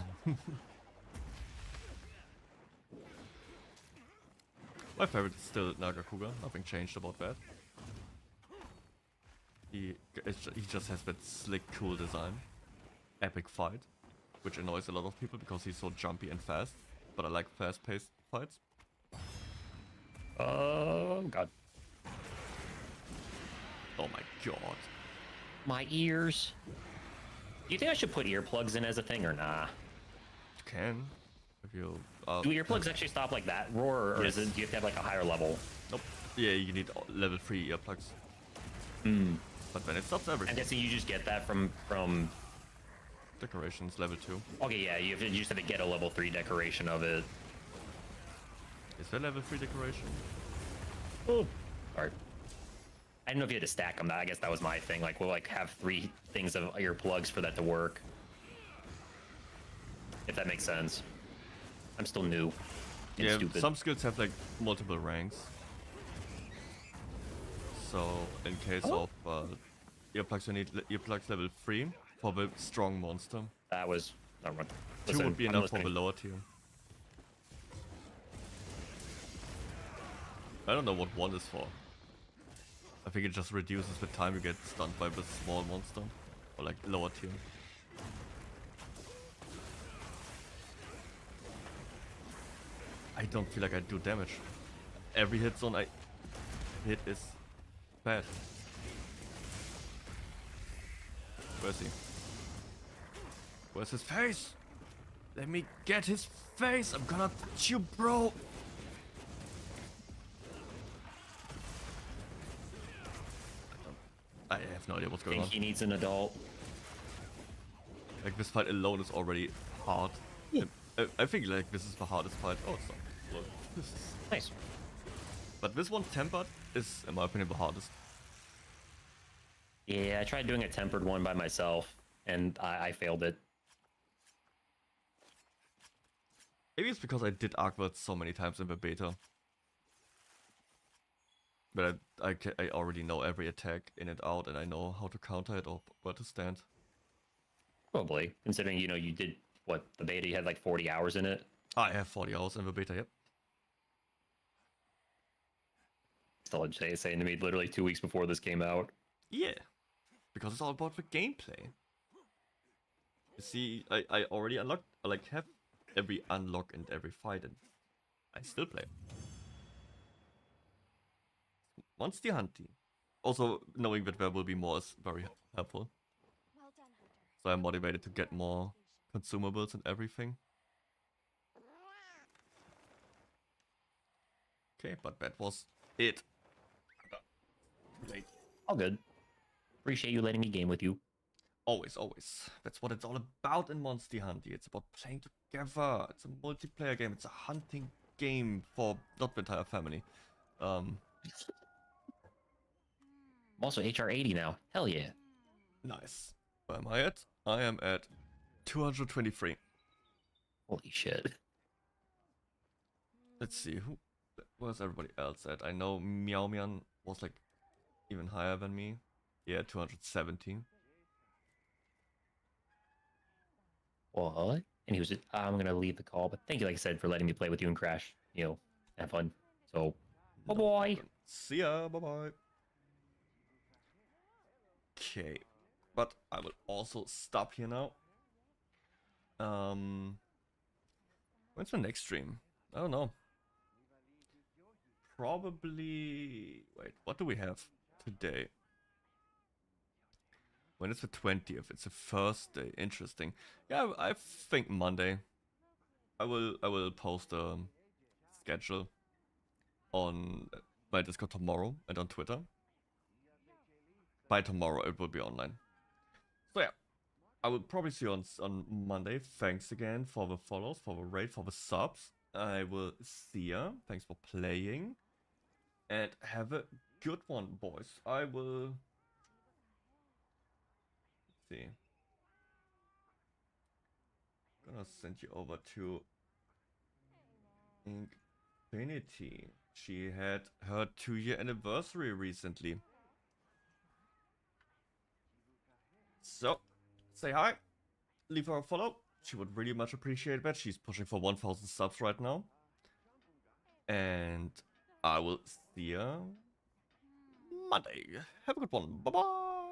My favorite is still Nagakuga. Nothing changed about that. He just has that slick, cool design. Epic fight. Which annoys a lot of people because he's so jumpy and fast. But I like fast-paced fights. Oh god. Oh my god. My ears. Do you think I should put earplugs in as a thing or nah? You can. If you do earplugs actually stop like that roar, or is it, do you have to have like a higher level? Nope. Yeah, you need level 3 earplugs. But then it stops everything. I'm guessing you just get that from decorations level 2. Okay, yeah, you just have to get a level 3 decoration of it. Is there level 3 decoration? Oh, alright. I didn't know if you had to stack them. I guess that was my thing. Like, we'll like have 3 things of your plugs for that to work. If that makes sense. I'm still new. And Yeah, stupid. some skills have like multiple ranks. So in case of earplugs, you need earplugs level 3 for the strong monster. That was never mind. 2 would be enough for the lower tier. I don't know what 1 is for. I think it just reduces the time you get stunned by the small monster. Or like lower tier. I don't feel like I do damage. Every hit zone I hit is bad. Where's he? Where's his face? Let me get his face! I'm gonna touch you, bro! I have no idea what's going on. I think he needs an adult. Like, this fight alone is already hard. Yeah. I think like this is the hardest fight. Oh, it's not. Look, this is nice. But this one tempered is, in my opinion, the hardest. Yeah, I tried doing a tempered one by myself, and I failed it. Maybe it's because I did addquote so many times in the beta. But I already know every attack in and out, and I know how to counter it or where to stand. Probably, considering, you know, you did, what, the beta, you had like 40 hours in it? I have 40 hours in the beta, yep. Still saying to me literally 2 weeks before this came out. Yeah, because it's all about the gameplay. You see, I already unlocked, like, have every unlock and every fight, and I still play. Monster hunting. Also, knowing that there will be more is very helpful. Well done, Hunter. So I'm motivated to get more consumables and everything. Okay, but that was it. Late. All good. Appreciate you letting me game with you. Always, always. That's what it's all about in Monster Hunting. It's about playing together. It's a multiplayer game. It's a hunting game for not the entire family. I'm also HR 80 now. Hell yeah. Nice. Where am I at? I am at 223. Holy shit. Let's see, where's everybody else at? I know Meow Mian was like even higher than me. Yeah, 217. What? And he was just, I'm gonna leave the call, but thank you, like I said, for letting me play with you and Crash. You know, have fun. So, bye-bye. See ya, bye-bye. Okay, but I will also stop here now. When's my next stream? I don't know. Probably... Wait, what do we have today? When is the 20th? It's a Thursday. Interesting. Yeah, I think Monday. I will post a schedule on my Discord tomorrow and on Twitter. By tomorrow it will be online. So yeah, I will probably see you on Monday. Thanks again for the follows, for the raid, for the subs. I will see ya. Thanks for playing. And have a good one, boys. I will... Let's see. I'm gonna send you over to Infinity. She had her 2-year anniversary recently. So, say hi, leave her a follow. She would really much appreciate that. She's pushing for 1,000 subs right now. And I will see you Monday. Have a good one. Bye-bye.